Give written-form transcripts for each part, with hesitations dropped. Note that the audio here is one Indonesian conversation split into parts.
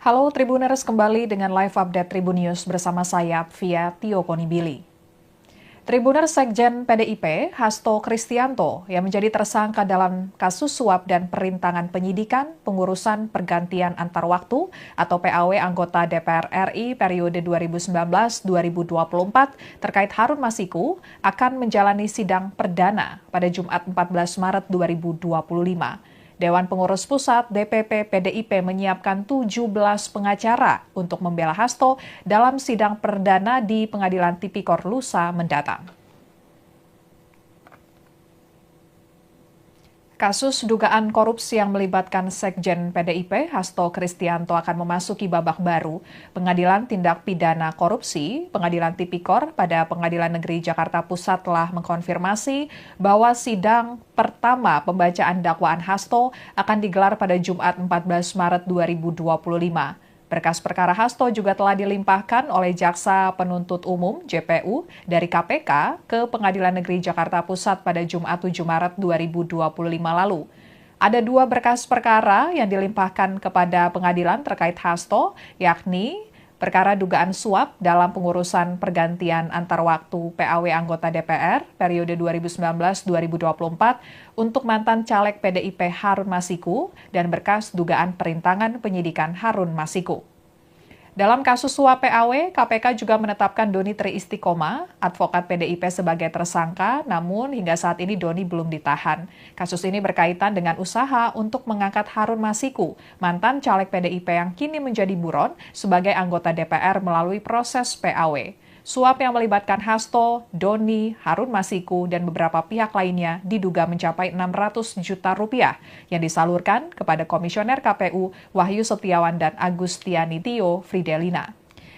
Halo Tribuners, kembali dengan live update Tribun News bersama saya via Tio Konibili. Tribuners Sekjen PDIP, Hasto Kristianto, yang menjadi tersangka dalam kasus suap dan perintangan penyidikan pengurusan pergantian antar waktu atau PAW anggota DPR RI periode 2019-2024 terkait Harun Masiku akan menjalani sidang perdana pada Jumat 14 Maret 2025. Dewan Pengurus Pusat DPP PDIP menyiapkan 17 pengacara untuk membela Hasto dalam sidang perdana di Pengadilan Tipikor lusa mendatang. Kasus dugaan korupsi yang melibatkan Sekjen PDIP, Hasto Kristianto akan memasuki babak baru. Pengadilan Tindak Pidana Korupsi, Pengadilan Tipikor pada Pengadilan Negeri Jakarta Pusat telah mengkonfirmasi bahwa sidang pertama pembacaan dakwaan Hasto akan digelar pada Jumat 14 Maret 2025. Berkas perkara Hasto juga telah dilimpahkan oleh Jaksa Penuntut Umum (JPU) dari KPK ke Pengadilan Negeri Jakarta Pusat pada Jumat 7 Maret 2025 lalu. Ada dua berkas perkara yang dilimpahkan kepada pengadilan terkait Hasto, yakni perkara dugaan suap dalam pengurusan pergantian antar waktu PAW anggota DPR periode 2019-2024 untuk mantan caleg PDIP Harun Masiku dan berkas dugaan perintangan penyidikan Harun Masiku. Dalam kasus suap PAW, KPK juga menetapkan Doni Tri Istiqomah, advokat PDIP sebagai tersangka, namun hingga saat ini Doni belum ditahan. Kasus ini berkaitan dengan usaha untuk mengangkat Harun Masiku, mantan caleg PDIP yang kini menjadi buron sebagai anggota DPR melalui proses PAW. Suap yang melibatkan Hasto, Doni, Harun Masiku, dan beberapa pihak lainnya diduga mencapai 600 juta rupiah yang disalurkan kepada Komisioner KPU Wahyu Setiawan dan Agustiani Tio Fridelina.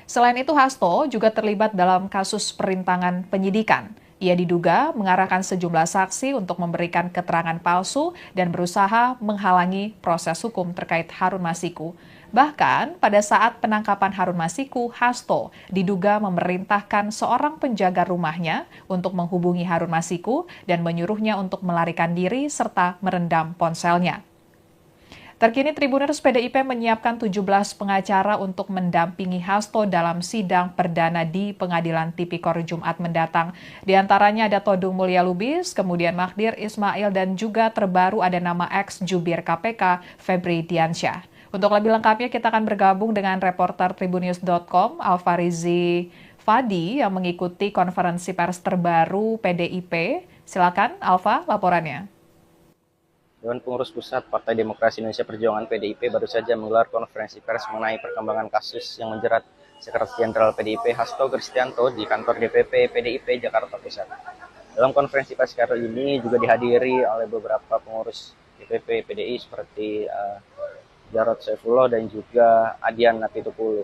Selain itu, Hasto juga terlibat dalam kasus perintangan penyidikan. Ia diduga mengarahkan sejumlah saksi untuk memberikan keterangan palsu dan berusaha menghalangi proses hukum terkait Harun Masiku. Bahkan pada saat penangkapan Harun Masiku, Hasto diduga memerintahkan seorang penjaga rumahnya untuk menghubungi Harun Masiku dan menyuruhnya untuk melarikan diri serta merendam ponselnya. Terkini Tribuners PDIP menyiapkan 17 pengacara untuk mendampingi Hasto dalam sidang perdana di Pengadilan Tipikor Jumat mendatang. Di antaranya ada Todung Mulya Lubis, kemudian Magdir Ismail, dan juga terbaru ada nama ex-jubir KPK Febri Diansyah. Untuk lebih lengkapnya kita akan bergabung dengan reporter tribunnews.com Alfarizi Fadi yang mengikuti konferensi pers terbaru PDIP. Silakan Alfa, laporannya. Dewan Pengurus Pusat Partai Demokrasi Indonesia Perjuangan PDIP baru saja menggelar konferensi pers mengenai perkembangan kasus yang menjerat Sekretaris Jenderal PDIP Hasto Kristianto di kantor DPP PDIP Jakarta Pusat. Dalam konferensi pers kali ini juga dihadiri oleh beberapa pengurus DPP PDI seperti Jarod Saifullah dan juga Adian Napitupulu.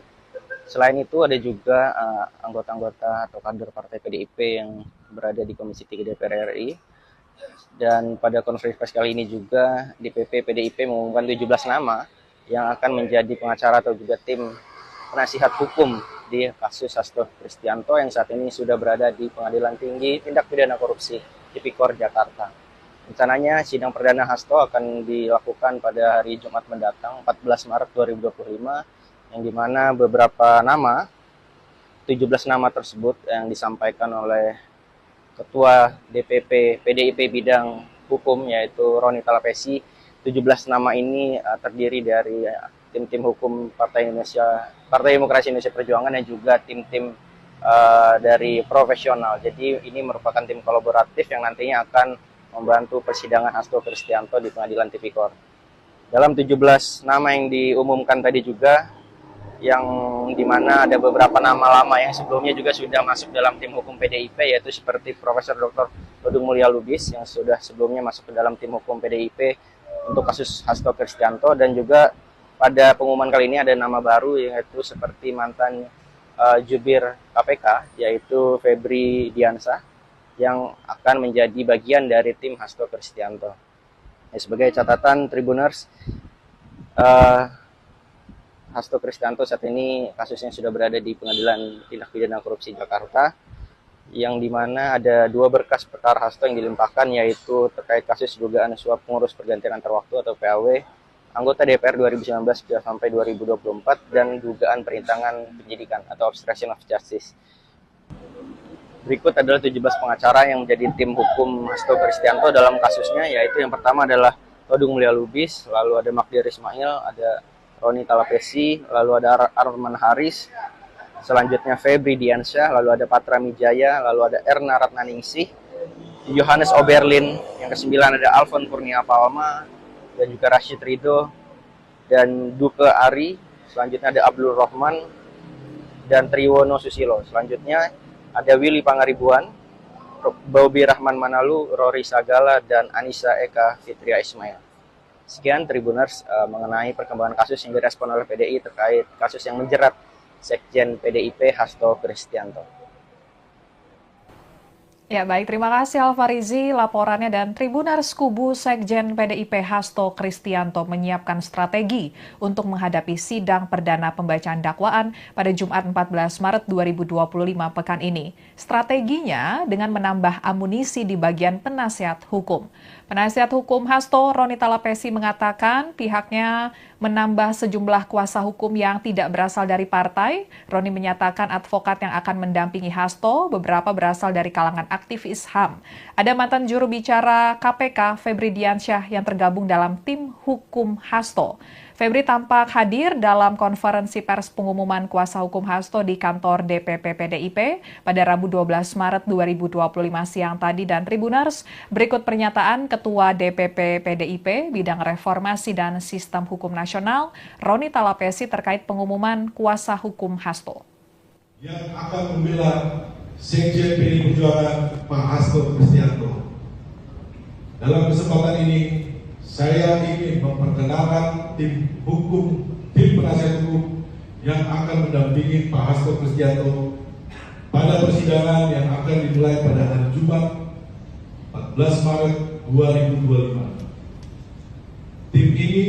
Selain itu ada juga anggota-anggota atau kader partai PDIP yang berada di Komisi 3 DPR RI. Dan pada konferensi pers kali ini juga DPP PDIP mengumumkan 17 nama yang akan menjadi pengacara atau juga tim penasihat hukum di kasus Hasto Kristianto yang saat ini sudah berada di Pengadilan Tinggi Tindak Pidana Korupsi Tipikor Jakarta. Rencananya sidang perdana Hasto akan dilakukan pada hari Jumat mendatang 14 Maret 2025 yang dimana beberapa nama, 17 nama tersebut yang disampaikan oleh Ketua DPP PDIP bidang hukum yaitu Roni Talapesi. 17 nama ini terdiri dari tim-tim hukum Partai Demokrasi Indonesia Perjuangan dan juga tim-tim dari profesional. Jadi ini merupakan tim kolaboratif yang nantinya akan membantu persidangan Hasto Kristianto di Pengadilan Tipikor. Dalam 17 nama yang diumumkan tadi juga, yang dimana ada beberapa nama lama yang sebelumnya juga sudah masuk dalam tim hukum PDIP, yaitu seperti Profesor Dr. Todung Mulya Lubis yang sudah sebelumnya masuk ke dalam tim hukum PDIP untuk kasus Hasto Kristianto, dan juga pada pengumuman kali ini ada nama baru yaitu seperti mantan jubir KPK yaitu Febri Diansyah yang akan menjadi bagian dari tim Hasto Kristianto. Sebagai catatan Tribuners, Hasto Kristianto saat ini kasusnya sudah berada di Pengadilan Tindak Pidana Korupsi Jakarta, yang dimana ada dua berkas perkara Hasto yang dilimpahkan, yaitu terkait kasus dugaan suap pengurus pergantian antar waktu atau PAW anggota DPR 2019 sampai 2024, dan dugaan perintangan penyidikan atau obstruction of justice. Berikut adalah 17 pengacara yang menjadi tim hukum Hasto Kristianto dalam kasusnya, yaitu yang pertama adalah Todung Mulia Lubis, lalu ada Magdir Ismail, ada Roni Talapesi, lalu ada Arman Haris, selanjutnya Febri Diansyah, lalu ada Patra Mijaya, lalu ada Erna Ratnaningsih, Johannes Oberlin, yang kesembilan ada Alfon Kurnia Palma, dan juga Rashid Ridho, dan Duke Ari, selanjutnya ada Abdul Rahman, dan Triwono Susilo. Selanjutnya ada Willy Pangaribuan, Bobi Rahman Manalu, Rory Sagala, dan Anissa Eka Fitria Ismail. Sekian Tribuners mengenai perkembangan kasus yang direspon oleh PDI terkait kasus yang menjerat Sekjen PDIP Hasto Kristianto. Ya baik, terima kasih Alfarizi laporannya, dan Tribuners kubu Sekjen PDIP Hasto Kristianto menyiapkan strategi untuk menghadapi sidang perdana pembacaan dakwaan pada Jumat 14 Maret 2025 pekan ini. Strateginya dengan menambah amunisi di bagian penasihat hukum. Penasihat hukum Hasto, Roni Talapesi, mengatakan pihaknya menambah sejumlah kuasa hukum yang tidak berasal dari partai. Roni menyatakan advokat yang akan mendampingi Hasto beberapa berasal dari kalangan aktivis HAM. Ada mantan juru bicara KPK, Febri Diansyah, yang tergabung dalam tim hukum Hasto. Febri tampak hadir dalam konferensi pers pengumuman kuasa hukum Hasto di kantor DPP PDIP pada Rabu 12 Maret 2025 siang tadi. Dan Tribuners, berikut pernyataan Ketua DPP PDIP Bidang Reformasi dan Sistem Hukum Nasional, Roni Talapesi, terkait pengumuman kuasa hukum Hasto. Yang akan membela Sekjen PDI Perjuangan Pak Hasto Kristianto. Dalam kesempatan ini, saya ingin memperkenalkan tim penasihat hukum yang akan mendampingi Pak Hasto Kristianto pada persidangan yang akan dimulai pada hari Jumat 14 Maret 2025. Tim ini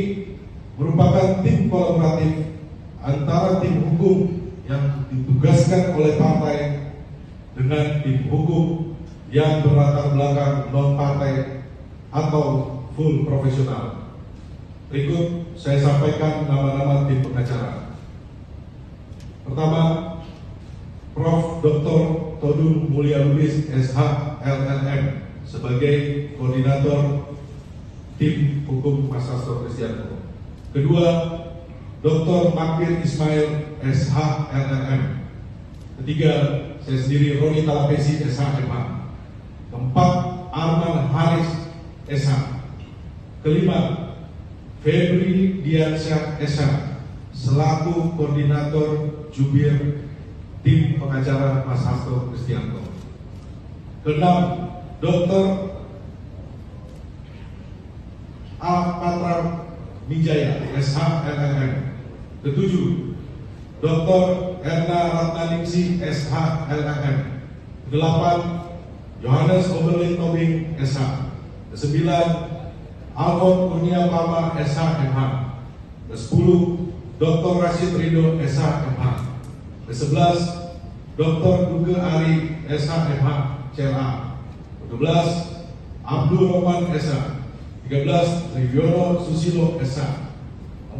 merupakan tim kolaboratif antara tim hukum yang ditugaskan oleh partai dengan tim hukum yang berlatar belakang non-partai atau full profesional. Berikut saya sampaikan nama-nama tim pengacara. Pertama, Prof. Dr. Todung Mulia Lubis, SH, LLM, sebagai koordinator tim hukum Mas Hasto Kristianto. Kedua, Dr. Magdir Ismail, SH, LLM. Ketiga, saya sendiri, Roni Talapesi, SH, MH. Keempat, Arman Haris, SH. Kelima, Febri Diansyah, SH, selaku koordinator jubir tim pengacara Mas Hasto Kristianto. Keenam, Dr. Patra Mijaya, SH, LLM. Ketujuh, Dr. Erna Ratnaningsih, SH, LLM. Kedelapan, Johannes Oberlin Tobing, SH. Kesembilan, Alfon Kurnia Palma, SH, MH. Ke-10, Dr. Rashid Ridho, SH, MH. Ke-11, Dr. Duke Ari, SH, MH, CLA. Ke-12, Abdul Rahman, SH. 13, Triwono Susilo, SH.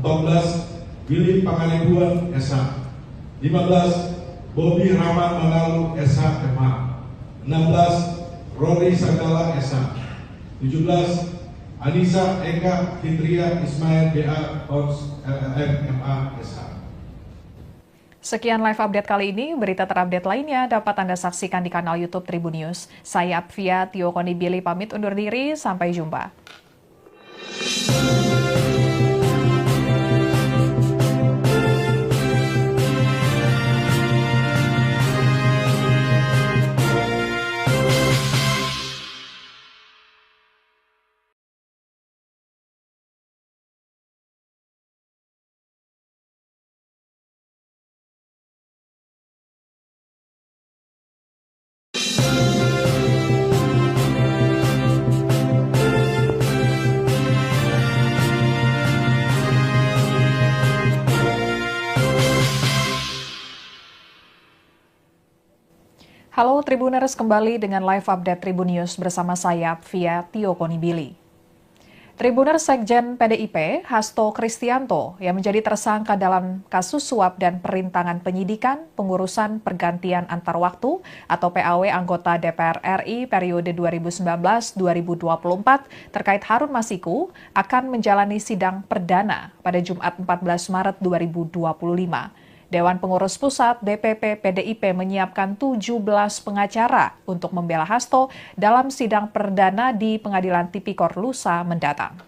14, Willy Pangaribuan, SH. 15, Bobi Rahman Manalu, SH, MH. 16, Rory Sagala, SH. 17, Anissa Eka Fitria Ismail, BA, Kors, LLM, MA, SH. Sekian live update kali ini. Berita terupdate lainnya dapat Anda saksikan di kanal YouTube Tribun News. Saya Apvia Tio Konibili pamit undur diri. Sampai jumpa. Halo Tribuners, kembali dengan live update Tribun News bersama saya, Via Tio Konibili. Tribuners Sekjen PDIP, Hasto Kristianto, yang menjadi tersangka dalam kasus suap dan perintangan penyidikan, pengurusan pergantian antar waktu atau PAW anggota DPR RI periode 2019-2024 terkait Harun Masiku akan menjalani sidang perdana pada Jumat 14 Maret 2025. Dewan Pengurus Pusat DPP PDIP menyiapkan 17 pengacara untuk membela Hasto dalam sidang perdana di Pengadilan Tipikor lusa mendatang.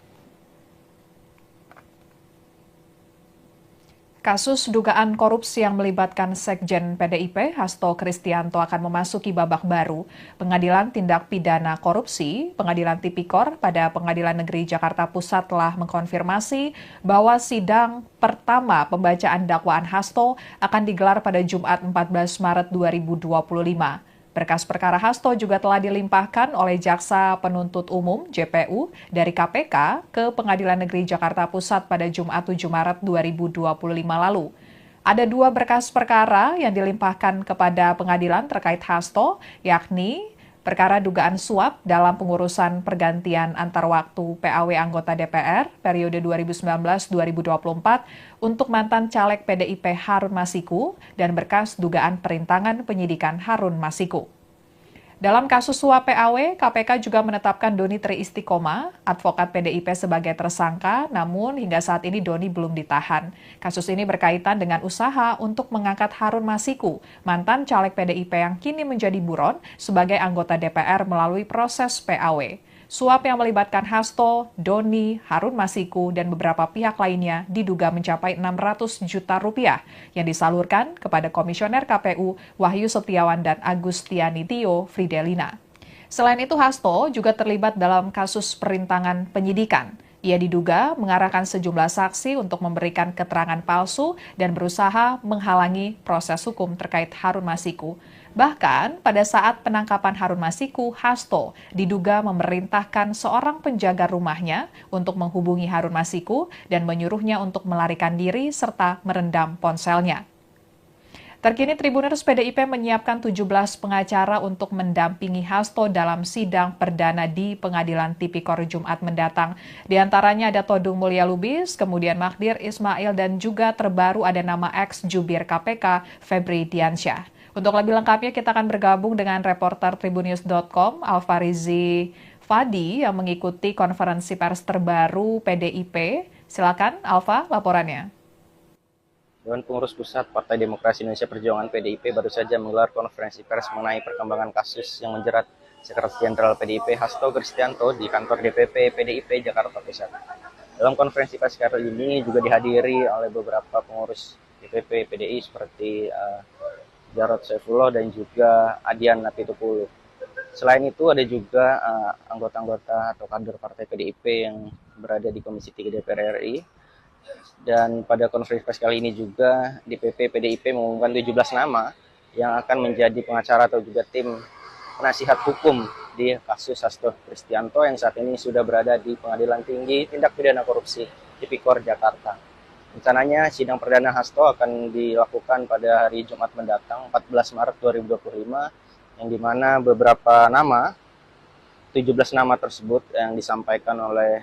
Kasus dugaan korupsi yang melibatkan Sekjen PDIP, Hasto Kristianto akan memasuki babak baru. Pengadilan Tindak Pidana Korupsi, Pengadilan Tipikor pada Pengadilan Negeri Jakarta Pusat telah mengkonfirmasi bahwa sidang pertama pembacaan dakwaan Hasto akan digelar pada Jumat 14 Maret 2025. Berkas perkara Hasto juga telah dilimpahkan oleh Jaksa Penuntut Umum JPU dari KPK ke Pengadilan Negeri Jakarta Pusat pada Jumat 7 Maret 2025 lalu. Ada 2 berkas perkara yang dilimpahkan kepada pengadilan terkait Hasto, yakni perkara dugaan suap dalam pengurusan pergantian antar waktu PAW anggota DPR periode 2019-2024 untuk mantan caleg PDIP Harun Masiku dan berkas dugaan perintangan penyidikan Harun Masiku. Dalam kasus suap PAW, KPK juga menetapkan Doni Tri Istiqomah, advokat PDIP sebagai tersangka, namun hingga saat ini Doni belum ditahan. Kasus ini berkaitan dengan usaha untuk mengangkat Harun Masiku, mantan caleg PDIP yang kini menjadi buron sebagai anggota DPR melalui proses PAW. Suap yang melibatkan Hasto, Doni, Harun Masiku, dan beberapa pihak lainnya diduga mencapai 600 juta rupiah yang disalurkan kepada Komisioner KPU Wahyu Setiawan dan Agustiani Tio Fridelina. Selain itu, Hasto juga terlibat dalam kasus perintangan penyidikan. Ia diduga mengarahkan sejumlah saksi untuk memberikan keterangan palsu dan berusaha menghalangi proses hukum terkait Harun Masiku. Bahkan pada saat penangkapan Harun Masiku, Hasto diduga memerintahkan seorang penjaga rumahnya untuk menghubungi Harun Masiku dan menyuruhnya untuk melarikan diri serta merendam ponselnya. Terkini Tribuners PDIP menyiapkan 17 pengacara untuk mendampingi Hasto dalam sidang perdana di Pengadilan Tipikor Jumat mendatang. Di antaranya ada Todung Mulya Lubis, kemudian Magdir Ismail, dan juga terbaru ada nama ex-jubir KPK Febri Diansyah. Untuk lebih lengkapnya kita akan bergabung dengan reporter Tribunnews.com Alfarizi Fadi yang mengikuti konferensi pers terbaru PDIP. Silakan Alfa, laporannya. Dewan Pengurus Pusat Partai Demokrasi Indonesia Perjuangan PDIP baru saja menggelar konferensi pers mengenai perkembangan kasus yang menjerat Sekretaris Jenderal PDIP Hasto Kristianto di kantor DPP PDIP Jakarta Pusat. Dalam konferensi pers kali ini juga dihadiri oleh beberapa pengurus DPP PDI seperti Jarod Saifullah dan juga Adian Napitupulu. Selain itu ada juga anggota-anggota atau kader partai PDIP yang berada di Komisi 3 DPR RI. Dan pada konferensi pers kali ini juga DPP PDIP mengumumkan 17 nama yang akan menjadi pengacara atau juga tim penasihat hukum di kasus Hasto Kristianto yang saat ini sudah berada di Pengadilan Tinggi Tindak Pidana Korupsi Tipikor Jakarta. Rencananya sidang perdana Hasto akan dilakukan pada hari Jumat mendatang 14 Maret 2025 yang dimana beberapa nama, 17 nama tersebut yang disampaikan oleh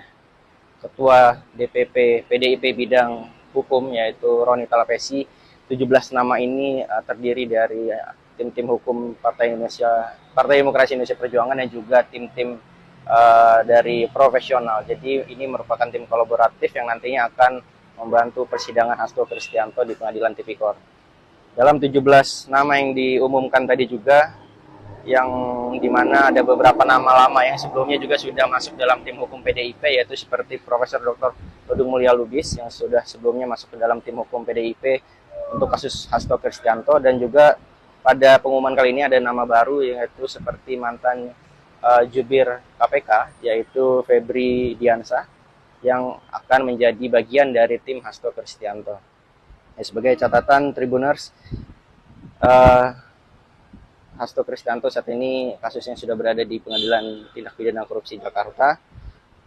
Ketua DPP PDIP bidang hukum yaitu Roni Talapesi. 17 nama ini terdiri dari tim-tim hukum Partai Demokrasi Indonesia Perjuangan dan juga tim-tim dari profesional. Jadi ini merupakan tim kolaboratif yang nantinya akan membantu persidangan Hasto Kristianto di Pengadilan Tipikor. Dalam 17 nama yang diumumkan tadi juga, yang dimana ada beberapa nama lama yang sebelumnya juga sudah masuk dalam tim hukum PDIP, yaitu seperti Profesor Dr. Todung Mulya Lubis yang sudah sebelumnya masuk ke dalam tim hukum PDIP untuk kasus Hasto Kristianto, dan juga pada pengumuman kali ini ada nama baru yaitu seperti mantan jubir KPK yaitu Febri Diansyah yang akan menjadi bagian dari tim Hasto Kristianto. Sebagai catatan Tribuners, Hasto Kristianto saat ini kasusnya sudah berada di Pengadilan Tindak Pidana Korupsi Jakarta,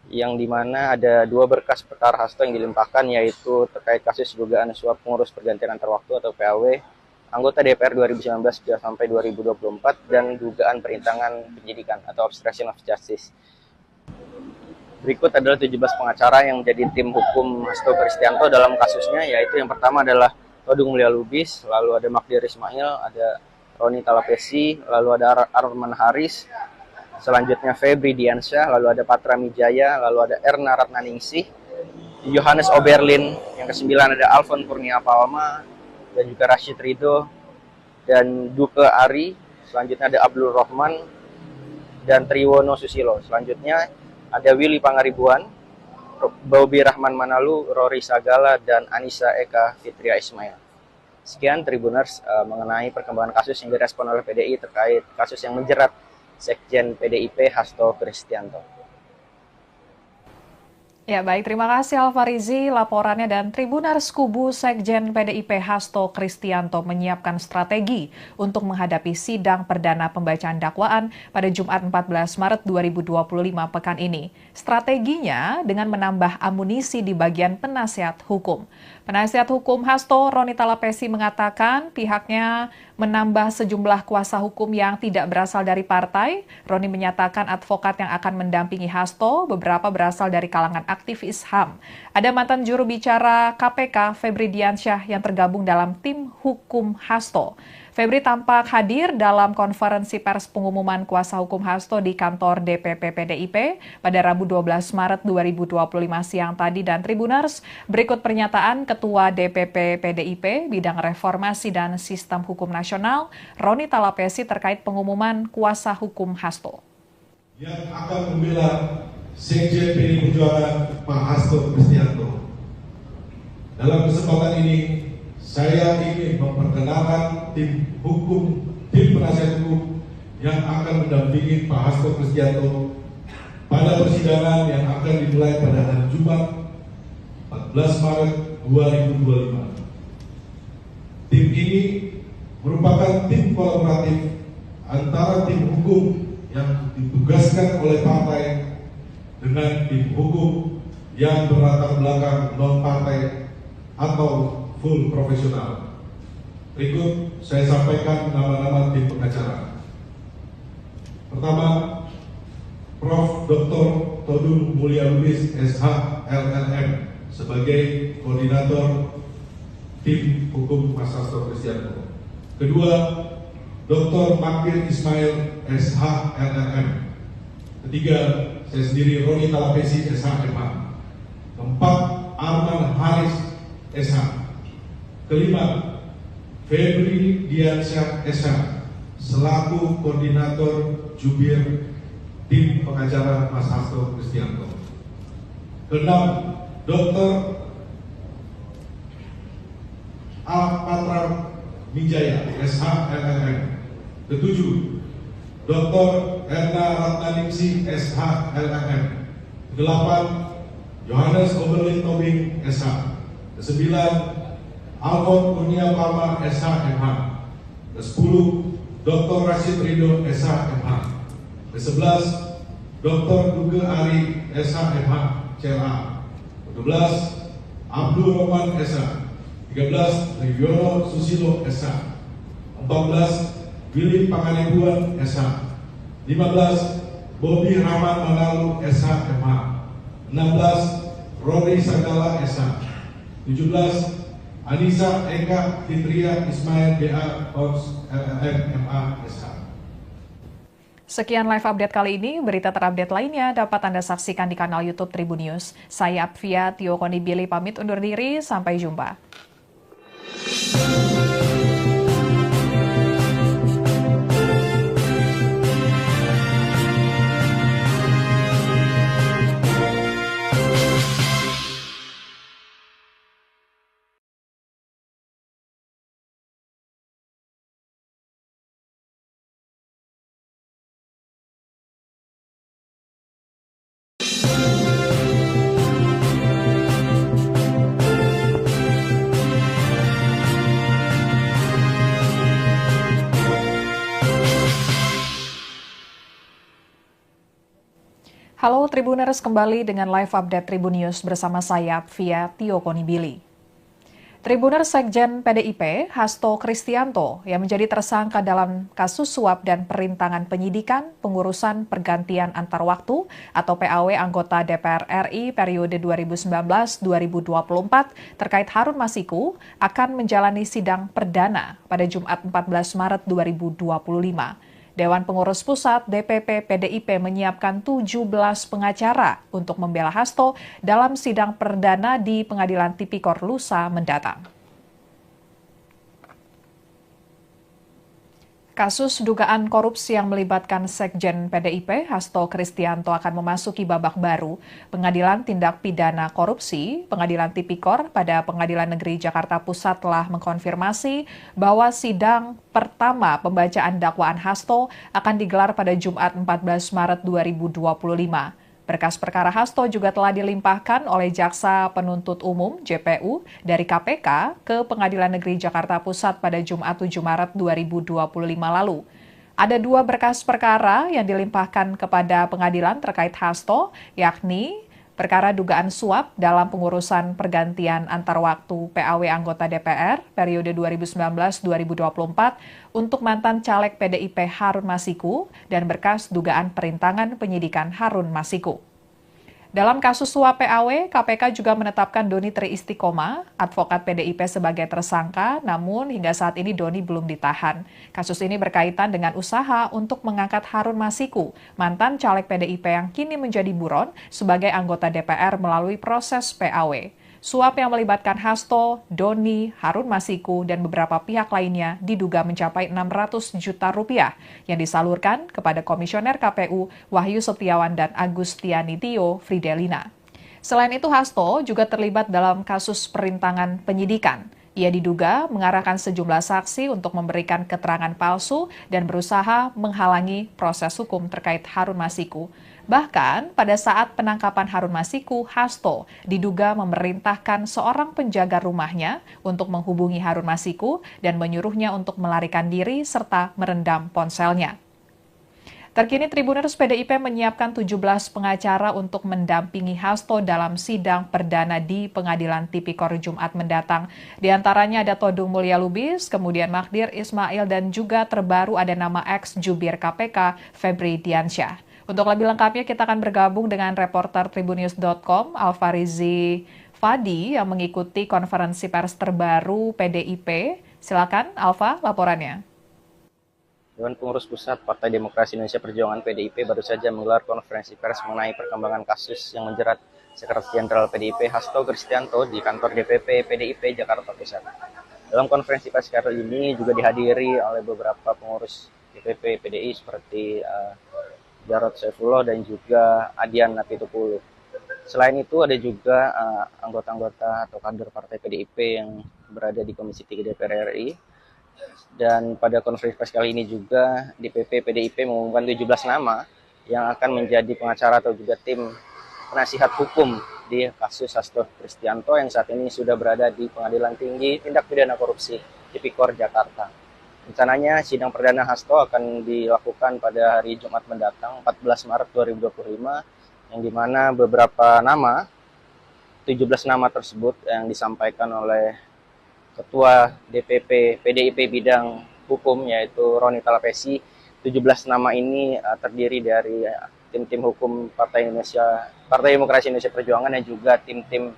yang dimana ada 2 berkas perkara Hasto yang dilimpahkan, yaitu terkait kasus dugaan suap pengurus pergantian antar waktu atau PAW anggota DPR 2019 sampai 2024 dan dugaan perintangan penyidikan atau obstruction of justice. Berikut adalah 17 pengacara yang menjadi tim hukum Hasto Kristianto dalam kasusnya, yaitu yang pertama adalah Todung Mulia Lubis, lalu ada Magdir Ismail, ada Roni Talapesi, lalu ada Arman Haris, selanjutnya Febri Diansyah, lalu ada Patra Mijaya, lalu ada Erna Ratnaningsih, Johannes Oberlin, yang kesembilan ada Alfon Kurnia Palma, dan juga Rashid Ridho, dan Duke Ari, selanjutnya ada Abdul Rahman, dan Triwono Susilo. Selanjutnya ada Willy Pangaribuan, Bobi Rahman Manalu, Rory Sagala, dan Anissa Eka Fitria Ismail. Sekian Tribuners mengenai perkembangan kasus yang direspon oleh PDI terkait kasus yang menjerat Sekjen PDIP Hasto Kristianto. Ya baik, terima kasih Alfarizi laporannya, dan Tribuners kubu Sekjen PDIP Hasto Kristianto menyiapkan strategi untuk menghadapi sidang perdana pembacaan dakwaan pada Jumat 14 Maret 2025 pekan ini. Strateginya dengan menambah amunisi di bagian penasihat hukum. Penasihat hukum Hasto, Roni Talapesi, mengatakan pihaknya menambah sejumlah kuasa hukum yang tidak berasal dari partai. Roni menyatakan advokat yang akan mendampingi Hasto beberapa berasal dari kalangan aktivis HAM. Ada mantan juru bicara KPK Febri Diansyah yang tergabung dalam tim hukum Hasto. Febri tampak hadir dalam konferensi pers pengumuman kuasa hukum Hasto di kantor DPP PDIP pada Rabu 12 Maret 2025 siang tadi. Dan Tribuners, berikut pernyataan Ketua DPP PDIP Bidang Reformasi dan Sistem Hukum Nasional, Roni Talapesi, terkait pengumuman kuasa hukum Hasto. Yang akan membela Sekjen PDI Perjuangan Pak Hasto Kristianto. Dalam kesempatan ini, saya ingin memperkenalkan tim penasihat hukum yang akan mendampingi Pak Hasto Kristianto pada persidangan yang akan dimulai pada hari Jumat 14 Maret 2025. Tim ini merupakan tim kolaboratif antara tim hukum yang ditugaskan oleh partai dengan tim hukum yang berlatar belakang non-partai atau full profesional. Berikut saya sampaikan nama-nama tim pengacara. Pertama, Prof. Dr. Todung Mulia Lubis, SH, LLM, sebagai koordinator tim hukum Mas Hasto Kristianto. Kedua, Dr. Magdir Ismail, SH, LLM. Ketiga, saya sendiri, Roni Talapesi, SH, MH. Keempat, Arman Haris, SH. Kelima, Febri Diansyah, SH, selaku koordinator jubir tim pengacara Mas Hasto Kristianto. Keenam, Dr. Patra Mijaya, SH, LLM. Ketujuh, Dr. Erna Ratnaningsih, SH, LLM. Kedelapan, Johannes Oberlin Tobing, SH. Kesembilan, Alfon Kurnia Palma, SH, MH. Ke-10, Dr. Rashid Ridho, SH, MH. Ke-11, Dr. Duke Ari, SH, MH, CLA. Ke-12, Abdul Rahman, SH. 13, Triwono Susilo, SH. 14, Willy Pangaribuan, SH. 15, Bobi Rahman Manalu, SH, MH. 16, Rory Sagala, SH. 17, Anissa Eka Fitria Ismail, DA, Kors, LLM, MA, SH. Sekian live update kali ini. Berita terupdate lainnya dapat Anda saksikan di kanal YouTube Tribun News. Saya Apvia Tio Konibili pamit undur diri. Sampai jumpa. Halo Tribuners, kembali dengan live update Tribun News bersama saya Apvia Tio Konibili. Tribuners Sekjen PDIP, Hasto Kristianto, yang menjadi tersangka dalam kasus suap dan perintangan penyidikan pengurusan pergantian antar waktu atau PAW anggota DPR RI periode 2019-2024 terkait Harun Masiku akan menjalani sidang perdana pada Jumat 14 Maret 2025. Dewan Pengurus Pusat DPP PDIP menyiapkan 17 pengacara untuk membela Hasto dalam sidang perdana di Pengadilan Tipikor lusa mendatang. Kasus dugaan korupsi yang melibatkan Sekjen PDIP, Hasto Kristianto akan memasuki babak baru. Pengadilan Tindak Pidana Korupsi, Pengadilan Tipikor pada Pengadilan Negeri Jakarta Pusat telah mengkonfirmasi bahwa sidang pertama pembacaan dakwaan Hasto akan digelar pada Jumat 14 Maret 2025. Berkas perkara Hasto juga telah dilimpahkan oleh Jaksa Penuntut Umum JPU dari KPK ke Pengadilan Negeri Jakarta Pusat pada Jumat 7 Maret 2025 lalu. Ada 2 berkas perkara yang dilimpahkan kepada pengadilan terkait Hasto, yakni perkara dugaan suap dalam pengurusan pergantian antar waktu PAW anggota DPR periode 2019-2024 untuk mantan caleg PDIP Harun Masiku dan berkas dugaan perintangan penyidikan Harun Masiku. Dalam kasus suap PAW, KPK juga menetapkan Doni Tri Istiqomah, advokat PDIP sebagai tersangka, namun hingga saat ini Doni belum ditahan. Kasus ini berkaitan dengan usaha untuk mengangkat Harun Masiku, mantan caleg PDIP yang kini menjadi buron sebagai anggota DPR melalui proses PAW. Suap yang melibatkan Hasto, Doni, Harun Masiku, dan beberapa pihak lainnya diduga mencapai 600 juta rupiah yang disalurkan kepada Komisioner KPU Wahyu Setiawan dan Agustiani Tio Fridelina. Selain itu, Hasto juga terlibat dalam kasus perintangan penyidikan. Ia diduga mengarahkan sejumlah saksi untuk memberikan keterangan palsu dan berusaha menghalangi proses hukum terkait Harun Masiku. Bahkan pada saat penangkapan Harun Masiku, Hasto diduga memerintahkan seorang penjaga rumahnya untuk menghubungi Harun Masiku dan menyuruhnya untuk melarikan diri serta merendam ponselnya. Terkini Tribuners PDIP menyiapkan 17 pengacara untuk mendampingi Hasto dalam sidang perdana di Pengadilan Tipikor Jumat mendatang. Di antaranya ada Todung Mulya Lubis, kemudian Magdir Ismail, dan juga terbaru ada nama ex-jubir KPK Febri Diansyah. Untuk lebih lengkapnya kita akan bergabung dengan reporter Tribunnews.com Alfarizi Fadi yang mengikuti konferensi pers terbaru PDIP. Silakan Alfa, laporannya. Dewan Pengurus Pusat Partai Demokrasi Indonesia Perjuangan PDIP baru saja menggelar konferensi pers mengenai perkembangan kasus yang menjerat Sekretaris Jenderal PDIP Hasto Kristianto di kantor DPP PDIP Jakarta Pusat. Dalam konferensi pers kali ini juga dihadiri oleh beberapa pengurus DPP PDI seperti Jarod Saifullah dan juga Adian Napitupulu. Selain itu ada juga anggota-anggota atau kader partai PDIP yang berada di Komisi 3 DPR RI. Dan pada konferensi pers kali ini juga DPP PDIP mengumumkan 17 nama yang akan menjadi pengacara atau juga tim penasihat hukum di kasus Hasto Kristianto yang saat ini sudah berada di Pengadilan Tinggi Tindak Pidana Korupsi Tipikor Jakarta. Rencananya sidang perdana Hasto akan dilakukan pada hari Jumat mendatang 14 Maret 2025 yang dimana beberapa nama, 17 nama tersebut yang disampaikan oleh Ketua DPP PDIP bidang hukum yaitu Roni Talapesi. 17 nama ini terdiri dari tim-tim hukum Partai Demokrasi Indonesia Perjuangan dan juga tim-tim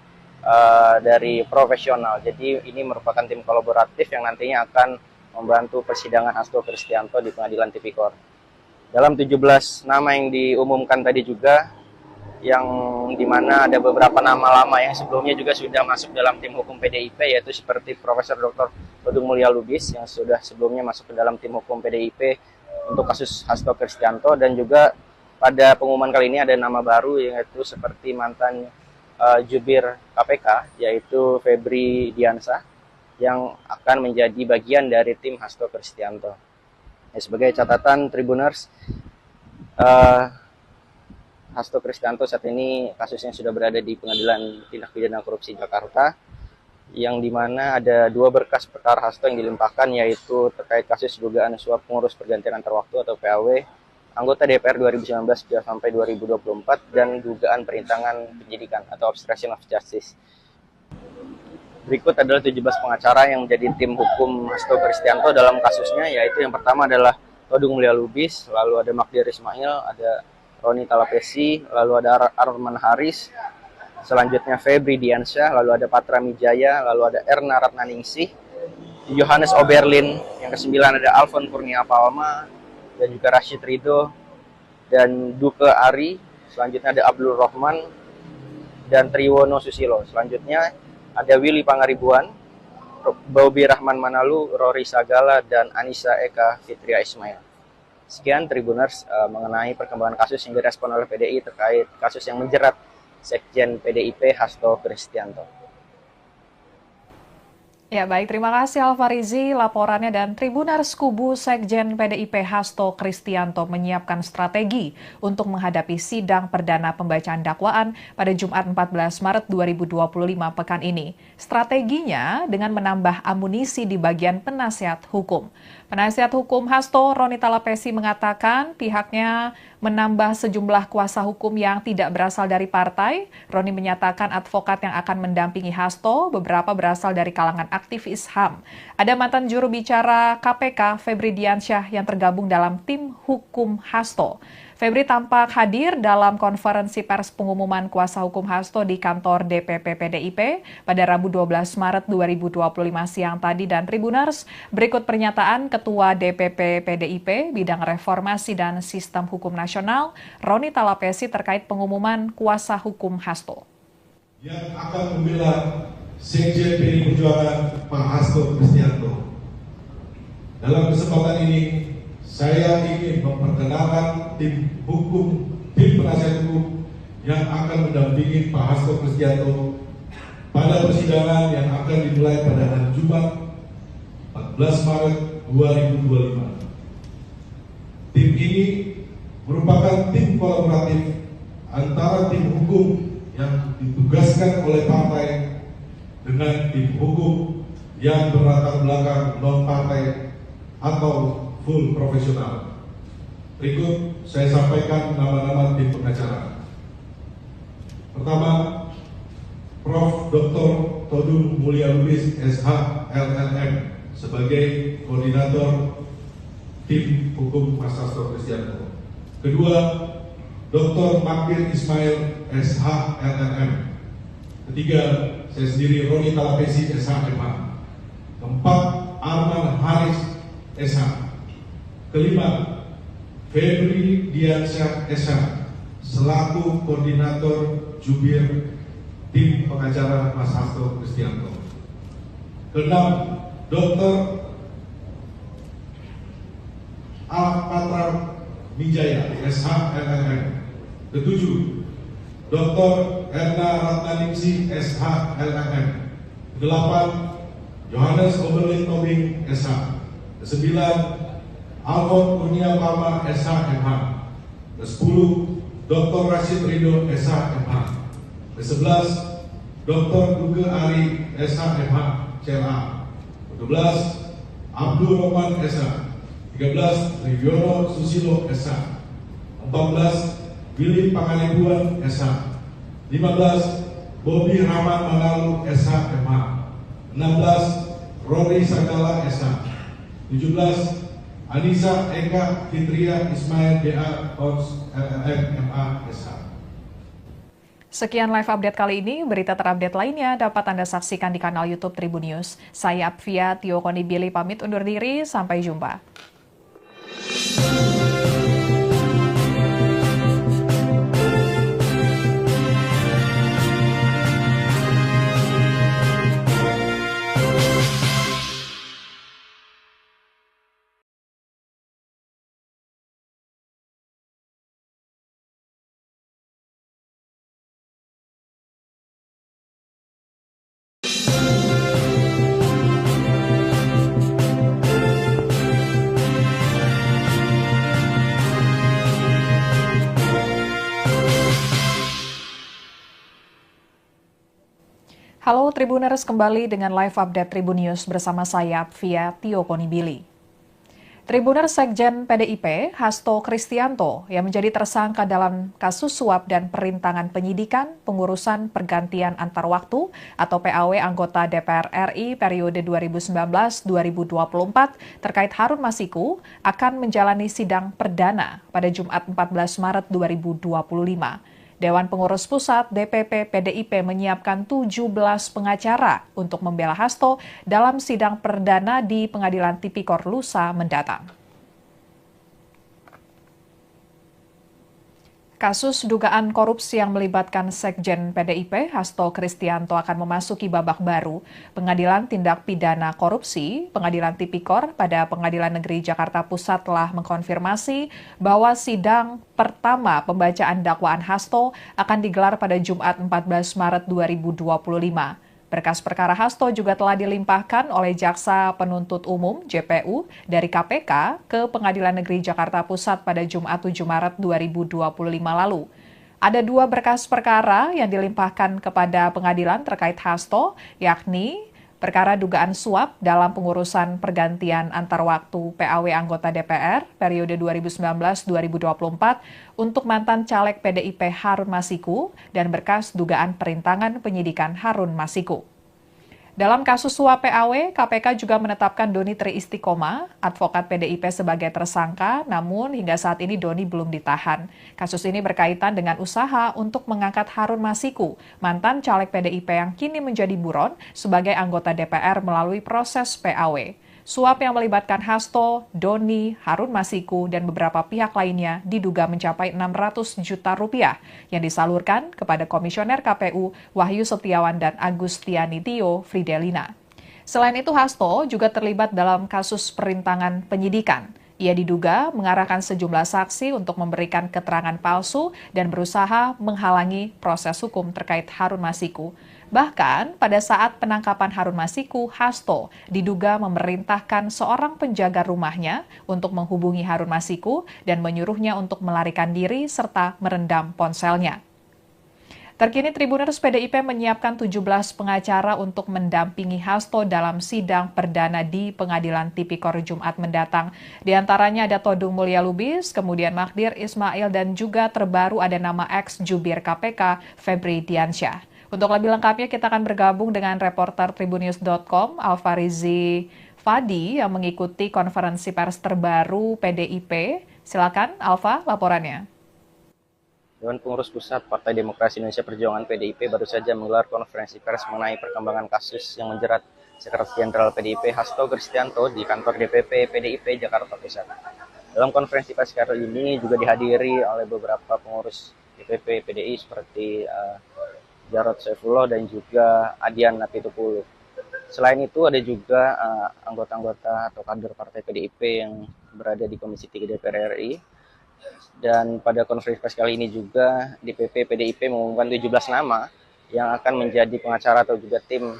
dari profesional. Jadi ini merupakan tim kolaboratif yang nantinya akan membantu persidangan Hasto Kristianto di Pengadilan Tipikor. Dalam 17 nama yang diumumkan tadi juga, yang dimana ada beberapa nama lama yang sebelumnya juga sudah masuk dalam tim hukum PDIP, yaitu seperti Profesor Dr. Todung Mulya Lubis yang sudah sebelumnya masuk ke dalam tim hukum PDIP untuk kasus Hasto Kristianto, dan juga pada pengumuman kali ini ada nama baru yaitu seperti mantan jubir KPK yaitu Febri Diansyah yang akan menjadi bagian dari tim Hasto Kristianto. Sebagai catatan Tribuners, Hasto Kristianto saat ini kasusnya sudah berada di Pengadilan Tindak Pidana Korupsi Jakarta, yang dimana ada 2 berkas perkara Hasto yang dilimpahkan, yaitu terkait kasus dugaan suap pengurus pergantian antar waktu atau PAW anggota DPR 2019 sampai 2024 dan dugaan perintangan penyidikan atau obstruction of justice. Berikut adalah 17 pengacara yang menjadi tim hukum Hasto Kristianto dalam kasusnya, yaitu yang pertama adalah Todung Mulia Lubis, lalu ada Magdir Ismail, ada Roni Talapesi, lalu ada Arman Haris, selanjutnya Febri Diansyah, lalu ada Patra Mijaya, lalu ada Erna Ratnaningsih, Johannes Oberlin, yang kesembilan ada Alfon Kurnia Palma, dan juga Rashid Ridho, dan Duke Ari, selanjutnya ada Abdul Rahman, dan Triwono Susilo. Selanjutnya ada Willy Pangaribuan, Bobi Rahman Manalu, Rory Sagala, dan Anissa Eka Fitria Ismail. Sekian Tribuners mengenai perkembangan kasus yang direspon oleh PDI terkait kasus yang menjerat Sekjen PDIP Hasto Kristianto. Ya baik, terima kasih Alfarizi laporannya, dan Tribuners kubu Sekjen PDIP Hasto Kristianto menyiapkan strategi untuk menghadapi sidang perdana pembacaan dakwaan pada Jumat 14 Maret 2025 pekan ini. Strateginya dengan menambah amunisi di bagian penasihat hukum. Penasihat hukum Hasto, Roni Talapesi, mengatakan pihaknya menambah sejumlah kuasa hukum yang tidak berasal dari partai. Roni menyatakan advokat yang akan mendampingi Hasto beberapa berasal dari kalangan aktivis HAM. Ada mantan juru bicara KPK, Febri Diansyah, yang tergabung dalam tim hukum Hasto. Febri tampak hadir dalam konferensi pers pengumuman kuasa hukum Hasto di kantor DPP PDIP pada Rabu 12 Maret 2025 siang tadi. Dan Tribuners, berikut pernyataan Ketua DPP PDIP Bidang Reformasi dan Sistem Hukum Nasional, Roni Talapesi, terkait pengumuman kuasa hukum Hasto. Yang akan membela Sekjen PDI Perjuangan Pak Hasto Kristianto. Dalam kesempatan ini, saya ingin memperkenalkan tim penasihat hukum yang akan mendampingi Pak Hasto Kristianto pada persidangan yang akan dimulai pada hari Jumat 14 Maret 2025. Tim ini merupakan tim kolaboratif antara tim hukum yang ditugaskan oleh partai dengan tim hukum yang berlatar belakang non-partai atau full profesional. Berikut saya sampaikan nama-nama tim pengacara. Pertama, Prof. Dr. Todung Mulia Lubis, SH, LLM, sebagai koordinator tim hukum Mas Hasto Kristianto. Kedua, Dr. Magdir Ismail, SH, LLM. Ketiga, saya sendiri, Roni Talapesi, SH, MH. Keempat, Arman Haris, SH. Kelima, Febri Diansyah, SH, selaku koordinator jubir tim pengacara Mas Hasto Kristianto. Keenam, Dr. Patra Mijaya, SH, LLM. Ketujuh, Dr. Erna Ratnaningsih, SH, LLM. Kedelapan, Johannes Oberlin Tobing, SH. Kesembilan, Alfon Kurnia Palma, SH, MH. Ke-10, Dr. Rashid Ridho, SH, MH. Ke-11, Dr. Duke Ari, SH, MH, CLA. Ke-12, Abdul Rahman, SH. 13, Triwono Susilo, SH. 14, Willy Pangaribuan, SH. 15, Bobi Rahman Manalu, SH, MH. 16, Rory Sagala, SH. 17, Anissa Eka Fitria Ismail, DA, Kons, LLM, MA, SH. Sekian live update kali ini. Berita terupdate lainnya dapat Anda saksikan di kanal YouTube Tribun News. Saya Apvia Tio Konibili pamit undur diri. Sampai jumpa. Halo Tribuners, kembali dengan live update Tribun News bersama saya Apvia Tio Konibili. Tribuner Sekjen PDIP, Hasto Kristianto, yang menjadi tersangka dalam kasus suap dan perintangan penyidikan pengurusan pergantian antar waktu atau PAW anggota DPR RI periode 2019-2024 terkait Harun Masiku akan menjalani sidang perdana pada Jumat 14 Maret 2025. Dewan Pengurus Pusat DPP PDIP menyiapkan 17 pengacara untuk membela Hasto dalam sidang perdana di Pengadilan Tipikor lusa mendatang. Kasus dugaan korupsi yang melibatkan Sekjen PDIP, Hasto Kristianto akan memasuki babak baru. Pengadilan Tindak Pidana Korupsi, Pengadilan Tipikor pada Pengadilan Negeri Jakarta Pusat telah mengkonfirmasi bahwa sidang pertama pembacaan dakwaan Hasto akan digelar pada Jumat 14 Maret 2025. Berkas perkara Hasto juga telah dilimpahkan oleh Jaksa Penuntut Umum JPU dari KPK ke Pengadilan Negeri Jakarta Pusat pada Jumat 7 Maret 2025 lalu. Ada 2 berkas perkara yang dilimpahkan kepada pengadilan terkait Hasto, yakni perkara dugaan suap dalam pengurusan pergantian antar waktu PAW anggota DPR periode 2019-2024 untuk mantan caleg PDIP Harun Masiku dan berkas dugaan perintangan penyidikan Harun Masiku. Dalam kasus suap PAW, KPK juga menetapkan Doni Tri Istiqomah, advokat PDIP sebagai tersangka, namun hingga saat ini Doni belum ditahan. Kasus ini berkaitan dengan usaha untuk mengangkat Harun Masiku, mantan caleg PDIP yang kini menjadi buron sebagai anggota DPR melalui proses PAW. Suap yang melibatkan Hasto, Doni, Harun Masiku, dan beberapa pihak lainnya diduga mencapai 600 juta rupiah yang disalurkan kepada Komisioner KPU Wahyu Setiawan dan Agustiani Tio Fridelina. Selain itu, Hasto juga terlibat dalam kasus perintangan penyidikan. Ia diduga mengarahkan sejumlah saksi untuk memberikan keterangan palsu dan berusaha menghalangi proses hukum terkait Harun Masiku. Bahkan pada saat penangkapan Harun Masiku, Hasto diduga memerintahkan seorang penjaga rumahnya untuk menghubungi Harun Masiku dan menyuruhnya untuk melarikan diri serta merendam ponselnya. Terkini Tribuners PDIP menyiapkan 17 pengacara untuk mendampingi Hasto dalam sidang perdana di Pengadilan Tipikor Jumat mendatang. Di antaranya ada Todung Mulya Lubis, kemudian Magdir Ismail, dan juga terbaru ada nama ex-jubir KPK Febri Diansyah. Untuk lebih lengkapnya kita akan bergabung dengan reporter Tribunnews.com Alfarizi Fadi yang mengikuti konferensi pers terbaru PDIP. Silakan Alfa, laporannya. Dewan Pengurus Pusat Partai Demokrasi Indonesia Perjuangan PDIP baru saja menggelar konferensi pers mengenai perkembangan kasus yang menjerat Sekretaris Jenderal PDIP Hasto Kristianto di kantor DPP PDIP Jakarta Pusat. Dalam konferensi pers kali ini juga dihadiri oleh beberapa pengurus DPP PDI seperti Jarod Saifullah dan juga Adian Napitupulu. Selain itu ada juga anggota-anggota atau kader partai PDIP yang berada di Komisi 3 DPR RI. Dan pada konferensi pers kali ini juga DPP PDIP mengumumkan 17 nama yang akan menjadi pengacara atau juga tim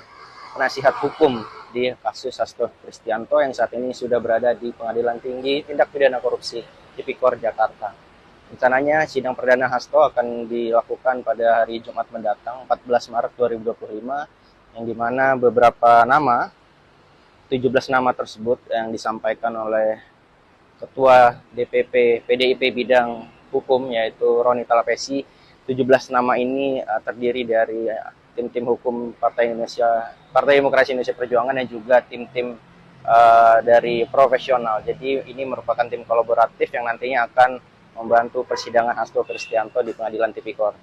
penasihat hukum di kasus Hasto Kristianto yang saat ini sudah berada di Pengadilan Tinggi Tindak Pidana Korupsi Tipikor Jakarta. Rencananya sidang perdana Hasto akan dilakukan pada hari Jumat mendatang 14 Maret 2025 yang dimana beberapa nama, 17 nama tersebut yang disampaikan oleh Ketua DPP PDIP bidang hukum yaitu Roni Talapesi. 17 nama ini terdiri dari tim-tim hukum Partai Demokrasi Indonesia Perjuangan dan juga tim-tim dari profesional. Jadi ini merupakan tim kolaboratif yang nantinya akan membantu persidangan Hasto Kristianto di Pengadilan Tipikor.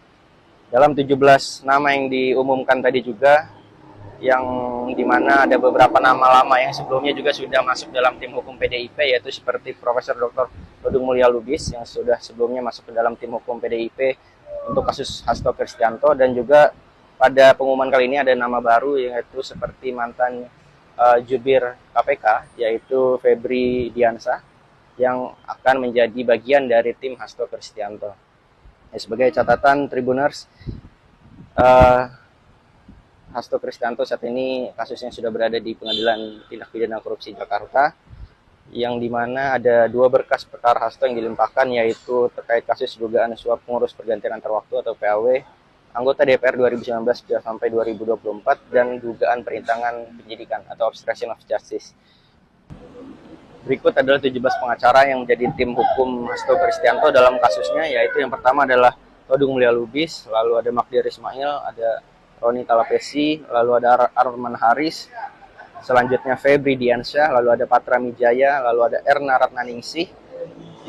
Dalam 17 nama yang diumumkan tadi juga, yang dimana ada beberapa nama lama yang sebelumnya juga sudah masuk dalam tim hukum PDIP, yaitu seperti Profesor Dr. Todung Mulya Lubis yang sudah sebelumnya masuk ke dalam tim hukum PDIP untuk kasus Hasto Kristianto, dan juga pada pengumuman kali ini ada nama baru yaitu seperti mantan jubir KPK yaitu Febri Diansyah yang akan menjadi bagian dari tim Hasto Kristianto. Sebagai catatan Tribuners, Hasto Kristianto saat ini kasusnya sudah berada di Pengadilan Tindak Pidana Korupsi Jakarta, yang dimana ada 2 berkas perkara Hasto yang dilimpahkan, yaitu terkait kasus dugaan suap pengurus pergantian antar waktu atau PAW anggota DPR 2019 sampai 2024 dan dugaan perintangan penyidikan atau obstruction of justice. Berikut adalah 17 pengacara yang menjadi tim hukum Hasto Kristianto dalam kasusnya, yaitu yang pertama adalah Todung Mulia Lubis, lalu ada Magdir Ismail, ada Roni Talapesi, lalu ada Arman Haris, selanjutnya Febri Diansyah, lalu ada Patra Mijaya, lalu ada Erna Ratnaningsih,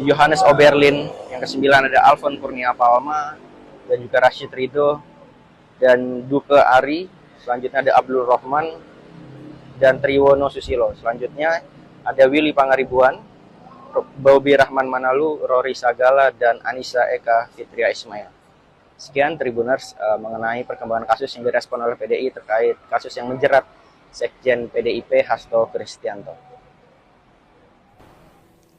Johannes Oberlin, yang kesembilan ada Alfon Kurnia Palma, dan juga Rashid Ridho, dan Duke Ari, selanjutnya ada Abdul Rahman, dan Triwono Susilo. Selanjutnya ada Willy Pangaribuan, Bobi Rahman Manalu, Rory Sagala, dan Anissa Eka Fitria Ismail. Sekian Tribuners mengenai perkembangan kasus yang direspon oleh PDI terkait kasus yang menjerat Sekjen PDIP Hasto Kristianto.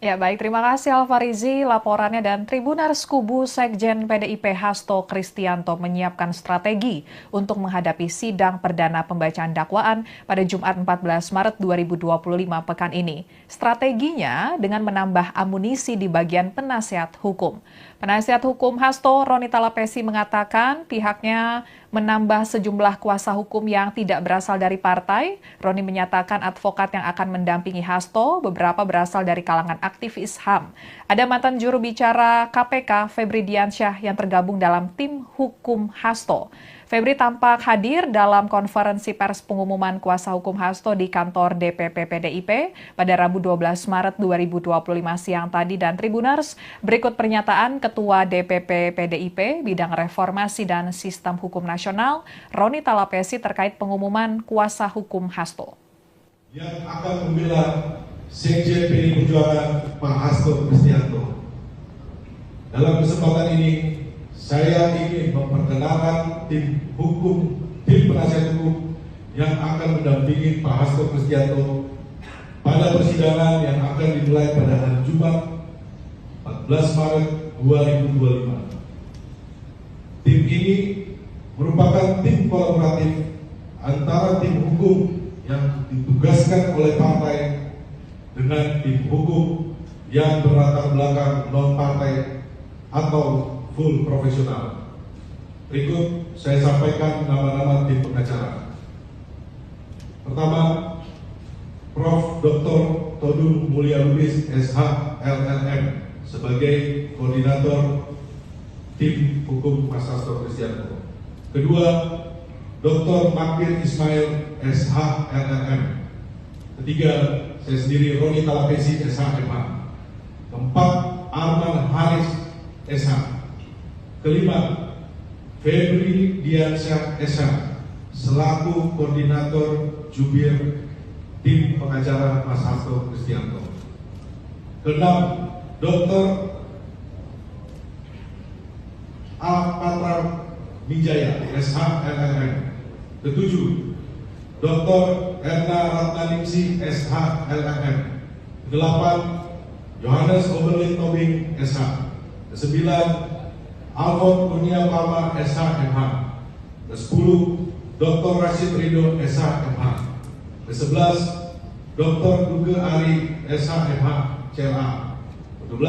Ya baik, terima kasih Alfarizi laporannya, dan Tribuners kubu Sekjen PDIP Hasto Kristianto menyiapkan strategi untuk menghadapi sidang perdana pembacaan dakwaan pada Jumat 14 Maret 2025 pekan ini. Strateginya dengan menambah amunisi di bagian penasihat hukum. Penasihat hukum Hasto, Roni Talapesi, mengatakan pihaknya menambah sejumlah kuasa hukum yang tidak berasal dari partai. Roni menyatakan advokat yang akan mendampingi Hasto beberapa berasal dari kalangan aktivis HAM. Ada mantan juru bicara KPK, Febri Diansyah, yang tergabung dalam tim hukum Hasto. Febri tampak hadir dalam konferensi pers pengumuman kuasa hukum Hasto di kantor DPP PDIP pada Rabu 12 Maret 2025 siang tadi. Dan Tribuners, berikut pernyataan Ketua DPP PDIP Bidang Reformasi dan Sistem Hukum Nasional, Roni Talapesi, terkait pengumuman kuasa hukum Hasto. Yang akan membela Sekjen PDI Perjuangan Pak Hasto Kristianto. Dalam kesempatan ini, saya ingin memperkenalkan tim penasihat hukum yang akan mendampingi Pak Hasto Kristianto pada persidangan yang akan dimulai pada hari Jumat 14 Maret 2025. Tim ini merupakan tim kolaboratif antara tim hukum yang ditugaskan oleh partai dengan tim hukum yang berlatar belakang non-partai atau full profesional. Berikut saya sampaikan nama-nama tim pengacara. Pertama, Prof. Dr. Todung Mulia Lubis, SH, LLM, sebagai koordinator tim hukum Mas Hasto Kristianto. Kedua, Dr. Magdir Ismail, SH, LLM. Ketiga, saya sendiri, Roni Talapesi, SH, MH. Keempat, Arman Haris, SH. Kelima, Febri Diansyah, SH, selaku koordinator jubir tim pengacara Mas Hasto Kristianto. Keenam, Dr. Patra Mijaya, SH, LLM. Ketujuh, Dr. Erna Ratnaningsih, SH, LLM. Kedelapan, Johannes Oberlin Tobing, SH. Kesembilan, Alfon Kurnia Palma, SH, MH. Ke-10, Dr. Rashid Ridho, SH, MH. Ke-11, Dr. Duke Ari, SH, MH, CLA. Ke-12,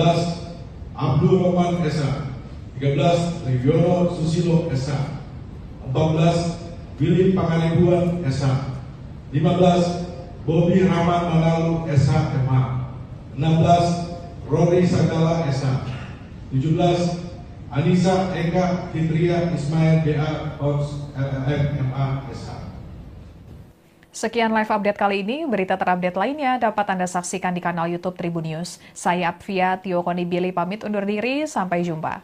Abdul Rahman, SH. 13, Triwono Susilo, SH. 14, Willy Pangaribuan, SH. 15, Bobi Rahman Manalu, SH, MH. 16, Rory Sagala, SH. 17, Anissa Eka Fitria Ismail, DA, Kors, LLM, MA, SH. Sekian live update kali ini. Berita terupdate lainnya dapat Anda saksikan di kanal YouTube Tribun News. Saya Apvia Tio Konibili pamit undur diri. Sampai jumpa.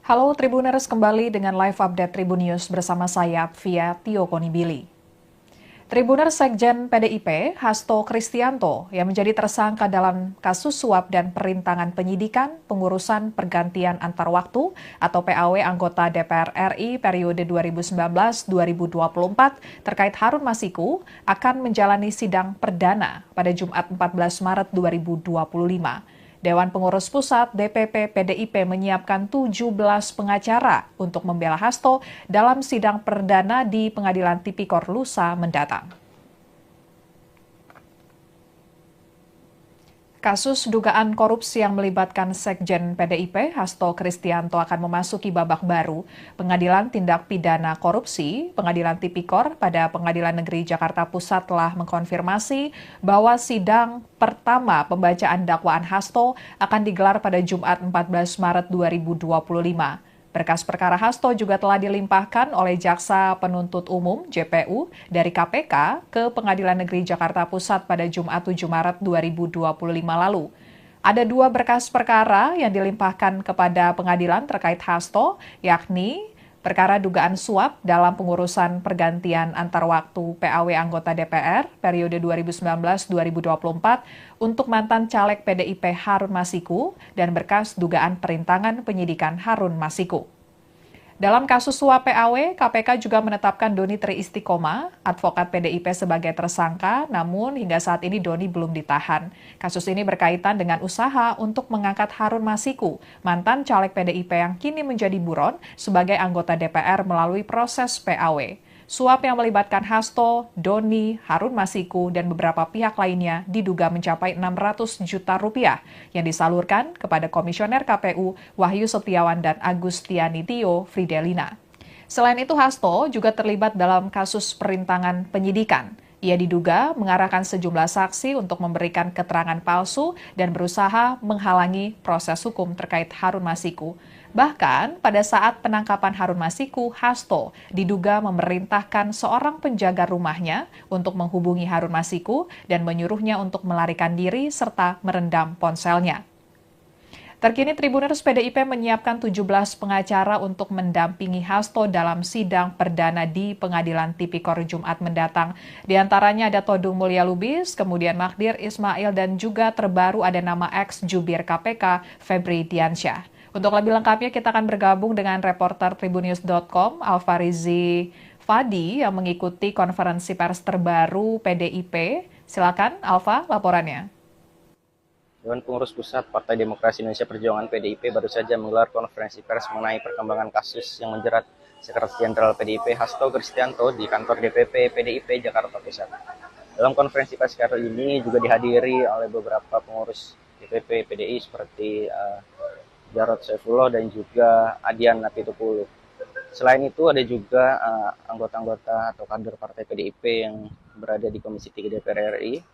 Halo Tribuners, kembali dengan live update Tribun News bersama saya Apvia Tio Konibili. Tribuner Sekjen PDIP, Hasto Kristianto, yang menjadi tersangka dalam kasus suap dan perintangan penyidikan pengurusan pergantian antar waktu atau PAW anggota DPR RI periode 2019-2024 terkait Harun Masiku akan menjalani sidang perdana pada Jumat 14 Maret 2025. Dewan Pengurus Pusat DPP PDIP menyiapkan 17 pengacara untuk membela Hasto dalam sidang perdana di Pengadilan Tipikor lusa mendatang. Kasus dugaan korupsi yang melibatkan Sekjen PDIP, Hasto Kristianto akan memasuki babak baru. Pengadilan Tindak Pidana Korupsi, Pengadilan Tipikor pada Pengadilan Negeri Jakarta Pusat telah mengkonfirmasi bahwa sidang pertama pembacaan dakwaan Hasto akan digelar pada Jumat 14 Maret 2025. Berkas perkara Hasto juga telah dilimpahkan oleh Jaksa Penuntut Umum (JPU) dari KPK ke Pengadilan Negeri Jakarta Pusat pada Jumat 7 Maret 2025 lalu. Ada 2 berkas perkara yang dilimpahkan kepada pengadilan terkait Hasto, yakni perkara dugaan suap dalam pengurusan pergantian antar waktu PAW anggota DPR periode 2019-2024 untuk mantan caleg PDIP Harun Masiku dan berkas dugaan perintangan penyidikan Harun Masiku. Dalam kasus suap PAW, KPK juga menetapkan Doni Tri Istiqomah, advokat PDIP sebagai tersangka, namun hingga saat ini Doni belum ditahan. Kasus ini berkaitan dengan usaha untuk mengangkat Harun Masiku, mantan caleg PDIP yang kini menjadi buron sebagai anggota DPR melalui proses PAW. Suap yang melibatkan Hasto, Doni, Harun Masiku, dan beberapa pihak lainnya diduga mencapai 600 juta rupiah yang disalurkan kepada Komisioner KPU Wahyu Setiawan dan Agustiani Tio Fridelina. Selain itu, Hasto juga terlibat dalam kasus perintangan penyidikan. Ia diduga mengarahkan sejumlah saksi untuk memberikan keterangan palsu dan berusaha menghalangi proses hukum terkait Harun Masiku. Bahkan pada saat penangkapan Harun Masiku, Hasto diduga memerintahkan seorang penjaga rumahnya untuk menghubungi Harun Masiku dan menyuruhnya untuk melarikan diri serta merendam ponselnya. Terkini Tribuners PDIP menyiapkan 17 pengacara untuk mendampingi Hasto dalam sidang perdana di Pengadilan Tipikor Jumat mendatang. Di antaranya ada Todung Mulya Lubis, kemudian Magdir Ismail, dan juga terbaru ada nama ex-jubir KPK Febri Diansyah. Untuk lebih lengkapnya kita akan bergabung dengan reporter Tribunnews.com Alfarizi Fadi yang mengikuti konferensi pers terbaru PDIP. Silakan Alfa, laporannya. Dewan Pengurus Pusat Partai Demokrasi Indonesia Perjuangan PDIP baru saja menggelar konferensi pers mengenai perkembangan kasus yang menjerat Sekretaris Jenderal PDIP Hasto Kristianto di kantor DPP PDIP Jakarta Pusat. Dalam konferensi pers kali ini juga dihadiri oleh beberapa pengurus DPP PDI seperti Jarod Saifullah dan juga Adian Napitupulu. Selain itu ada juga anggota-anggota atau kader partai PDIP yang berada di Komisi 3 DPR RI.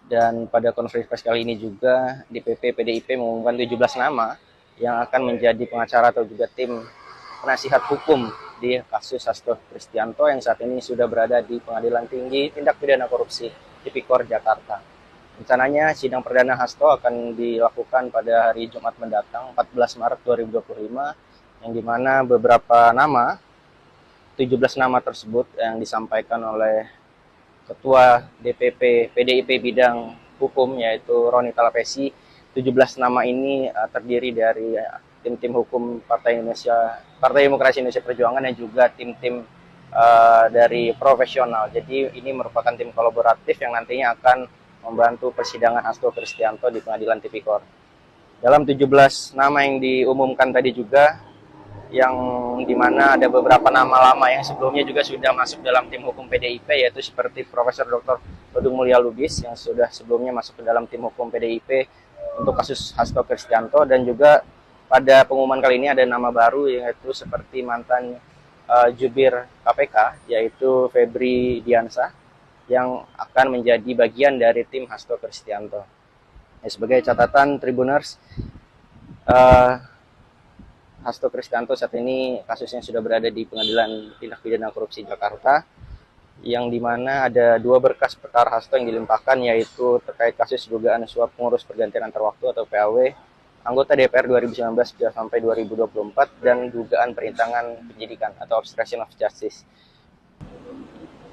Dan pada konferensi pers kali ini juga DPP PDIP mengumumkan 17 nama yang akan menjadi pengacara atau juga tim penasihat hukum di kasus Hasto Kristianto yang saat ini sudah berada di Pengadilan Tinggi Tindak Pidana Korupsi Tipikor Jakarta. Rencananya sidang perdana Hasto akan dilakukan pada hari Jumat mendatang 14 Maret 2025 yang dimana beberapa nama, 17 nama tersebut yang disampaikan oleh Ketua DPP PDIP bidang hukum yaitu Roni Talapesi. 17 nama ini terdiri dari tim-tim hukum Partai Demokrasi Indonesia Perjuangan dan juga tim-tim dari profesional. Jadi ini merupakan tim kolaboratif yang nantinya akan membantu persidangan Hasto Kristianto di Pengadilan Tipikor. Dalam 17 nama yang diumumkan tadi juga, yang dimana ada beberapa nama lama yang sebelumnya juga sudah masuk dalam tim hukum PDIP, yaitu seperti Profesor Dr. Todung Mulya Lubis yang sudah sebelumnya masuk ke dalam tim hukum PDIP untuk kasus Hasto Kristianto, dan juga pada pengumuman kali ini ada nama baru yaitu seperti mantan jubir KPK yaitu Febri Diansyah yang akan menjadi bagian dari tim Hasto Kristianto. Sebagai catatan Tribuners, Hasto Kristianto saat ini kasusnya sudah berada di Pengadilan Tindak Pidana Korupsi Jakarta, yang dimana ada 2 berkas perkara Hasto yang dilimpahkan, yaitu terkait kasus dugaan suap pengurus pergantian antar waktu atau PAW anggota DPR 2019 sampai 2024 dan dugaan perintangan penyidikan atau obstruction of justice.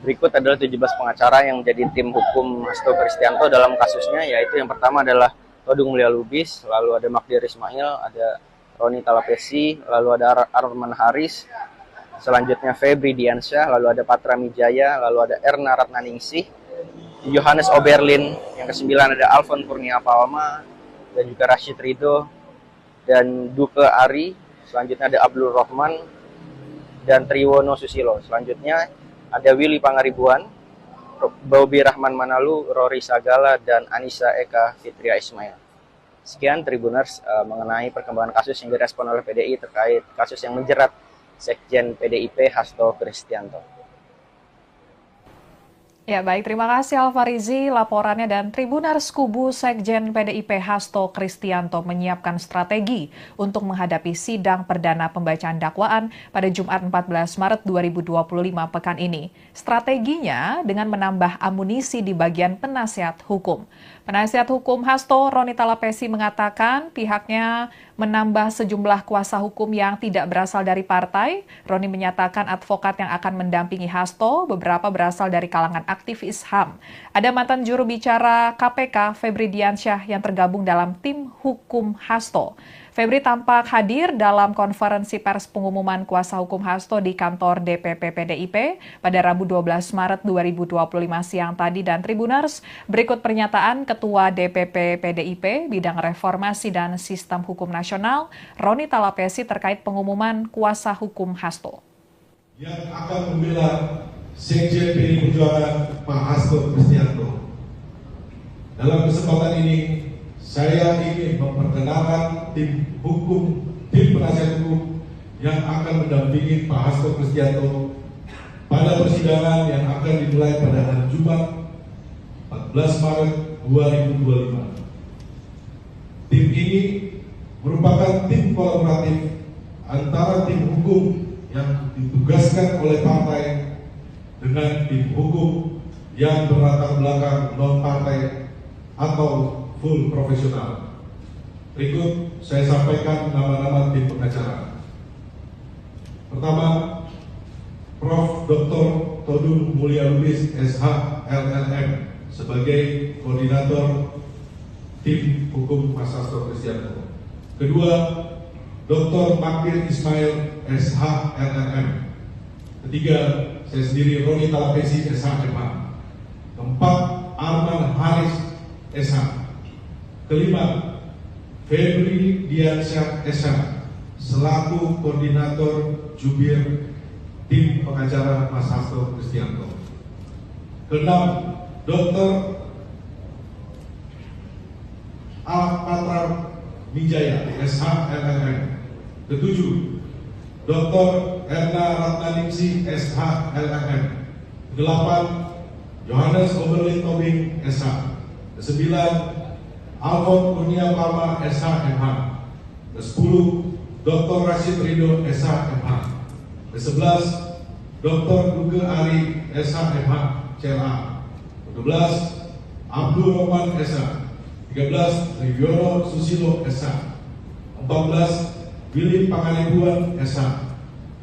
Berikut adalah 17 pengacara yang menjadi tim hukum Hasto Kristianto dalam kasusnya, yaitu yang pertama adalah Todung Mulia Lubis, lalu ada Magdir Ismail, ada Roni Talapesi, lalu ada Arman Haris, selanjutnya Febri Diansyah, lalu ada Patra Mijaya, lalu ada Erna Ratnaningsih, Johannes Oberlin, yang ke-9 ada Alfon Kurnia Palma, dan juga Rashid Ridho, dan Duke Ari, selanjutnya ada Abdul Rahman, dan Triwono Susilo. Selanjutnya ada Willy Pangaribuan, Bobi Rahman Manalu, Rory Sagala, dan Anissa Eka Fitria Ismail. Sekian Tribuners mengenai perkembangan kasus yang direspon oleh PDI terkait kasus yang menjerat Sekjen PDIP Hasto Kristianto. Ya baik, terima kasih Alfarizi laporannya, dan Tribuners kubu Sekjen PDIP Hasto Kristianto menyiapkan strategi untuk menghadapi sidang perdana pembacaan dakwaan pada Jumat 14 Maret 2025 pekan ini. Strateginya dengan menambah amunisi di bagian penasihat hukum. Penasihat hukum Hasto, Roni Talapesi, mengatakan pihaknya menambah sejumlah kuasa hukum yang tidak berasal dari partai. Roni menyatakan advokat yang akan mendampingi Hasto beberapa berasal dari kalangan aktivis HAM. Ada mantan juru bicara KPK, Febri Diansyah, yang tergabung dalam tim hukum Hasto. Febri tampak hadir dalam konferensi pers pengumuman kuasa hukum Hasto di kantor DPP PDIP pada Rabu 12 Maret 2025 siang tadi. Dan Tribuners, berikut pernyataan Ketua DPP PDIP Bidang Reformasi dan Sistem Hukum Nasional, Roni Talapesi, terkait pengumuman kuasa hukum Hasto. Yang akan membela Sekjen PDI Perjuangan Pak Hasto Kristianto. Dalam kesempatan ini, saya ingin memperkenalkan tim penasihat hukum yang akan mendampingi Pak Hasto Kristianto pada persidangan yang akan dimulai pada hari Jumat 14 Maret 2025. Tim ini merupakan tim kolaboratif antara tim hukum yang ditugaskan oleh partai dengan tim hukum yang berlatar belakang non-partai atau full profesional. Berikut saya sampaikan nama-nama tim pengacara. Pertama, Prof. Dr. Todung Mulia Lubis, SH, LLM, sebagai koordinator tim hukum Mas Hasto Kristianto. Kedua, Dr. Magdir Ismail, SH, LLM. Ketiga, saya sendiri, Roni Talapesi, SH, MH. Keempat, Arman Haris, SH. Kelima, Febri Diansyah, SH, selaku koordinator jubir tim pengacara Mas Hasto Kristianto. Keenam, Dr. Patra Mijaya, SH, LLM. Ketujuh, Dr. Erna Ratnaningsih, SH, LLM. Kedelapan, Johannes Oberlin Tobing, SH. Kesembilan, Alfon Kurnia Palma, SH, MH. Ke-10, Dr. Rashid Ridho, SH, MH. Ke-11, Dr. Duke Ari, SH, MH, CLA. Ke-12, Abdul Rahman, SH. 13, Triwono Susilo, SH. 14, Willy Pangaribuan, SH.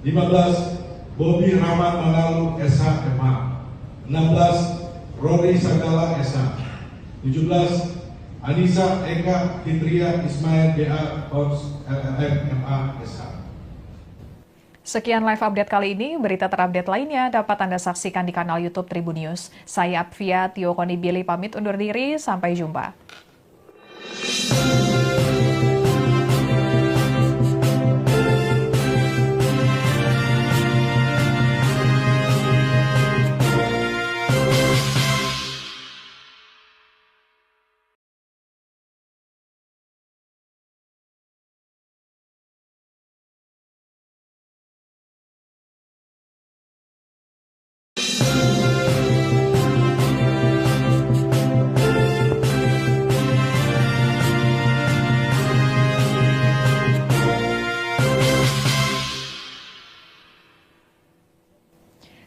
15, Bobi Rahman Manalu, SH, MH. 16, Rory Sagala, SH. 17, Anissa Eka Fitria Ismail, DA, Kors, LLM, MA, SH. Sekian live update kali ini. Berita terupdate lainnya dapat Anda saksikan di kanal YouTube Tribun News. Saya Apvia Tio Konibili pamit undur diri. Sampai jumpa.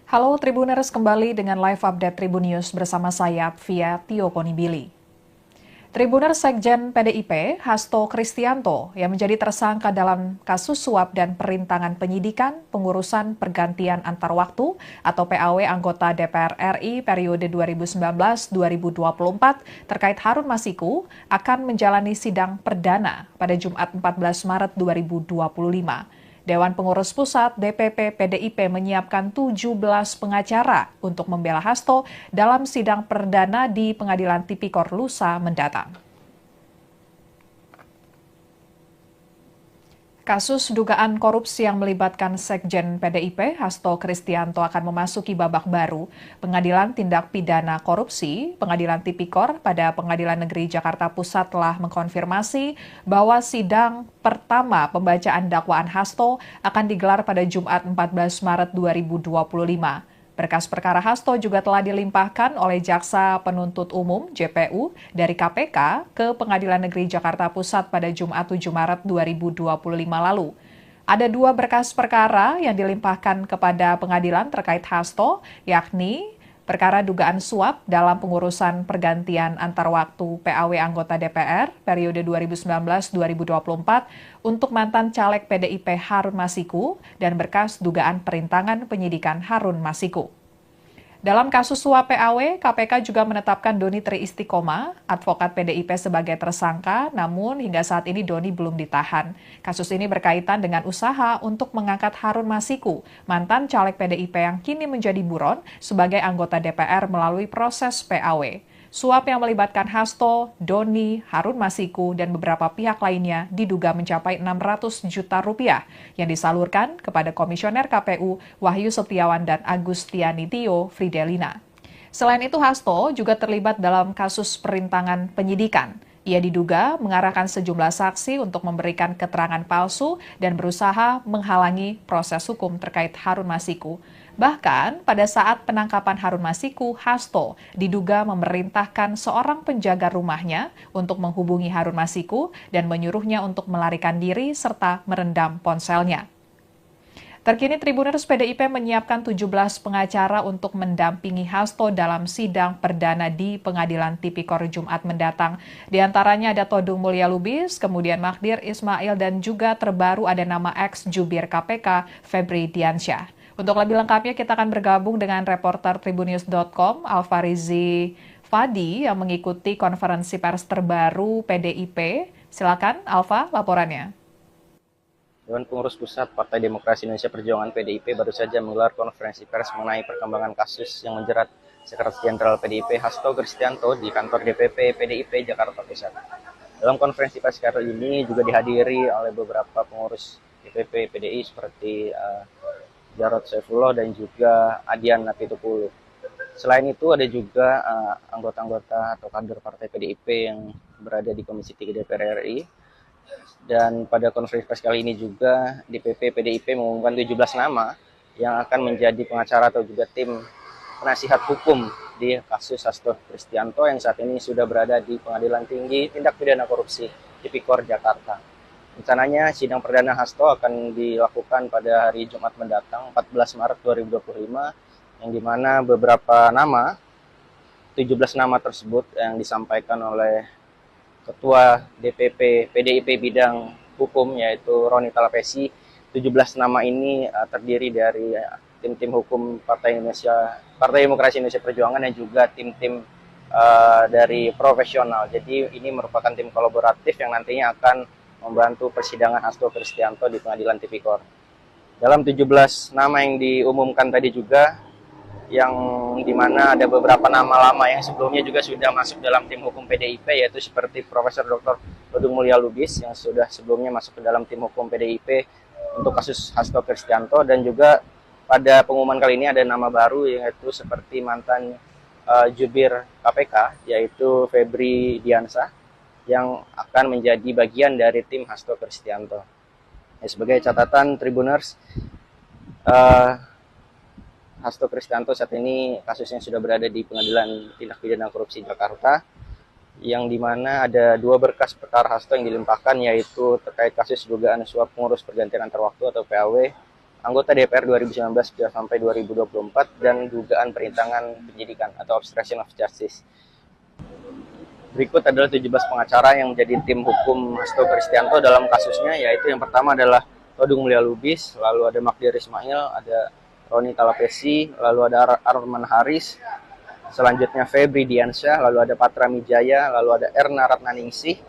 Halo Tribuners, kembali dengan live update Tribun News bersama saya Apvia Tio Konibili. Tribuner Sekjen PDIP, Hasto Kristianto, yang menjadi tersangka dalam kasus suap dan perintangan penyidikan pengurusan pergantian antar waktu atau PAW anggota DPR RI periode 2019-2024 terkait Harun Masiku akan menjalani sidang perdana pada Jumat 14 Maret 2025. Dewan Pengurus Pusat DPP PDIP menyiapkan 17 pengacara untuk membela Hasto dalam sidang perdana di Pengadilan Tipikor lusa mendatang. Kasus dugaan korupsi yang melibatkan Sekjen PDIP, Hasto Kristianto akan memasuki babak baru. Pengadilan Tindak Pidana Korupsi, Pengadilan Tipikor pada Pengadilan Negeri Jakarta Pusat telah mengkonfirmasi bahwa sidang pertama pembacaan dakwaan Hasto akan digelar pada Jumat 14 Maret 2025. Berkas perkara Hasto juga telah dilimpahkan oleh Jaksa Penuntut Umum (JPU) dari KPK ke Pengadilan Negeri Jakarta Pusat pada Jumat 7 Maret 2025 lalu. Ada 2 berkas perkara yang dilimpahkan kepada pengadilan terkait Hasto, yakni perkara dugaan suap dalam pengurusan pergantian antar waktu PAW anggota DPR periode 2019-2024 untuk mantan caleg PDIP Harun Masiku dan berkas dugaan perintangan penyidikan Harun Masiku. Dalam kasus suap PAW, KPK juga menetapkan Doni Tri Istiqomah, advokat PDIP sebagai tersangka, namun hingga saat ini Doni belum ditahan. Kasus ini berkaitan dengan usaha untuk mengangkat Harun Masiku, mantan caleg PDIP yang kini menjadi buron sebagai anggota DPR melalui proses PAW. Suap yang melibatkan Hasto, Doni, Harun Masiku, dan beberapa pihak lainnya diduga mencapai 600 juta rupiah yang disalurkan kepada Komisioner KPU Wahyu Setiawan dan Agustiani Tio Fridelina. Selain itu, Hasto juga terlibat dalam kasus perintangan penyidikan. Ia diduga mengarahkan sejumlah saksi untuk memberikan keterangan palsu dan berusaha menghalangi proses hukum terkait Harun Masiku. Bahkan pada saat penangkapan Harun Masiku, Hasto diduga memerintahkan seorang penjaga rumahnya untuk menghubungi Harun Masiku dan menyuruhnya untuk melarikan diri serta merendam ponselnya. Terkini Tribuners PDIP menyiapkan 17 pengacara untuk mendampingi Hasto dalam sidang perdana di Pengadilan Tipikor Jumat mendatang. Di antaranya ada Todung Mulya Lubis, kemudian Magdir Ismail, dan juga terbaru ada nama ex-jubir KPK Febri Diansyah. Untuk lebih lengkapnya kita akan bergabung dengan reporter Tribunnews.com Alfarizi Fadi yang mengikuti konferensi pers terbaru PDIP. Silakan Alfa, laporannya. Dewan Pengurus Pusat Partai Demokrasi Indonesia Perjuangan PDIP baru saja menggelar konferensi pers mengenai perkembangan kasus yang menjerat Sekretaris Jenderal PDIP Hasto Kristianto di kantor DPP PDIP Jakarta Pusat. Dalam konferensi pers kali ini juga dihadiri oleh beberapa pengurus DPP PDI seperti Jarod Saifullah dan juga Adian Napitupulu. Selain itu ada juga anggota-anggota atau kader partai PDIP yang berada di Komisi 3 DPR RI. Dan pada konferensi pers kali ini juga DPP PDIP mengumumkan 17 nama yang akan menjadi pengacara atau juga tim penasihat hukum di kasus Hasto Kristianto yang saat ini sudah berada di Pengadilan Tinggi Tindak Pidana Korupsi Tipikor Jakarta. Rencananya sidang perdana Hasto akan dilakukan pada hari Jumat mendatang 14 Maret 2025 yang dimana beberapa nama, 17 nama tersebut yang disampaikan oleh Ketua DPP PDIP bidang hukum yaitu Roni Talapesi. 17 nama ini terdiri dari tim-tim hukum Partai Demokrasi Indonesia Perjuangan dan juga tim-tim dari profesional. Jadi ini merupakan tim kolaboratif yang nantinya akan membantu persidangan Hasto Kristianto di Pengadilan Tipikor. Dalam 17 nama yang diumumkan tadi juga, yang dimana ada beberapa nama lama yang sebelumnya juga sudah masuk dalam tim hukum PDIP, yaitu seperti Profesor Dr. Todung Mulya Lubis yang sudah sebelumnya masuk ke dalam tim hukum PDIP untuk kasus Hasto Kristianto, dan juga pada pengumuman kali ini ada nama baru yaitu seperti mantan jubir KPK yaitu Febri Diansyah yang akan menjadi bagian dari tim Hasto Kristianto. Sebagai catatan Tribuners, Hasto Kristianto saat ini kasusnya sudah berada di Pengadilan Tindak Pidana Korupsi Jakarta, yang dimana ada 2 berkas perkara Hasto yang dilimpahkan, yaitu terkait kasus dugaan suap pengurus pergantian antar waktu atau PAW anggota DPR 2019 sampai 2024 dan dugaan perintangan penyidikan atau obstruction of justice. Berikut adalah 17 pengacara yang menjadi tim hukum Hasto Kristianto dalam kasusnya, yaitu yang pertama adalah Todung Mulia Lubis, lalu ada Magdir Ismail, ada Roni Talapesi, lalu ada Arman Haris, selanjutnya Febri Diansyah, lalu ada Patra Mijaya, lalu ada Erna Ratnaningsih,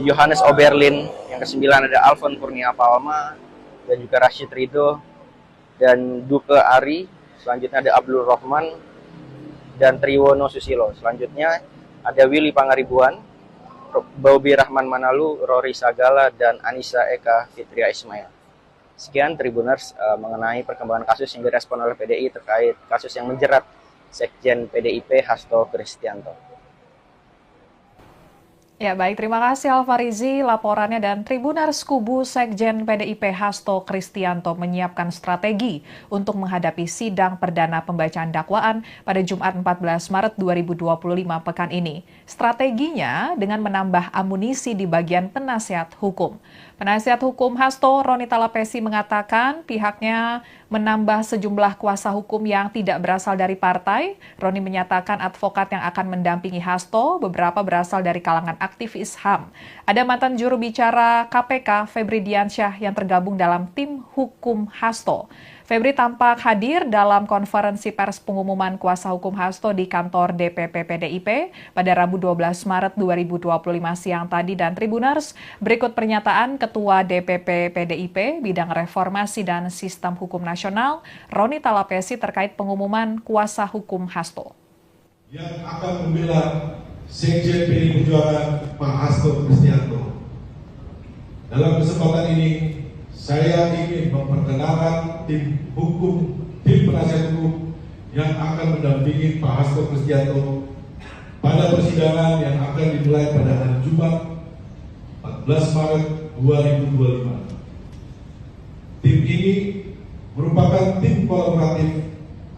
Johannes Oberlin, yang ke-9 ada Alfon Kurnia Palma, dan juga Rashid Ridho, dan Duke Ari, selanjutnya ada Abdul Rahman, dan Triwono Susilo. Selanjutnya ada Willy Pangaribuan, Bobi Rahman Manalu, Rory Sagala, dan Anissa Eka Fitria Ismail. Sekian Tribuners mengenai perkembangan kasus yang direspon oleh PDI terkait kasus yang menjerat Sekjen PDIP Hasto Kristianto. Ya baik, terima kasih Alfarizi laporannya, dan Tribuners kubu Sekjen PDIP Hasto Kristianto menyiapkan strategi untuk menghadapi sidang perdana pembacaan dakwaan pada Jumat 14 Maret 2025 pekan ini. Strateginya dengan menambah amunisi di bagian penasihat hukum. Penasihat hukum Hasto, Roni Talapesi, mengatakan pihaknya menambah sejumlah kuasa hukum yang tidak berasal dari partai. Roni menyatakan advokat yang akan mendampingi Hasto beberapa berasal dari kalangan aktivis HAM. Ada mantan juru bicara KPK, Febri Diansyah, yang tergabung dalam tim hukum Hasto. Febri tampak hadir dalam konferensi pers pengumuman kuasa hukum Hasto di kantor DPP PDIP pada Rabu 12 Maret 2025 siang tadi. Dan Tribuners, berikut pernyataan Ketua DPP PDIP Bidang Reformasi dan Sistem Hukum Nasional, Roni Talapesi, terkait pengumuman kuasa hukum Hasto. Yang akan membela Sekjen PDI Perjuangan Pak Hasto Kristianto. Dalam kesempatan ini, saya ingin memperkenalkan tim penasihat hukum yang akan mendampingi Pak Hasto Kristianto pada persidangan yang akan dimulai pada hari Jumat 14 Maret 2025. Tim ini merupakan tim kolaboratif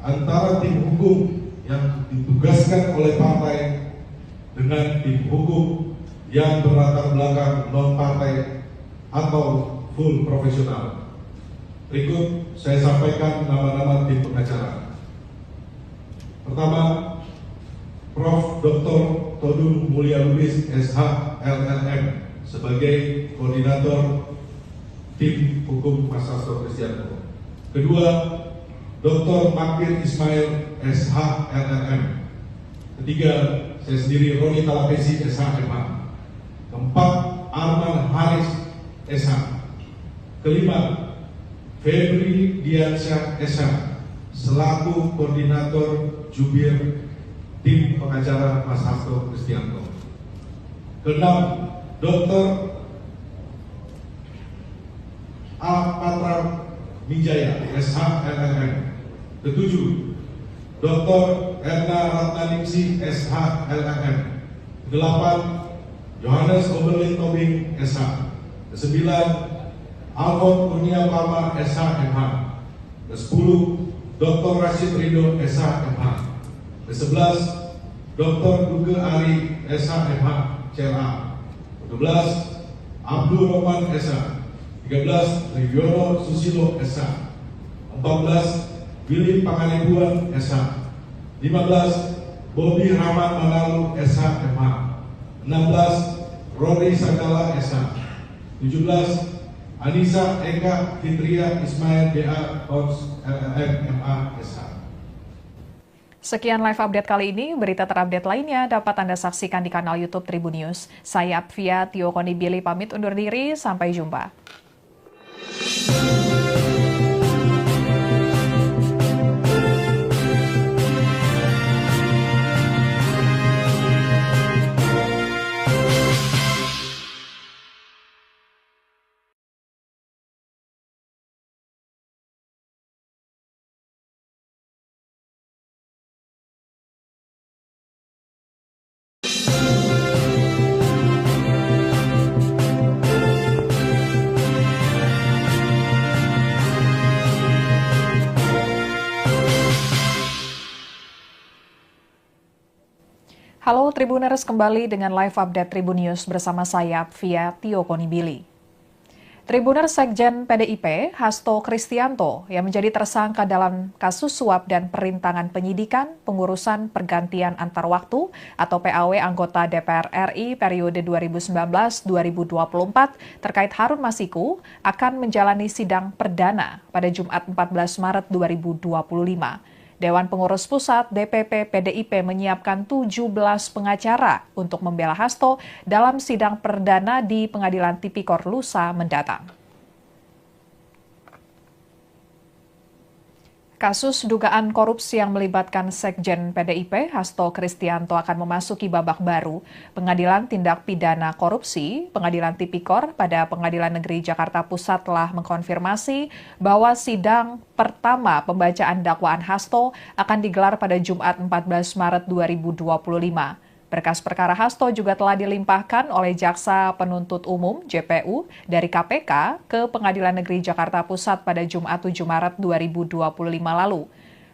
antara tim hukum yang ditugaskan oleh partai dengan tim hukum yang berlatar belakang non-partai atau full profesional. Berikut saya sampaikan nama-nama tim pengacara. Pertama, Prof. Dr. Todung Mulia Lubis, SH, LLM, sebagai koordinator tim hukum Mas Hasto Kristianto. Kedua, Dr. Magdir Ismail, SH, LLM. Ketiga, saya sendiri, Roni Talapesi, SH, MH. Keempat, Arman Haris, SH. Kelima, Febri Diansyah, SH, selaku koordinator jubir tim pengacara Mas Hasto Kristianto. Keenam, Dr. Patra Mijaya, SH, LLM. Ketujuh, Dr. Erna Ratnaningsih, SH, LLM. Kedelapan, Johannes Oberlin Tobing, SH. Kesembilan, Alfon Kurnia Palma, SH, MH. Ke-10, Dr. Rashid Ridho, SH, MH. Ke-11, Dr. Duke Ari, SH, MH, CLA. Ke-12, Abdul Rahman, SH. 13, Triwono Susilo, SH. 14, Willy Pangaribuan, SH. 15, Bobi Rahman Manalu, SH, MH. 16, Rory Sagala, SH. 17, Anissa Eka Fitria Ismail, BA, Kons, LLM, MA, SH. Sekian live update kali ini. Berita terupdate lainnya dapat Anda saksikan di kanal YouTube Tribun News. Saya Apvia Tio Konibili pamit undur diri. Sampai jumpa. Halo Tribuners, kembali dengan live update Tribun News bersama saya Apvia Tio Konibili. Tribuner Sekjen PDIP, Hasto Kristianto, yang menjadi tersangka dalam kasus suap dan perintangan penyidikan pengurusan pergantian antar waktu atau PAW anggota DPR RI periode 2019-2024 terkait Harun Masiku akan menjalani sidang perdana pada Jumat 14 Maret 2025. Dewan Pengurus Pusat DPP PDIP menyiapkan 17 pengacara untuk membela Hasto dalam sidang perdana di Pengadilan Tipikor lusa mendatang. Kasus dugaan korupsi yang melibatkan Sekjen PDIP, Hasto Kristianto akan memasuki babak baru. Pengadilan Tindak Pidana Korupsi, Pengadilan Tipikor pada Pengadilan Negeri Jakarta Pusat telah mengkonfirmasi bahwa sidang pertama pembacaan dakwaan Hasto akan digelar pada Jumat 14 Maret 2025. Berkas perkara Hasto juga telah dilimpahkan oleh Jaksa Penuntut Umum (JPU) dari KPK ke Pengadilan Negeri Jakarta Pusat pada Jumat 7 Maret 2025 lalu.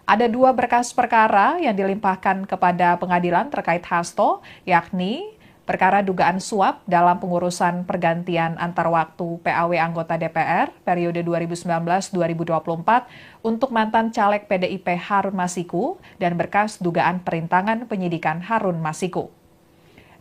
Ada 2 berkas perkara yang dilimpahkan kepada pengadilan terkait Hasto, yakni perkara dugaan suap dalam pengurusan pergantian antar waktu PAW anggota DPR periode 2019-2024 untuk mantan caleg PDIP Harun Masiku dan berkas dugaan perintangan penyidikan Harun Masiku.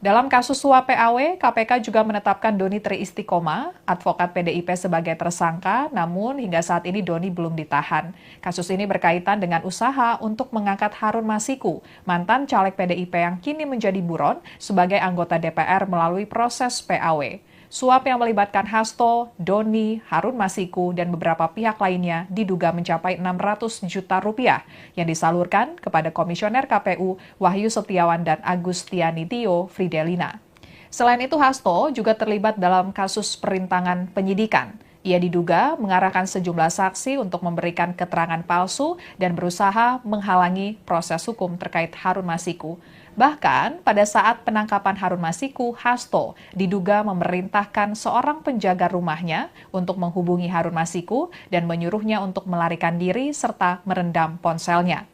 Dalam kasus suap PAW, KPK juga menetapkan Doni Tri Istiqomah, advokat PDIP sebagai tersangka, namun hingga saat ini Doni belum ditahan. Kasus ini berkaitan dengan usaha untuk mengangkat Harun Masiku, mantan caleg PDIP yang kini menjadi buron sebagai anggota DPR melalui proses PAW. Suap yang melibatkan Hasto, Doni, Harun Masiku, dan beberapa pihak lainnya diduga mencapai 600 juta rupiah yang disalurkan kepada Komisioner KPU Wahyu Setiawan dan Agustiani Tio Fridelina. Selain itu, Hasto juga terlibat dalam kasus perintangan penyidikan. Ia diduga mengarahkan sejumlah saksi untuk memberikan keterangan palsu dan berusaha menghalangi proses hukum terkait Harun Masiku. Bahkan pada saat penangkapan Harun Masiku, Hasto diduga memerintahkan seorang penjaga rumahnya untuk menghubungi Harun Masiku dan menyuruhnya untuk melarikan diri serta merendam ponselnya.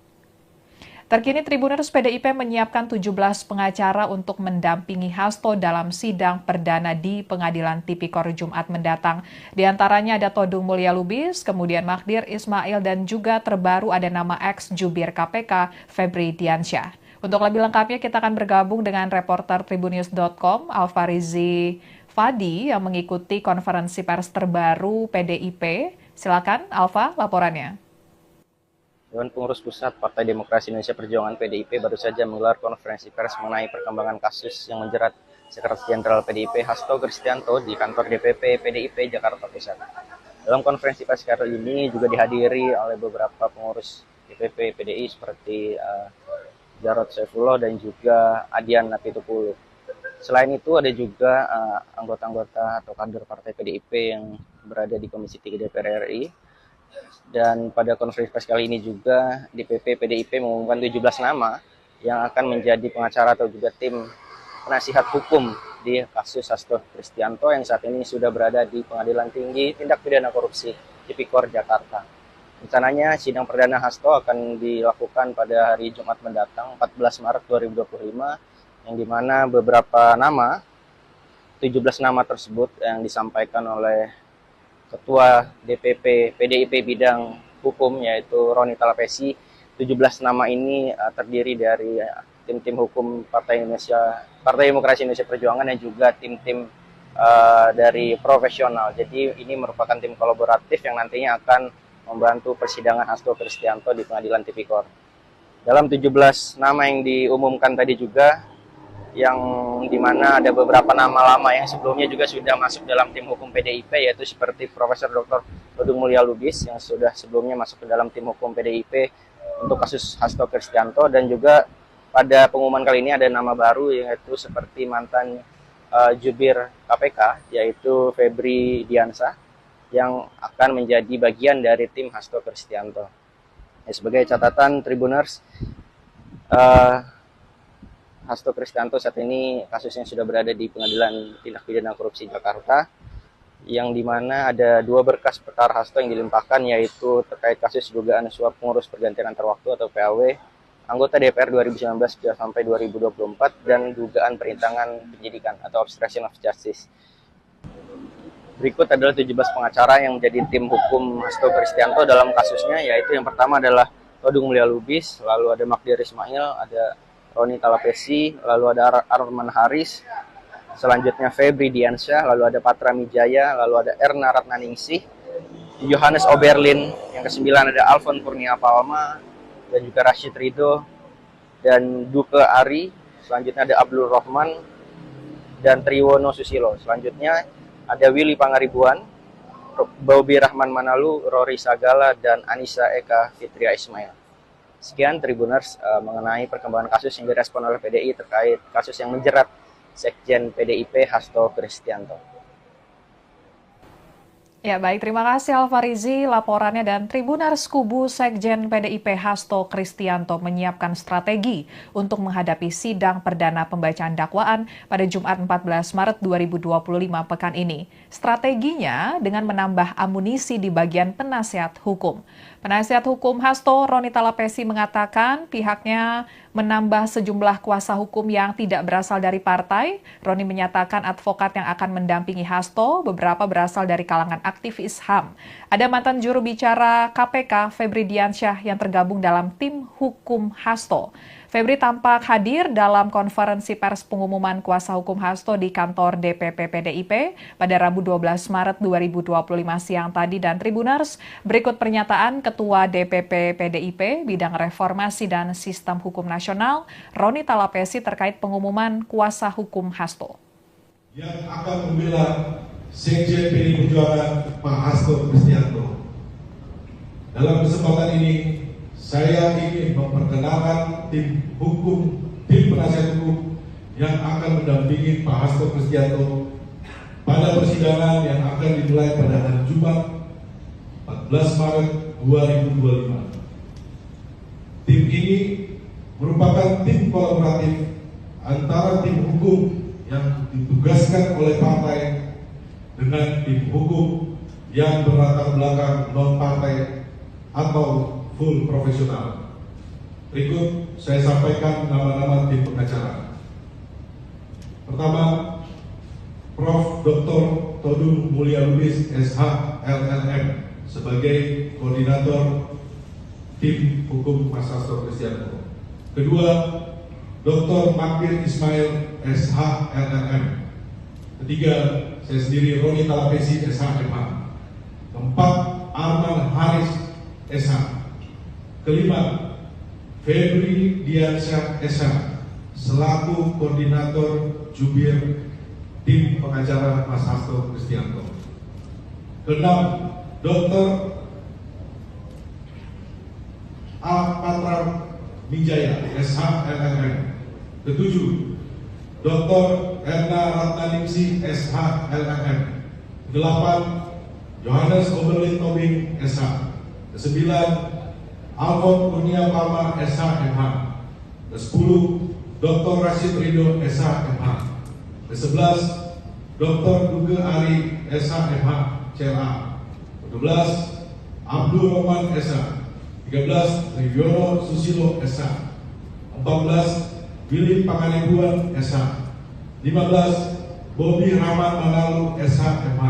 Terkini Tribuners PDIP menyiapkan 17 pengacara untuk mendampingi Hasto dalam sidang perdana di Pengadilan Tipikor Jumat mendatang. Di antaranya ada Todung Mulya Lubis, kemudian Magdir Ismail, dan juga terbaru ada nama ex-jubir KPK Febri Diansyah. Untuk lebih lengkapnya kita akan bergabung dengan reporter Tribunnews.com Alfarizi Fadi yang mengikuti konferensi pers terbaru PDIP. Silakan Alfa, laporannya. Dewan Pengurus Pusat Partai Demokrasi Indonesia Perjuangan PDIP baru saja menggelar konferensi pers mengenai perkembangan kasus yang menjerat Sekretaris Jenderal PDIP Hasto Kristianto di kantor DPP PDIP Jakarta Pusat. Dalam konferensi pers kali ini juga dihadiri oleh beberapa pengurus DPP PDI seperti Jarod Saifullah dan juga Adian Napitupulu. Selain itu ada juga anggota-anggota atau kader partai PDIP yang berada di Komisi 3 DPR RI. Dan pada konferensi pers kali ini juga DPP PDIP mengumumkan 17 nama yang akan menjadi pengacara atau juga tim penasihat hukum di kasus Hasto Kristianto yang saat ini sudah berada di Pengadilan Tinggi Tindak Pidana Korupsi Tipikor Jakarta. Rencananya sidang perdana Hasto akan dilakukan pada hari Jumat mendatang 14 Maret 2025 yang dimana beberapa nama, 17 nama tersebut yang disampaikan oleh Ketua DPP PDIP bidang hukum yaitu Roni Talapesi. 17 nama ini terdiri dari tim-tim hukum Partai Demokrasi Indonesia Perjuangan dan juga tim-tim dari profesional. Jadi ini merupakan tim kolaboratif yang nantinya akan membantu persidangan Hasto Kristianto di Pengadilan Tipikor. Dalam 17 nama yang diumumkan tadi juga, yang dimana ada beberapa nama lama yang sebelumnya juga sudah masuk dalam tim hukum PDIP, yaitu seperti Profesor Dr. Todung Mulya Lubis yang sudah sebelumnya masuk ke dalam tim hukum PDIP untuk kasus Hasto Kristianto, dan juga pada pengumuman kali ini ada nama baru yaitu seperti mantan jubir KPK yaitu Febri Diansyah yang akan menjadi bagian dari tim Hasto Kristianto. Sebagai catatan Tribuners, Hasto Kristianto saat ini kasusnya sudah berada di Pengadilan Tindak Pidana Korupsi Jakarta, yang dimana ada 2 berkas perkara Hasto yang dilimpahkan, yaitu terkait kasus dugaan suap pengurus pergantian antar waktu atau PAW anggota DPR 2019 sampai 2024 dan dugaan perintangan penyidikan atau obstruction of justice. Berikut adalah 17 pengacara yang menjadi tim hukum Hasto Kristianto dalam kasusnya, yaitu yang pertama adalah Todung Mulia Lubis, lalu ada Magdir Ismail, ada Roni Talapesi, lalu ada Arman Haris, selanjutnya Febri Diansyah, lalu ada Patra Mijaya, lalu ada Erna Ratnaningsih, Johannes Oberlin, yang ke-9 ada Alfon Kurnia Palma, dan juga Rashid Ridho, dan Duke Ari, selanjutnya ada Abdul Rohman, dan Triwono Susilo. Selanjutnya ada Willy Pangaribuan, Bobi Rahman Manalu, Rory Sagala, dan Anissa Eka Fitria Ismail. Sekian Tribuners mengenai perkembangan kasus yang direspon oleh PDI terkait kasus yang menjerat Sekjen PDIP Hasto Kristianto. Ya baik, terima kasih Alfarizi laporannya, dan Tribuners kubu Sekjen PDIP Hasto Kristianto menyiapkan strategi untuk menghadapi sidang perdana pembacaan dakwaan pada Jumat 14 Maret 2025 pekan ini. Strateginya dengan menambah amunisi di bagian penasihat hukum. Penasihat hukum Hasto, Roni Talapesi, mengatakan pihaknya menambah sejumlah kuasa hukum yang tidak berasal dari partai. Roni menyatakan advokat yang akan mendampingi Hasto beberapa berasal dari kalangan aktivis HAM. Ada mantan juru bicara KPK, Febri Diansyah, yang tergabung dalam tim hukum Hasto. Febri tampak hadir dalam konferensi pers pengumuman kuasa hukum Hasto di kantor DPP PDIP pada Rabu 12 Maret 2025 siang tadi. Dan Tribuners, berikut pernyataan Ketua DPP PDIP Bidang Reformasi dan Sistem Hukum Nasional, Roni Talapesi, terkait pengumuman kuasa hukum Hasto. Yang akan membela Sekjen PDI Perjuangan Pak Hasto Kristianto. Dalam kesempatan ini, saya ingin memperkenalkan tim penasihat hukum yang akan mendampingi Pak Hasto Kristianto pada persidangan yang akan dimulai pada hari Jumat 14 Maret 2025. Tim ini merupakan tim kolaboratif antara tim hukum yang ditugaskan oleh partai dengan tim hukum yang berlatar belakang non-partai atau full profesional. Berikut saya sampaikan nama-nama tim pengacara. Pertama, Prof. Dr. Todung Mulia Lubis, SH, LLM, sebagai koordinator tim hukum Mas Hasto Kristianto. Kedua, Dr. Magdir Ismail, SH, LLM. Ketiga, saya sendiri, Roni Talapesi, SH, MH. Keempat, Arman Haris, SH. Kelima, Febri Diansyah, SH, selaku koordinator jubir tim pengacara Mas Hasto Kristianto. Keenam, Dr. Patra Mijaya, SH, LLM. Ketujuh, Dr. Erna Ratnaningsih, SH, LLM. Kedelapan, Johannes Oberlin Tobing, SH. Kesembilan, Alfon Kurnia Palma, SH, MH. Ke-10, Dr. Rashid Ridho, SH, MH. Ke-11, Dr. Duke Ari, SH, MH, CLA. Ke-12, Abdul Rohman, SH. 13, Triwono Susilo, SH. 14, Willy Pangaribuan, SH. 15, Bobi Rahman Manalu, SH, MH.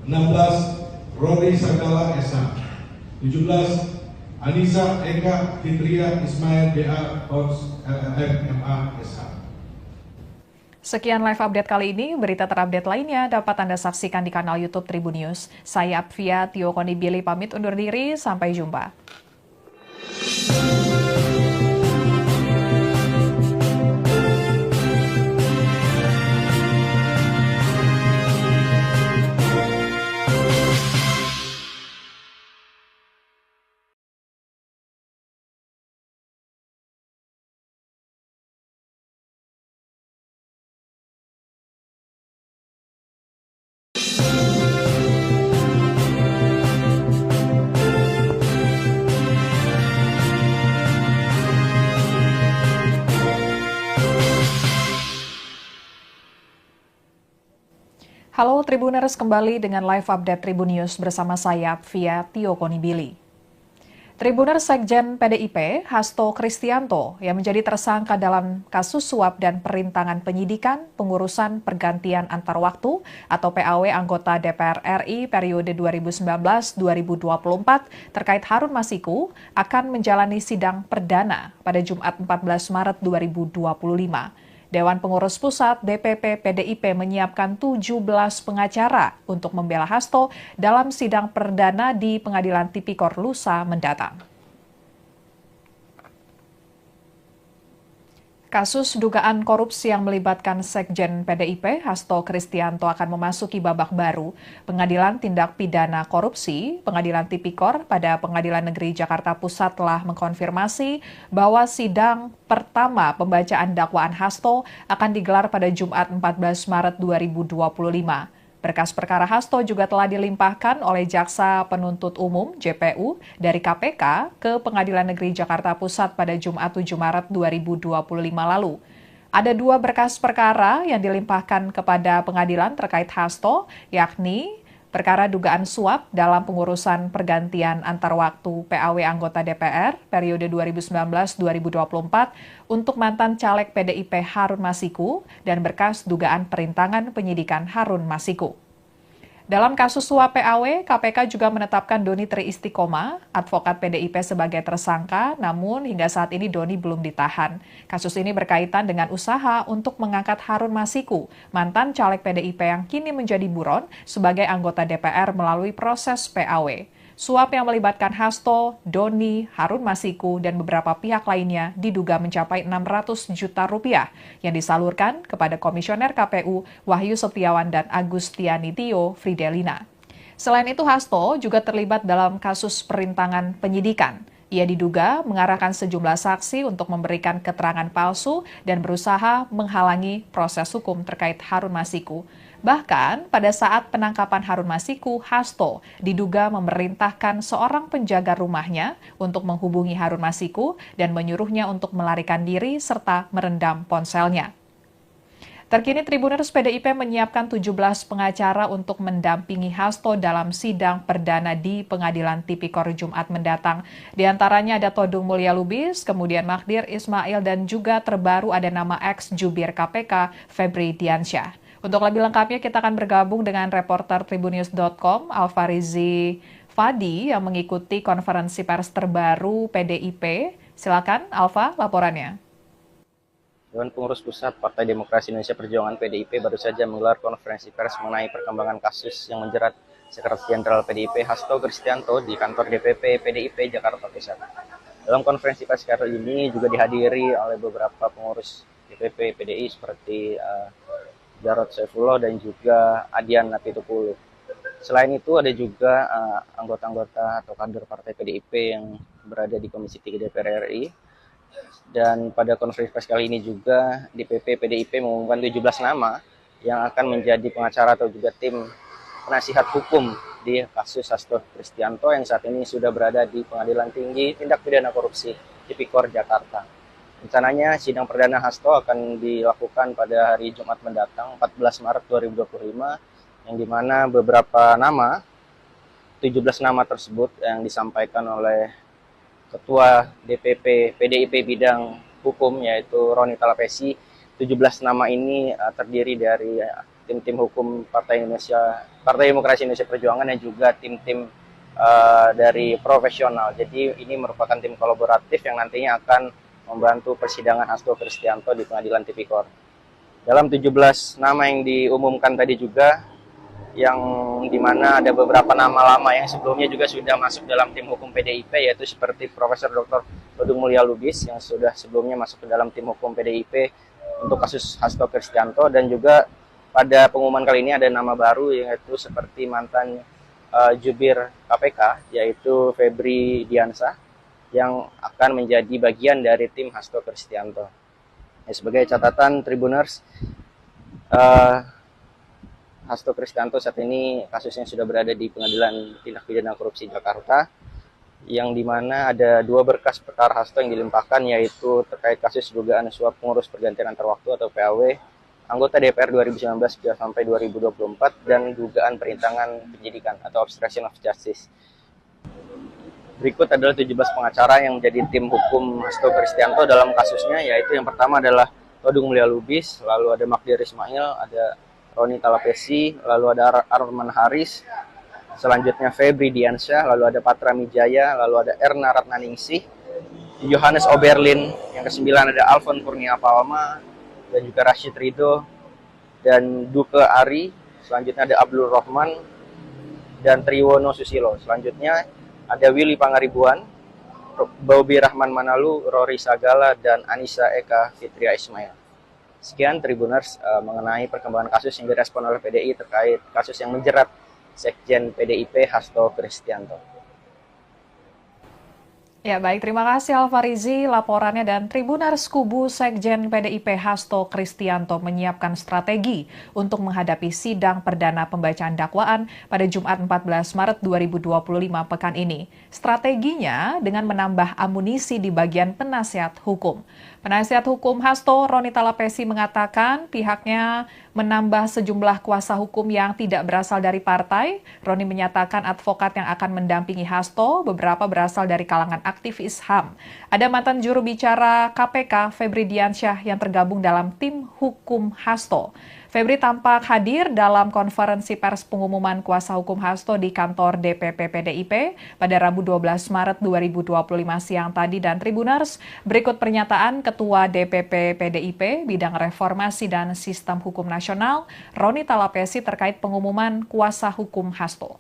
16, Rory Sagala, SH. 17, Anissa Eka Fitria Ismail, BA, Kors, LLM, MA, SH. Sekian live update kali ini. Berita terupdate lainnya dapat Anda saksikan di kanal YouTube Tribun News. Saya Apvia Tio Konibili pamit undur diri. Sampai jumpa. Halo Tribuners, kembali dengan live update Tribun News bersama saya Apvia Tio Konibili. Tribuners Sekjen PDIP, Hasto Kristianto, yang menjadi tersangka dalam kasus suap dan perintangan penyidikan pengurusan pergantian antar waktu atau PAW anggota DPR RI periode 2019-2024 terkait Harun Masiku akan menjalani sidang perdana pada Jumat 14 Maret 2025. Dewan Pengurus Pusat DPP PDIP menyiapkan 17 pengacara untuk membela Hasto dalam sidang perdana di Pengadilan Tipikor lusa mendatang. Kasus dugaan korupsi yang melibatkan Sekjen PDIP, Hasto Kristianto akan memasuki babak baru. Pengadilan Tindak Pidana Korupsi, Pengadilan Tipikor pada Pengadilan Negeri Jakarta Pusat telah mengkonfirmasi bahwa sidang pertama pembacaan dakwaan Hasto akan digelar pada Jumat 14 Maret 2025. Berkas perkara Hasto juga telah dilimpahkan oleh Jaksa Penuntut Umum JPU dari KPK ke Pengadilan Negeri Jakarta Pusat pada Jumat 7 Maret 2025 lalu. Ada 2 berkas perkara yang dilimpahkan kepada pengadilan terkait Hasto, yakni perkara dugaan suap dalam pengurusan pergantian antar waktu PAW anggota DPR periode 2019-2024 untuk mantan caleg PDIP Harun Masiku dan berkas dugaan perintangan penyidikan Harun Masiku. Dalam kasus suap PAW, KPK juga menetapkan Doni Tri Istiqomah, advokat PDIP sebagai tersangka, namun hingga saat ini Doni belum ditahan. Kasus ini berkaitan dengan usaha untuk mengangkat Harun Masiku, mantan caleg PDIP yang kini menjadi buron sebagai anggota DPR melalui proses PAW. Suap yang melibatkan Hasto, Doni, Harun Masiku, dan beberapa pihak lainnya diduga mencapai 600 juta rupiah yang disalurkan kepada Komisioner KPU Wahyu Setiawan dan Agustiani Tio Fridelina. Selain itu, Hasto juga terlibat dalam kasus perintangan penyidikan. Ia diduga mengarahkan sejumlah saksi untuk memberikan keterangan palsu dan berusaha menghalangi proses hukum terkait Harun Masiku. Bahkan pada saat penangkapan Harun Masiku, Hasto diduga memerintahkan seorang penjaga rumahnya untuk menghubungi Harun Masiku dan menyuruhnya untuk melarikan diri serta merendam ponselnya. Terkini Tribuners PDIP menyiapkan 17 pengacara untuk mendampingi Hasto dalam sidang perdana di Pengadilan Tipikor Jumat mendatang. Di antaranya ada Todung Mulya Lubis, kemudian Magdir Ismail, dan juga terbaru ada nama ex-jubir KPK Febri Diansyah. Untuk lebih lengkapnya kita akan bergabung dengan reporter Tribunnews.com Alfarizi Fadi yang mengikuti konferensi pers terbaru PDIP. Silakan Alfa, laporannya. Dewan Pengurus Pusat Partai Demokrasi Indonesia Perjuangan PDIP baru saja menggelar konferensi pers mengenai perkembangan kasus yang menjerat Sekretaris Jenderal PDIP Hasto Kristianto di kantor DPP PDIP Jakarta Pusat. Dalam konferensi pers kali ini juga dihadiri oleh beberapa pengurus DPP PDI seperti Jarod Saifullah dan juga Adian Napitupulu. Selain itu ada juga anggota-anggota atau kader partai PDIP yang berada di Komisi 3 DPR RI. Dan pada konferensi pers kali ini juga DPP PDIP mengumumkan 17 nama yang akan menjadi pengacara atau juga tim penasihat hukum di kasus Hasto Kristianto yang saat ini sudah berada di Pengadilan Tinggi Tindak Pidana Korupsi Tipikor Jakarta. Rencananya sidang perdana Hasto akan dilakukan pada hari Jumat mendatang 14 Maret 2025 yang dimana beberapa nama, 17 nama tersebut yang disampaikan oleh Ketua DPP PDIP bidang hukum yaitu Roni Talapesi. 17 nama ini terdiri dari tim-tim hukum Partai Demokrasi Indonesia Perjuangan dan juga tim-tim dari profesional. Jadi ini merupakan tim kolaboratif yang nantinya akan membantu persidangan Hasto Kristianto di Pengadilan Tipikor. Dalam 17 nama yang diumumkan tadi juga, yang dimana ada beberapa nama lama yang sebelumnya juga sudah masuk dalam tim hukum PDIP, yaitu seperti Profesor Dr. Todung Mulya Lubis yang sudah sebelumnya masuk ke dalam tim hukum PDIP untuk kasus Hasto Kristianto, dan juga pada pengumuman kali ini ada nama baru yaitu seperti mantan jubir KPK yaitu Febri Diansyah yang akan menjadi bagian dari tim Hasto Kristianto. Sebagai catatan Tribuners, Hasto Kristianto saat ini kasusnya sudah berada di Pengadilan Tindak Pidana Korupsi Jakarta, yang dimana ada 2 berkas perkara Hasto yang dilimpahkan, yaitu terkait kasus dugaan suap pengurus pergantian antar waktu atau PAW anggota DPR 2019 sampai 2024 dan dugaan perintangan penyidikan atau obstruction of justice. Berikut adalah 17 pengacara yang menjadi tim hukum Hasto Kristianto dalam kasusnya, yaitu yang pertama adalah Todung Mulia Lubis, lalu ada Magdir Ismail, ada Roni Talapesi, lalu ada Arman Haris, selanjutnya Febri Diansyah, lalu ada Patra Mijaya, lalu ada Erna Ratnaningsih, Johannes Oberlin, yang ke-9 ada Alfon Kurnia Palma, dan juga Rashid Ridho, dan Duke Ari, selanjutnya ada Abdul Rahman, dan Triwono Susilo. Selanjutnya ada Willy Pangaribuan, Bobi Rahman Manalu, Rory Sagala, dan Anissa Eka Fitria Ismail. Sekian Tribuners mengenai perkembangan kasus yang direspon oleh PDI terkait kasus yang menjerat Sekjen PDIP Hasto Kristianto. Ya baik, terima kasih Alfarizi laporannya, dan Tribuners kubu Sekjen PDIP Hasto Kristianto menyiapkan strategi untuk menghadapi sidang perdana pembacaan dakwaan pada Jumat 14 Maret 2025 pekan ini. Strateginya dengan menambah amunisi di bagian penasihat hukum. Penasihat hukum Hasto, Roni Talapesi, mengatakan pihaknya menambah sejumlah kuasa hukum yang tidak berasal dari partai. Roni menyatakan advokat yang akan mendampingi Hasto beberapa berasal dari kalangan aktivis HAM. Ada mantan juru bicara KPK, Febri Diansyah, yang tergabung dalam tim hukum Hasto. Febri tampak hadir dalam konferensi pers pengumuman kuasa hukum Hasto di kantor DPP PDIP pada Rabu 12 Maret 2025 siang tadi. Dan Tribuners, berikut pernyataan Ketua DPP PDIP Bidang Reformasi dan Sistem Hukum Nasional, Roni Talapesi, terkait pengumuman kuasa hukum Hasto.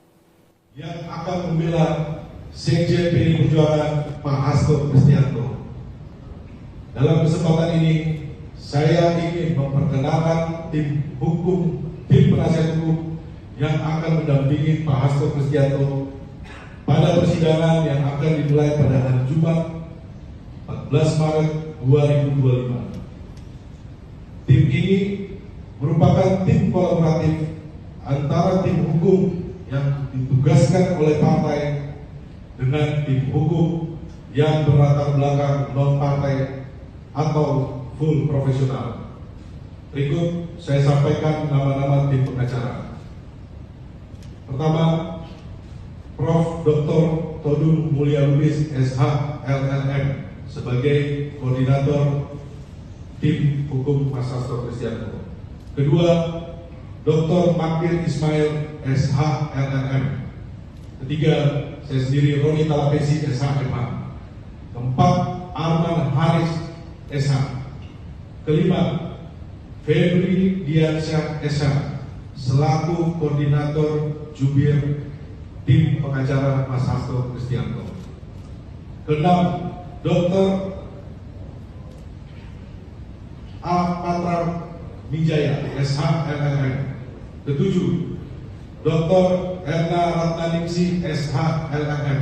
Yang akan membela Sekjen PDI Perjuangan Pak Hasto Kristianto. Dalam kesempatan ini, saya ingin memperkenalkan tim penasihat hukum yang akan mendampingi Pak Hasto Kristianto pada persidangan yang akan dimulai pada hari Jumat 14 Maret 2025. Tim ini merupakan tim kolaboratif antara tim hukum yang ditugaskan oleh partai dengan tim hukum yang berlatar belakang non-partai atau full profesional. Berikut saya sampaikan nama-nama tim pengacara. Pertama, Prof. Dr. Todung Mulia Lubis, SH, LLM, sebagai koordinator tim hukum Mas Hasto Kristianto. Kedua, Dr. Magdir Ismail, SH, LLM. Ketiga, saya sendiri, Roni Talapesi, SH, MH. Keempat, Arman Haris, SH. Kelima, Febri Diansyah, SH, selaku koordinator jubir tim pengacara Mas Hasto Kristianto. Keenam, Dr. A. Patra Mijaya, SH, LLM. Ketujuh, Dr. Erna Ratnaningsih, SH, LLM.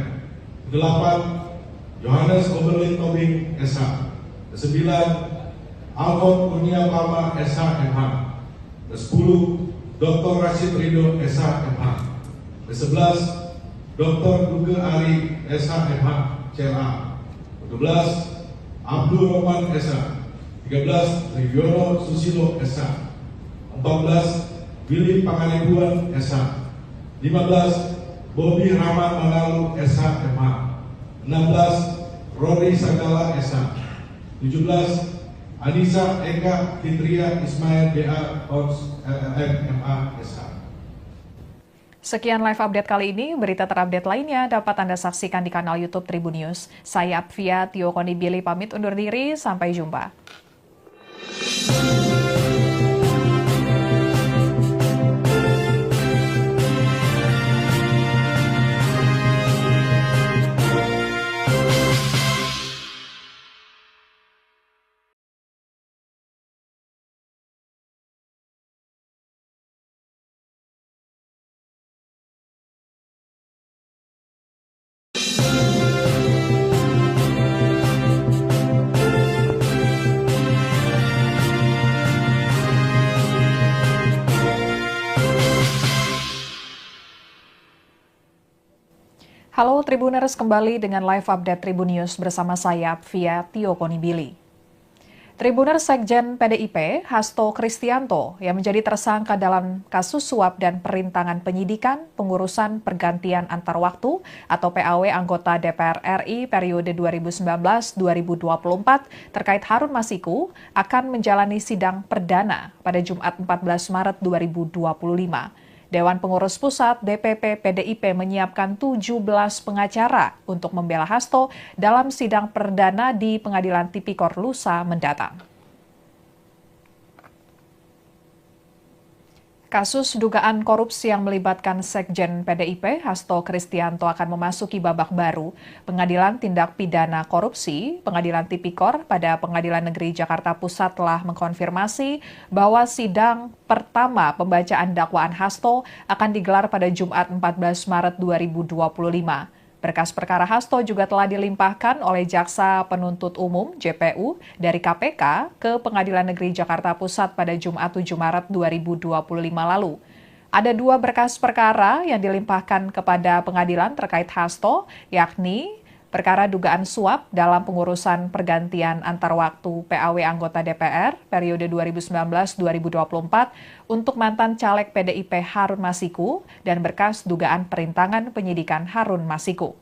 Kedelapan, Johannes Oberlin Tobing, SH. Kesembilan, Alfon Kurnia Palma, SH, MH. Ke-10, Dr. Rashid Ridho, SH, MH. Ke-11, Dr. Duke Ari, SH, MH, CLA. Ke-12, Abdul Rahman, SH. 13, Triwono Susilo, SH. 14, Willy Pangaribuan, SH. 15, Bobi Rahman Manalu, SH, MH. 16, Rory Sagala, SH. 17, Anissa Eka Fitria Ismail, DA, OS, LLM, MA, SH. Sekian live update kali ini. Berita terupdate lainnya dapat Anda saksikan di kanal YouTube Tribun News. Saya Apvia Tio Konibili pamit undur diri. Sampai jumpa. Halo Tribuners, kembali dengan live update Tribun News bersama saya Apvia Tio Konibili. Tribuners Sekjen PDIP, Hasto Kristianto, yang menjadi tersangka dalam kasus suap dan perintangan penyidikan, pengurusan pergantian antar waktu atau PAW anggota DPR RI periode 2019-2024 terkait Harun Masiku akan menjalani sidang perdana pada Jumat 14 Maret 2025. Dewan Pengurus Pusat DPP PDIP menyiapkan 17 pengacara untuk membela Hasto dalam sidang perdana di Pengadilan Tipikor lusa mendatang. Kasus dugaan korupsi yang melibatkan Sekjen PDIP, Hasto Kristianto akan memasuki babak baru. Pengadilan Tindak Pidana Korupsi, Pengadilan Tipikor pada Pengadilan Negeri Jakarta Pusat telah mengkonfirmasi bahwa sidang pertama pembacaan dakwaan Hasto akan digelar pada Jumat 14 Maret 2025. Berkas perkara Hasto juga telah dilimpahkan oleh Jaksa Penuntut Umum JPU dari KPK ke Pengadilan Negeri Jakarta Pusat pada Jumat 7 Maret 2025 lalu. Ada 2 berkas perkara yang dilimpahkan kepada pengadilan terkait Hasto, yakni perkara dugaan suap dalam pengurusan pergantian antar waktu PAW anggota DPR periode 2019-2024 untuk mantan caleg PDIP Harun Masiku dan berkas dugaan perintangan penyidikan Harun Masiku.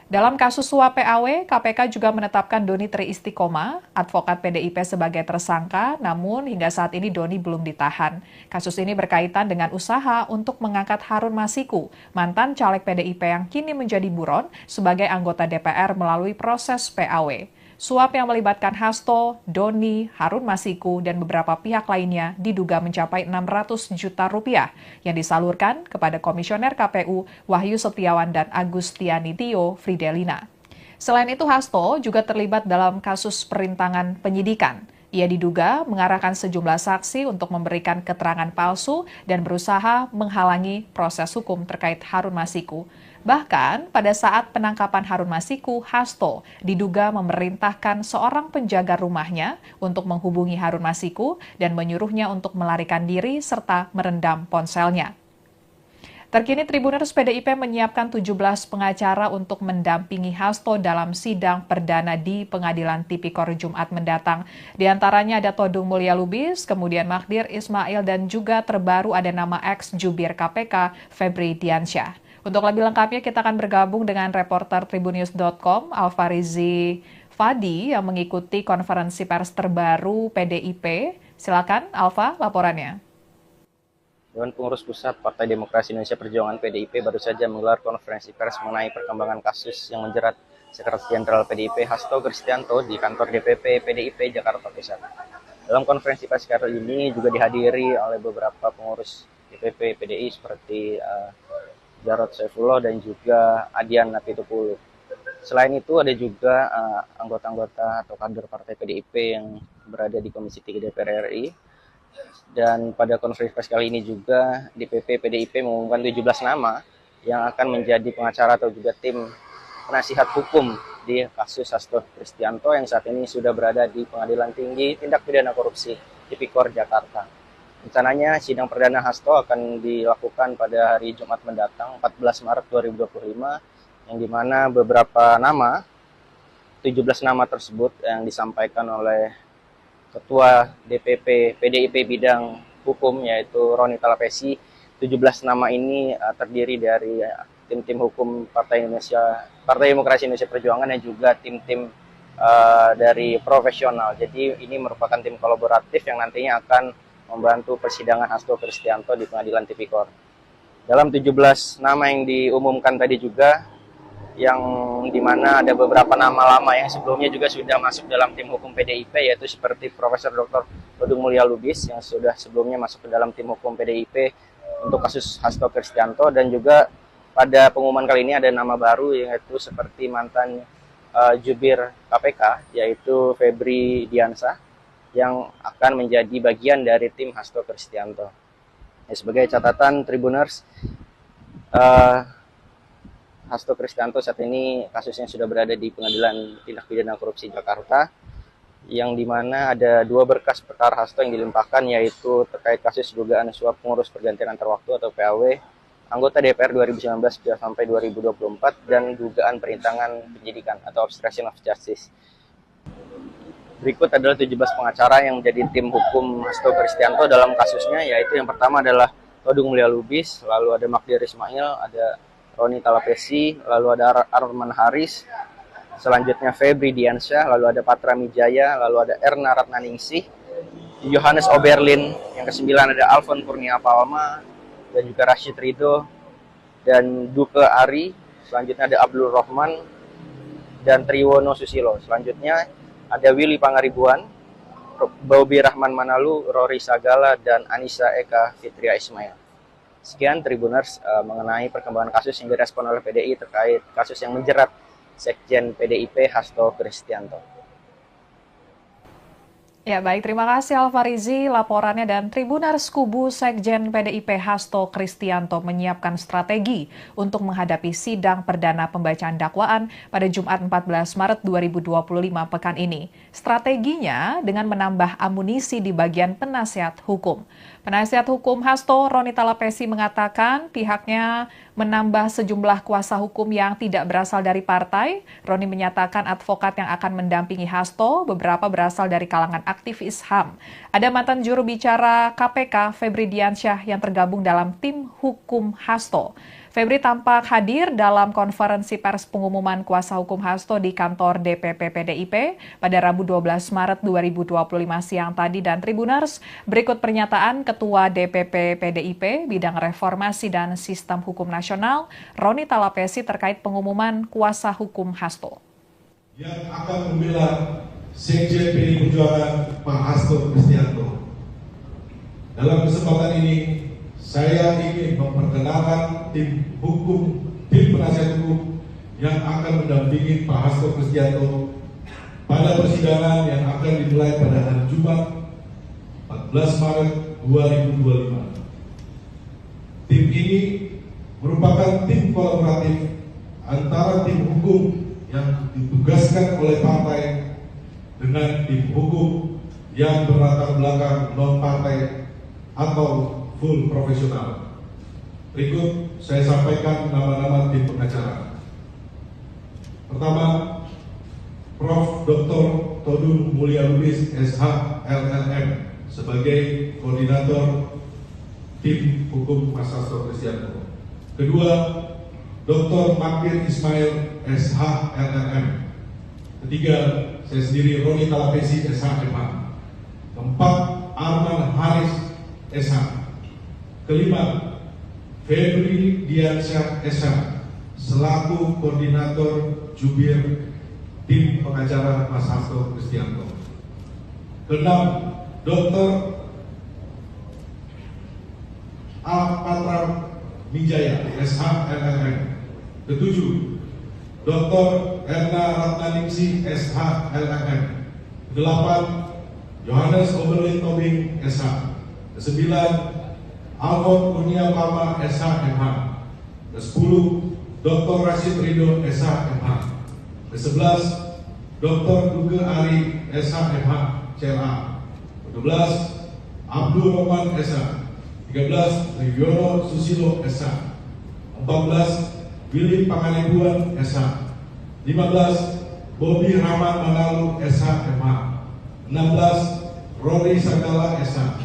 Dalam kasus suap PAW, KPK juga menetapkan Doni Tri Istiqomah, advokat PDIP sebagai tersangka, namun hingga saat ini Doni belum ditahan. Kasus ini berkaitan dengan usaha untuk mengangkat Harun Masiku, mantan caleg PDIP yang kini menjadi buron sebagai anggota DPR melalui proses PAW. Suap yang melibatkan Hasto, Doni, Harun Masiku, dan beberapa pihak lainnya diduga mencapai 600 juta rupiah yang disalurkan kepada Komisioner KPU Wahyu Setiawan dan Agustiani Tio Fridelina. Selain itu, Hasto juga terlibat dalam kasus perintangan penyidikan. Ia diduga mengarahkan sejumlah saksi untuk memberikan keterangan palsu dan berusaha menghalangi proses hukum terkait Harun Masiku. Bahkan pada saat penangkapan Harun Masiku, Hasto diduga memerintahkan seorang penjaga rumahnya untuk menghubungi Harun Masiku dan menyuruhnya untuk melarikan diri serta merendam ponselnya. Terkini Tribuners PDIP menyiapkan 17 pengacara untuk mendampingi Hasto dalam sidang perdana di Pengadilan Tipikor Jumat mendatang. Di antaranya ada Todung Mulya Lubis, kemudian Magdir Ismail, dan juga terbaru ada nama ex-jubir KPK Febri Diansyah. Untuk lebih lengkapnya kita akan bergabung dengan reporter Tribunnews.com Alfarizi Fadi yang mengikuti konferensi pers terbaru PDIP. Silakan Alfa, laporannya. Dewan Pengurus Pusat Partai Demokrasi Indonesia Perjuangan PDIP baru saja menggelar konferensi pers mengenai perkembangan kasus yang menjerat Sekretaris Jenderal PDIP Hasto Kristianto di kantor DPP PDIP Jakarta Pusat. Dalam konferensi pers kali ini juga dihadiri oleh beberapa pengurus DPP PDI seperti Jarod Saifullah dan juga Adian Napitupulu. Selain itu ada juga anggota-anggota atau kader partai PDIP yang berada di Komisi 3 DPR RI. Dan pada konferensi pers kali ini juga DPP PDIP mengumumkan 17 nama yang akan menjadi pengacara atau juga tim penasihat hukum di kasus Hasto Kristianto yang saat ini sudah berada di Pengadilan Tinggi Tindak Pidana Korupsi Tipikor Jakarta. Rencananya sidang perdana Hasto akan dilakukan pada hari Jumat mendatang 14 Maret 2025 yang dimana beberapa nama, 17 nama tersebut yang disampaikan oleh Ketua DPP PDIP bidang hukum yaitu Roni Talapesi. 17 nama ini terdiri dari tim-tim hukum Partai Demokrasi Indonesia Perjuangan dan juga tim-tim dari profesional. Jadi ini merupakan tim kolaboratif yang nantinya akan membantu persidangan Hasto Kristianto di Pengadilan Tipikor. Dalam 17 nama yang diumumkan tadi juga, yang dimana ada beberapa nama lama yang sebelumnya juga sudah masuk dalam tim hukum PDIP, yaitu seperti Profesor Dr. Todung Mulya Lubis yang sudah sebelumnya masuk ke dalam tim hukum PDIP untuk kasus Hasto Kristianto, dan juga pada pengumuman kali ini ada nama baru yaitu seperti mantan jubir KPK yaitu Febri Diansyah yang akan menjadi bagian dari tim Hasto Kristianto. Sebagai catatan Tribuners, Hasto Kristianto saat ini kasusnya sudah berada di Pengadilan Tindak Pidana Korupsi Jakarta, yang dimana ada 2 berkas perkara Hasto yang dilimpahkan, yaitu terkait kasus dugaan suap pengurus pergantian antar waktu atau PAW anggota DPR 2019 sampai 2024 dan dugaan perintangan penyidikan atau obstruction of justice. Berikut adalah 17 pengacara yang menjadi tim hukum Hasto Kristianto dalam kasusnya, yaitu yang pertama adalah Todung Mulia Lubis, lalu ada Magdir Ismail, ada Roni Talapesi, lalu ada Arman Haris, selanjutnya Febri Diansyah, lalu ada Patra Mijaya, lalu ada Erna Ratnaningsih, Johannes Oberlin, yang kesembilan ada Alfon Kurnia Palma, dan juga Rashid Ridho, dan Duke Ari, selanjutnya ada Abdul Rahman, dan Triwono Susilo. Selanjutnya ada Willy Pangaribuan, Bobi Rahman Manalu, Rory Sagala, dan Anissa Eka Fitria Ismail. Sekian Tribuners mengenai perkembangan kasus yang direspon oleh PDI terkait kasus yang menjerat Sekjen PDIP Hasto Kristianto. Ya baik, terima kasih Alfarizi laporannya, dan Tribuners kubu Sekjen PDIP Hasto Kristianto menyiapkan strategi untuk menghadapi sidang perdana pembacaan dakwaan pada Jumat 14 Maret 2025 pekan ini. Strateginya dengan menambah amunisi di bagian penasihat hukum. Penasihat hukum Hasto, Roni Talapesi, mengatakan pihaknya menambah sejumlah kuasa hukum yang tidak berasal dari partai. Roni menyatakan advokat yang akan mendampingi Hasto beberapa berasal dari kalangan aktivis HAM. Ada mantan juru bicara KPK, Febri Diansyah, yang tergabung dalam tim hukum Hasto. Febri tampak hadir dalam konferensi pers pengumuman kuasa hukum Hasto di kantor DPP PDIP pada Rabu 12 Maret 2025 siang tadi. Dan Tribuners, berikut pernyataan Ketua DPP PDIP Bidang Reformasi dan Sistem Hukum Nasional, Roni Talapesi, terkait pengumuman kuasa hukum Hasto. Yang akan membela Sekjen PDI Perjuangan Pak Hasto Kristianto. Dalam kesempatan ini, saya ingin memperkenalkan tim penasihat hukum yang akan mendampingi Pak Hasto Kristianto pada persidangan yang akan dimulai pada hari Jumat 14 Maret 2025. Tim ini merupakan tim kolaboratif antara tim hukum yang ditugaskan oleh partai dengan tim hukum yang berlatar belakang non-partai atau full profesional. Berikut saya sampaikan nama-nama tim pengacara. Pertama, Prof. Dr. Todung Mulia Lubis, SH, LLM, sebagai koordinator tim hukum Mas Hasto Kristianto. Kedua, Dr. Magdir Ismail, SH, LLM. Ketiga, saya sendiri, Roni Talapesi, SH, MH. Keempat, Arman Haris, SH. Kelima, Febri Diansyah, SH, selaku koordinator jubir tim pengacara Mas Hasto Kristianto. Keenam, Dr. Patra Mijaya, SH, LLM. Ketujuh, Dr. Erna Ratnaningsih, SH, LLM. Kedelapan, Johannes Oberlin Tobing, SH. Kesembilan, Alfon Kurnia Palma, SH, MH. Ke-10, Dr. Rashid Ridho, SH, MH. Ke-11, Dr. Duke Ari, SH, MH, CLA. Ke-12, Abdul Rahman, SH. 13, Triwono Susilo, SH. 14, Willy Pangaribuan, SH. 15, Bobi Rahman Manalu, SH, MH. 16, Rory Sagala, SH.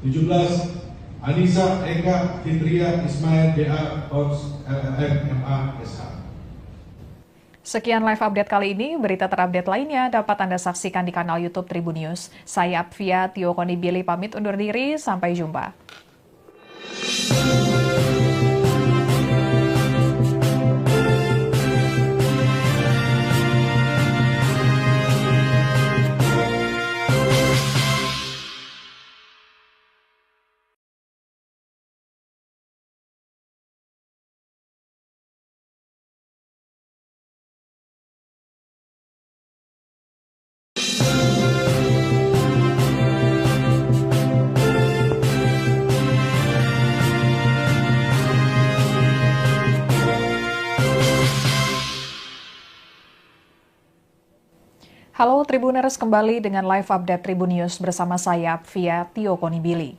17, Anissa Eka Fitria Ismail, DA, Kons, LLM, MA, SH. Sekian live update kali ini. Berita terupdate lainnya dapat Anda saksikan di kanal YouTube Tribun News. Saya Apvia Tio Konibili pamit undur diri. Sampai jumpa. Halo Tribuners, kembali dengan live update Tribun News bersama saya Apvia Tio Konibili.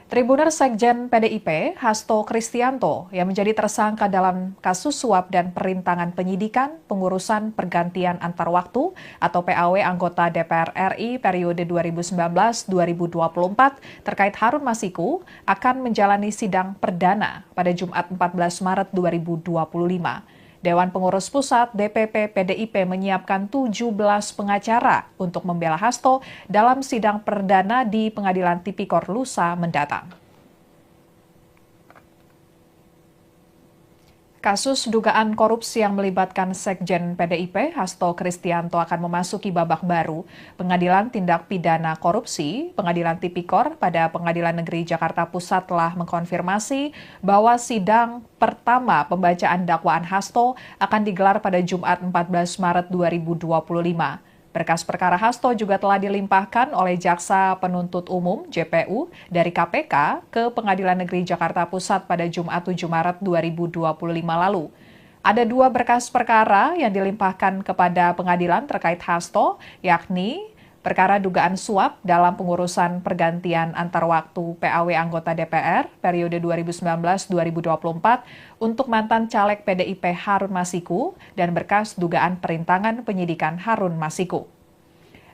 Tribuners Sekjen PDIP, Hasto Kristianto, yang menjadi tersangka dalam kasus suap dan perintangan penyidikan pengurusan pergantian antar waktu atau PAW anggota DPR RI periode 2019-2024 terkait Harun Masiku akan menjalani sidang perdana pada Jumat 14 Maret 2025. Dewan Pengurus Pusat DPP PDIP menyiapkan 17 pengacara untuk membela Hasto dalam sidang perdana di Pengadilan Tipikor lusa mendatang. Kasus dugaan korupsi yang melibatkan Sekjen PDIP, Hasto Kristianto akan memasuki babak baru. Pengadilan Tindak Pidana Korupsi, Pengadilan Tipikor pada Pengadilan Negeri Jakarta Pusat telah mengkonfirmasi bahwa sidang pertama pembacaan dakwaan Hasto akan digelar pada Jumat 14 Maret 2025. Berkas perkara Hasto juga telah dilimpahkan oleh Jaksa Penuntut Umum JPU dari KPK ke Pengadilan Negeri Jakarta Pusat pada Jumat 7 Maret 2025 lalu. Ada 2 berkas perkara yang dilimpahkan kepada pengadilan terkait Hasto, yakni perkara dugaan suap dalam pengurusan pergantian antar waktu PAW anggota DPR periode 2019-2024 untuk mantan caleg PDIP Harun Masiku dan berkas dugaan perintangan penyidikan Harun Masiku.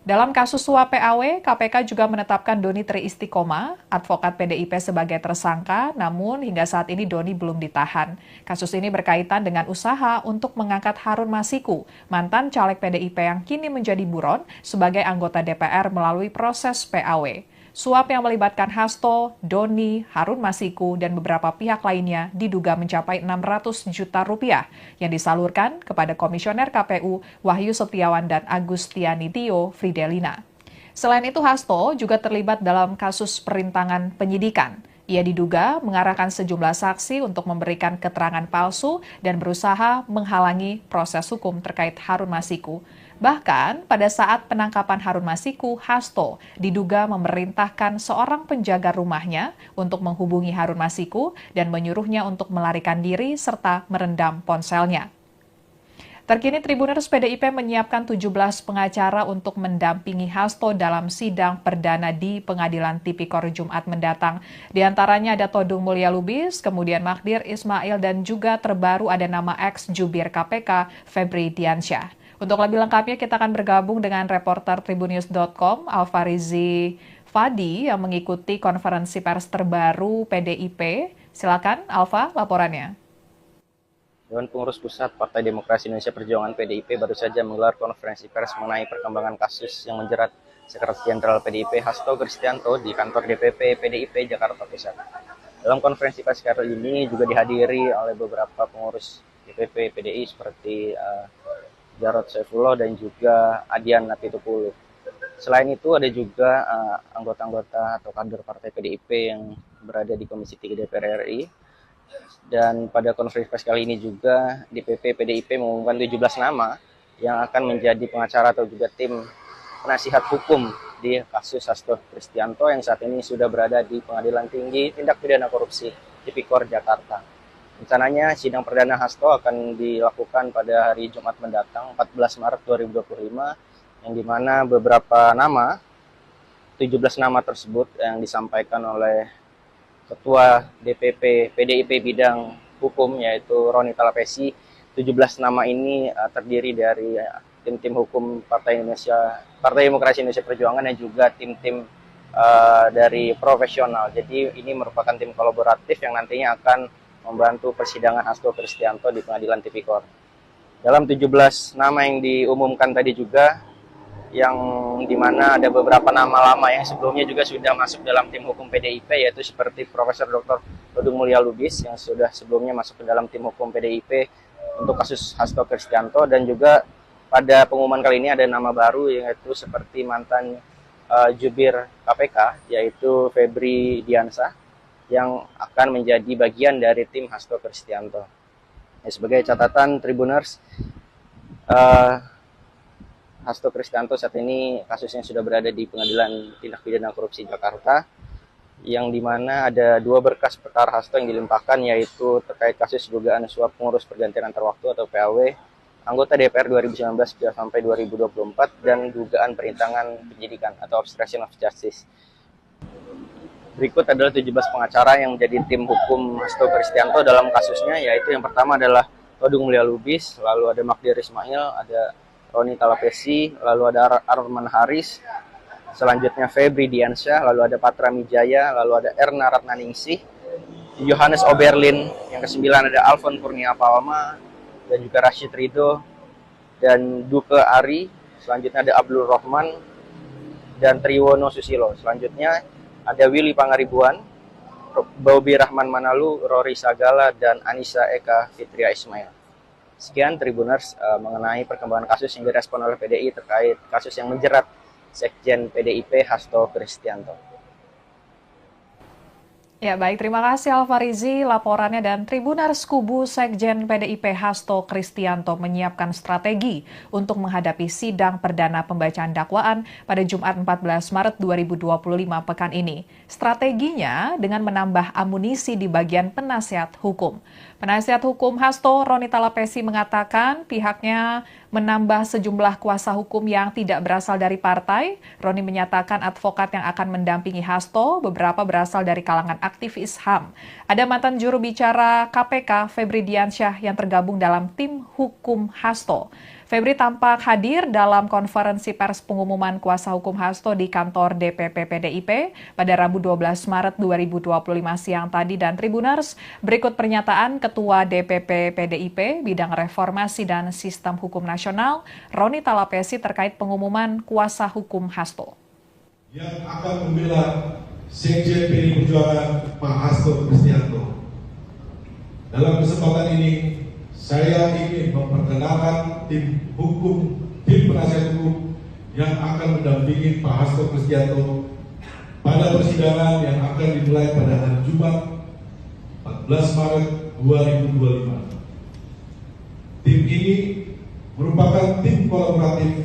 Dalam kasus suap PAW, KPK juga menetapkan Doni Tri Istiqomah, advokat PDIP sebagai tersangka, namun hingga saat ini Doni belum ditahan. Kasus ini berkaitan dengan usaha untuk mengangkat Harun Masiku, mantan caleg PDIP yang kini menjadi buron sebagai anggota DPR melalui proses PAW. Suap yang melibatkan Hasto, Doni, Harun Masiku, dan beberapa pihak lainnya diduga mencapai 600 juta rupiah yang disalurkan kepada Komisioner KPU Wahyu Setiawan dan Agustiani Tio Fridelina. Selain itu, Hasto juga terlibat dalam kasus perintangan penyidikan. Ia diduga mengarahkan sejumlah saksi untuk memberikan keterangan palsu dan berusaha menghalangi proses hukum terkait Harun Masiku. Bahkan pada saat penangkapan Harun Masiku, Hasto diduga memerintahkan seorang penjaga rumahnya untuk menghubungi Harun Masiku dan menyuruhnya untuk melarikan diri serta merendam ponselnya. Terkini Tribuners PDIP menyiapkan 17 pengacara untuk mendampingi Hasto dalam sidang perdana di Pengadilan Tipikor Jumat mendatang. Di antaranya ada Todung Mulya Lubis, kemudian Magdir Ismail, dan juga terbaru ada nama ex-jubir KPK Febri Diansyah. Untuk lebih lengkapnya kita akan bergabung dengan reporter Tribunnews.com Alfarizi Fadi yang mengikuti konferensi pers terbaru PDIP. Silakan Alfa, laporannya. Dewan Pengurus Pusat Partai Demokrasi Indonesia Perjuangan PDIP baru saja menggelar konferensi pers mengenai perkembangan kasus yang menjerat Sekretaris Jenderal PDIP Hasto Kristianto di kantor DPP PDIP Jakarta Pusat. Dalam konferensi pers kali ini juga dihadiri oleh beberapa pengurus DPP PDI seperti Jarod Saifullah dan juga Adian Napitupulu. Selain itu ada juga anggota-anggota atau kader partai PDIP yang berada di Komisi 3 DPR RI. Dan pada konferensi pers kali ini juga DPP PDIP mengumumkan 17 nama yang akan menjadi pengacara atau juga tim penasihat hukum di kasus Hasto Kristianto yang saat ini sudah berada di Pengadilan Tinggi Tindak Pidana Korupsi Tipikor Jakarta. Rencananya sidang perdana Hasto akan dilakukan pada hari Jumat mendatang 14 Maret 2025 yang dimana beberapa nama, 17 nama tersebut yang disampaikan oleh Ketua DPP PDIP bidang hukum yaitu Roni Talapesi. 17 nama ini terdiri dari tim-tim hukum Partai Demokrasi Indonesia Perjuangan dan juga tim-tim dari profesional. Jadi ini merupakan tim kolaboratif yang nantinya akan membantu persidangan Hasto Kristianto di Pengadilan Tipikor. Dalam 17 nama yang diumumkan tadi juga, yang dimana ada beberapa nama lama yang sebelumnya juga sudah masuk dalam tim hukum PDIP, yaitu seperti Profesor Dr. Todung Mulya Lubis yang sudah sebelumnya masuk ke dalam tim hukum PDIP untuk kasus Hasto Kristianto, dan juga pada pengumuman kali ini ada nama baru yaitu seperti mantan jubir KPK yaitu Febri Diansyah yang akan menjadi bagian dari tim Hasto Kristianto. Sebagai catatan Tribuners, Hasto Kristianto saat ini kasusnya sudah berada di Pengadilan Tindak Pidana Korupsi Jakarta, yang dimana ada 2 berkas perkara Hasto yang dilimpahkan, yaitu terkait kasus dugaan suap pengurus pergantian antar waktu atau PAW anggota DPR 2019 sampai 2024 dan dugaan perintangan penyidikan atau obstruction of justice. Berikut adalah 17 pengacara yang menjadi tim hukum Hasto Kristianto dalam kasusnya, yaitu yang pertama adalah Todung Mulia Lubis, lalu ada Magdir Ismail, ada Roni Talapesi, lalu ada Arman Haris, selanjutnya Febri Diansyah, lalu ada Patra Mijaya, lalu ada Erna Ratnaningsih, Johannes Oberlin, yang kesembilan ada Alfon Kurnia Palma, dan juga Rashid Ridho, dan Duke Ari, selanjutnya ada Abdul Rahman, dan Triwono Susilo. Selanjutnya ada Willy Pangaribuan, Bobi Rahman Manalu, Rory Sagala, dan Anissa Eka Fitria Ismail. Sekian Tribuners mengenai perkembangan kasus yang direspon oleh PDI terkait kasus yang menjerat Sekjen PDIP Hasto Kristianto. Ya baik, terima kasih Alfarizi laporannya, dan Tribuners kubu Sekjen PDIP Hasto Kristianto menyiapkan strategi untuk menghadapi sidang perdana pembacaan dakwaan pada Jumat 14 Maret 2025 pekan ini. Strateginya dengan menambah amunisi di bagian penasihat hukum. Penasihat hukum Hasto, Roni Talapesi, mengatakan pihaknya menambah sejumlah kuasa hukum yang tidak berasal dari partai. Roni menyatakan advokat yang akan mendampingi Hasto beberapa berasal dari kalangan aktivis HAM. Ada mantan juru bicara KPK, Febri Diansyah, yang tergabung dalam tim hukum Hasto. Febri tampak hadir dalam konferensi pers pengumuman kuasa hukum Hasto di kantor DPP PDIP pada Rabu 12 Maret 2025 siang tadi. Dan Tribuners, berikut pernyataan Ketua DPP PDIP Bidang Reformasi dan Sistem Hukum Nasional, Roni Talapesi, terkait pengumuman kuasa hukum Hasto. Yang akan membela Sekjen PDI Perjuangan Pak Hasto Kristianto. Dalam kesempatan ini, saya ingin memperkenalkan tim penasihat hukum yang akan mendampingi Pak Hasto Kristianto pada persidangan yang akan dimulai pada hari Jumat 14 Maret 2025. Tim ini merupakan tim kolaboratif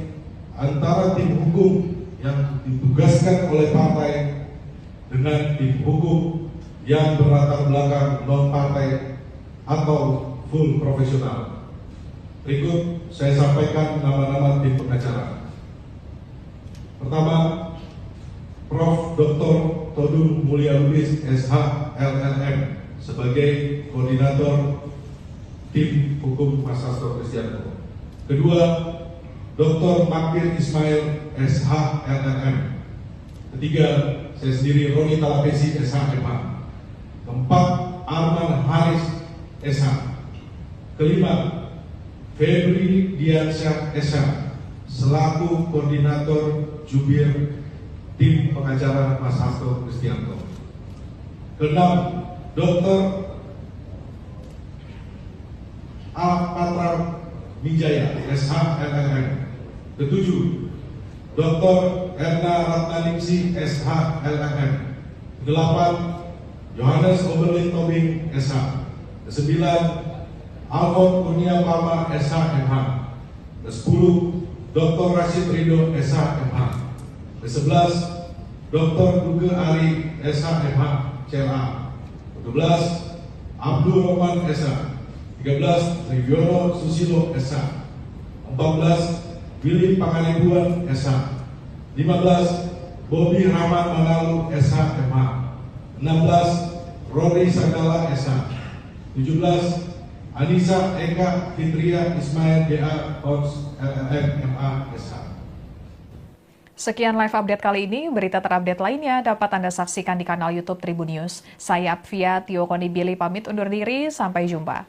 antara tim hukum yang ditugaskan oleh partai dengan tim hukum yang berlatar belakang non-partai atau full profesional. Berikut saya sampaikan nama-nama tim pengacara. Pertama, Prof. Dr. Todung Mulia Lubis, SH, LLM, sebagai koordinator tim hukum Mas Hasto Kristianto. Kedua, Dr. Magdir Ismail, SH, LLM. Ketiga, saya sendiri Roni Talapesi, SH, MH. Keempat, Arman Haris, SH. Kelima, Febri Diansyah, SH, selaku koordinator jubir tim pengacara Mas Hasto Kristianto. Keenam, Dr. Patra Mijaya, SH, LLM. Ketujuh, Dr. Erna Ratnaningsih, SH, LLM. Kedelapan, Johannes Oberlin Tobing, SH. Kesembilan, Alfon Kurnia Palma, SH, MH. Ke-10, Dr. Rashid Ridho, SH, MH. Ke-11, Dr. Duke Ari, SH, MH, CLA. Ke-12, Abdul Rahman, SH. 13, Triwono Susilo, SH. 14, Willy Pangaribuan, SH. 15, Bobi Rahman Manalu, SH, MH. 16, Rory Sagala, SH. 17, Anissa Eka Fitria Ismail, DA, Kons, LLM, MA, SH. Sekian live update kali ini. Berita terupdate lainnya dapat Anda saksikan di kanal YouTube Tribun News. Saya Apvia Tio Konibili pamit undur diri. Sampai jumpa.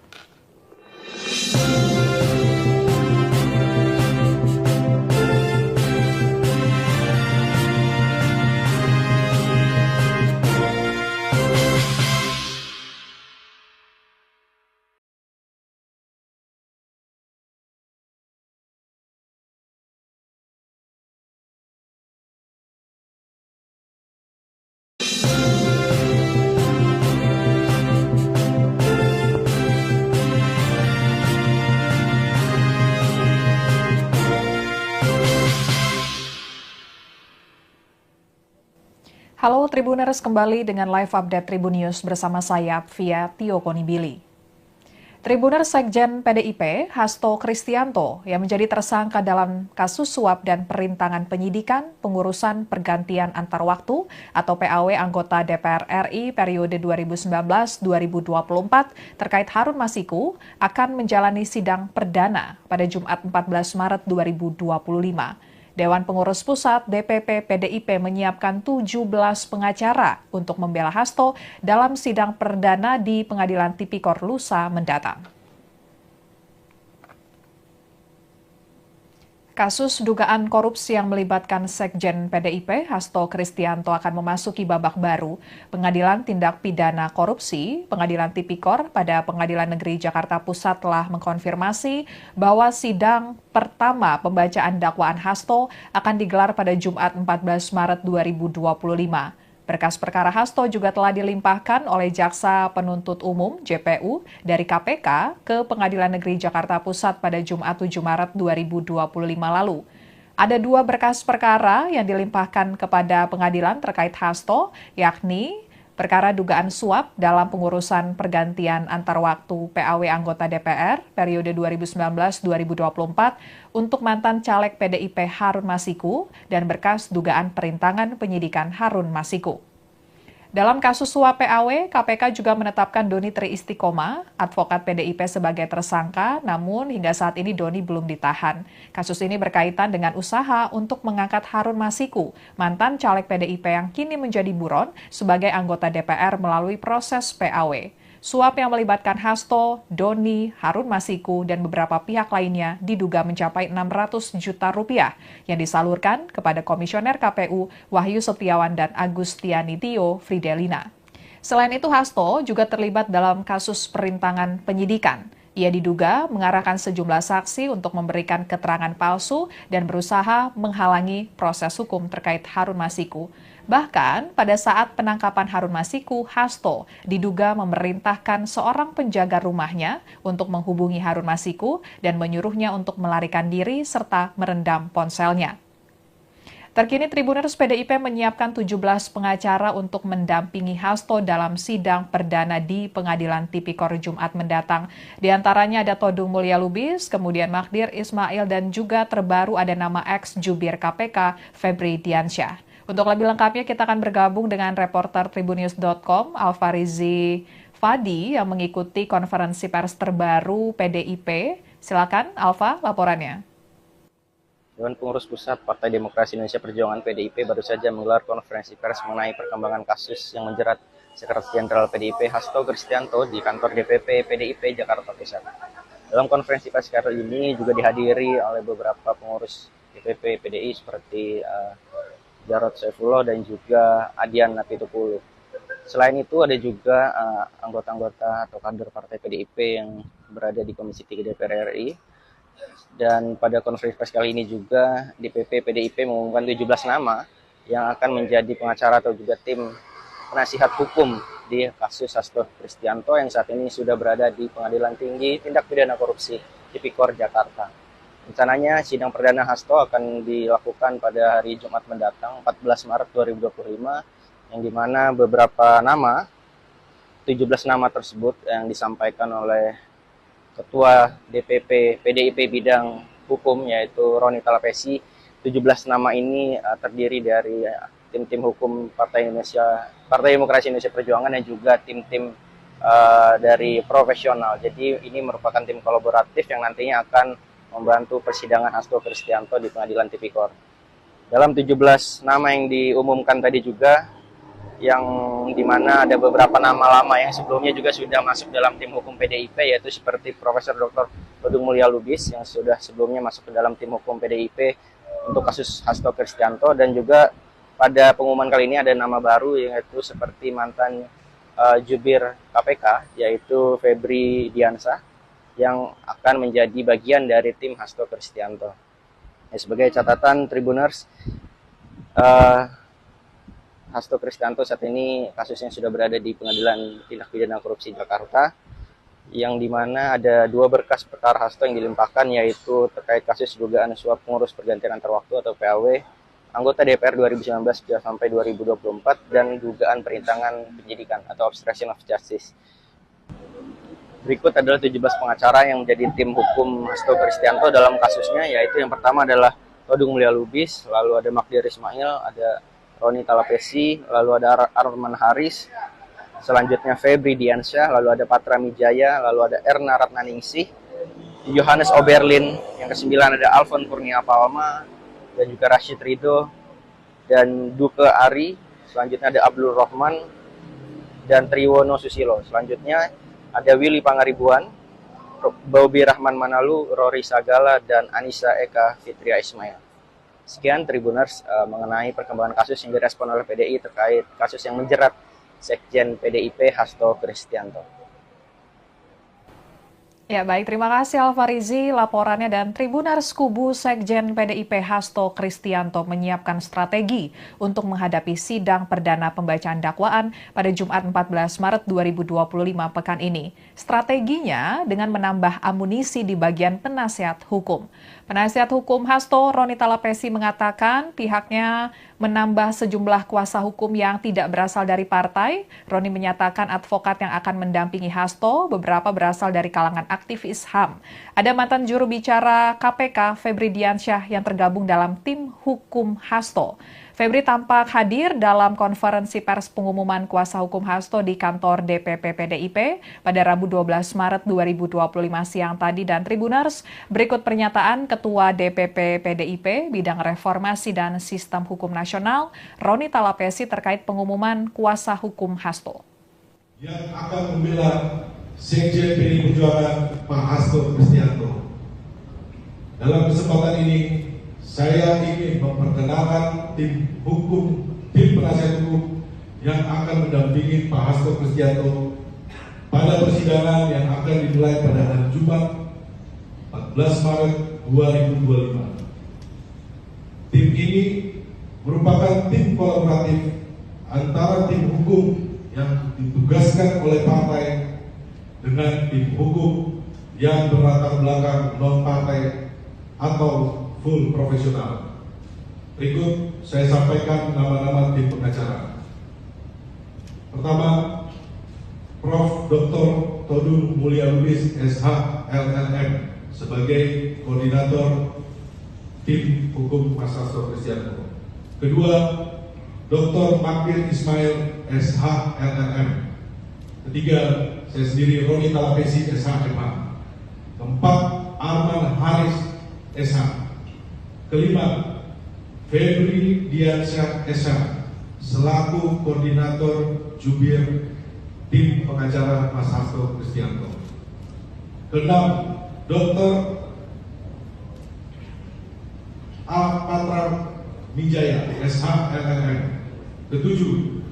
Halo Tribuners, kembali dengan live update Tribun News bersama saya Apvia Tio Konibili. Tribuner Sekjen PDIP, Hasto Kristianto, yang menjadi tersangka dalam kasus suap dan perintangan penyidikan pengurusan pergantian antar waktu atau PAW anggota DPR RI periode 2019-2024 terkait Harun Masiku akan menjalani sidang perdana pada Jumat 14 Maret 2025. Dewan Pengurus Pusat DPP PDIP menyiapkan 17 pengacara untuk membela Hasto dalam sidang perdana di Pengadilan Tipikor lusa mendatang. Kasus dugaan korupsi yang melibatkan Sekjen PDIP, Hasto Kristianto akan memasuki babak baru. Pengadilan Tindak Pidana Korupsi, Pengadilan Tipikor pada Pengadilan Negeri Jakarta Pusat telah mengkonfirmasi bahwa sidang pertama pembacaan dakwaan Hasto akan digelar pada Jumat 14 Maret 2025. Berkas perkara Hasto juga telah dilimpahkan oleh Jaksa Penuntut Umum JPU dari KPK ke Pengadilan Negeri Jakarta Pusat pada Jumat 7 Maret 2025 lalu. Ada 2 berkas perkara yang dilimpahkan kepada pengadilan terkait Hasto, yakni perkara dugaan suap dalam pengurusan pergantian antar waktu PAW anggota DPR periode 2019-2024 untuk mantan caleg PDIP Harun Masiku dan berkas dugaan perintangan penyidikan Harun Masiku. Dalam kasus suap PAW, KPK juga menetapkan Doni Tri Istiqomah, advokat PDIP sebagai tersangka, namun hingga saat ini Doni belum ditahan. Kasus ini berkaitan dengan usaha untuk mengangkat Harun Masiku, mantan caleg PDIP yang kini menjadi buron sebagai anggota DPR melalui proses PAW. Suap yang melibatkan Hasto, Doni, Harun Masiku, dan beberapa pihak lainnya diduga mencapai 600 juta rupiah yang disalurkan kepada Komisioner KPU Wahyu Setiawan dan Agustiani Tio Fridelina. Selain itu, Hasto juga terlibat dalam kasus perintangan penyidikan. Ia diduga mengarahkan sejumlah saksi untuk memberikan keterangan palsu dan berusaha menghalangi proses hukum terkait Harun Masiku. Bahkan pada saat penangkapan Harun Masiku, Hasto diduga memerintahkan seorang penjaga rumahnya untuk menghubungi Harun Masiku dan menyuruhnya untuk melarikan diri serta merendam ponselnya. Terkini Tribuners PDIP menyiapkan 17 pengacara untuk mendampingi Hasto dalam sidang perdana di Pengadilan Tipikor Jumat mendatang. Di antaranya ada Todung Mulya Lubis, kemudian Magdir Ismail, dan juga terbaru ada nama ex-jubir KPK Febri Diansyah. Untuk lebih lengkapnya kita akan bergabung dengan reporter Tribunnews.com Alfarizi Fadi yang mengikuti konferensi pers terbaru PDIP. Silakan Alfa, laporannya. Dewan Pengurus Pusat Partai Demokrasi Indonesia Perjuangan PDIP baru saja menggelar konferensi pers mengenai perkembangan kasus yang menjerat Sekretaris Jenderal PDIP Hasto Kristianto di kantor DPP PDIP Jakarta Pusat. Dalam konferensi pers kali ini juga dihadiri oleh beberapa pengurus DPP PDI seperti Jarod Saifullah dan juga Adian Napitupulu. Selain itu ada juga anggota-anggota atau kader partai PDIP yang berada di Komisi 3 DPR RI. Dan pada konferensi pers kali ini juga DPP PDIP mengumumkan 17 nama yang akan menjadi pengacara atau juga tim penasihat hukum di kasus Hasto Kristianto yang saat ini sudah berada di Pengadilan Tinggi Tindak Pidana Korupsi Tipikor Jakarta. Rencananya sidang perdana Hasto akan dilakukan pada hari Jumat mendatang 14 Maret 2025 yang dimana beberapa nama, 17 nama tersebut yang disampaikan oleh Ketua DPP PDIP bidang hukum yaitu Roni Talapesi. 17 nama ini terdiri dari tim-tim hukum Partai Demokrasi Indonesia Perjuangan dan juga tim-tim dari profesional. Jadi ini merupakan tim kolaboratif yang nantinya akan membantu persidangan Hasto Kristianto di Pengadilan Tipikor. Dalam 17 nama yang diumumkan tadi juga, yang dimana ada beberapa nama lama yang sebelumnya juga sudah masuk dalam tim hukum PDIP, yaitu seperti Profesor Dr. Todung Mulya Lubis yang sudah sebelumnya masuk ke dalam tim hukum PDIP untuk kasus Hasto Kristianto, dan juga pada pengumuman kali ini ada nama baru yaitu seperti mantan jubir KPK yaitu Febri Diansyah yang akan menjadi bagian dari tim Hasto Kristianto. Sebagai catatan Tribuners, Hasto Kristianto saat ini kasusnya sudah berada di Pengadilan Tindak Pidana Korupsi Jakarta, yang dimana ada 2 berkas perkara Hasto yang dilimpahkan, yaitu terkait kasus dugaan suap pengurus pergantian antar waktu atau PAW anggota DPR 2019 sampai 2024 dan dugaan perintangan penyidikan atau obstruction of justice. Berikut adalah 17 pengacara yang menjadi tim hukum Hasto Kristianto dalam kasusnya, yaitu yang pertama adalah Todung Mulia Lubis, lalu ada Magdir Ismail, ada Roni Talapesi, lalu ada Arman Haris, selanjutnya Febri Diansyah, lalu ada Patra Mijaya, lalu ada Erna Ratnaningsih, Johannes Oberlin, yang kesembilan ada Alfon Kurnia Palma, dan juga Rashid Ridho, dan Duke Ari, selanjutnya ada Abdul Rahman, dan Triwono Susilo. Selanjutnya ada Willy Pangaribuan, Bobi Rahman Manalu, Rory Sagala, dan Anissa Eka Fitria Ismail. Sekian Tribuners mengenai perkembangan kasus yang direspon oleh PDI terkait kasus yang menjerat Sekjen PDIP Hasto Kristianto. Ya baik, terima kasih Alfarizi laporannya, dan Tribuners kubu Sekjen PDIP Hasto Kristianto menyiapkan strategi untuk menghadapi sidang perdana pembacaan dakwaan pada Jumat 14 Maret 2025 pekan ini. Strateginya dengan menambah amunisi di bagian penasihat hukum. Penasihat hukum Hasto, Roni Talapesi, mengatakan pihaknya menambah sejumlah kuasa hukum yang tidak berasal dari partai. Roni menyatakan advokat yang akan mendampingi Hasto beberapa berasal dari kalangan aktivis HAM. Ada mantan juru bicara KPK, Febri Diansyah, yang tergabung dalam tim hukum Hasto. Febri tampak hadir dalam konferensi pers pengumuman kuasa hukum Hasto di kantor DPP PDIP pada Rabu 12 Maret 2025 siang tadi. Dan Tribuners, berikut pernyataan Ketua DPP PDIP Bidang Reformasi dan Sistem Hukum Nasional, Roni Talapesi, terkait pengumuman kuasa hukum Hasto. Yang akan membela Sekjen PDI Perjuangan Pak Hasto Kristianto. Dalam kesempatan ini, saya ingin memperkenalkan tim penasihat hukum yang akan mendampingi Pak Hasto Kristianto pada persidangan yang akan dimulai pada hari Jumat 14 Maret 2025. Tim ini merupakan tim kolaboratif antara tim hukum yang ditugaskan oleh partai dengan tim hukum yang berlatar belakang non-partai atau full profesional. Berikut saya sampaikan nama-nama tim pengacara. Pertama, Prof. Dr. Todung Mulia Lubis, SH, LLM, sebagai koordinator tim hukum Mas Hasto Kristianto. Kedua, Dr. Magdir Ismail, SH, LLM. Ketiga, saya sendiri, Roni Talapesi, SH, MH. Keempat, Arman Haris, SH. Kelima, Febri Diansyah, SH, selaku koordinator jubir tim pengacara Mas Hasto Kristianto. Keenam, Dr. A. Patra Mijaya, SH, LLM. Ketujuh,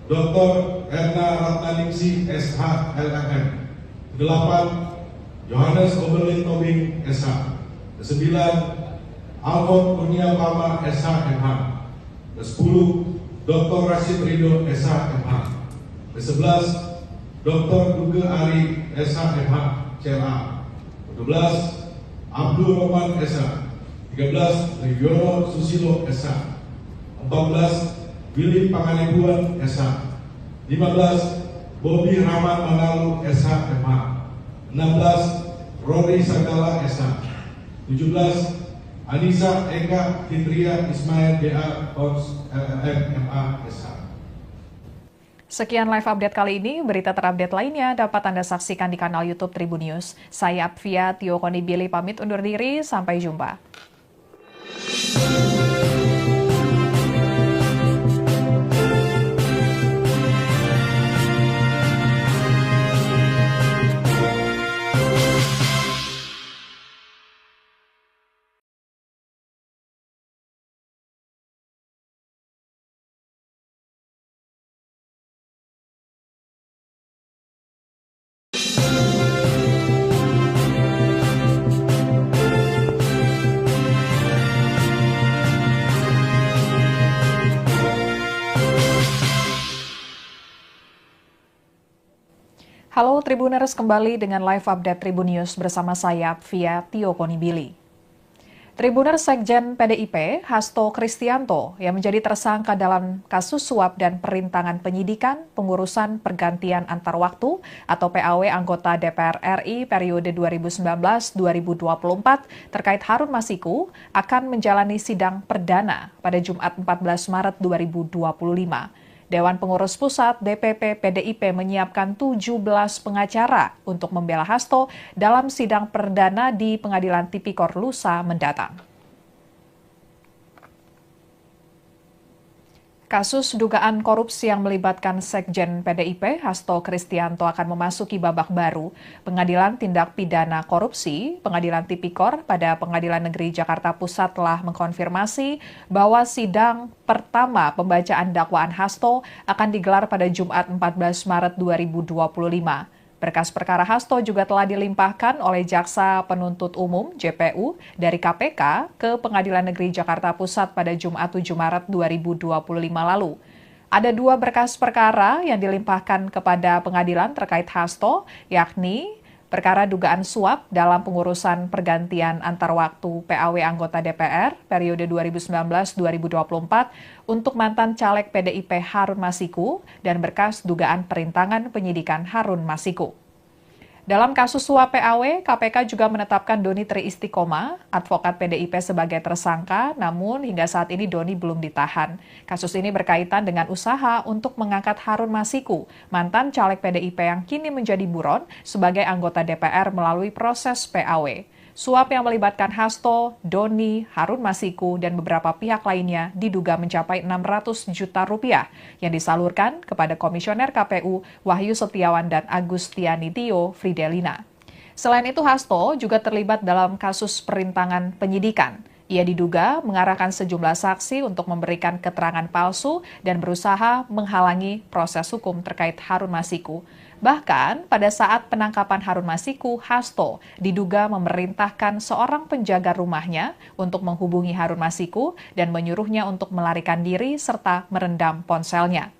Dr. Erna Ratnaningsih, SH, LLM. Kedelapan, Johannes Oberlin Tobing, SH. Kesembilan, Alfon Kurnia Palma, SH, MH. Ke-10, Dr. Rashid Ridho, SH, MH. Ke-11, Dr. Duke Ari, SH, MH, CLA. Ke-12, Abdul Rahman, SH. 13, Triwono Susilo, SH. 14, Willy Pangaribuan, SH. 15, Bobi Rahman Manalu, SH, MH. 16, Rory Sagala, SH. 17, Anissa Eka Fitria Ismail, DA, Kons, LLM, MA, SH. Sekian live update kali ini. Berita terupdate lainnya dapat Anda saksikan di kanal YouTube Tribun News. Saya Apvia Tio Konibili pamit undur diri. Sampai jumpa. Halo Tribuners, kembali dengan live update Tribun News bersama saya Apvia Tio Konibili. Tribuner Sekjen PDIP, Hasto Kristianto, yang menjadi tersangka dalam kasus suap dan perintangan penyidikan pengurusan pergantian antar waktu atau PAW anggota DPR RI periode 2019-2024 terkait Harun Masiku akan menjalani sidang perdana pada Jumat 14 Maret 2025. Dewan Pengurus Pusat DPP PDIP menyiapkan 17 pengacara untuk membela Hasto dalam sidang perdana di Pengadilan Tipikor lusa mendatang. Kasus dugaan korupsi yang melibatkan Sekjen PDIP, Hasto Kristianto akan memasuki babak baru. Pengadilan Tindak Pidana Korupsi, Pengadilan Tipikor pada Pengadilan Negeri Jakarta Pusat telah mengkonfirmasi bahwa sidang pertama pembacaan dakwaan Hasto akan digelar pada Jumat 14 Maret 2025. Berkas perkara Hasto juga telah dilimpahkan oleh Jaksa Penuntut Umum JPU dari KPK ke Pengadilan Negeri Jakarta Pusat pada Jumat 7 Maret 2025 lalu. Ada 2 berkas perkara yang dilimpahkan kepada pengadilan terkait Hasto, yakni perkara dugaan suap dalam pengurusan pergantian antar waktu PAW anggota DPR periode 2019-2024 untuk mantan caleg PDIP Harun Masiku dan berkas dugaan perintangan penyidikan Harun Masiku. Dalam kasus suap PAW, KPK juga menetapkan Doni Tri Istiqomah, advokat PDIP sebagai tersangka, namun hingga saat ini Doni belum ditahan. Kasus ini berkaitan dengan usaha untuk mengangkat Harun Masiku, mantan caleg PDIP yang kini menjadi buron sebagai anggota DPR melalui proses PAW. Suap yang melibatkan Hasto, Doni, Harun Masiku, dan beberapa pihak lainnya diduga mencapai 600 juta rupiah yang disalurkan kepada Komisioner KPU Wahyu Setiawan dan Agustiani Tio Fridelina. Selain itu, Hasto juga terlibat dalam kasus perintangan penyidikan. Ia diduga mengarahkan sejumlah saksi untuk memberikan keterangan palsu dan berusaha menghalangi proses hukum terkait Harun Masiku. Bahkan pada saat penangkapan Harun Masiku, Hasto diduga memerintahkan seorang penjaga rumahnya untuk menghubungi Harun Masiku dan menyuruhnya untuk melarikan diri serta merendam ponselnya.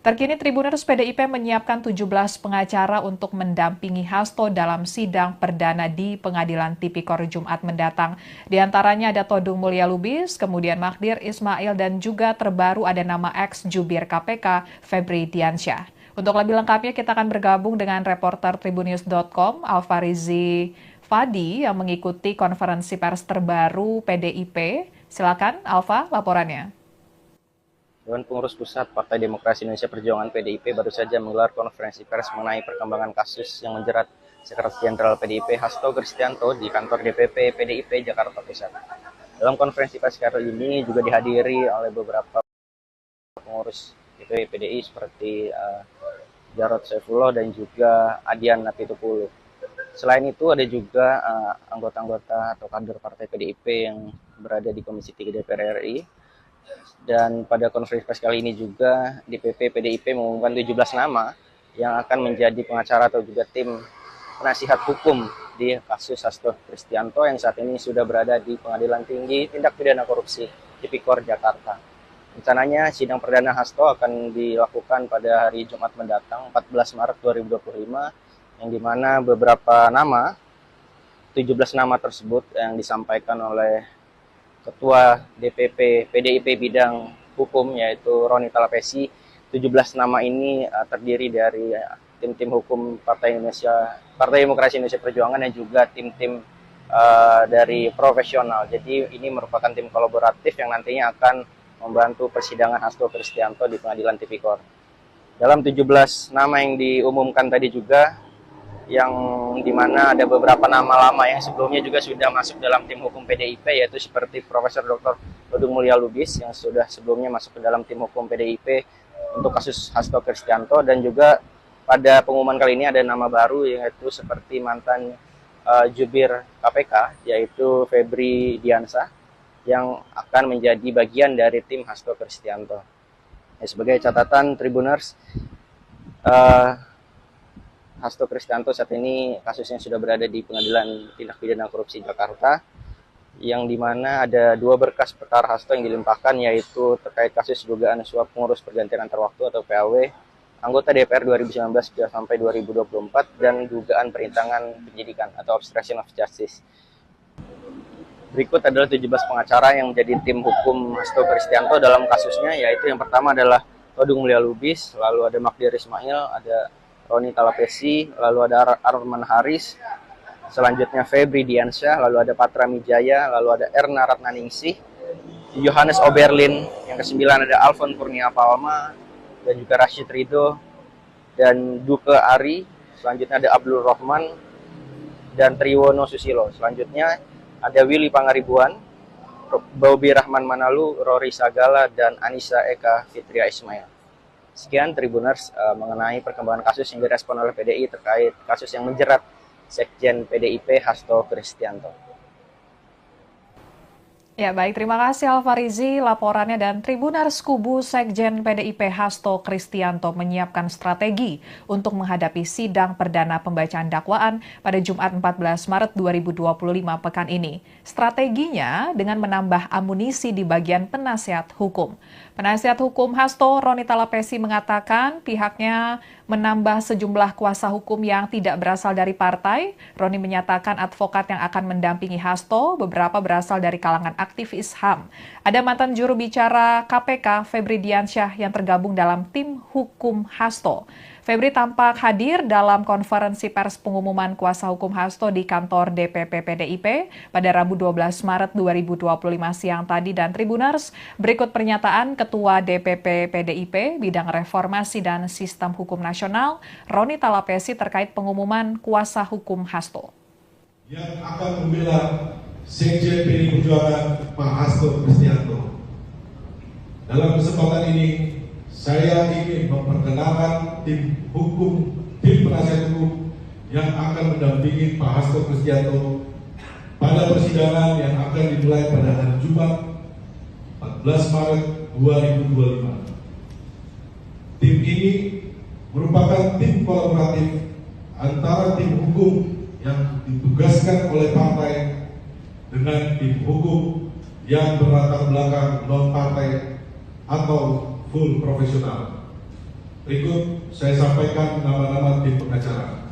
Terkini Tribuners PDIP menyiapkan 17 pengacara untuk mendampingi Hasto dalam sidang perdana di Pengadilan Tipikor Jumat mendatang. Di antaranya ada Todung Mulya Lubis, kemudian Magdir Ismail, dan juga terbaru ada nama ex-jubir KPK Febri Diansyah. Untuk lebih lengkapnya kita akan bergabung dengan reporter Tribunnews.com Alfarizi Fadi yang mengikuti konferensi pers terbaru PDIP. Silakan Alfa, laporannya. Dewan Pengurus Pusat Partai Demokrasi Indonesia Perjuangan PDIP baru saja menggelar konferensi pers mengenai perkembangan kasus yang menjerat Sekretaris Jenderal PDIP Hasto Kristianto di kantor DPP PDIP Jakarta Pusat. Dalam konferensi pers kali ini juga dihadiri oleh beberapa pengurus DPP PDI seperti Jarod Saifullah dan juga Adian Napitupulu. Selain itu ada juga anggota-anggota atau kader partai PDIP yang berada di Komisi 3 DPR RI. Dan pada konferensi pers kali ini juga DPP PDIP mengumumkan 17 nama yang akan menjadi pengacara atau juga tim penasihat hukum di kasus Hasto Kristianto yang saat ini sudah berada di Pengadilan Tinggi Tindak Pidana Korupsi Tipikor Jakarta. Rencananya sidang perdana Hasto akan dilakukan pada hari Jumat mendatang 14 Maret 2025 yang dimana beberapa nama, 17 nama tersebut yang disampaikan oleh Ketua DPP PDIP bidang hukum yaitu Roni Talapesi. 17 nama ini terdiri dari tim-tim hukum Partai Demokrasi Indonesia Perjuangan dan juga tim-tim dari profesional. Jadi ini merupakan tim kolaboratif yang nantinya akan membantu persidangan Hasto Kristianto di Pengadilan Tipikor. Dalam 17 nama yang diumumkan tadi juga, yang dimana ada beberapa nama lama yang sebelumnya juga sudah masuk dalam tim hukum PDIP, yaitu seperti Profesor Dr. Todung Mulya Lubis yang sudah sebelumnya masuk ke dalam tim hukum PDIP untuk kasus Hasto Kristianto, dan juga pada pengumuman kali ini ada nama baru yaitu seperti mantan jubir KPK yaitu Febri Diansyah yang akan menjadi bagian dari tim Hasto Kristianto. Sebagai catatan Tribuners, Hasto Kristianto saat ini kasusnya sudah berada di Pengadilan Tindak Pidana Korupsi Jakarta, yang dimana ada 2 berkas perkara Hasto yang dilimpahkan, yaitu terkait kasus dugaan suap pengurus pergantian antar waktu atau PAW anggota DPR 2019 sampai 2024 dan dugaan perintangan penyidikan atau obstruction of justice. Berikut adalah 17 pengacara yang menjadi tim hukum Hasto Kristianto dalam kasusnya, yaitu yang pertama adalah Todung Mulia Lubis, lalu ada Magdir Ismail, ada Roni Talapesi, lalu ada Arman Haris, selanjutnya Febri Diansyah, lalu ada Patra Mijaya, lalu ada Erna Ratnaningsih, Johannes Oberlin, yang ke-9 ada Alfon Kurnia Palma, dan juga Rashid Ridho, dan Duke Ari, selanjutnya ada Abdul Rohman, dan Triwono Susilo. Selanjutnya ada Willy Pangaribuan, Bobi Rahman Manalu, Rory Sagala, dan Anissa Eka Fitria Ismail. Sekian Tribuners mengenai perkembangan kasus yang direspon oleh PDI terkait kasus yang menjerat Sekjen PDIP Hasto Kristianto. Ya baik, terima kasih Alfarizi laporannya, dan Tribuners kubu Sekjen PDIP Hasto Kristianto menyiapkan strategi untuk menghadapi sidang perdana pembacaan dakwaan pada Jumat 14 Maret 2025 pekan ini. Strateginya dengan menambah amunisi di bagian penasihat hukum. Penasihat hukum Hasto, Roni Talapesi, mengatakan pihaknya menambah sejumlah kuasa hukum yang tidak berasal dari partai. Roni menyatakan advokat yang akan mendampingi Hasto beberapa berasal dari kalangan aktivis HAM. Ada mantan juru bicara KPK, Febri Diansyah, yang tergabung dalam tim hukum Hasto. Febri tampak hadir dalam konferensi pers pengumuman kuasa hukum Hasto di kantor DPP PDIP pada Rabu 12 Maret 2025 siang tadi. Dan Tribuners, berikut pernyataan Ketua DPP PDIP Bidang Reformasi dan Sistem Hukum Nasional, Roni Talapesi, terkait pengumuman kuasa hukum Hasto. Yang akan membela Sekjen PDI Perjuangan Pak Hasto Kristianto. Dalam kesempatan ini, saya ingin memperkenalkan tim penasihat hukum yang akan mendampingi Pak Hasto Kristianto pada persidangan yang akan dimulai pada hari Jumat 14 Maret 2025. Tim ini merupakan tim kolaboratif antara tim hukum yang ditugaskan oleh partai dengan tim hukum yang berlatar belakang non-partai atau full profesional. Berikut saya sampaikan nama-nama tim pengacara.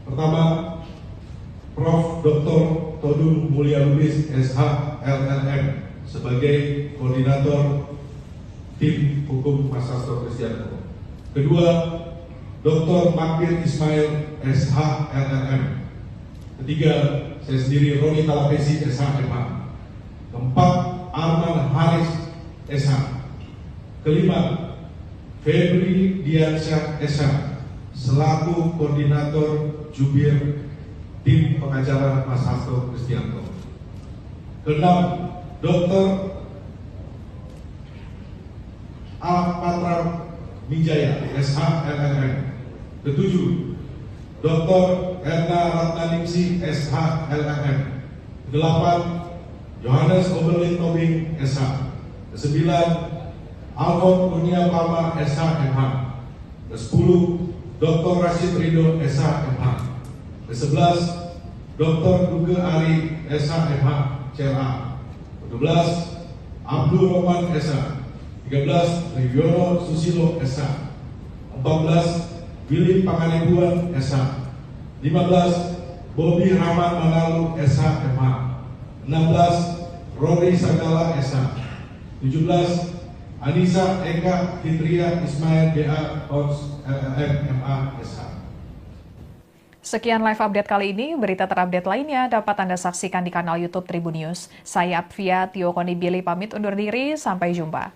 Pertama, Prof. Dr. Todung Mulia Lubis, SH, LLM, sebagai koordinator tim hukum Mas Hasto Kristianto. Kedua, Dr. Magdir Ismail, SH, LLM. Ketiga, saya sendiri, Roni Talapesi, SH, MH. Keempat, Arman Haris, SH. Kelima, Febri Diansyah, SH, selaku koordinator jubir tim pengacara Mas Hasto Kristianto. Keenam, Dr. Patra Mijaya, SH, LLM. Ketujuh, Dr. Erna Ratnaningsih, SH, LLM. Kedelapan, Johannes Oberlin Tobing, SH. Kesembilan, Alfon Kurnia Palma, SH, MH. Ke-10, Dr. Rashid Ridho, SH, MH. Ke-11, Dr. Duke Ari, SH, MH, CLA. Ke-12, Abdul Rohman, SH. 13, Triwono Susilo, SH. 14, Willy Pangaribuan, SH. 15, Bobi Rahman Manalu, SH, MH. 16, Rory Sagala, SH. 17, Anissa Eka Fitria Ismail, BA, Kors, LLM, MA, SH. Sekian live update kali ini. Berita terupdate lainnya dapat Anda saksikan di kanal YouTube Tribun News. Saya Apvia Tio Konibili pamit undur diri. Sampai jumpa.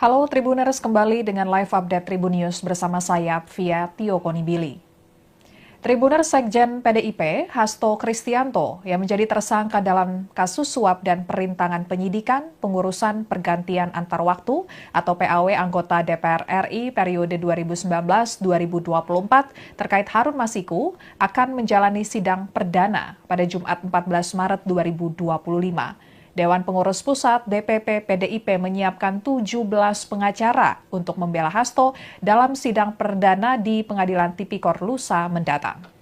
Halo Tribuners, kembali dengan live update Tribun News bersama saya Apvia Tio Konibili. Tribuners Sekjen PDIP, Hasto Kristianto, yang menjadi tersangka dalam kasus suap dan perintangan penyidikan pengurusan pergantian antar waktu atau PAW anggota DPR RI periode 2019-2024 terkait Harun Masiku akan menjalani sidang perdana pada Jumat 14 Maret 2025. Dewan Pengurus Pusat DPP PDIP menyiapkan 17 pengacara untuk membela Hasto dalam sidang perdana di Pengadilan Tipikor lusa mendatang.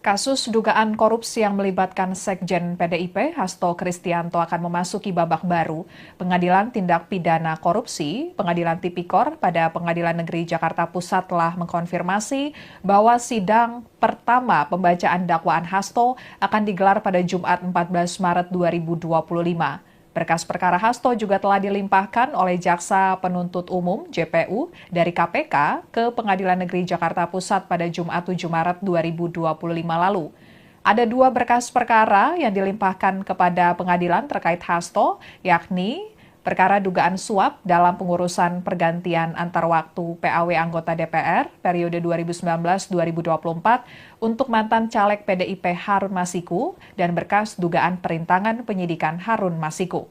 Kasus dugaan korupsi yang melibatkan Sekjen PDIP, Hasto Kristianto akan memasuki babak baru. Pengadilan Tindak Pidana Korupsi, Pengadilan Tipikor pada Pengadilan Negeri Jakarta Pusat telah mengkonfirmasi bahwa sidang pertama pembacaan dakwaan Hasto akan digelar pada Jumat 14 Maret 2025. Berkas perkara Hasto juga telah dilimpahkan oleh Jaksa Penuntut Umum JPU dari KPK ke Pengadilan Negeri Jakarta Pusat pada Jumat 7 Maret 2025 lalu. Ada 2 berkas perkara yang dilimpahkan kepada pengadilan terkait Hasto, yakni perkara dugaan suap dalam pengurusan pergantian antar waktu PAW anggota DPR periode 2019-2024 untuk mantan caleg PDIP Harun Masiku dan berkas dugaan perintangan penyidikan Harun Masiku.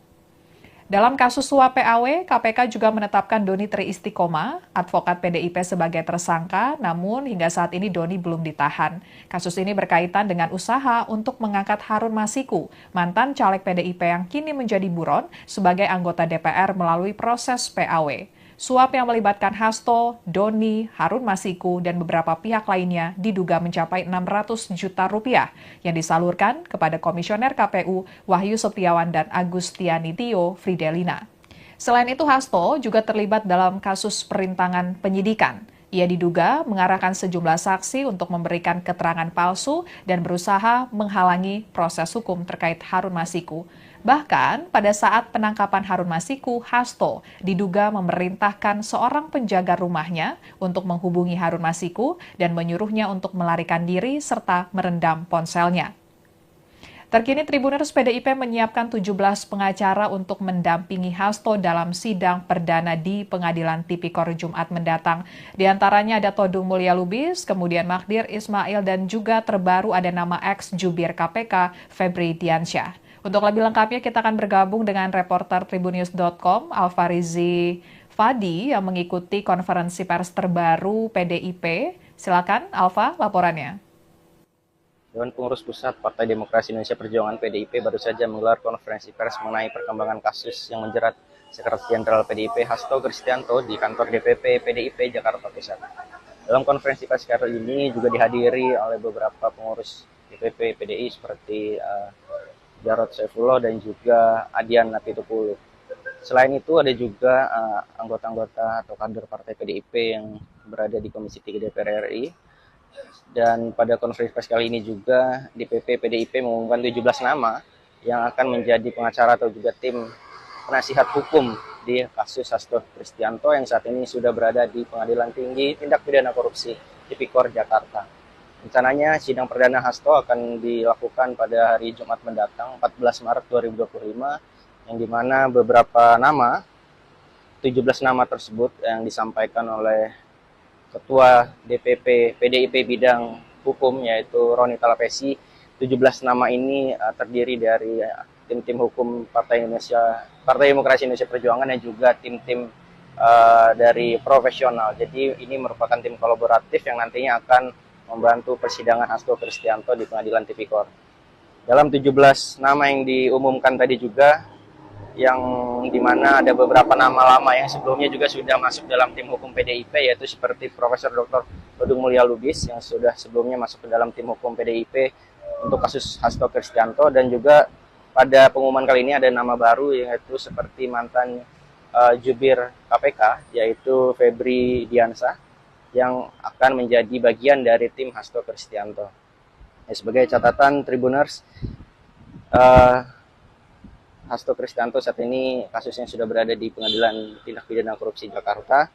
Dalam kasus suap PAW, KPK juga menetapkan Doni Tri Istiqomah, advokat PDIP sebagai tersangka, namun hingga saat ini Doni belum ditahan. Kasus ini berkaitan dengan usaha untuk mengangkat Harun Masiku, mantan caleg PDIP yang kini menjadi buron sebagai anggota DPR melalui proses PAW. Suap yang melibatkan Hasto, Doni, Harun Masiku, dan beberapa pihak lainnya diduga mencapai 600 juta rupiah yang disalurkan kepada Komisioner KPU Wahyu Setiawan dan Agustiani Tio Fridelina. Selain itu, Hasto juga terlibat dalam kasus perintangan penyidikan. Ia diduga mengarahkan sejumlah saksi untuk memberikan keterangan palsu dan berusaha menghalangi proses hukum terkait Harun Masiku. Bahkan pada saat penangkapan Harun Masiku, Hasto diduga memerintahkan seorang penjaga rumahnya untuk menghubungi Harun Masiku dan menyuruhnya untuk melarikan diri serta merendam ponselnya. Terkini Tribuners PDIP menyiapkan 17 pengacara untuk mendampingi Hasto dalam sidang perdana di Pengadilan Tipikor Jumat mendatang. Di antaranya ada Todung Mulya Lubis, kemudian Magdir Ismail, dan juga terbaru ada nama ex-jubir KPK Febri Diansyah. Untuk lebih lengkapnya kita akan bergabung dengan reporter Tribunnews.com Alfarizi Fadi yang mengikuti konferensi pers terbaru PDIP. Silakan Alfa, laporannya. Dewan Pengurus Pusat Partai Demokrasi Indonesia Perjuangan PDIP baru saja menggelar konferensi pers mengenai perkembangan kasus yang menjerat Sekretaris Jenderal PDIP Hasto Kristianto di kantor DPP PDIP Jakarta Pusat. Dalam konferensi pers kali ini juga dihadiri oleh beberapa pengurus DPP PDI seperti Jarod Saifullah dan juga Adian Napitupulu. Selain itu ada juga anggota-anggota atau kader partai PDIP yang berada di Komisi 3 DPR RI. Dan pada konferensi pers kali ini juga DPP PDIP mengumumkan 17 nama yang akan menjadi pengacara atau juga tim penasihat hukum di kasus Hasto Kristianto yang saat ini sudah berada di Pengadilan Tinggi Tindak Pidana Korupsi Tipikor Jakarta. Rencananya sidang perdana Hasto akan dilakukan pada hari Jumat mendatang 14 Maret 2025 yang dimana beberapa nama, 17 nama tersebut yang disampaikan oleh Ketua DPP PDIP bidang hukum yaitu Roni Talapesi. 17 nama ini terdiri dari tim-tim hukum Partai Demokrasi Indonesia Perjuangan dan juga tim-tim dari profesional. Jadi ini merupakan tim kolaboratif yang nantinya akan membantu persidangan Hasto Kristianto di Pengadilan Tipikor. Dalam 17 nama yang diumumkan tadi juga, yang dimana ada beberapa nama lama yang sebelumnya juga sudah masuk dalam tim hukum PDIP, yaitu seperti Profesor Dr. Todung Mulya Lubis yang sudah sebelumnya masuk ke dalam tim hukum PDIP untuk kasus Hasto Kristianto, dan juga pada pengumuman kali ini ada nama baru yaitu seperti mantan jubir KPK yaitu Febri Diansyah yang akan menjadi bagian dari tim Hasto Kristianto. Sebagai catatan Tribuners, Hasto Kristianto saat ini kasusnya sudah berada di Pengadilan Tindak Pidana Korupsi Jakarta,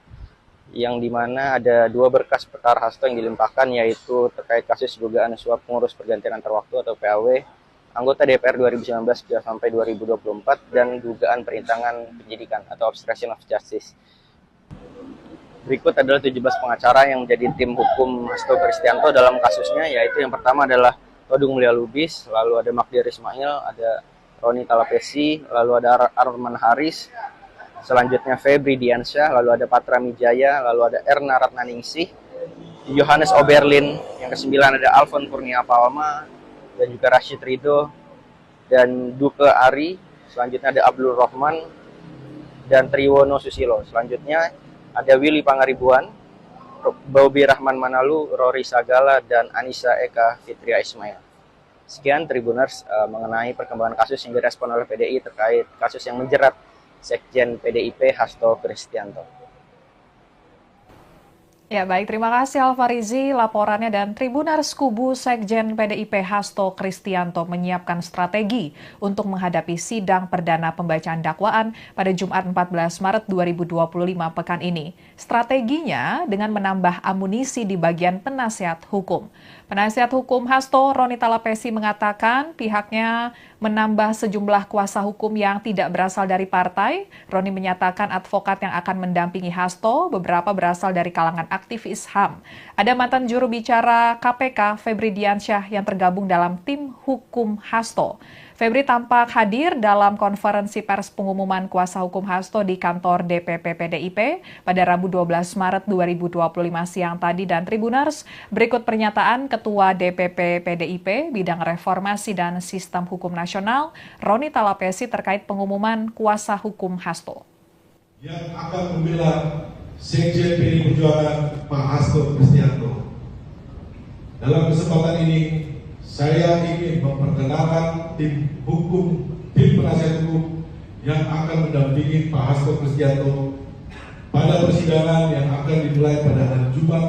yang dimana ada 2 berkas perkara Hasto yang dilimpahkan, yaitu terkait kasus dugaan suap pengurus pergantian antar waktu atau PAW anggota DPR 2019 sampai 2024 dan dugaan perintangan penyidikan atau obstruction of justice. Berikut adalah 17 pengacara yang menjadi tim hukum Hasto Kristianto dalam kasusnya, yaitu yang pertama adalah Todung Mulia Lubis, lalu ada Magdir Ismail, ada Roni Talapesi, lalu ada Arman Haris, selanjutnya Febri Diansyah, lalu ada Patra Mijaya, lalu ada Erna Ratnaningsih, Johannes Oberlin, yang kesembilan ada Alfon Kurnia Palma, dan juga Rashid Ridho, dan Duke Ari, selanjutnya ada Abdul Rahman, dan Triwono Susilo. Selanjutnya ada Willy Pangaribuan, Bobi Rahman Manalu, Rory Sagala, dan Anissa Eka Fitria Ismail. Sekian Tribuners mengenai perkembangan kasus yang direspon oleh PDI terkait kasus yang menjerat Sekjen PDIP Hasto Kristianto. Ya baik, terima kasih Alfarizi laporannya, dan Tribuners kubu Sekjen PDIP Hasto Kristianto menyiapkan strategi untuk menghadapi sidang perdana pembacaan dakwaan pada Jumat 14 Maret 2025 pekan ini. Strateginya dengan menambah amunisi di bagian penasihat hukum. Penasihat hukum Hasto, Roni Talapesi, mengatakan pihaknya menambah sejumlah kuasa hukum yang tidak berasal dari partai. Roni menyatakan advokat yang akan mendampingi Hasto beberapa berasal dari kalangan aktivis HAM. Ada mantan juru bicara KPK, Febri Diansyah, yang tergabung dalam tim hukum Hasto. Febri tampak hadir dalam konferensi pers pengumuman kuasa hukum Hasto di kantor DPP PDIP pada Rabu 12 Maret 2025 siang tadi. Dan Tribuners, berikut pernyataan Ketua DPP PDIP Bidang Reformasi dan Sistem Hukum Nasional, Roni Talapesi, terkait pengumuman kuasa hukum Hasto. Yang akan membela Sekjen PDI Perjuangan Pak Hasto Kristianto. Dalam kesempatan ini, saya ingin memperkenalkan tim penasihat hukum yang akan mendampingi Pak Hasto Kristianto pada persidangan yang akan dimulai pada hari Jumat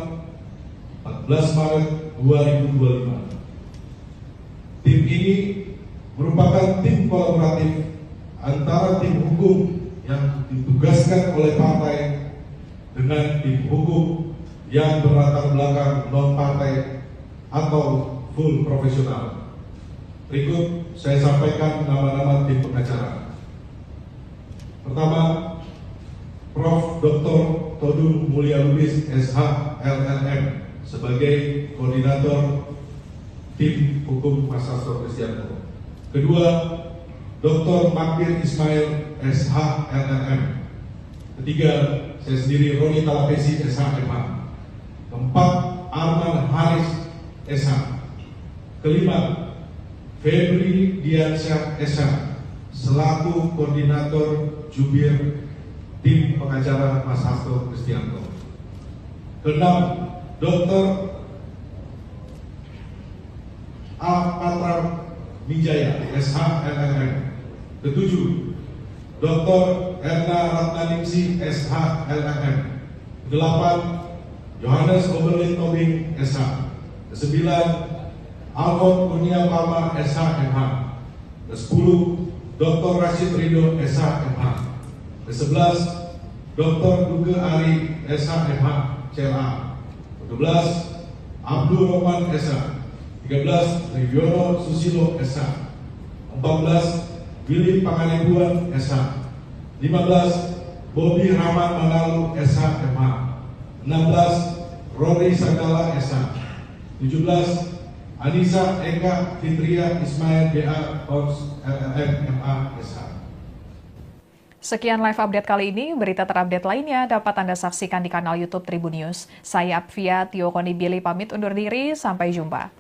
14 Maret 2025. Tim ini merupakan tim kolaboratif antara tim hukum yang ditugaskan oleh partai dengan tim hukum yang berlatar belakang non-partai atau full profesional. Berikut saya sampaikan nama-nama tim pengacara. Pertama, Prof. Dr. Todung Mulia Lubis, SH, LLM, sebagai koordinator tim hukum Mas Hasto Kristianto. Kedua, Dr. Magdir Ismail, SH, LLM. Ketiga, saya sendiri, Roni Talapesi, SH, MH. Keempat, Arman Haris, SH. Kelima, Febri Diansyah, SH, selaku koordinator jubir tim pengacara Mas Hasto Kristianto. Keenam, Dr. A. Patra Mijaya, SH, LLM. Ketujuh, Dr. Erna Ratnaningsih, SH, LLM. Kedelapan, Johannes Oberlin Tobing, SH. Kesembilan, Alfon Kurnia Palma, SH, MH. Ke-10, Dr. Rashid Ridho, SH, MH. Ke-11, Dr. Duke Ari, SH, MH, CLA. Ke-12, Abdul Rahman, SH. 13, Triwono Susilo, SH. 14, Willy Pangaribuan, SH. 15, Bobi Rahman Manalu, SH, MH. 16, Rory Sagala, SH. 17, Anissa Eka Fitria Ismail, BA, Kors, LLM, MA, SH. Sekian live update kali ini. Berita terupdate lainnya dapat Anda saksikan di kanal YouTube Tribun News. Saya Apvia Tio Konibili pamit undur diri. Sampai jumpa.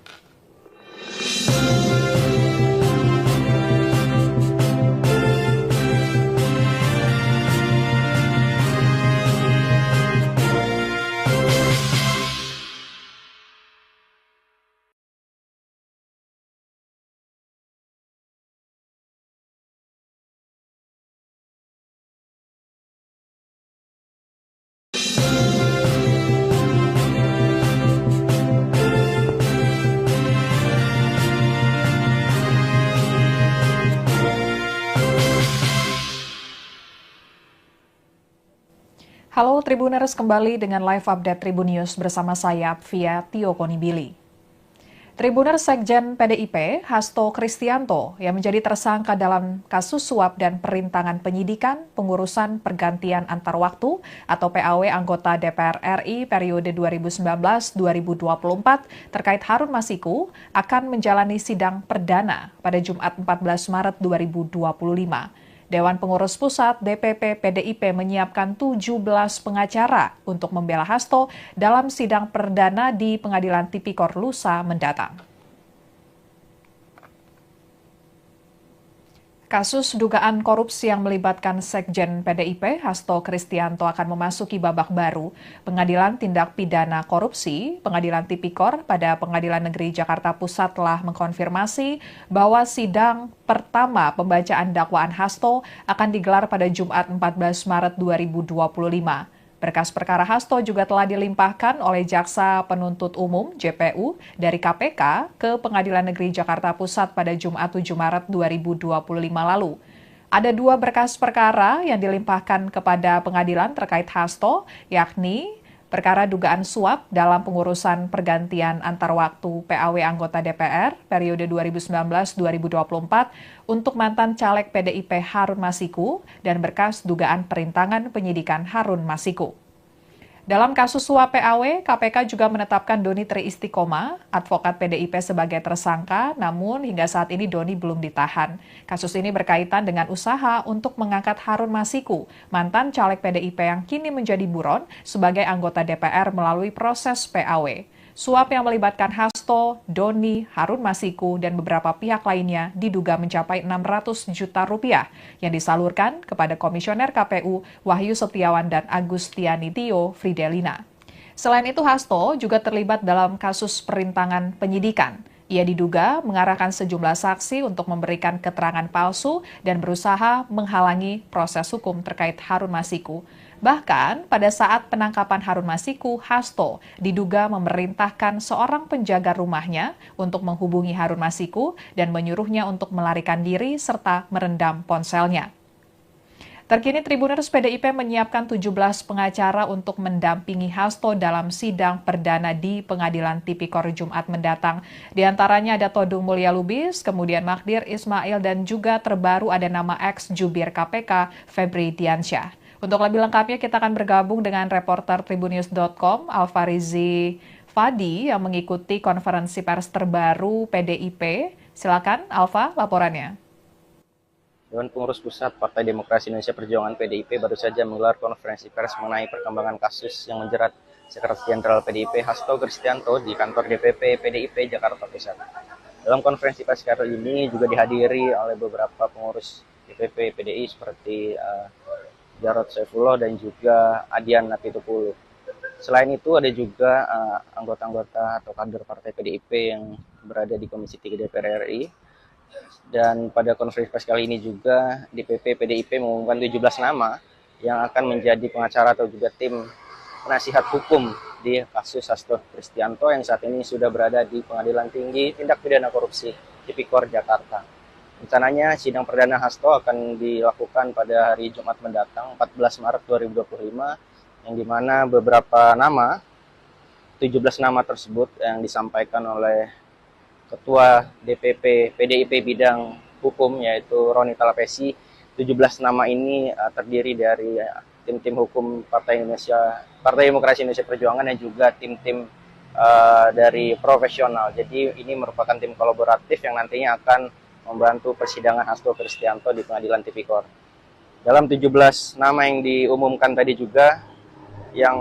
Halo Tribuners, kembali dengan live update Tribun News bersama saya Apvia Tio Konibili. Tribuners Sekjen PDIP, Hasto Kristianto, yang menjadi tersangka dalam kasus suap dan perintangan penyidikan, pengurusan pergantian antar waktu atau PAW anggota DPR RI periode 2019-2024 terkait Harun Masiku akan menjalani sidang perdana pada Jumat 14 Maret 2025. Dewan Pengurus Pusat DPP PDIP menyiapkan 17 pengacara untuk membela Hasto dalam sidang perdana di Pengadilan Tipikor lusa mendatang. Kasus dugaan korupsi yang melibatkan Sekjen PDIP, Hasto Kristianto akan memasuki babak baru. Pengadilan Tindak Pidana Korupsi, Pengadilan Tipikor pada Pengadilan Negeri Jakarta Pusat telah mengkonfirmasi bahwa sidang pertama pembacaan dakwaan Hasto akan digelar pada Jumat 14 Maret 2025. Berkas perkara Hasto juga telah dilimpahkan oleh Jaksa Penuntut Umum JPU dari KPK ke Pengadilan Negeri Jakarta Pusat pada Jumat 7 Maret 2025 lalu. Ada 2 berkas perkara yang dilimpahkan kepada pengadilan terkait Hasto, yakni perkara dugaan suap dalam pengurusan pergantian antar waktu PAW anggota DPR periode 2019-2024 untuk mantan caleg PDIP Harun Masiku dan berkas dugaan perintangan penyidikan Harun Masiku. Dalam kasus suap PAW, KPK juga menetapkan Doni Tri Istiqomah, advokat PDIP sebagai tersangka, namun hingga saat ini Doni belum ditahan. Kasus ini berkaitan dengan usaha untuk mengangkat Harun Masiku, mantan caleg PDIP yang kini menjadi buron sebagai anggota DPR melalui proses PAW. Suap yang melibatkan Hasto, Doni, Harun Masiku, dan beberapa pihak lainnya diduga mencapai 600 juta rupiah yang disalurkan kepada Komisioner KPU Wahyu Setiawan dan Agustiani Tio Fridelina. Selain itu, Hasto juga terlibat dalam kasus perintangan penyidikan. Ia diduga mengarahkan sejumlah saksi untuk memberikan keterangan palsu dan berusaha menghalangi proses hukum terkait Harun Masiku. Bahkan pada saat penangkapan Harun Masiku, Hasto diduga memerintahkan seorang penjaga rumahnya untuk menghubungi Harun Masiku dan menyuruhnya untuk melarikan diri serta merendam ponselnya. Terkini Tribuners PDIP menyiapkan 17 pengacara untuk mendampingi Hasto dalam sidang perdana di Pengadilan Tipikor Jumat mendatang. Di antaranya ada Todung Mulya Lubis, kemudian Magdir Ismail, dan juga terbaru ada nama ex-jubir KPK Febri Diansyah. Untuk lebih lengkapnya kita akan bergabung dengan reporter Tribunnews.com Alfarizi Fadi yang mengikuti konferensi pers terbaru PDIP. Silakan Alfa, laporannya. Dewan Pengurus Pusat Partai Demokrasi Indonesia Perjuangan PDIP baru saja menggelar konferensi pers mengenai perkembangan kasus yang menjerat Sekretaris Jenderal PDIP Hasto Kristianto di kantor DPP PDIP Jakarta Pusat. Dalam konferensi pers kali ini juga dihadiri oleh beberapa pengurus DPP PDI seperti Jarod Saifullah dan juga Adian Napitupulu. Selain itu ada juga anggota-anggota atau kader partai PDIP yang berada di Komisi 3 DPR RI. Dan pada konferensi pers kali ini juga DPP PDIP mengumumkan 17 nama yang akan menjadi pengacara atau juga tim penasihat hukum di kasus Hasto Kristianto yang saat ini sudah berada di Pengadilan Tinggi Tindak Pidana Korupsi Tipikor Jakarta. Rencananya sidang perdana Hasto akan dilakukan pada hari Jumat mendatang 14 Maret 2025 yang dimana beberapa nama, 17 nama tersebut yang disampaikan oleh Ketua DPP PDIP bidang hukum yaitu Roni Talapesi. 17 nama ini terdiri dari tim-tim hukum Partai Demokrasi Indonesia Perjuangan dan juga tim-tim dari profesional. Jadi ini merupakan tim kolaboratif yang nantinya akan membantu persidangan Hasto Kristianto di Pengadilan Tipikor. Dalam 17 nama yang diumumkan tadi juga, yang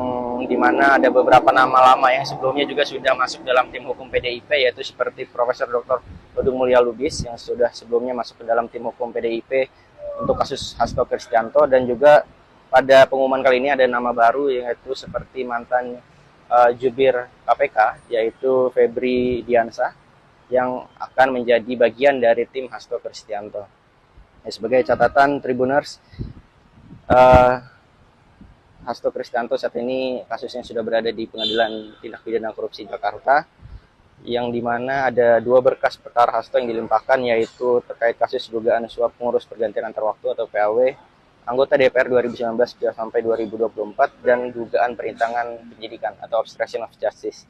dimana ada beberapa nama lama yang sebelumnya juga sudah masuk dalam tim hukum PDIP, yaitu seperti Profesor Dr. Todung Mulya Lubis yang sudah sebelumnya masuk ke dalam tim hukum PDIP untuk kasus Hasto Kristianto, dan juga pada pengumuman kali ini ada nama baru yaitu seperti mantan jubir KPK yaitu Febri Diansyah yang akan menjadi bagian dari tim Hasto Kristianto. Sebagai catatan Tribuners, Hasto Kristianto saat ini kasusnya sudah berada di Pengadilan Tindak Pidana Korupsi Jakarta, yang dimana ada 2 berkas perkara Hasto yang dilimpahkan, yaitu terkait kasus dugaan suap pengurus pergantian antar waktu atau PAW anggota DPR 2019 sampai 2024 dan dugaan perintangan penyidikan atau obstruction of justice.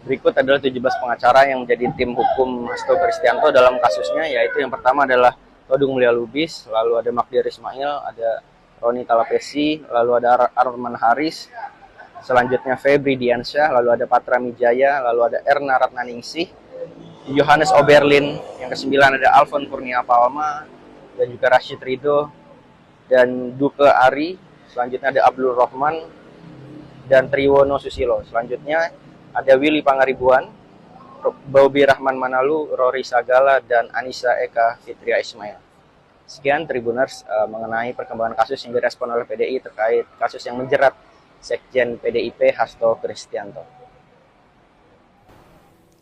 Berikut adalah 17 pengacara yang menjadi tim hukum Hasto Kristianto dalam kasusnya, yaitu yang pertama adalah Todung Mulia Lubis, lalu ada Magdir Ismail, ada Roni Talapesi, lalu ada Arman Haris, selanjutnya Febri Diansyah, lalu ada Patra Mijaya, lalu ada Erna Ratnaningsih, Johannes Oberlin, yang kesembilan ada Alfon Kurnia Palma, dan juga Rashid Ridho, dan Duke Ari, selanjutnya ada Abdul Rahman, dan Triwono Susilo. Selanjutnya ada Willy Pangaribuan, Bobi Rahman Manalu, Rory Sagala, dan Anissa Eka Fitria Ismail. Sekian Tribuners mengenai perkembangan kasus yang direspon oleh PDI terkait kasus yang menjerat Sekjen PDIP Hasto Kristianto.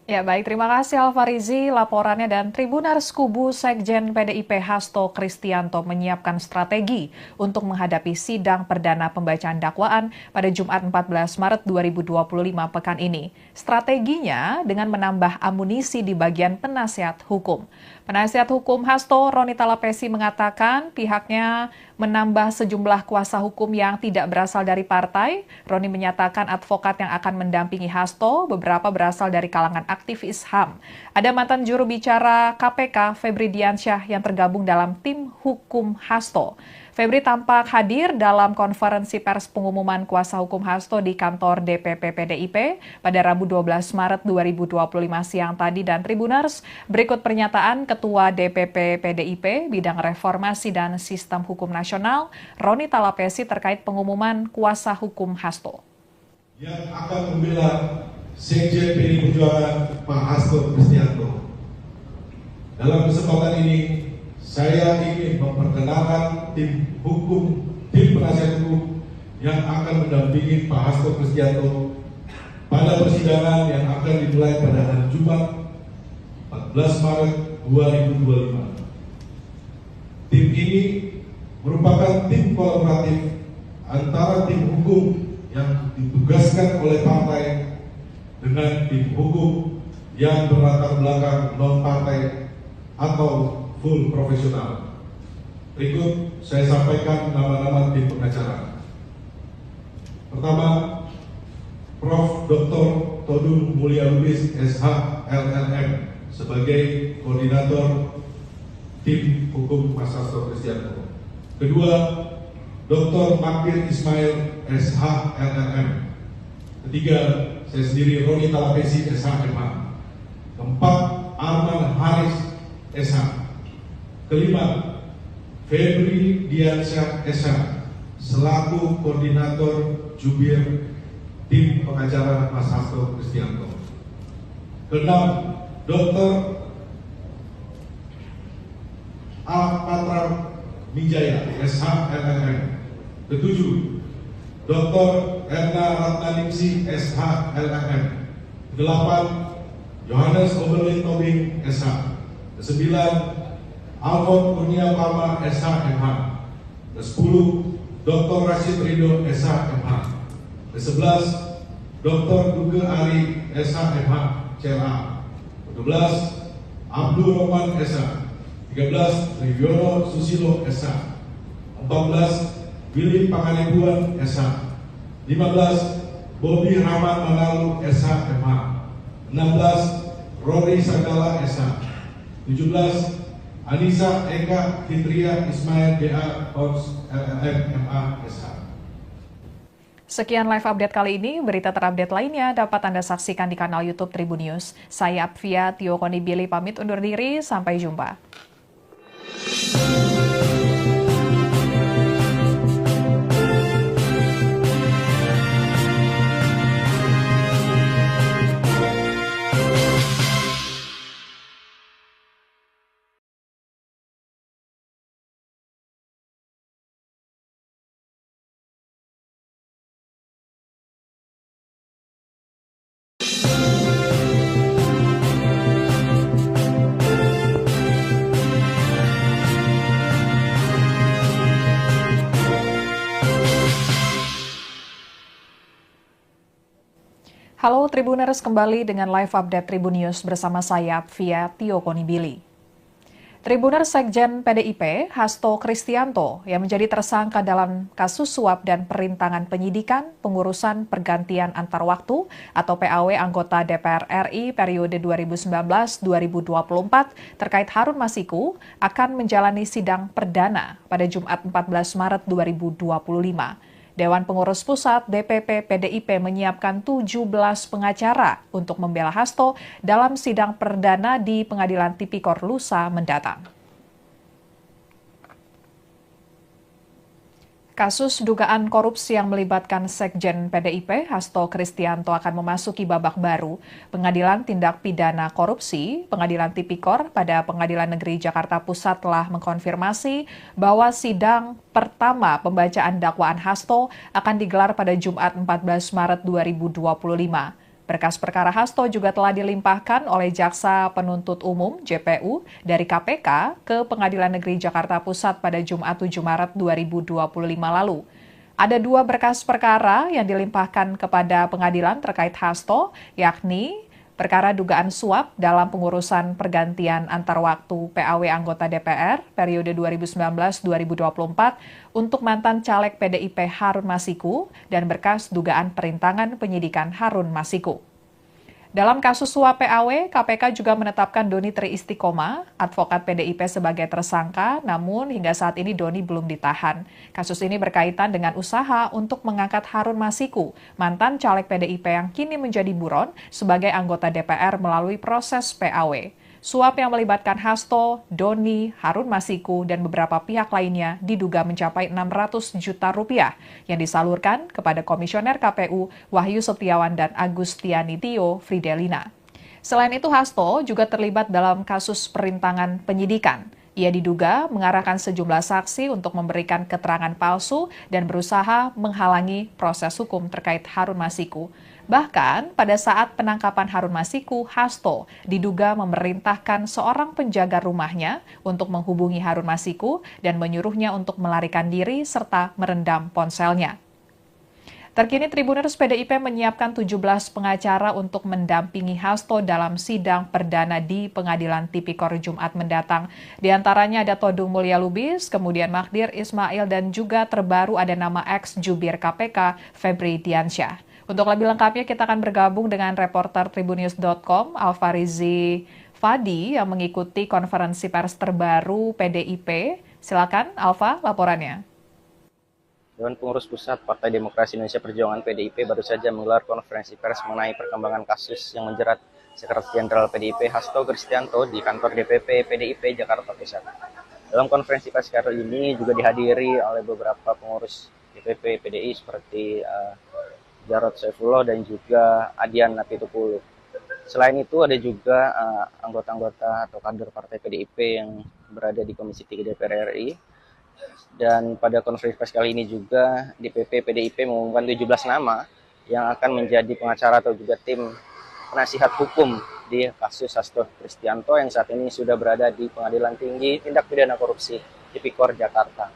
Ya baik, terima kasih Alfarizi laporannya, dan Tribuners kubu Sekjen PDIP Hasto Kristianto menyiapkan strategi untuk menghadapi sidang perdana pembacaan dakwaan pada Jumat 14 Maret 2025 pekan ini. Strateginya dengan menambah amunisi di bagian penasihat hukum. Penasihat hukum Hasto, Roni Talapesi, mengatakan pihaknya menambah sejumlah kuasa hukum yang tidak berasal dari partai. Roni menyatakan advokat yang akan mendampingi Hasto beberapa berasal dari kalangan aktivis HAM. Ada mantan juru bicara KPK, Febri Diansyah, yang tergabung dalam tim hukum Hasto. Febri tampak hadir dalam konferensi pers pengumuman kuasa hukum Hasto di kantor DPP PDIP pada Rabu 12 Maret 2025 siang tadi. Dan Tribuners, berikut pernyataan Ketua DPP PDIP Bidang Reformasi dan Sistem Hukum Nasional, Roni Talapesi, terkait pengumuman kuasa hukum Hasto. Yang akan membela Sekjen PDI Perjuangan Pak Hasto Kristianto. Dalam kesempatan ini, saya ingin memperkenalkan tim penasihat hukum yang akan mendampingi Pak Hasto Kristianto pada persidangan yang akan dimulai pada hari Jumat 14 Maret 2025. Tim ini merupakan tim kolaboratif antara tim hukum yang ditugaskan oleh partai dengan tim hukum yang berlatar belakang non-partai atau full profesional. Berikut saya sampaikan nama-nama tim pengacara. Pertama, Prof. Dr. Todung Mulia Lubis, SH, LLM, sebagai koordinator tim hukum Mas Hasto Kristianto. Kedua, Dr. Magdir Ismail, SH, LLM. Ketiga, saya sendiri, Roni Talapesi, SH, MH. Keempat, Arman Haris, SH. Kelima, Febri Diansyah, SH, selaku koordinator jubir tim pengacara Mas Hasto Kristianto. Keenam, Dr. Patra Mijaya, SH, LLM. Ketujuh, Dr. Erna Ratnaningsih, SH, LLM. Kedelapan, Johannes Oberlin Tobing, SH. Kesembilan, Alfon Kurnia Palma, SH, MH. Ke-10, Dr. Rashid Ridho, SH, MH. Ke-11, Dr. Duke Ari, SH, MH, CLA. Ke-12, Abdul Rahman, SH. 13, Triwono Susilo, SH. 14, Willy Pangaribuan, SH. 15, Bobi Rahman Manalu, SH, MH. 16, Rory Sagala, SH. 17, Anissa Eka Fitria Ismail, DA, Kons, LLM, MA, SH. Sekian live update kali ini. Berita terupdate lainnya dapat Anda saksikan di kanal YouTube Tribun News. Saya Apvia Tio Konibili pamit undur diri. Sampai jumpa. Halo Tribuners, kembali dengan live update Tribun News bersama saya Apvia Tio Konibili. Tribunner Sekjen PDIP, Hasto Kristianto, yang menjadi tersangka dalam kasus suap dan perintangan penyidikan, pengurusan pergantian antar waktu atau PAW anggota DPR RI periode 2019-2024 terkait Harun Masiku akan menjalani sidang perdana pada Jumat 14 Maret 2025. Dewan Pengurus Pusat DPP PDIP menyiapkan 17 pengacara untuk membela Hasto dalam sidang perdana di Pengadilan Tipikor lusa mendatang. Kasus dugaan korupsi yang melibatkan Sekjen PDIP, Hasto Kristianto akan memasuki babak baru. Pengadilan Tindak Pidana Korupsi, Pengadilan Tipikor pada Pengadilan Negeri Jakarta Pusat telah mengkonfirmasi bahwa sidang pertama pembacaan dakwaan Hasto akan digelar pada Jumat 14 Maret 2025. Berkas perkara Hasto juga telah dilimpahkan oleh Jaksa Penuntut Umum (JPU) dari KPK ke Pengadilan Negeri Jakarta Pusat pada Jumat 7 Maret 2025 lalu. Ada 2 berkas perkara yang dilimpahkan kepada pengadilan terkait Hasto, yakni perkara dugaan suap dalam pengurusan pergantian antar waktu PAW anggota DPR periode 2019-2024 untuk mantan caleg PDIP Harun Masiku dan berkas dugaan perintangan penyidikan Harun Masiku. Dalam kasus suap PAW, KPK juga menetapkan Doni Tri Istiqomah, advokat PDIP sebagai tersangka, namun hingga saat ini Doni belum ditahan. Kasus ini berkaitan dengan usaha untuk mengangkat Harun Masiku, mantan caleg PDIP yang kini menjadi buron sebagai anggota DPR melalui proses PAW. Suap yang melibatkan Hasto, Doni, Harun Masiku, dan beberapa pihak lainnya diduga mencapai 600 juta rupiah yang disalurkan kepada Komisioner KPU Wahyu Setiawan dan Agustiani Tio Fridelina. Selain itu, Hasto juga terlibat dalam kasus perintangan penyidikan. Ia diduga mengarahkan sejumlah saksi untuk memberikan keterangan palsu dan berusaha menghalangi proses hukum terkait Harun Masiku. Bahkan pada saat penangkapan Harun Masiku, Hasto diduga memerintahkan seorang penjaga rumahnya untuk menghubungi Harun Masiku dan menyuruhnya untuk melarikan diri serta merendam ponselnya. Terkini Tribuners PDIP menyiapkan 17 pengacara untuk mendampingi Hasto dalam sidang perdana di Pengadilan Tipikor Jumat mendatang. Di antaranya ada Todung Mulya Lubis, kemudian Magdir Ismail, dan juga terbaru ada nama ex-jubir KPK Febri Diansyah. Untuk lebih lengkapnya kita akan bergabung dengan reporter Tribunnews.com Alfarizi Fadi yang mengikuti konferensi pers terbaru PDIP. Silakan Alfa, laporannya. Dewan Pengurus Pusat Partai Demokrasi Indonesia Perjuangan PDIP baru saja menggelar konferensi pers mengenai perkembangan kasus yang menjerat Sekretaris Jenderal PDIP Hasto Kristianto di kantor DPP PDIP Jakarta Pusat. Dalam konferensi pers kali ini juga dihadiri oleh beberapa pengurus DPP PDI seperti Jarod Saifullah dan juga Adian Napitupulu. Selain itu ada juga anggota-anggota atau kader partai PDIP yang berada di Komisi 3 DPR RI. Dan pada konferensi pers kali ini juga DPP PDIP mengumumkan 17 nama yang akan menjadi pengacara atau juga tim penasihat hukum di kasus Hasto Kristianto yang saat ini sudah berada di Pengadilan Tinggi Tindak Pidana Korupsi Tipikor Jakarta.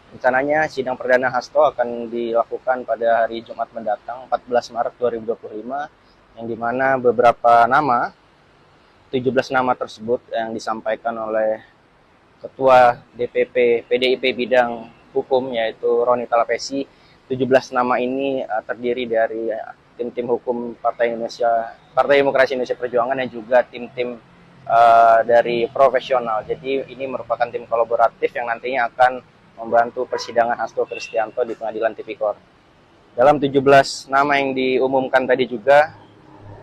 Rencananya sidang perdana Hasto akan dilakukan pada hari Jumat mendatang 14 Maret 2025 yang dimana beberapa nama, 17 nama tersebut yang disampaikan oleh Ketua DPP PDIP bidang hukum yaitu Roni Talapesi. 17 nama ini terdiri dari tim-tim hukum Partai Demokrasi Indonesia Perjuangan dan juga tim-tim dari profesional. Jadi ini merupakan tim kolaboratif yang nantinya akan membantu persidangan Hasto Kristianto di Pengadilan Tipikor. Dalam 17 nama yang diumumkan tadi juga,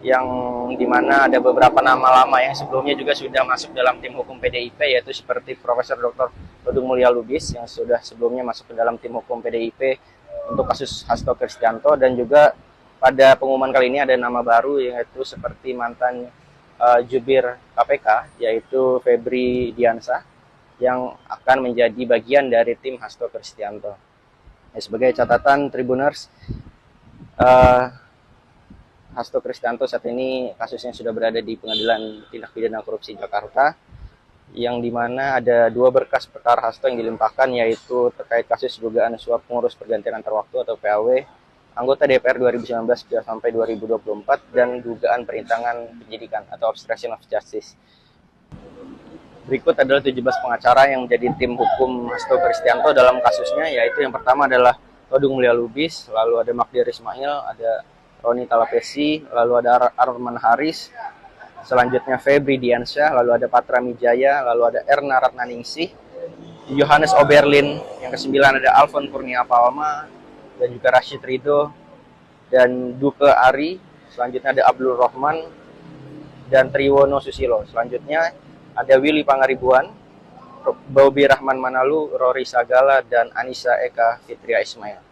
yang dimana ada beberapa nama lama yang sebelumnya juga sudah masuk dalam tim hukum PDIP, yaitu seperti Profesor Dr. Todung Mulya Lubis yang sudah sebelumnya masuk ke dalam tim hukum PDIP untuk kasus Hasto Kristianto, dan juga pada pengumuman kali ini ada nama baru yaitu seperti mantan jubir KPK yaitu Febri Diansyah yang akan menjadi bagian dari tim Hasto Kristianto. Sebagai catatan Tribuners, Hasto Kristianto saat ini kasusnya sudah berada di Pengadilan Tindak Pidana Korupsi Jakarta, yang dimana ada 2 berkas perkara Hasto yang dilimpahkan, yaitu terkait kasus dugaan suap pengurus pergantian antar waktu atau PAW anggota DPR 2019 sampai 2024 dan dugaan perintangan penyidikan atau obstruction of justice. Berikut adalah 17 pengacara yang menjadi tim hukum Hasto Kristianto dalam kasusnya, yaitu yang pertama adalah Todung Mulia Lubis, lalu ada Magdir Ismail, ada Roni Talapesi, lalu ada Arman Haris, selanjutnya Febri Diansyah, lalu ada Patra Mijaya, lalu ada Erna Ratnaningsih, Johannes Oberlin, yang kesembilan ada Alfon Kurnia Palma, dan juga Rashid Ridho, dan Duke Ari, selanjutnya ada Abdul Rahman, dan Triwono Susilo. Selanjutnya ada Willy Pangaribuan, Bobi Rahman Manalu, Rory Sagala, dan Anissa Eka Fitria Ismail.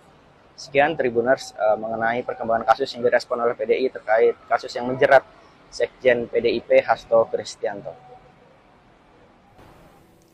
Sekian Tribuners mengenai perkembangan kasus yang direspon oleh PDI terkait kasus yang menjerat Sekjen PDIP Hasto Kristianto.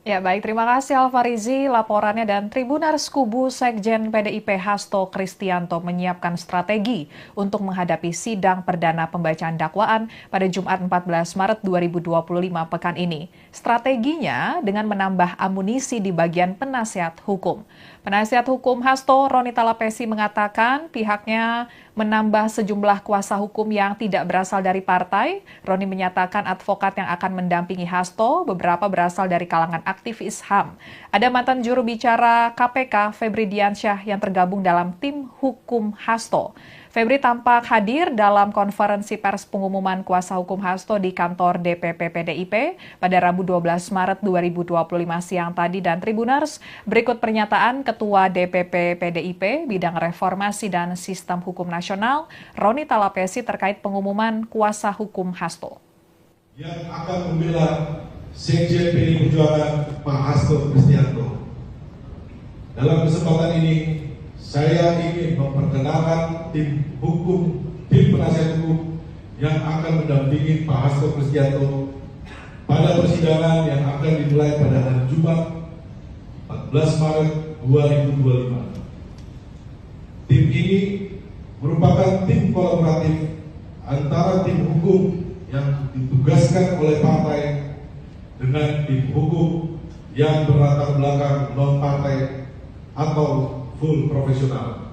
Ya baik, terima kasih Alfarizi laporannya, dan Tribuners kubu Sekjen PDIP Hasto Kristianto menyiapkan strategi untuk menghadapi sidang perdana pembacaan dakwaan pada Jumat 14 Maret 2025 pekan ini. Strateginya dengan menambah amunisi di bagian penasihat hukum. Penasihat hukum Hasto, Roni Talapesi, mengatakan pihaknya menambah sejumlah kuasa hukum yang tidak berasal dari partai. Roni menyatakan advokat yang akan mendampingi Hasto beberapa berasal dari kalangan aktivis HAM. Ada mantan juru bicara KPK, Febri Diansyah, yang tergabung dalam tim hukum Hasto. Febri tampak hadir dalam konferensi pers pengumuman kuasa hukum Hasto di kantor DPP PDIP pada Rabu 12 Maret 2025 siang tadi. Dan Tribuners, berikut pernyataan Ketua DPP PDIP Bidang Reformasi dan Sistem Hukum Nasional, Roni Talapesi, terkait pengumuman kuasa hukum Hasto. Yang akan membela Sekjen PDI Perjuangan Pak Hasto Kristianto. Dalam kesempatan ini, saya ingin memperkenalkan tim penasihat hukum yang akan mendampingi Pak Hasto Kristianto pada persidangan yang akan dimulai pada hari Jumat 14 Maret 2025. Tim ini merupakan tim kolaboratif antara tim hukum yang ditugaskan oleh partai dengan tim hukum yang berlatar belakang non-partai atau full profesional.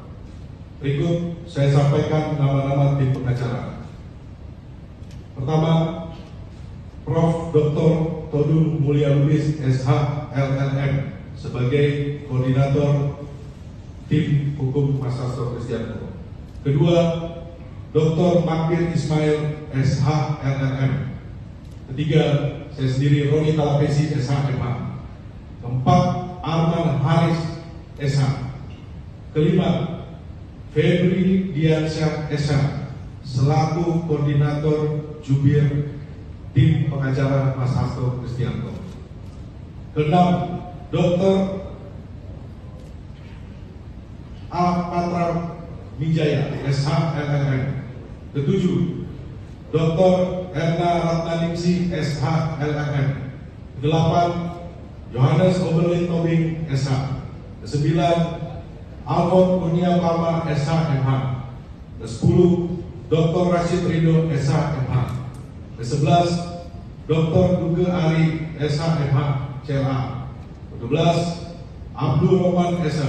Berikut saya sampaikan nama-nama tim pengacara. Pertama, Prof. Dr. Todung Mulia Lubis, SH, LLM, sebagai koordinator tim hukum Mas Hasto Kristianto. Kedua, Dr. Magdir Ismail, SH, LLM. Ketiga, saya sendiri, Roni Talapesi, SH, MH. Keempat, Arman Haris, SH. Kelima, Febri Diansyah, SH, selaku koordinator jubir tim pengacara Mas Hasto Kristianto. Keenam, Dr. A. Patra Mijaya, SH, LLM. Ketujuh, Dr. Erna Ratnaningsih, SH, LLM. Kedelapan, Johannes Oberlin Tobing, SH. Kesembilan, Alfon Kurnia Palma, SH, MH. Ke-10, Dr. Rashid Ridho, SH, MH. Ke-11, Dr. Duke Ari, SH, MH, CLA. Ke-12, Abdul Rahman, SH.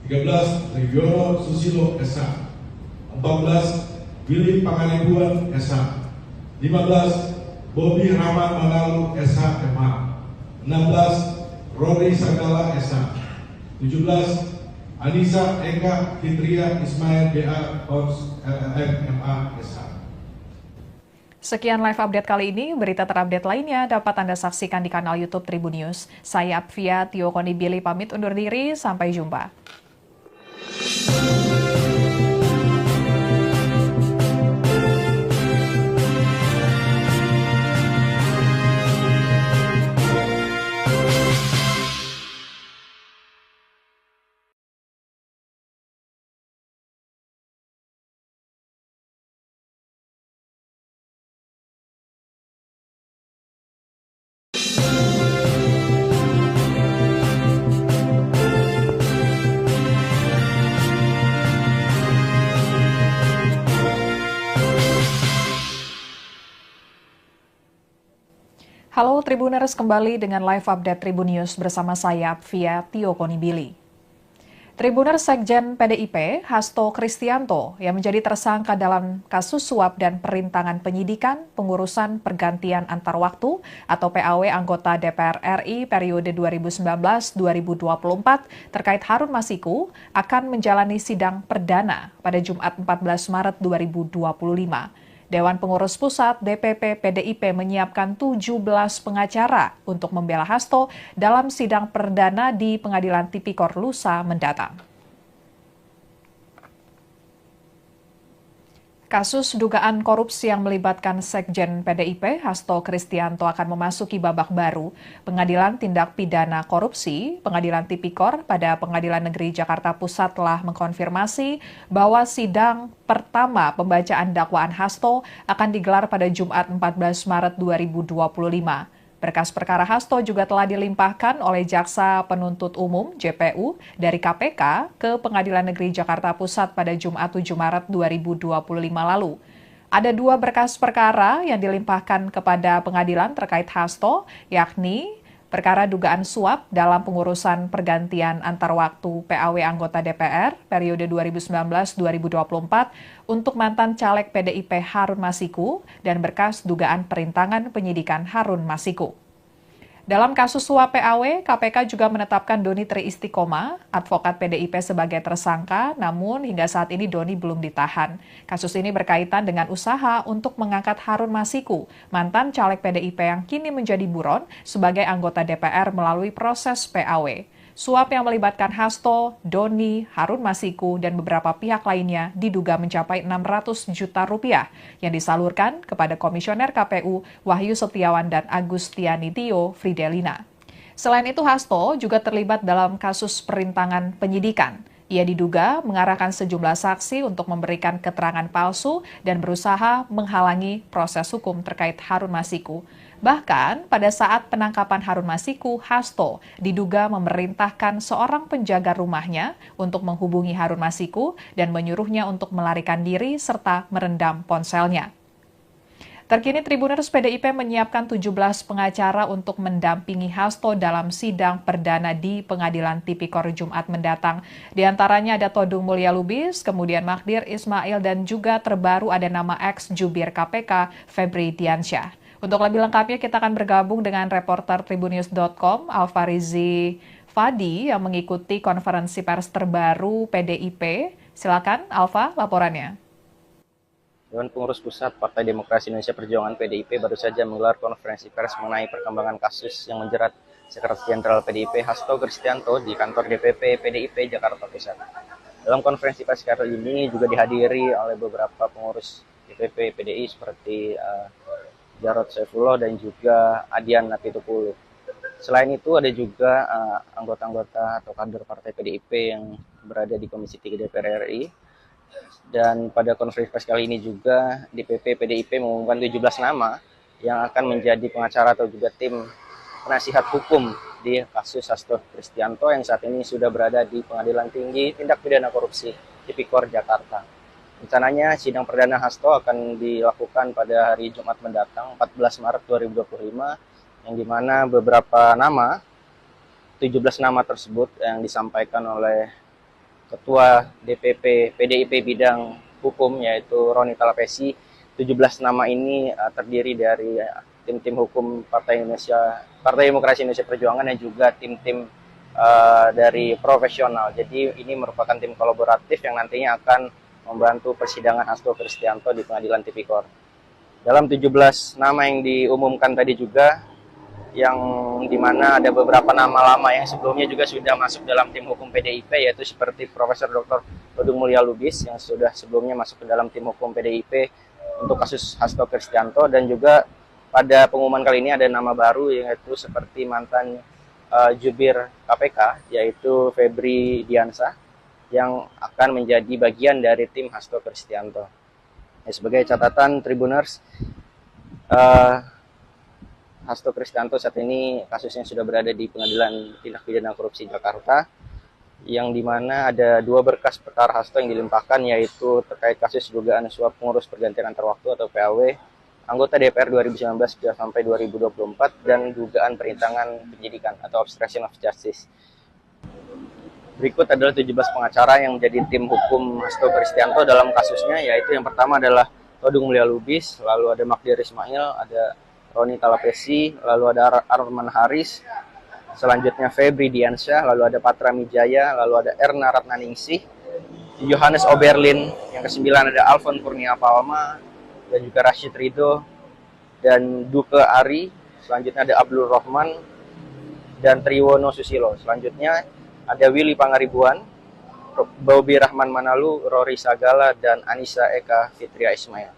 13, Triwono Susilo, SH. 14, Willy Pangaribuan, SH. 15, Bobi Rahman Manalu, SH, MH. 16, Rory Sagala, SH. 17, Anissa Eka Fitria Ismail, DA, Kors, LLM, MA, SH. Sekian live update kali ini. Berita terupdate lainnya dapat Anda saksikan di kanal YouTube Tribun News. Saya Apvia Tio Konibili pamit undur diri. Sampai jumpa. Halo Tribuners, kembali dengan live update Tribun News bersama saya Apvia Tio Konibili. Tribuners Sekjen PDIP, Hasto Kristianto, yang menjadi tersangka dalam kasus suap dan perintangan penyidikan pengurusan pergantian antar waktu atau PAW anggota DPR RI periode 2019-2024 terkait Harun Masiku akan menjalani sidang perdana pada Jumat 14 Maret 2025. Dewan Pengurus Pusat DPP PDIP menyiapkan 17 pengacara untuk membela Hasto dalam sidang perdana di Pengadilan Tipikor lusa mendatang. Kasus dugaan korupsi yang melibatkan Sekjen PDIP, Hasto Kristianto akan memasuki babak baru. Pengadilan Tindak Pidana Korupsi, Pengadilan Tipikor pada Pengadilan Negeri Jakarta Pusat telah mengkonfirmasi bahwa sidang pertama pembacaan dakwaan Hasto akan digelar pada Jumat 14 Maret 2025. Berkas perkara Hasto juga telah dilimpahkan oleh Jaksa Penuntut Umum JPU dari KPK ke Pengadilan Negeri Jakarta Pusat pada Jumat 7 Maret 2025 lalu. Ada 2 berkas perkara yang dilimpahkan kepada pengadilan terkait Hasto, yakni perkara dugaan suap dalam pengurusan pergantian antar waktu PAW anggota DPR periode 2019-2024 untuk mantan caleg PDIP Harun Masiku dan berkas dugaan perintangan penyidikan Harun Masiku. Dalam kasus suap PAW, KPK juga menetapkan Doni Tri Istiqomah, advokat PDIP sebagai tersangka, namun hingga saat ini Doni belum ditahan. Kasus ini berkaitan dengan usaha untuk mengangkat Harun Masiku, mantan caleg PDIP yang kini menjadi buron sebagai anggota DPR melalui proses PAW. Suap yang melibatkan Hasto, Doni, Harun Masiku, dan beberapa pihak lainnya diduga mencapai 600 juta rupiah yang disalurkan kepada Komisioner KPU Wahyu Setiawan dan Agustiani Tio Fridelina. Selain itu, Hasto juga terlibat dalam kasus perintangan penyidikan. Ia diduga mengarahkan sejumlah saksi untuk memberikan keterangan palsu dan berusaha menghalangi proses hukum terkait Harun Masiku. Bahkan pada saat penangkapan Harun Masiku, Hasto diduga memerintahkan seorang penjaga rumahnya untuk menghubungi Harun Masiku dan menyuruhnya untuk melarikan diri serta merendam ponselnya. Terkini Tribuners PDIP menyiapkan 17 pengacara untuk mendampingi Hasto dalam sidang perdana di Pengadilan Tipikor Jumat mendatang. Di antaranya ada Todung Mulya Lubis, kemudian Magdir Ismail, dan juga terbaru ada nama ex-jubir KPK Febri Diansyah. Untuk lebih lengkapnya kita akan bergabung dengan reporter Tribunnews.com Alfarizi Fadi yang mengikuti konferensi pers terbaru PDIP. Silakan Alfa, laporannya. Dewan Pengurus Pusat Partai Demokrasi Indonesia Perjuangan PDIP baru saja menggelar konferensi pers mengenai perkembangan kasus yang menjerat Sekretaris Jenderal PDIP Hasto Kristianto di kantor DPP PDIP Jakarta Pusat. Dalam konferensi pers kali ini juga dihadiri oleh beberapa pengurus DPP PDI seperti Jarod Saifullah dan juga Adian Napitupulu. Selain itu ada juga anggota-anggota atau kader partai PDIP yang berada di Komisi 3 DPR RI. Dan pada konferensi pers kali ini juga DPP PDIP mengumumkan 17 nama yang akan menjadi pengacara atau juga tim penasihat hukum di kasus Hasto Kristianto yang saat ini sudah berada di Pengadilan Tinggi Tindak Pidana Korupsi Tipikor Jakarta. Rencananya sidang perdana Hasto akan dilakukan pada hari Jumat mendatang 14 Maret 2025 yang dimana beberapa nama, 17 nama tersebut yang disampaikan oleh Ketua DPP PDIP bidang hukum yaitu Roni Talapesi. 17 nama ini terdiri dari tim-tim hukum Partai Demokrasi Indonesia Perjuangan dan juga tim-tim dari profesional. Jadi ini merupakan tim kolaboratif yang nantinya akan membantu persidangan Hasto Kristianto di Pengadilan Tipikor. Dalam 17 nama yang diumumkan tadi juga, yang dimana ada beberapa nama lama yang sebelumnya juga sudah masuk dalam tim hukum PDIP, yaitu seperti Profesor Dr. Todung Mulya Lubis yang sudah sebelumnya masuk ke dalam tim hukum PDIP untuk kasus Hasto Kristianto, dan juga pada pengumuman kali ini ada nama baru yaitu seperti mantan jubir KPK yaitu Febri Diansyah yang akan menjadi bagian dari tim Hasto Kristianto. Sebagai catatan Tribuners, Hasto Kristianto saat ini kasusnya sudah berada di Pengadilan Tindak Pidana Korupsi Jakarta, yang dimana ada 2 berkas perkara Hasto yang dilimpahkan, yaitu terkait kasus dugaan suap pengurus pergantian antar waktu atau PAW anggota DPR 2019 sampai 2024 dan dugaan perintangan penyidikan atau obstruction of justice. Berikut adalah 17 pengacara yang menjadi tim hukum Hasto Kristianto dalam kasusnya, yaitu yang pertama adalah Todung Mulia Lubis, lalu ada Magdir Ismail, ada Roni Talapesi, lalu ada Arman Haris, selanjutnya Febri Diansyah, lalu ada Patra Mijaya, lalu ada Erna Ratnaningsih, Johannes Oberlin, yang kesembilan ada Alfon Kurnia Palma, dan juga Rashid Ridho, dan Duke Ari, selanjutnya ada Abdul Rahman, dan Triwono Susilo. Selanjutnya ada Willy Pangaribuan, Bobi Rahman Manalu, Rory Sagala, dan Anissa Eka Fitria Ismail.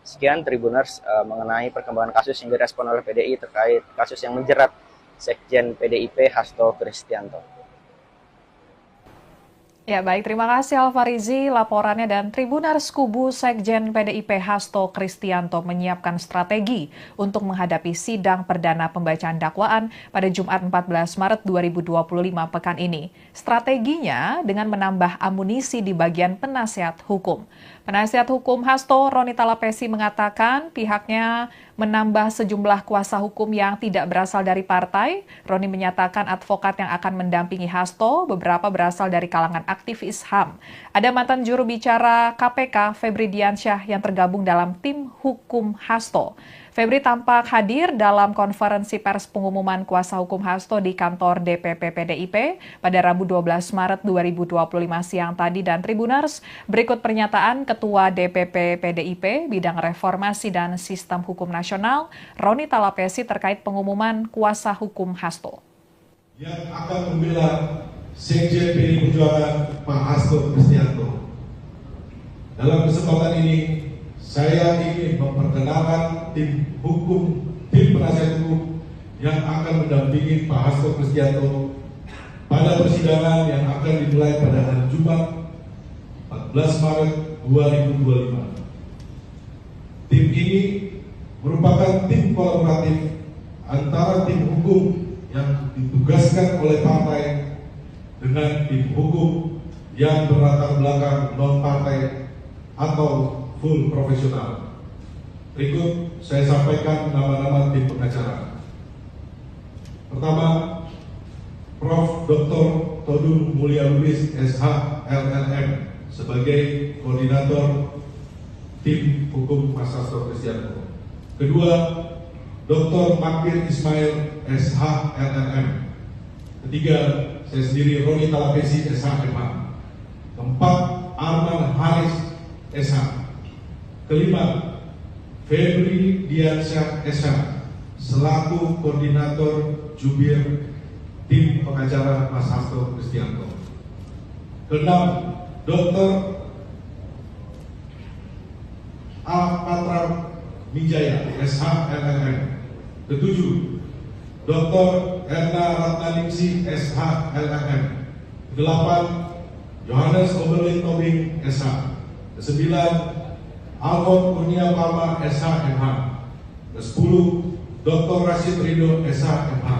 Sekian Tribuners mengenai perkembangan kasus yang direspon oleh PDI terkait kasus yang menjerat Sekjen PDIP Hasto Kristianto. Ya baik, terima kasih Alfarizi laporannya, dan Tribuners kubu Sekjen PDIP Hasto Kristianto menyiapkan strategi untuk menghadapi sidang perdana pembacaan dakwaan pada Jumat 14 Maret 2025 pekan ini. Strateginya dengan menambah amunisi di bagian penasihat hukum. Penasihat hukum Hasto, Roni Talapesi, mengatakan pihaknya menambah sejumlah kuasa hukum yang tidak berasal dari partai. Roni menyatakan advokat yang akan mendampingi Hasto beberapa berasal dari kalangan aktivis HAM. Ada mantan juru bicara KPK, Febri Diansyah, yang tergabung dalam tim hukum Hasto. Febri tampak hadir dalam konferensi pers pengumuman kuasa hukum Hasto di kantor DPP PDIP pada Rabu 12 Maret 2025 siang tadi. Dan Tribuners, berikut pernyataan Ketua DPP PDIP Bidang Reformasi dan Sistem Hukum Nasional, Roni Talapesi, terkait pengumuman kuasa hukum Hasto. Yang akan membela Sekjen PDI Perjuangan Pak Hasto Kristianto. Dalam kesempatan ini, saya ingin memperkenalkan tim penasihat hukum yang akan mendampingi Pak Hasto Kristianto pada persidangan yang akan dimulai pada hari Jumat 14 Maret 2025. Tim ini merupakan tim kolaboratif antara tim hukum yang ditugaskan oleh partai dengan tim hukum yang berlatar belakang non-partai atau full profesional. Berikut saya sampaikan nama-nama tim pengacara. Pertama, Prof. Dr. Todung Mulia Lubis, SH, LLM, sebagai koordinator tim hukum Mas Hasto Kristianto. Kedua, Dr. Magdir Ismail, SH, LLM. Ketiga, saya sendiri, Roni Talapesi, SH, MH. Keempat, Arman Haris, SH. Kelima, Febri Diansyah, SH, selaku koordinator jubir tim pengacara Mas Hasto Kristianto. Keenam, Dr. A. Patra Mijaya, SH, LLM. Ketujuh, Dr. Erna Ratnaningsih, SH, LLM. Kedelapan, Johannes Oberlin Tobing, SH. Kesembilan, Alfon Kurnia Palma, SH, MH. Ke-10, Dr. Rashid Ridho, SH, MH.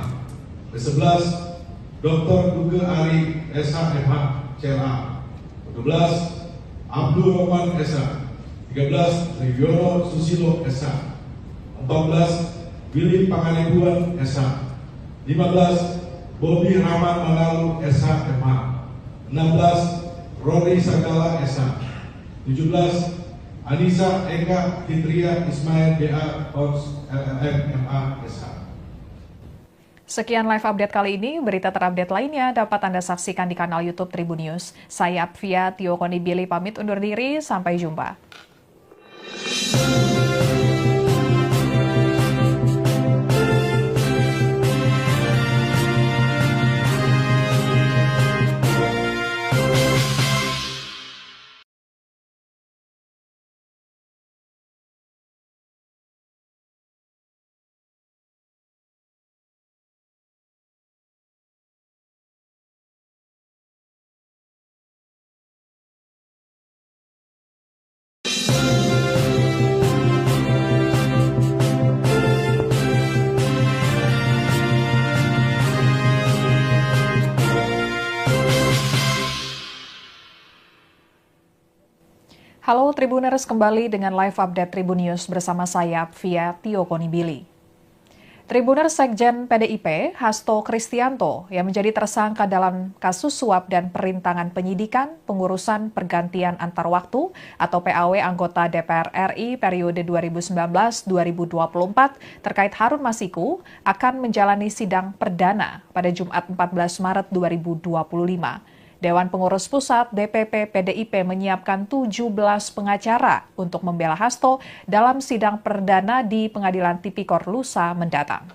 Ke-11, Dr. Duke Ari, SH, MH, CLA. Ke-12, Abdul Rahman, SH. 13, Triwono Susilo, SH. 14, Willy Pangaribuan, SH. 15, Bobi Rahman Manalu, SH, MH. 16, Rory Sagala, SH. 17, Anissa Eka Fitria Ismail, BA, Kons, LLM, MA, SH. Sekian live update kali ini. Berita terupdate lainnya dapat Anda saksikan di kanal YouTube Tribun News. Saya Apvia Tio Konibili pamit undur diri. Sampai jumpa. Halo Tribuners, kembali dengan live update Tribun News bersama saya Apvia Tio Konibili. Tribuners Sekjen PDIP, Hasto Kristianto, yang menjadi tersangka dalam kasus suap dan perintangan penyidikan, pengurusan pergantian antar waktu atau PAW anggota DPR RI periode 2019-2024 terkait Harun Masiku akan menjalani sidang perdana pada Jumat 14 Maret 2025. Dewan Pengurus Pusat DPP PDIP menyiapkan 17 pengacara untuk membela Hasto dalam sidang perdana di Pengadilan Tipikor lusa mendatang.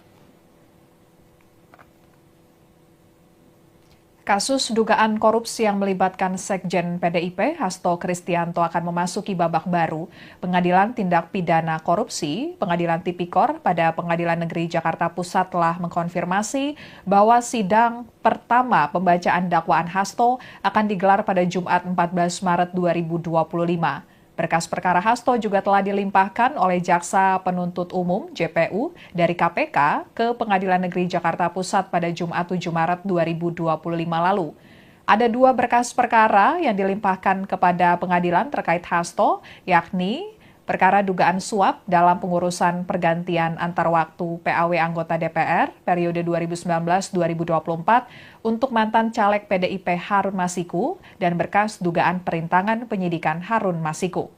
Kasus dugaan korupsi yang melibatkan Sekjen PDIP, Hasto Kristianto akan memasuki babak baru. Pengadilan Tindak Pidana Korupsi, Pengadilan Tipikor pada Pengadilan Negeri Jakarta Pusat telah mengkonfirmasi bahwa sidang pertama pembacaan dakwaan Hasto akan digelar pada Jumat 14 Maret 2025. Berkas perkara Hasto juga telah dilimpahkan oleh Jaksa Penuntut Umum JPU dari KPK ke Pengadilan Negeri Jakarta Pusat pada Jumat 7 Maret 2025 lalu. Ada 2 berkas perkara yang dilimpahkan kepada pengadilan terkait Hasto, yakni perkara dugaan suap dalam pengurusan pergantian antar waktu PAW anggota DPR periode 2019-2024 untuk mantan caleg PDIP Harun Masiku dan berkas dugaan perintangan penyidikan Harun Masiku.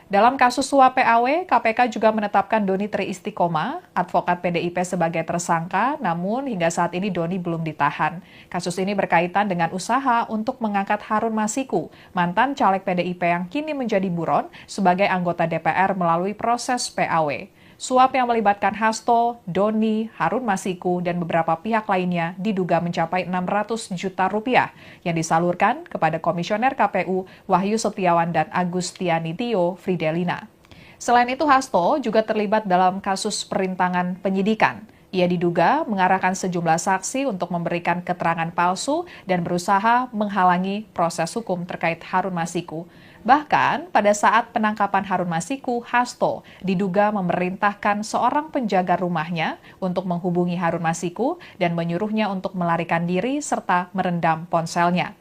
Dalam kasus suap PAW, KPK juga menetapkan Doni Tri Istiqomah, advokat PDIP sebagai tersangka, namun hingga saat ini Doni belum ditahan. Kasus ini berkaitan dengan usaha untuk mengangkat Harun Masiku, mantan caleg PDIP yang kini menjadi buron sebagai anggota DPR melalui proses PAW. Suap yang melibatkan Hasto, Doni, Harun Masiku, dan beberapa pihak lainnya diduga mencapai 600 juta rupiah yang disalurkan kepada Komisioner KPU Wahyu Setiawan dan Agustiani Tio Fridelina. Selain itu, Hasto juga terlibat dalam kasus perintangan penyidikan. Ia diduga mengarahkan sejumlah saksi untuk memberikan keterangan palsu dan berusaha menghalangi proses hukum terkait Harun Masiku. Bahkan pada saat penangkapan Harun Masiku, Hasto diduga memerintahkan seorang penjaga rumahnya untuk menghubungi Harun Masiku dan menyuruhnya untuk melarikan diri serta merendam ponselnya.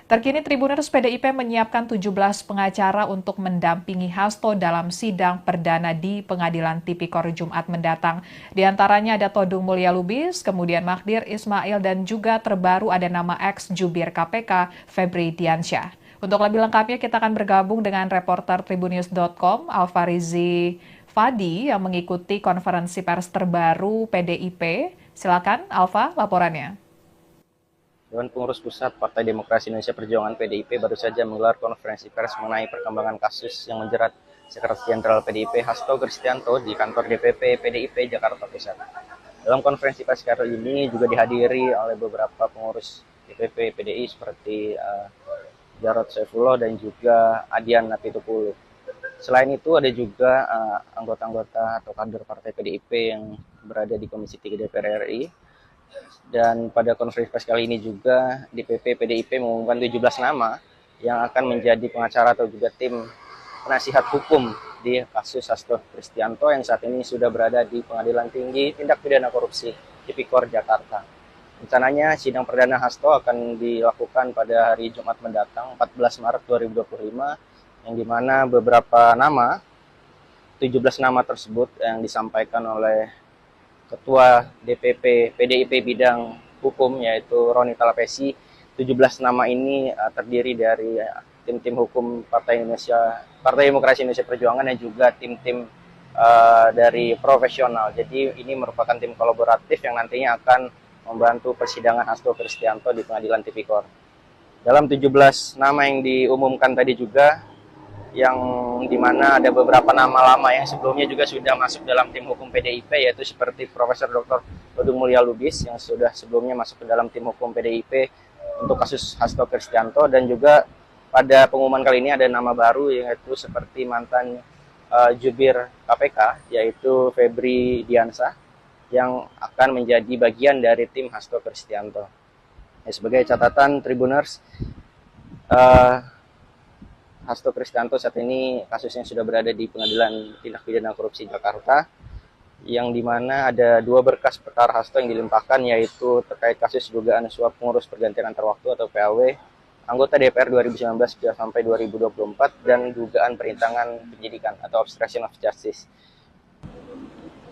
Terkini Tribuners PDIP menyiapkan 17 pengacara untuk mendampingi Hasto dalam sidang perdana di Pengadilan Tipikor Jumat mendatang. Di antaranya ada Todung Mulya Lubis, kemudian Magdir Ismail, dan juga terbaru ada nama ex-jubir KPK Febri Diansyah. Untuk lebih lengkapnya kita akan bergabung dengan reporter Tribunnews.com Alfarizi Fadi yang mengikuti konferensi pers terbaru PDIP. Silakan Alfa, laporannya. Dewan Pengurus Pusat Partai Demokrasi Indonesia Perjuangan PDIP baru saja menggelar konferensi pers mengenai perkembangan kasus yang menjerat Sekretaris Jenderal PDIP Hasto Kristianto di kantor DPP PDIP Jakarta Pusat. Dalam konferensi pers kali ini juga dihadiri oleh beberapa pengurus DPP PDI seperti Jarod Saifullah dan juga Adian Napitupulu. Selain itu ada juga anggota-anggota atau kader partai PDIP yang berada di Komisi 3 DPR RI. Dan pada konferensi pers kali ini juga DPP PDIP mengumumkan 17 nama yang akan menjadi pengacara atau juga tim penasihat hukum di kasus Hasto Kristianto yang saat ini sudah berada di Pengadilan Tinggi Tindak Pidana Korupsi Tipikor Jakarta. Rencananya sidang perdana Hasto akan dilakukan pada hari Jumat mendatang 14 Maret 2025 yang dimana beberapa nama, 17 nama tersebut yang disampaikan oleh Ketua DPP PDIP bidang hukum yaitu Roni Talapesi. 17 nama ini terdiri dari tim-tim hukum Partai Demokrasi Indonesia Perjuangan dan juga tim-tim dari profesional. Jadi ini merupakan tim kolaboratif yang nantinya akan membantu persidangan Hasto Kristianto di Pengadilan Tipikor. Dalam 17 nama yang diumumkan tadi juga, yang dimana ada beberapa nama lama yang sebelumnya juga sudah masuk dalam tim hukum PDIP, yaitu seperti Profesor Dr. Todung Mulya Lubis yang sudah sebelumnya masuk ke dalam tim hukum PDIP untuk kasus Hasto Kristianto, dan juga pada pengumuman kali ini ada nama baru yaitu seperti mantan jubir KPK yaitu Febri Diansyah yang akan menjadi bagian dari tim Hasto Kristianto. Sebagai catatan Tribuners, Hasto Kristianto saat ini kasusnya sudah berada di Pengadilan Tindak Pidana Korupsi Jakarta, yang dimana ada 2 berkas perkara Hasto yang dilimpahkan, yaitu terkait kasus dugaan suap pengurus pergantian antar waktu atau PAW anggota DPR 2019 sampai 2024 dan dugaan perintangan penyidikan atau obstruction of justice.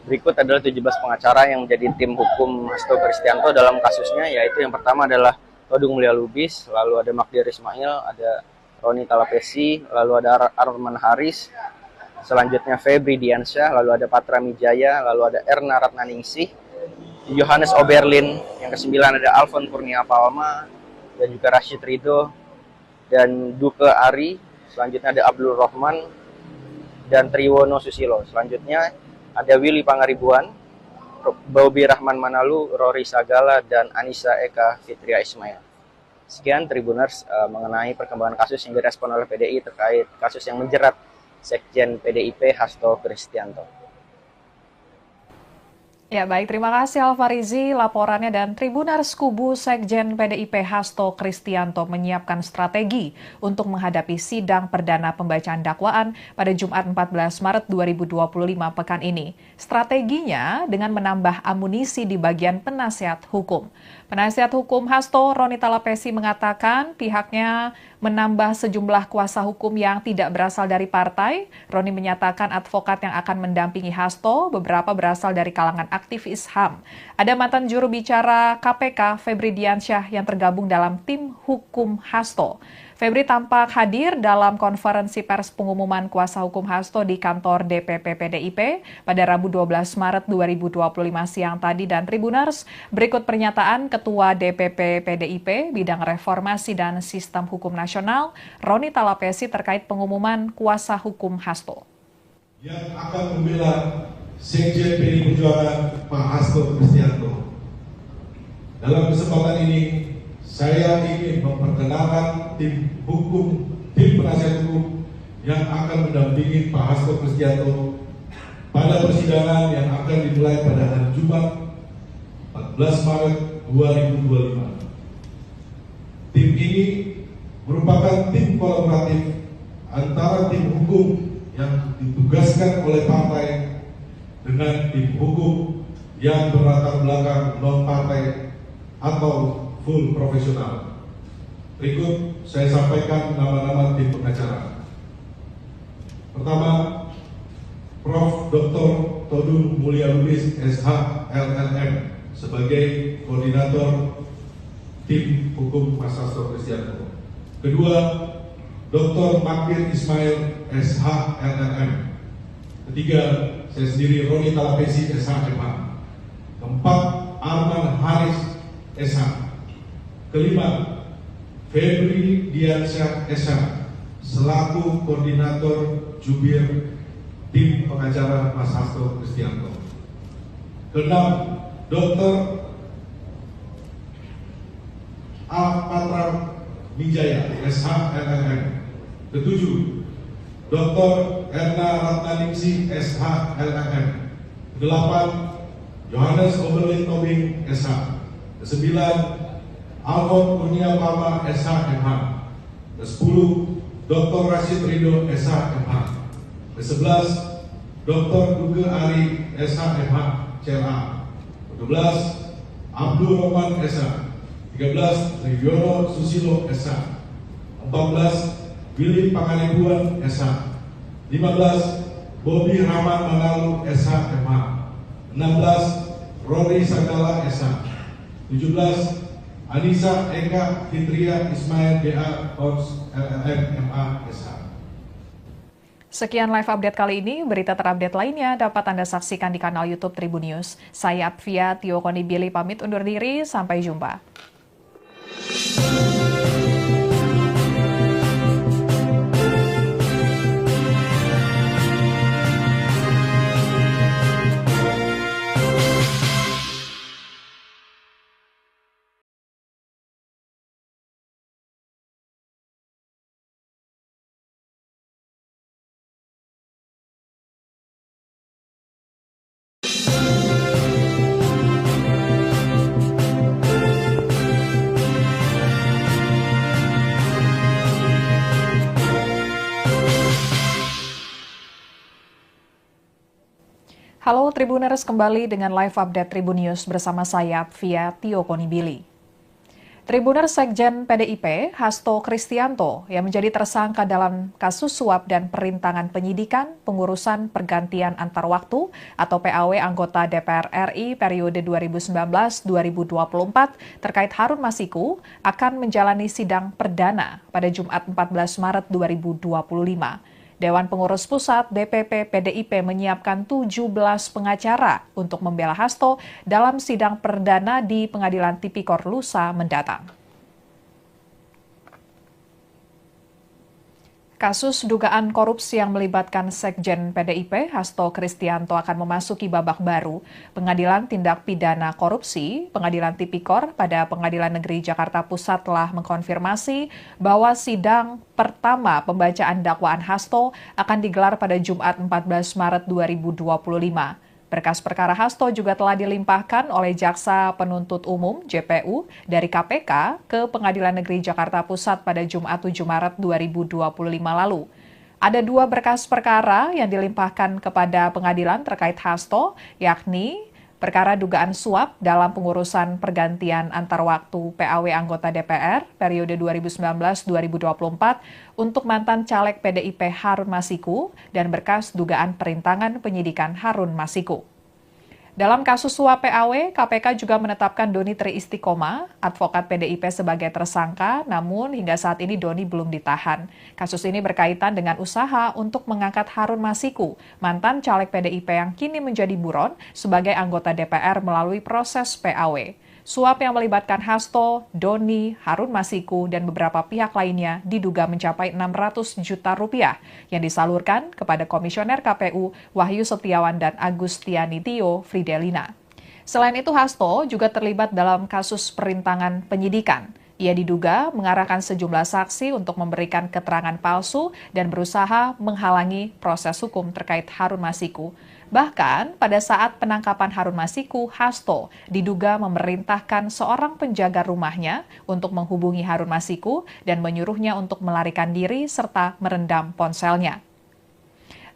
Berikut adalah 17 pengacara yang menjadi tim hukum Hasto Kristianto dalam kasusnya, yaitu yang pertama adalah Todung Mulia Lubis, lalu ada Magdir Ismail, ada Roni Talapesi, lalu ada Arman Haris, selanjutnya Febri Diansyah, lalu ada Patra Mijaya, lalu ada Erna Ratnaningsih, Johannes Oberlin, yang kesembilan ada Alfon Kurnia Palma, dan juga Rashid Ridho, dan Duke Ari, selanjutnya ada Abdul Rahman, dan Triwono Susilo. Selanjutnya ada Willy Pangaribuan, Bobi Rahman Manalu, Rory Sagala, dan Anissa Eka Fitria Ismail. Sekian Tribuners mengenai perkembangan kasus yang direspon oleh PDI terkait kasus yang menjerat Sekjen PDIP Hasto Kristianto. Ya baik, terima kasih Alfarizi laporannya, dan Tribuners kubu Sekjen PDIP Hasto Kristianto menyiapkan strategi untuk menghadapi sidang perdana pembacaan dakwaan pada Jumat 14 Maret 2025 pekan ini. Strateginya dengan menambah amunisi di bagian penasihat hukum. Penasihat hukum Hasto, Roni Talapesi, mengatakan pihaknya menambah sejumlah kuasa hukum yang tidak berasal dari partai. Roni menyatakan advokat yang akan mendampingi Hasto beberapa berasal dari kalangan aktivis HAM. Ada mantan juru bicara KPK, Febri Diansyah, yang tergabung dalam tim hukum Hasto. Febri tampak hadir dalam konferensi pers pengumuman kuasa hukum Hasto di kantor DPP PDIP pada Rabu 12 Maret 2025 siang tadi. Dan Tribuners, berikut pernyataan Ketua DPP PDIP Bidang Reformasi dan Sistem Hukum Nasional, Roni Talapesi, terkait pengumuman kuasa hukum Hasto. Yang akan membela Sekjen PDI Perjuangan Pak Hasto Kristianto. Dalam kesempatan ini, saya ingin memperkenalkan tim penasihat hukum yang akan mendampingi Pak Hasto Kristianto pada persidangan yang akan dimulai pada hari Jumat 14 Maret 2025. Tim ini merupakan tim kolaboratif antara tim hukum yang ditugaskan oleh partai dengan tim hukum yang berlatar belakang non-partai atau full profesional. Berikut saya sampaikan nama-nama tim pengacara. Pertama, Prof. Dr. Todung Mulia Lubis, SH, LLM, sebagai koordinator tim hukum Mas Hasto Kristianto. Kedua, Dr. Magdir Ismail, SH, LLM. Ketiga, saya sendiri, Roni Talapesi, SH, MH. Keempat, Arman Haris, SH. Kelima, Febri Diansyah, SH, selaku koordinator jubir tim pengacara Mas Hasto Kristianto. Keenam, Dr. Patra Mijaya, SH, LLM. Ketujuh, Dr. Erna Ratnaningsih, SH, LLM. Kedelapan, Johannes Oberlin Tobing, SH. Kesembilan, Alfon Kurnia Palma, SH, MH. Ke-10, Dr. Rashid Ridho, SH, MH. Ke-11, Dr. Duke Ari, SH, MH, CLA. Ke-12, Abdul Rahman, SH. 13, Triwono Susilo, SH. 14, Willy Pangaribuan, SH. 15, Bobi Rahman Manalu, SH, MH. 16, Rory Sagala, SH. 17, Anissa Eka Fitria Ismail, DA, Kors, LLM, MA, SH. Sekian live update kali ini. Berita terupdate lainnya dapat Anda saksikan di kanal YouTube Tribun News. Saya Apvia Tio Konibili pamit undur diri. Sampai jumpa. Halo Tribuners, kembali dengan live update Tribun News bersama saya Apvia Tio Konibili. Tribuners Sekjen PDIP, Hasto Kristianto, yang menjadi tersangka dalam kasus suap dan perintangan penyidikan pengurusan pergantian antar waktu atau PAW anggota DPR RI periode 2019-2024 terkait Harun Masiku akan menjalani sidang perdana pada Jumat 14 Maret 2025. Dewan Pengurus Pusat DPP PDIP menyiapkan 17 pengacara untuk membela Hasto dalam sidang perdana di Pengadilan Tipikor lusa mendatang. Kasus dugaan korupsi yang melibatkan Sekjen PDIP, Hasto Kristianto akan memasuki babak baru. Pengadilan Tindak Pidana Korupsi, Pengadilan Tipikor pada Pengadilan Negeri Jakarta Pusat telah mengkonfirmasi bahwa sidang pertama pembacaan dakwaan Hasto akan digelar pada Jumat 14 Maret 2025. Berkas perkara Hasto juga telah dilimpahkan oleh Jaksa Penuntut Umum (JPU) dari KPK ke Pengadilan Negeri Jakarta Pusat pada Jumat 7 Maret 2025 lalu. Ada 2 berkas perkara yang dilimpahkan kepada pengadilan terkait Hasto, yakni perkara dugaan suap dalam pengurusan pergantian antar waktu PAW anggota DPR periode 2019-2024 untuk mantan caleg PDIP Harun Masiku dan berkas dugaan perintangan penyidikan Harun Masiku. Dalam kasus suap PAW, KPK juga menetapkan Doni Tri Istiqomah, advokat PDIP sebagai tersangka, namun hingga saat ini Doni belum ditahan. Kasus ini berkaitan dengan usaha untuk mengangkat Harun Masiku, mantan caleg PDIP yang kini menjadi buron sebagai anggota DPR melalui proses PAW. Suap yang melibatkan Hasto, Doni, Harun Masiku, dan beberapa pihak lainnya diduga mencapai 600 juta rupiah yang disalurkan kepada Komisioner KPU Wahyu Setiawan dan Agustiani Tio Fridelina. Selain itu, Hasto juga terlibat dalam kasus perintangan penyidikan. Ia diduga mengarahkan sejumlah saksi untuk memberikan keterangan palsu dan berusaha menghalangi proses hukum terkait Harun Masiku. Bahkan pada saat penangkapan Harun Masiku, Hasto diduga memerintahkan seorang penjaga rumahnya untuk menghubungi Harun Masiku dan menyuruhnya untuk melarikan diri serta merendam ponselnya.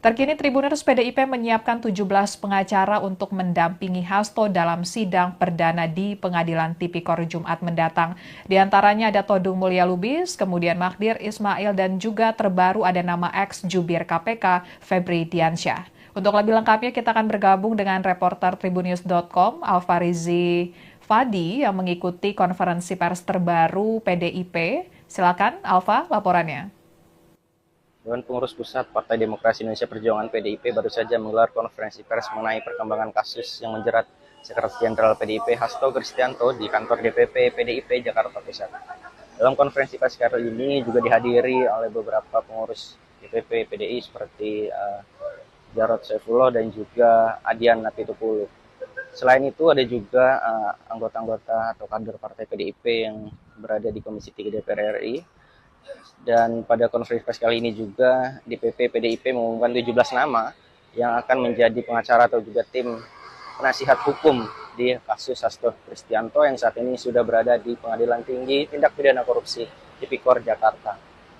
Terkini Tribuners PDIP menyiapkan 17 pengacara untuk mendampingi Hasto dalam sidang perdana di Pengadilan Tipikor Jumat mendatang. Di antaranya ada Todung Mulya Lubis, kemudian Magdir Ismail, dan juga terbaru ada nama ex-jubir KPK Febri Diansyah. Untuk lebih lengkapnya kita akan bergabung dengan reporter Tribunnews.com Alfarizi Fadi yang mengikuti konferensi pers terbaru PDIP. Silakan Alfa, laporannya. Dewan Pengurus Pusat Partai Demokrasi Indonesia Perjuangan PDIP baru saja menggelar konferensi pers mengenai perkembangan kasus yang menjerat Sekretaris Jenderal PDIP Hasto Kristianto di kantor DPP PDIP Jakarta Pusat. Dalam konferensi pers kali ini juga dihadiri oleh beberapa pengurus DPP PDI seperti Jarod Saifullah dan juga Adian Napitupulu. Selain itu ada juga anggota-anggota atau kader partai PDIP yang berada di Komisi 3 DPR RI. Dan pada konferensi pers kali ini juga DPP PDIP mengumumkan 17 nama yang akan menjadi pengacara atau juga tim penasihat hukum di kasus Hasto Kristianto yang saat ini sudah berada di Pengadilan Tinggi Tindak Pidana Korupsi Tipikor Jakarta.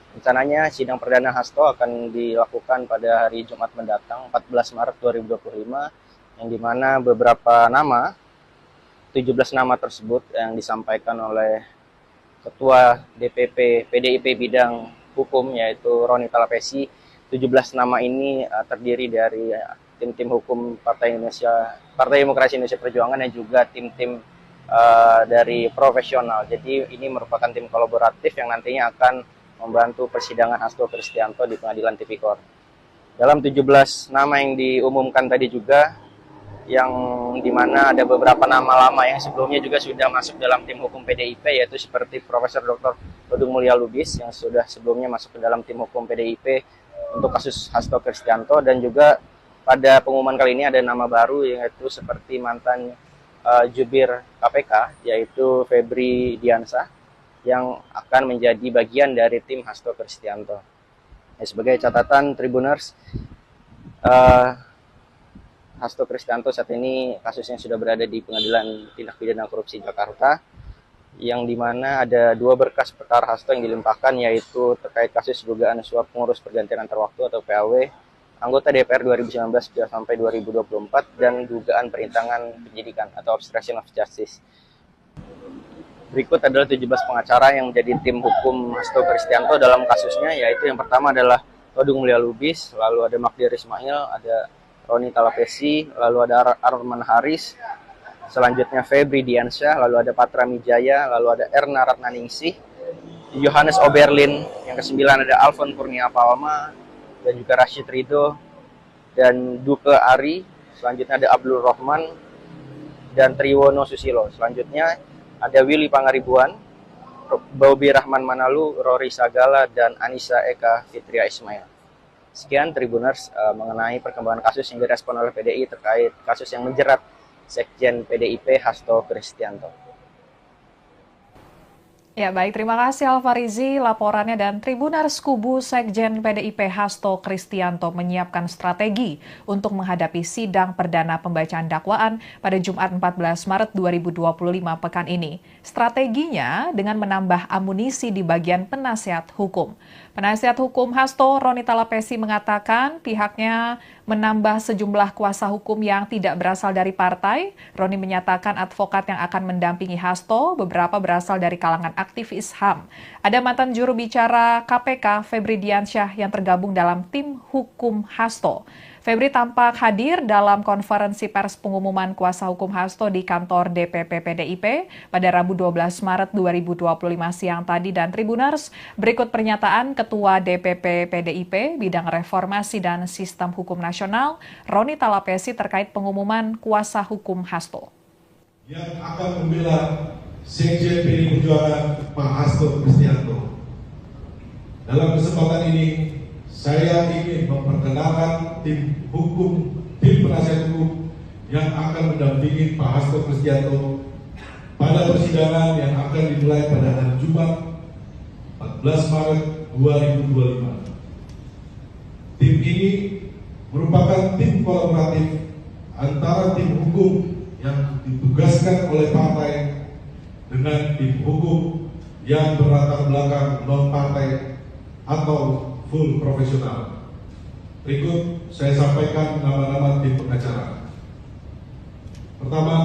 Rencananya sidang perdana Hasto akan dilakukan pada hari Jumat mendatang 14 Maret 2025 yang dimana beberapa nama, 17 nama tersebut yang disampaikan oleh Ketua DPP PDIP bidang hukum yaitu Roni Talapesi. 17 nama ini terdiri dari tim-tim hukum Partai Demokrasi Indonesia Perjuangan dan juga tim-tim dari profesional. Jadi ini merupakan tim kolaboratif yang nantinya akan membantu persidangan Hasto Kristianto di Pengadilan Tipikor. Dalam 17 nama yang diumumkan tadi juga, yang dimana ada beberapa nama lama yang sebelumnya juga sudah masuk dalam tim hukum PDIP, yaitu seperti Profesor Dr. Todung Mulya Lubis yang sudah sebelumnya masuk ke dalam tim hukum PDIP untuk kasus Hasto Kristianto, dan juga pada pengumuman kali ini ada nama baru yaitu seperti mantan jubir KPK yaitu Febri Diansyah yang akan menjadi bagian dari tim Hasto Kristianto. Sebagai catatan Tribuners, Hasto Kristianto saat ini kasusnya sudah berada di Pengadilan Tindak Pidana Korupsi Jakarta, yang dimana ada 2 berkas perkara Hasto yang dilimpahkan, yaitu terkait kasus dugaan suap pengurus pergantian antar waktu atau PAW anggota DPR 2019 sampai 2024 dan dugaan perintangan penyidikan atau obstruction of justice. Berikut adalah 17 pengacara yang menjadi tim hukum Hasto Kristianto dalam kasusnya, yaitu yang pertama adalah Todung Mulia Lubis, lalu ada Magdir Ismail, ada Roni Talapesi, lalu ada Arman Haris, selanjutnya Febri Diansyah, lalu ada Patra Mijaya, lalu ada Erna Ratnaningsih, Johannes Oberlin, yang kesembilan ada Alfon Kurnia Palma, dan juga Rashid Ridho, dan Duke Ari, selanjutnya ada Abdul Rahman, dan Triwono Susilo. Selanjutnya ada Willy Pangaribuan, Bobi Rahman Manalu, Rory Sagala, dan Anissa Eka Fitria Ismail. Sekian Tribuners mengenai perkembangan kasus yang direspon oleh PDI terkait kasus yang menjerat Sekjen PDIP Hasto Kristianto. Ya baik, terima kasih Alfarizi laporannya, dan Tribuners kubu Sekjen PDIP Hasto Kristianto menyiapkan strategi untuk menghadapi sidang perdana pembacaan dakwaan pada Jumat 14 Maret 2025 pekan ini. Strateginya dengan menambah amunisi di bagian penasihat hukum. Penasihat hukum Hasto, Roni Talapesi, mengatakan pihaknya menambah sejumlah kuasa hukum yang tidak berasal dari partai. Roni menyatakan advokat yang akan mendampingi Hasto beberapa berasal dari kalangan aktivis HAM. Ada mantan juru bicara KPK, Febri Diansyah, yang tergabung dalam tim hukum Hasto. Febri tampak hadir dalam konferensi pers pengumuman kuasa hukum Hasto di kantor DPP PDIP pada Rabu 12 Maret 2025 siang tadi. Dan Tribuners, berikut pernyataan Ketua DPP PDIP Bidang Reformasi dan Sistem Hukum Nasional, Roni Talapesi, terkait pengumuman kuasa hukum Hasto. Yang akan membela Sekjen PDI Perjuangan Pak Hasto Kristianto. Dalam kesempatan ini, saya ingin memperkenalkan tim penasihat hukum yang akan mendampingi Pak Hasto Kristianto pada persidangan yang akan dimulai pada hari Jumat 14 Maret 2025. Tim ini merupakan tim kolaboratif antara tim hukum yang ditugaskan oleh partai dengan tim hukum yang berlatar belakang non-partai atau full profesional. Berikut saya sampaikan nama-nama tim pengacara. Pertama,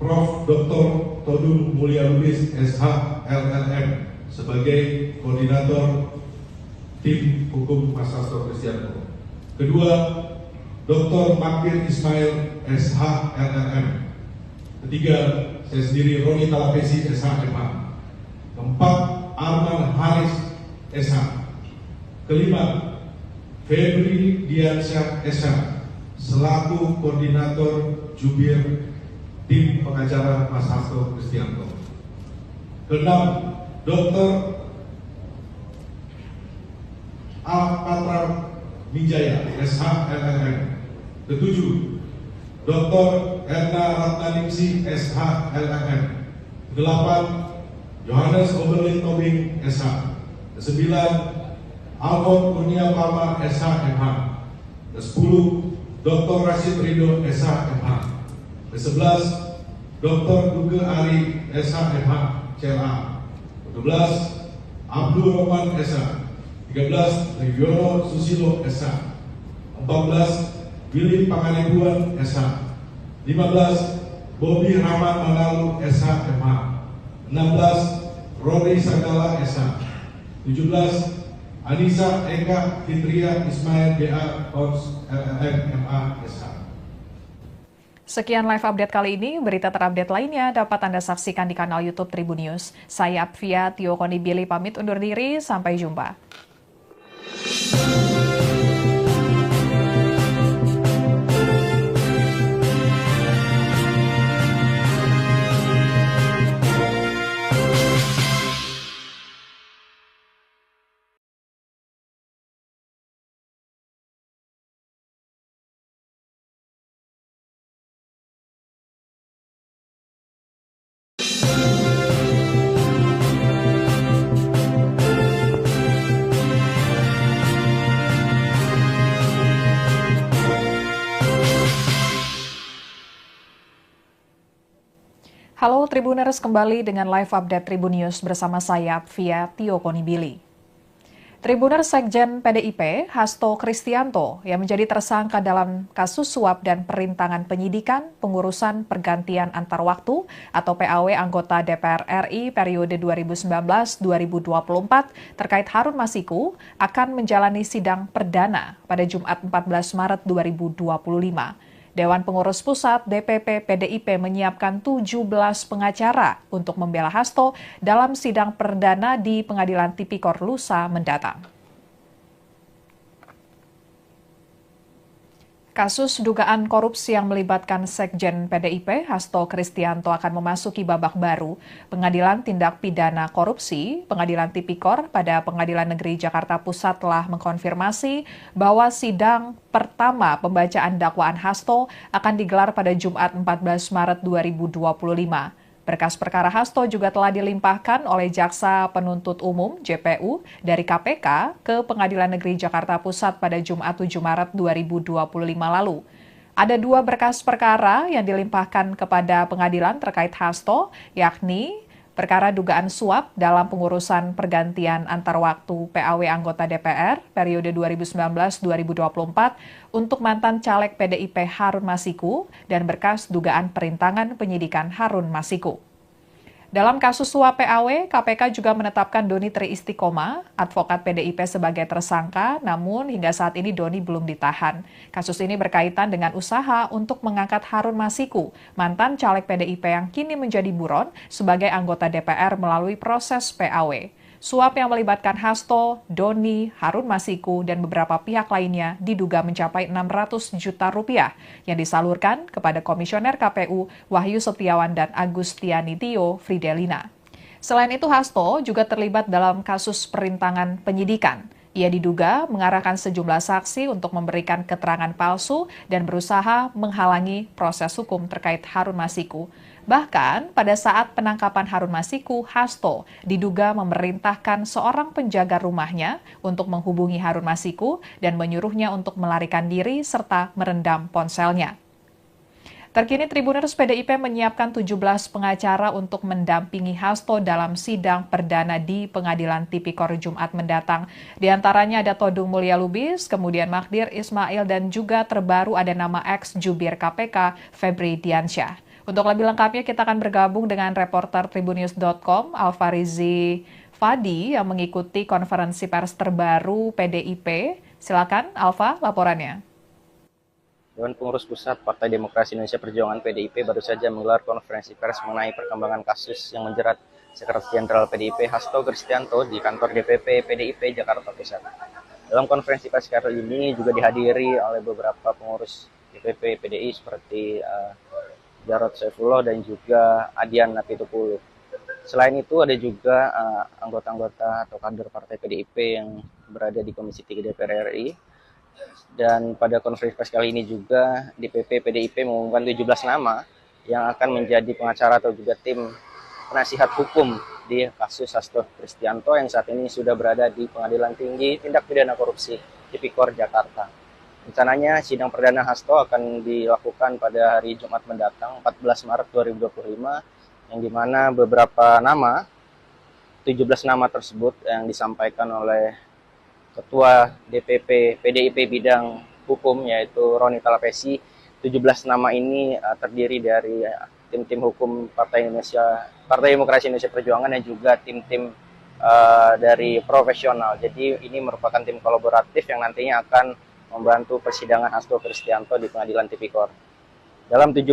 Prof. Dr. Todung Mulia Lubis, SH, LLM, sebagai koordinator tim hukum Mas Hasto Kristianto. Kedua, Dr. Magdir Ismail, SH, LLM. Ketiga, saya sendiri, Roni Talapesi, SH, MH. Keempat, Arman Haris, SH. Kelima, Febri Diansyah, SH, selaku koordinator jubir tim pengacara Mas Hasto Kristianto. Keenam, Dr. Patra Mijaya, SH, LLM. Ketujuh, Dr. Erna Ratnaningsih, SH, LLM. Kedelapan, Johannes Oberlin Tobing, SH. Kesembilan, Alfon Kurnia Palma, SH, MH. Ke-10, Dr. Rashid Ridho, SH, MH. Ke-11, Dr. Duke Ari, SH, MH, CLA. Ke-12, Abdul Rahman, SH. 13, Triwono Susilo, SH. 14, Willy Pangaribuan, SH. 15, Bobi Rahman Manalu, SH, MH. 16, Rory Sagala, SH. 17, Anissa Eka Fitria Ismail, DA, Kons, LLM, MA, SH. Sekian live update kali ini. Berita terupdate lainnya dapat Anda saksikan di kanal YouTube Tribun News. Saya Apvia Tio Konibili pamit undur diri. Sampai jumpa. Halo Tribuners, kembali dengan live update Tribun News bersama saya Apvia Tio Konibili. Tribunner Sekjen PDIP, Hasto Kristianto, yang menjadi tersangka dalam kasus suap dan perintangan penyidikan pengurusan pergantian antar waktu atau PAW anggota DPR RI periode 2019-2024 terkait Harun Masiku akan menjalani sidang perdana pada Jumat 14 Maret 2025. Dewan Pengurus Pusat DPP PDIP menyiapkan 17 pengacara untuk membela Hasto dalam sidang perdana di Pengadilan Tipikor lusa mendatang. Kasus dugaan korupsi yang melibatkan Sekjen PDIP, Hasto Kristianto akan memasuki babak baru. Pengadilan Tindak Pidana Korupsi, Pengadilan Tipikor pada Pengadilan Negeri Jakarta Pusat telah mengkonfirmasi bahwa sidang pertama pembacaan dakwaan Hasto akan digelar pada Jumat 14 Maret 2025. Berkas perkara Hasto juga telah dilimpahkan oleh Jaksa Penuntut Umum JPU dari KPK ke Pengadilan Negeri Jakarta Pusat pada Jumat 7 Maret 2025 lalu. Ada 2 berkas perkara yang dilimpahkan kepada pengadilan terkait Hasto, yakni perkara dugaan suap dalam pengurusan pergantian antar waktu PAW anggota DPR periode 2019-2024 untuk mantan caleg PDIP Harun Masiku dan berkas dugaan perintangan penyidikan Harun Masiku. Dalam kasus suap PAW, KPK juga menetapkan Doni Tri Istiqomah, advokat PDIP sebagai tersangka, namun hingga saat ini Doni belum ditahan. Kasus ini berkaitan dengan usaha untuk mengangkat Harun Masiku, mantan caleg PDIP yang kini menjadi buron sebagai anggota DPR melalui proses PAW. Suap yang melibatkan Hasto, Doni, Harun Masiku, dan beberapa pihak lainnya diduga mencapai 600 juta rupiah yang disalurkan kepada Komisioner KPU Wahyu Setiawan dan Agustiani Tio Fridelina. Selain itu, Hasto juga terlibat dalam kasus perintangan penyidikan. Ia diduga mengarahkan sejumlah saksi untuk memberikan keterangan palsu dan berusaha menghalangi proses hukum terkait Harun Masiku. Bahkan pada saat penangkapan Harun Masiku, Hasto diduga memerintahkan seorang penjaga rumahnya untuk menghubungi Harun Masiku dan menyuruhnya untuk melarikan diri serta merendam ponselnya. Terkini Tribuners PDIP menyiapkan 17 pengacara untuk mendampingi Hasto dalam sidang perdana di Pengadilan Tipikor Jumat mendatang. Di antaranya ada Todung Mulya Lubis, kemudian Magdir Ismail, dan juga terbaru ada nama ex-jubir KPK Febri Diansyah. Untuk lebih lengkapnya kita akan bergabung dengan reporter Tribunnews.com Alfarizi Fadi yang mengikuti konferensi pers terbaru PDIP. Silakan Alfa, laporannya. Dewan Pengurus Pusat Partai Demokrasi Indonesia Perjuangan PDIP baru saja menggelar konferensi pers mengenai perkembangan kasus yang menjerat Sekretaris Jenderal PDIP Hasto Kristianto di kantor DPP PDIP Jakarta Pusat. Dalam konferensi pers kali ini juga dihadiri oleh beberapa pengurus DPP PDI seperti Jarod Saifullah dan juga Adian Napitupulu. Selain itu ada juga anggota-anggota atau kader partai PDIP yang berada di Komisi 3 DPR RI. Dan pada konferensi pers kali ini juga DPP PDIP mengumumkan 17 nama yang akan menjadi pengacara atau juga tim penasihat hukum di kasus Hasto Kristianto yang saat ini sudah berada di Pengadilan Tinggi Tindak Pidana Korupsi Tipikor Jakarta. Rencananya sidang perdana Hasto akan dilakukan pada hari Jumat mendatang 14 Maret 2025 yang dimana beberapa nama, 17 nama tersebut yang disampaikan oleh Ketua DPP PDIP bidang hukum yaitu Roni Talapesi. 17 nama ini terdiri dari tim-tim hukum Partai Demokrasi Indonesia Perjuangan dan juga tim-tim dari profesional. Jadi ini merupakan tim kolaboratif yang nantinya akan membantu persidangan Hasto Kristianto di Pengadilan Tipikor. Dalam 17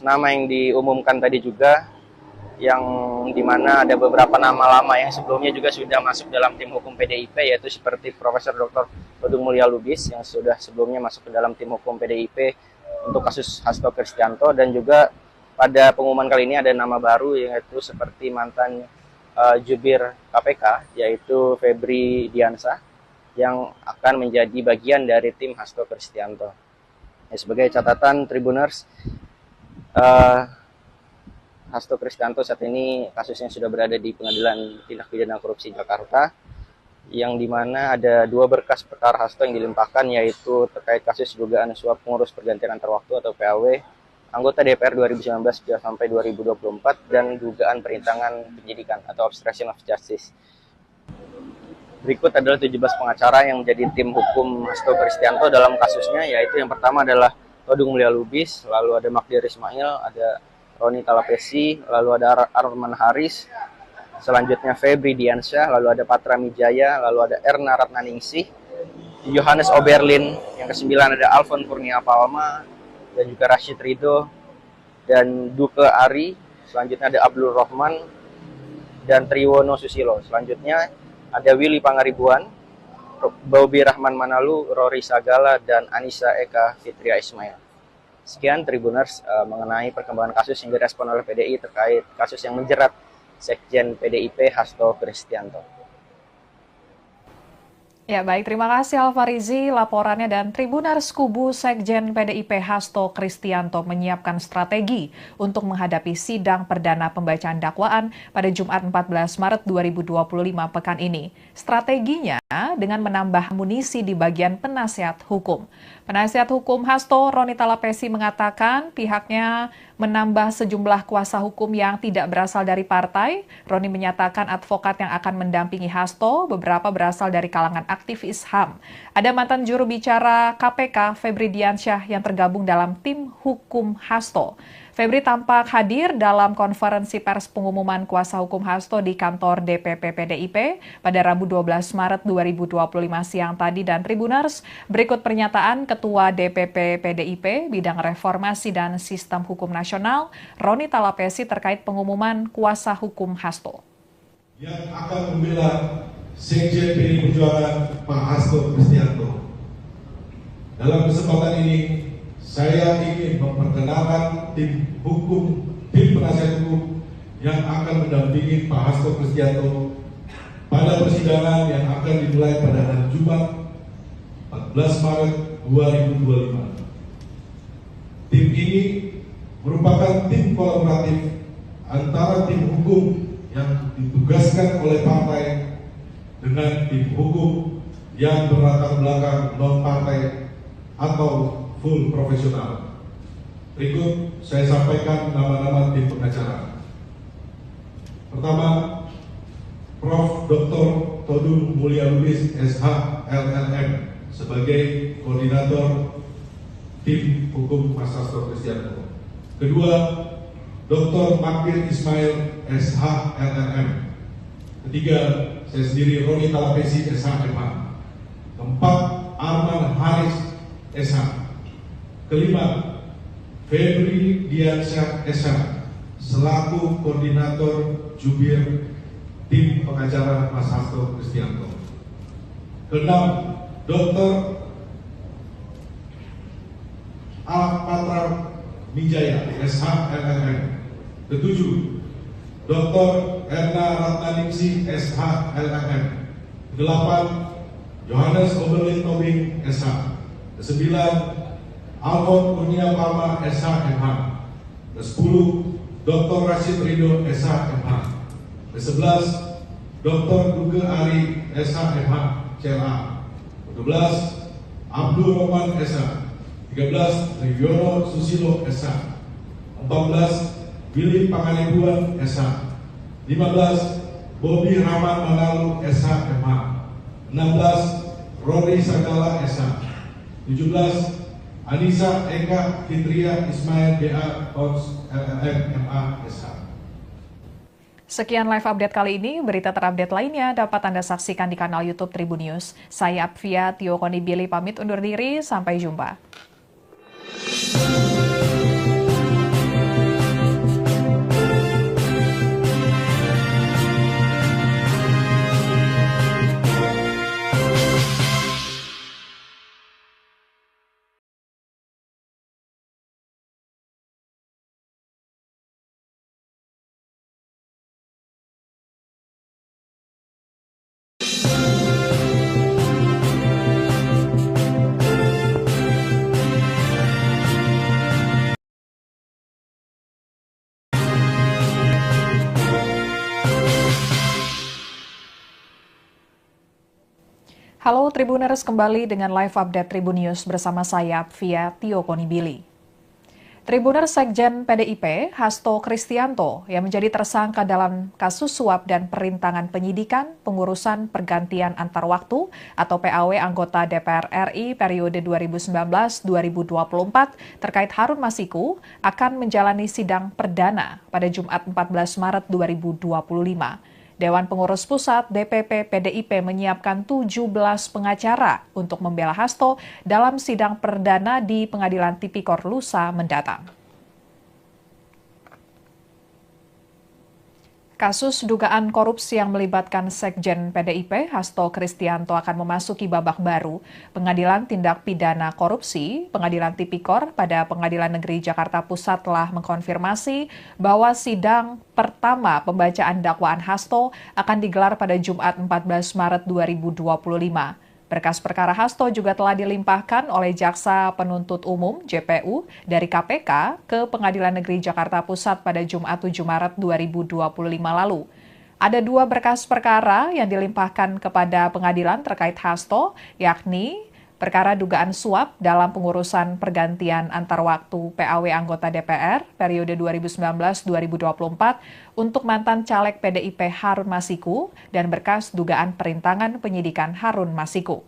nama yang diumumkan tadi juga, yang dimana ada beberapa nama lama yang sebelumnya juga sudah masuk dalam tim hukum PDIP, yaitu seperti Profesor Dr. Todung Mulya Lubis yang sudah sebelumnya masuk ke dalam tim hukum PDIP untuk kasus Hasto Kristianto, dan juga pada pengumuman kali ini ada nama baru yaitu seperti mantan jubir KPK yaitu Febri Diansyah yang akan menjadi bagian dari tim Hasto Kristianto. Sebagai catatan Tribuners, Hasto Kristianto saat ini kasusnya sudah berada di Pengadilan Tindak Pidana Korupsi Jakarta, yang dimana ada 2 berkas perkara Hasto yang dilimpahkan, yaitu terkait kasus dugaan suap pengurus pergantian antar waktu atau PAW anggota DPR 2019 sampai 2024 dan dugaan perintangan penyidikan atau obstruction of justice. Berikut adalah 17 pengacara yang menjadi tim hukum Hasto Kristianto dalam kasusnya, yaitu yang pertama adalah Todung Mulia Lubis, lalu ada Magdir Ismail, ada Roni Talapesi, lalu ada Arman Haris, selanjutnya Febri Diansyah, lalu ada Patra Mijaya, lalu ada Erna Ratnaningsih, Johannes Oberlin, yang kesembilan ada Alfon Kurnia Palma, dan juga Rashid Ridho, dan Duke Ari, selanjutnya ada Abdul Rahman, dan Triwono Susilo. Selanjutnya ada Willy Pangaribuan, Bobi Rahman Manalu, Rory Sagala, dan Anissa Eka Fitria Ismail. Sekian Tribuners mengenai perkembangan kasus yang direspon oleh PDI terkait kasus yang menjerat Sekjen PDIP Hasto Kristianto. Ya baik, terima kasih Alfarizi laporannya, dan Tribuners kubu Sekjen PDIP Hasto Kristianto menyiapkan strategi untuk menghadapi sidang perdana pembacaan dakwaan pada Jumat 14 Maret 2025 pekan ini. Strateginya dengan menambah amunisi di bagian penasihat hukum. Penasihat hukum Hasto, Roni Talapesi, mengatakan pihaknya menambah sejumlah kuasa hukum yang tidak berasal dari partai. Roni menyatakan advokat yang akan mendampingi Hasto beberapa berasal dari kalangan aktivis HAM. Ada mantan juru bicara KPK, Febri Diansyah, yang tergabung dalam tim hukum Hasto. Febri tampak hadir dalam konferensi pers pengumuman kuasa hukum Hasto di kantor DPP PDIP pada Rabu 12 Maret 2025 siang tadi. Dan Tribuners, berikut pernyataan Ketua DPP PDIP Bidang Reformasi dan Sistem Hukum Nasional, Roni Talapesi, terkait pengumuman kuasa hukum Hasto. Yang akan membela Sekjen PDI Perjuangan Pak Hasto Kristianto. Dalam kesempatan ini, saya ingin memperkenalkan tim penasihat hukum yang akan mendampingi Pak Hasto Kristianto pada persidangan yang akan dimulai pada hari Jumat 14 Maret 2025. Tim ini merupakan tim kolaboratif antara tim hukum yang ditugaskan oleh partai dengan tim hukum yang berlatar belakang non-partai atau full profesional. Berikut saya sampaikan nama-nama tim pengacara. Pertama, Prof. Dr. Todung Mulia Lubis, SH, LLM, sebagai koordinator tim hukum Mas Hasto Kristianto. Kedua, Dr. Magdir Ismail, SH, LLM. Ketiga, saya sendiri, Roni Talapesi, SH, MH. Keempat, Arman Haris, SH. Kelima, Febri Diansyah, SH, selaku koordinator jubir tim pengacara Mas Hasto Kristianto. Keenam, Dr. Patra Mijaya, SH, LLM. Ketujuh, Dr. Erna Ratnaningsih, SH, LLM. Kedelapan, Johannes Oberlin Tobing, SH. Kesembilan, Alfon Kurnia Palma, SH, MH. Ke-10, Dr. Rashid Ridho, SH, MH. Ke-11, Dr. Duke Ari, SH, MH, CLA. Ke-12, Abdul Rahman, SH. 13, Triwono Susilo, SH. 14, Willy Pangaribuan, SH. 15, Bobi Rahman Manalu, SH, MH. 16, Rory Sagala, SH. 17, Anissa Eka Fitria Ismail, BA, Kons, LLM, MA, SH. Sekian live update kali ini. Berita terupdate lainnya dapat Anda saksikan di kanal YouTube Tribun News. Saya Apvia Tio Konibili pamit undur diri. Sampai jumpa. Halo Tribuners, kembali dengan live update Tribun News bersama saya Apvia Tio Konibili. Tribuners Sekjen PDIP, Hasto Kristianto, yang menjadi tersangka dalam kasus suap dan perintangan penyidikan pengurusan pergantian antar waktu atau PAW anggota DPR RI periode 2019-2024 terkait Harun Masiku akan menjalani sidang perdana pada Jumat 14 Maret 2025. Dewan Pengurus Pusat DPP PDIP menyiapkan 17 pengacara untuk membela Hasto dalam sidang perdana di Pengadilan Tipikor lusa mendatang. Kasus dugaan korupsi yang melibatkan Sekjen PDIP, Hasto Kristianto akan memasuki babak baru. Pengadilan Tindak Pidana Korupsi, Pengadilan Tipikor pada Pengadilan Negeri Jakarta Pusat telah mengkonfirmasi bahwa sidang pertama pembacaan dakwaan Hasto akan digelar pada Jumat 14 Maret 2025. Berkas perkara Hasto juga telah dilimpahkan oleh Jaksa Penuntut Umum (JPU) dari KPK ke Pengadilan Negeri Jakarta Pusat pada Jumat 7 Maret 2025 lalu. Ada 2 berkas perkara yang dilimpahkan kepada pengadilan terkait Hasto, yakni perkara dugaan suap dalam pengurusan pergantian antar waktu PAW anggota DPR periode 2019-2024 untuk mantan caleg PDIP Harun Masiku dan berkas dugaan perintangan penyidikan Harun Masiku.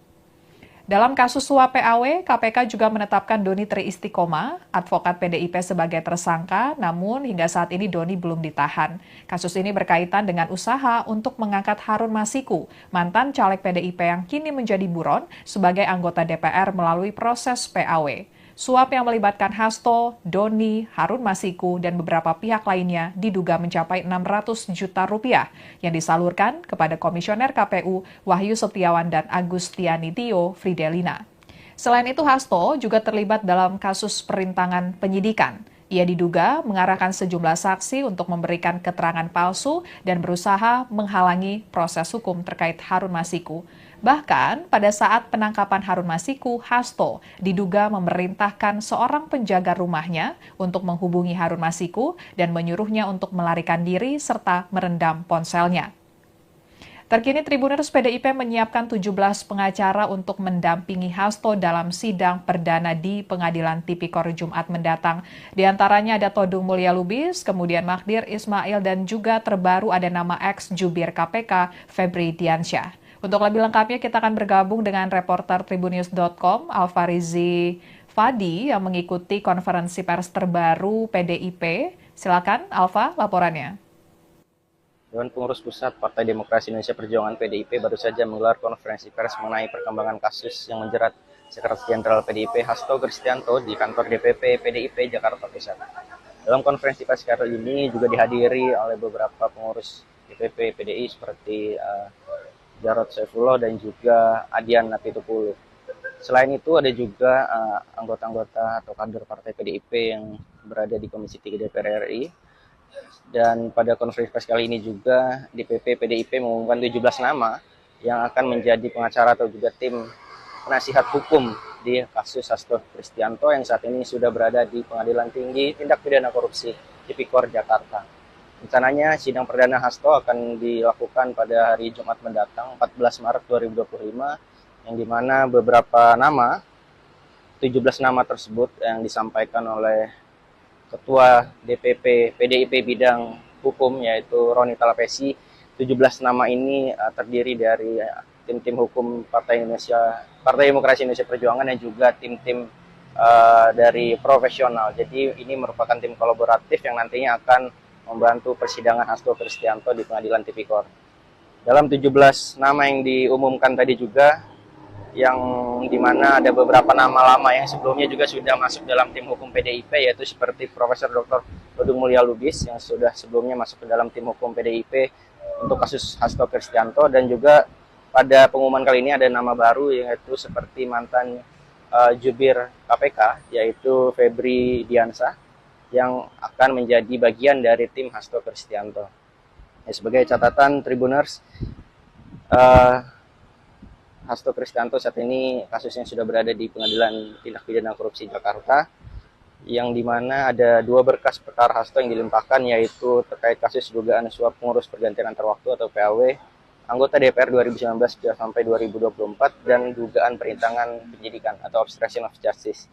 Dalam kasus suap PAW, KPK juga menetapkan Doni Tri Istiqomah, advokat PDIP sebagai tersangka, namun hingga saat ini Doni belum ditahan. Kasus ini berkaitan dengan usaha untuk mengangkat Harun Masiku, mantan caleg PDIP yang kini menjadi buron sebagai anggota DPR melalui proses PAW. Suap yang melibatkan Hasto, Doni, Harun Masiku, dan beberapa pihak lainnya diduga mencapai 600 juta rupiah yang disalurkan kepada Komisioner KPU Wahyu Setiawan dan Agustiani Tio Fridelina. Selain itu, Hasto juga terlibat dalam kasus perintangan penyidikan. Ia diduga mengarahkan sejumlah saksi untuk memberikan keterangan palsu dan berusaha menghalangi proses hukum terkait Harun Masiku. Bahkan pada saat penangkapan Harun Masiku, Hasto diduga memerintahkan seorang penjaga rumahnya untuk menghubungi Harun Masiku dan menyuruhnya untuk melarikan diri serta merendam ponselnya. Terkini Tribuners PDIP menyiapkan 17 pengacara untuk mendampingi Hasto dalam sidang perdana di Pengadilan Tipikor Jumat mendatang. Di antaranya ada Todung Mulya Lubis, kemudian Magdir Ismail, dan juga terbaru ada nama ex-jubir KPK Febri Diansyah. Untuk lebih lengkapnya kita akan bergabung dengan reporter Tribunnews.com Alfarizi Fadi yang mengikuti konferensi pers terbaru PDIP. Silakan Alfa, laporannya. Dewan Pengurus Pusat Partai Demokrasi Indonesia Perjuangan PDIP baru saja menggelar konferensi pers mengenai perkembangan kasus yang menjerat Sekretaris Jenderal PDIP Hasto Kristianto di kantor DPP PDIP Jakarta Pusat. Dalam konferensi pers kali ini juga dihadiri oleh beberapa pengurus DPP PDI seperti Jarod Saifullah dan juga Adian Napitupulu. Selain itu ada juga anggota-anggota atau kader partai PDIP yang berada di Komisi 3 DPR RI. Dan pada konferensi pers kali ini juga DPP PDIP mengumumkan 17 nama yang akan menjadi pengacara atau juga tim penasihat hukum di kasus Hasto Kristianto yang saat ini sudah berada di Pengadilan Tinggi Tindak Pidana Korupsi Tipikor Jakarta. Rencananya sidang perdana Hasto akan dilakukan pada hari Jumat mendatang 14 Maret 2025 yang dimana beberapa nama, 17 nama tersebut yang disampaikan oleh Ketua DPP PDIP bidang hukum yaitu Roni Talapesi. 17 nama ini terdiri dari tim-tim hukum Partai Demokrasi Indonesia Perjuangan dan juga tim-tim dari profesional. Jadi ini merupakan tim kolaboratif yang nantinya akan membantu persidangan Hasto Kristianto di Pengadilan Tipikor. Dalam 17 nama yang diumumkan tadi juga, yang dimana ada beberapa nama lama yang sebelumnya juga sudah masuk dalam tim hukum PDIP, yaitu seperti Profesor Dr. Todung Mulya Lubis yang sudah sebelumnya masuk ke dalam tim hukum PDIP untuk kasus Hasto Kristianto, dan juga pada pengumuman kali ini ada nama baru yaitu seperti mantan jubir KPK yaitu Febri Diansyah yang akan menjadi bagian dari tim Hasto Kristianto. Ya, sebagai catatan Tribuners, Hasto Kristianto saat ini kasusnya sudah berada di Pengadilan Tindak Pidana Korupsi Jakarta, yang dimana ada 2 berkas perkara Hasto yang dilimpahkan, yaitu terkait kasus dugaan suap pengurus pergantian antar waktu atau PAW anggota DPR 2019 sampai 2024 dan dugaan perintangan penyidikan atau obstruction of justice.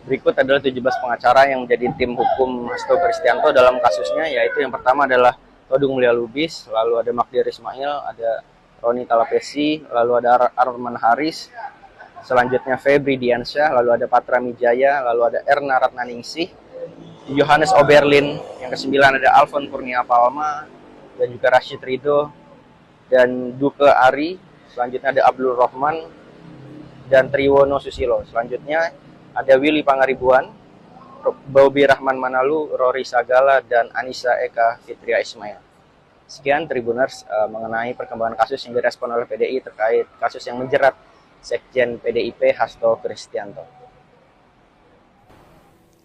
Berikut adalah 17 pengacara yang menjadi tim hukum Hasto Kristianto dalam kasusnya, yaitu yang pertama adalah Todung Mulia Lubis, lalu ada Magdir Ismail, ada Roni Talapesi, lalu ada Arman Haris, selanjutnya Febri Diansyah, lalu ada Patra Mijaya, lalu ada Erna Ratnaningsih, Johannes Oberlin, yang ke-9 ada Alfon Kurnia Palma, dan juga Rashid Ridho, dan Duke Ari, selanjutnya ada Abdul Rohman, dan Triwono Susilo. Selanjutnya ada Willy Pangaribuan, Bobi Rahman Manalu, Rory Sagala, dan Anissa Eka Fitria Ismail. Sekian Tribuners mengenai perkembangan kasus yang direspon oleh PDI terkait kasus yang menjerat Sekjen PDIP Hasto Kristianto.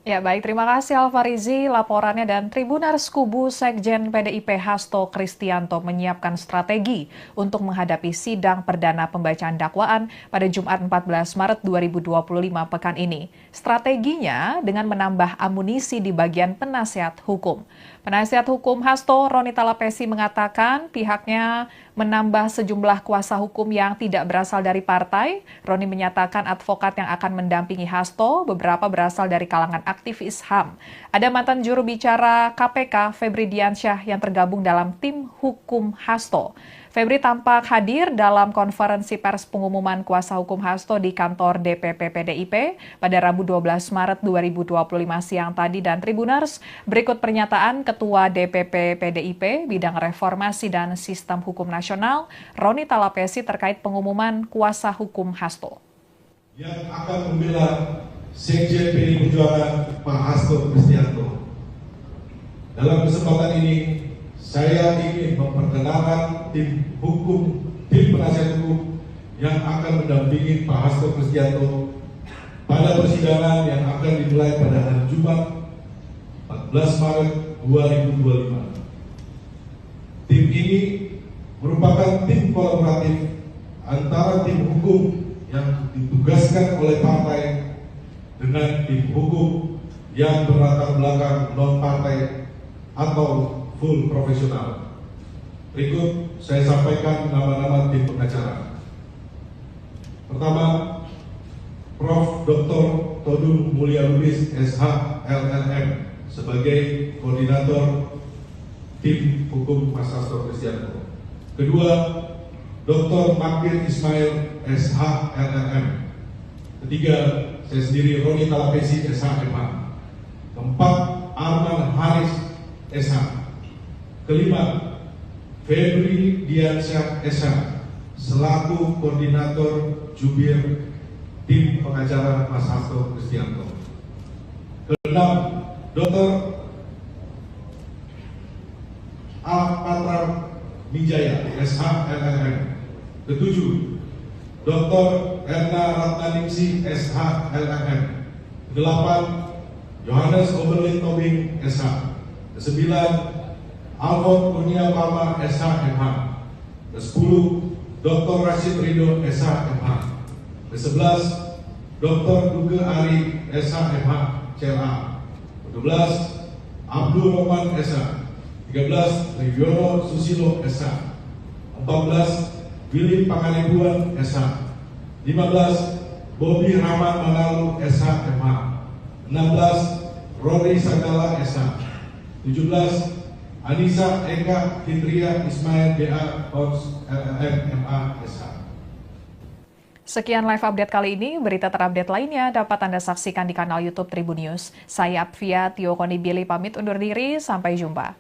Ya baik, terima kasih Alfarizi laporannya, dan Tribuners kubu Sekjen PDIP Hasto Kristianto menyiapkan strategi untuk menghadapi sidang perdana pembacaan dakwaan pada Jumat 14 Maret 2025 pekan ini. Strateginya dengan menambah amunisi di bagian penasihat hukum. Penasihat hukum Hasto, Roni Talapesi, mengatakan pihaknya menambah sejumlah kuasa hukum yang tidak berasal dari partai. Roni menyatakan advokat yang akan mendampingi Hasto beberapa berasal dari kalangan aktivis HAM. Ada mantan juru bicara KPK, Febri Diansyah, yang tergabung dalam tim hukum Hasto. Febri tampak hadir dalam konferensi pers pengumuman kuasa hukum Hasto di kantor DPP PDIP pada Rabu 12 Maret 2025 siang tadi. Dan Tribuners, berikut pernyataan Ketua DPP PDIP Bidang Reformasi dan Sistem Hukum Nasional, Roni Talapesi, terkait pengumuman kuasa hukum Hasto. Yang akan membela Sekjen PDI Perjuangan Pak Hasto Kristianto. Dalam kesempatan ini, saya ingin memperkenalkan tim penasihat hukum yang akan mendampingi Pak Hasto Kristianto pada persidangan yang akan dimulai pada hari Jumat 14 Maret 2025. Tim ini merupakan tim kolaboratif antara tim hukum yang ditugaskan oleh partai dengan tim hukum yang berlatar belakang non-partai atau full profesional. Berikut saya sampaikan nama-nama tim pengacara. Pertama, Prof. Dr. Todung Mulia Lubis, SH, LLM, sebagai koordinator tim hukum Mas Hasto Kristianto. Kedua, Dr. Magdir Ismail, SH, LLM. Ketiga, saya sendiri, Roni Talapesi, SH, MH. Keempat, Arman Haris, SH. Kelima, Febri Diansyah, SH, selaku koordinator jubir tim pengacara Mas Hasto Kristianto. Keenam, Dr. Patra Mijaya, SH, LLM. Ketujuh, Dr. Erna Ratnaningsih, SH, LLM. Kedelapan, Johannes Oberlin Tobing, SH. Kesembilan, Alfon Kurnia Palma, SH, MH. Ke-10, Dr. Rashid Ridho, SH, MH. Ke-11, Dr. Duke Ari, SH, MH, CLA. Ke-12, Abdul Rohman, SH. 13, Triwono Susilo, SH. 14, Willy Pangaribuan, SH. 15, Bobi Rahman Manalu, SH, MH. 16, Rory Sagala, SH. 17, Anissa Eka Fitria Ismail, BA, Kors, LLM, MA, SH. Sekian live update kali ini. Berita terupdate lainnya dapat Anda saksikan di kanal YouTube Tribun News. Saya Apvia Tio Konibili pamit undur diri. Sampai jumpa.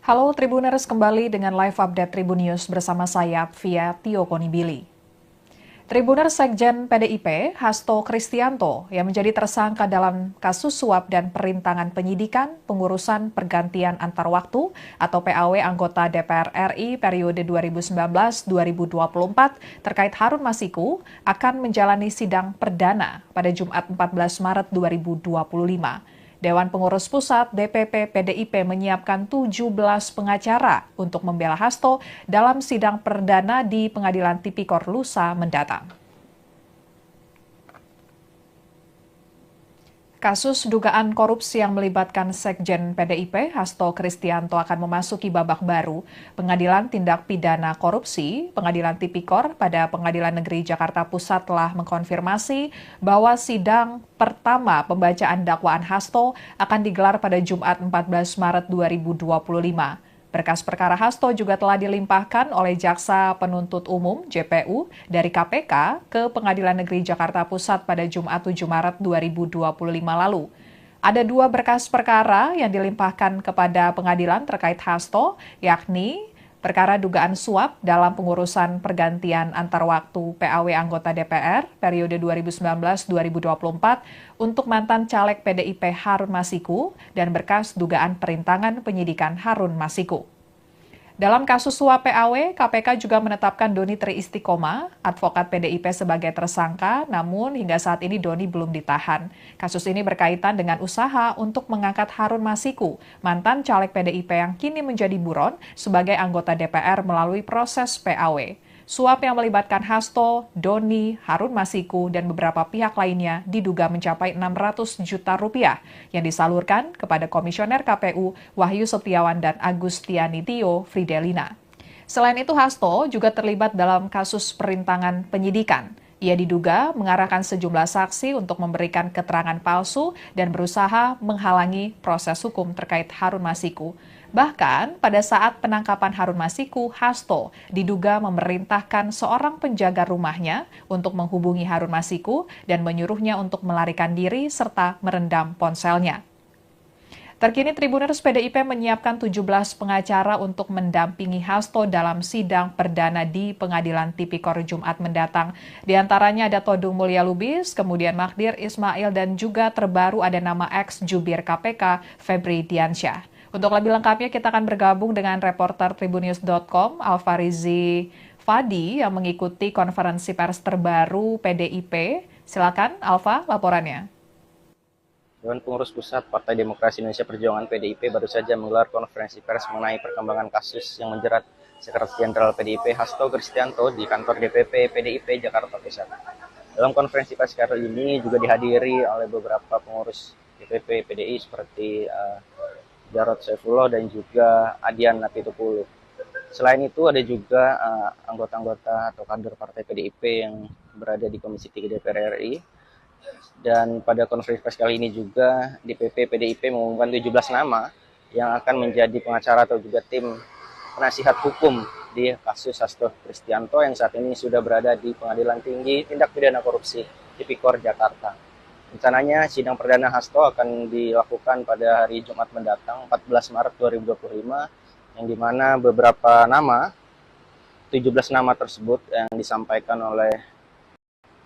Halo Tribuners, kembali dengan live update Tribun News bersama saya Apvia Tio Konibili. Tribuners Sekjen PDIP, Hasto Kristianto, yang menjadi tersangka dalam kasus suap dan perintangan penyidikan pengurusan pergantian antar waktu atau PAW anggota DPR RI periode 2019-2024 terkait Harun Masiku akan menjalani sidang perdana pada Jumat 14 Maret 2025. Dewan Pengurus Pusat DPP PDIP menyiapkan 17 pengacara untuk membela Hasto dalam sidang perdana di Pengadilan Tipikor lusa mendatang. Kasus dugaan korupsi yang melibatkan Sekjen PDIP, Hasto Kristianto akan memasuki babak baru. Pengadilan Tindak Pidana Korupsi, Pengadilan Tipikor pada Pengadilan Negeri Jakarta Pusat telah mengkonfirmasi bahwa sidang pertama pembacaan dakwaan Hasto akan digelar pada Jumat 14 Maret 2025. Berkas perkara Hasto juga telah dilimpahkan oleh Jaksa Penuntut Umum JPU dari KPK ke Pengadilan Negeri Jakarta Pusat pada Jumat 7 Maret 2025 lalu. Ada 2 berkas perkara yang dilimpahkan kepada pengadilan terkait Hasto, yakni perkara dugaan suap dalam pengurusan pergantian antar waktu PAW anggota DPR periode 2019-2024 untuk mantan caleg PDIP Harun Masiku dan berkas dugaan perintangan penyidikan Harun Masiku. Dalam kasus suap PAW, KPK juga menetapkan Doni Tri Istiqomah, advokat PDIP sebagai tersangka, namun hingga saat ini Doni belum ditahan. Kasus ini berkaitan dengan usaha untuk mengangkat Harun Masiku, mantan caleg PDIP yang kini menjadi buron sebagai anggota DPR melalui proses PAW. Suap yang melibatkan Hasto, Doni, Harun Masiku, dan beberapa pihak lainnya diduga mencapai 600 juta rupiah yang disalurkan kepada Komisioner KPU Wahyu Setiawan dan Agustiani Tio Fridelina. Selain itu, Hasto juga terlibat dalam kasus perintangan penyidikan. Ia diduga mengarahkan sejumlah saksi untuk memberikan keterangan palsu dan berusaha menghalangi proses hukum terkait Harun Masiku. Bahkan pada saat penangkapan Harun Masiku, Hasto diduga memerintahkan seorang penjaga rumahnya untuk menghubungi Harun Masiku dan menyuruhnya untuk melarikan diri serta merendam ponselnya. Terkini Tribuners PDIP menyiapkan 17 pengacara untuk mendampingi Hasto dalam sidang perdana di Pengadilan Tipikor Jumat mendatang. Di antaranya ada Todung Mulya Lubis, kemudian Magdir Ismail, dan juga terbaru ada nama ex-jubir KPK Febri Diansyah. Untuk lebih lengkapnya kita akan bergabung dengan reporter Tribunnews.com Alfarizi Fadi yang mengikuti konferensi pers terbaru PDIP. Silakan Alfa, laporannya. Dewan Pengurus Pusat Partai Demokrasi Indonesia Perjuangan PDIP baru saja menggelar konferensi pers mengenai perkembangan kasus yang menjerat Sekretaris Jenderal PDIP Hasto Kristianto di kantor DPP PDIP Jakarta Pusat. Dalam konferensi pers kali ini juga dihadiri oleh beberapa pengurus DPP PDI seperti Jarod Saifullah dan juga Adian Napitupulu. Selain itu ada juga anggota-anggota atau kader partai PDIP yang berada di Komisi 3 DPR RI. Dan pada konferensi pers kali ini juga DPP PDIP mengumumkan 17 nama yang akan menjadi pengacara atau juga tim penasihat hukum di kasus Hasto Kristianto yang saat ini sudah berada di Pengadilan Tinggi Tindak Pidana Korupsi Tipikor Jakarta. Rencananya sidang perdana Hasto akan dilakukan pada hari Jumat mendatang 14 Maret 2025 yang dimana beberapa nama, 17 nama tersebut yang disampaikan oleh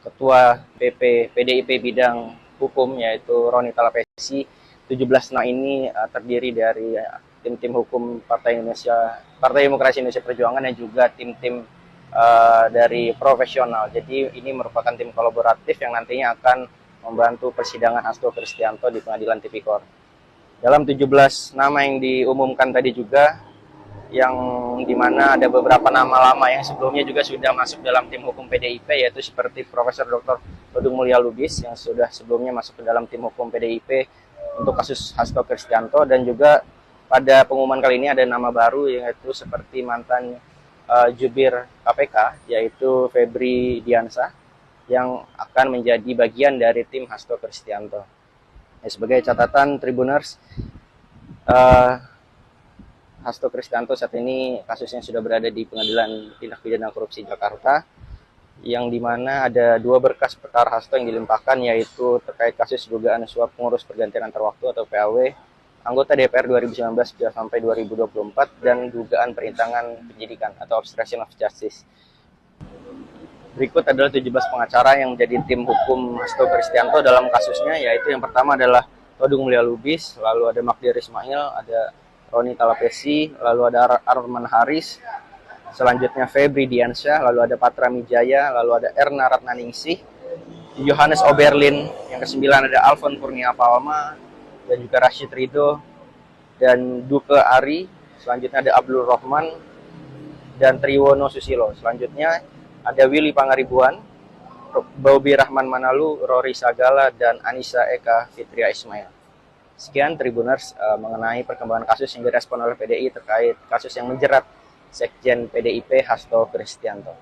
Ketua PP PDIP Bidang Hukum yaitu Roni Talapesi. 17 nama ini terdiri dari tim-tim hukum Partai Demokrasi Indonesia Perjuangan dan juga tim-tim dari profesional. Jadi ini merupakan tim kolaboratif yang nantinya akan membantu persidangan Hasto Kristianto di Pengadilan Tipikor. Dalam 17 nama yang diumumkan tadi juga, yang dimana ada beberapa nama lama yang sebelumnya juga sudah masuk dalam tim hukum PDIP, yaitu seperti Profesor Dr. Todung Mulya Lubis yang sudah sebelumnya masuk ke dalam tim hukum PDIP untuk kasus Hasto Kristianto, dan juga pada pengumuman kali ini ada nama baru yaitu seperti mantan jubir KPK yaitu Febri Diansyah yang akan menjadi bagian dari tim Hasto Kristianto. Sebagai catatan Tribuners, Hasto Kristianto saat ini kasusnya sudah berada di Pengadilan Tindak Pidana Korupsi Jakarta, yang dimana ada 2 berkas perkara Hasto yang dilimpahkan, yaitu terkait kasus dugaan suap pengurus pergantian antar waktu atau PAW anggota DPR 2019 sampai 2024 dan dugaan perintangan penyidikan atau obstruction of justice. Berikut adalah 17 pengacara yang menjadi tim hukum Hasto Kristianto dalam kasusnya, yaitu yang pertama adalah Todung Mulia Lubis, lalu ada Magdir Ismail, ada Roni Talapesi, lalu ada Arman Haris, selanjutnya Febri Diansyah, lalu ada Patra Mijaya, lalu ada Erna Ratnaningsih, Johannes Oberlin, yang kesembilan ada Alfon Kurnia Palma, dan juga Rashid Ridho, dan Duke Ari, selanjutnya ada Abdul Rahman, dan Triwono Susilo. Selanjutnya ada Willy Pangaribuan, Bobi Rahman Manalu, Rory Sagala, dan Anissa Eka Fitria Ismail. Sekian Tribuners mengenai perkembangan kasus yang direspon oleh PDI terkait kasus yang menjerat Sekjen PDIP Hasto Kristianto.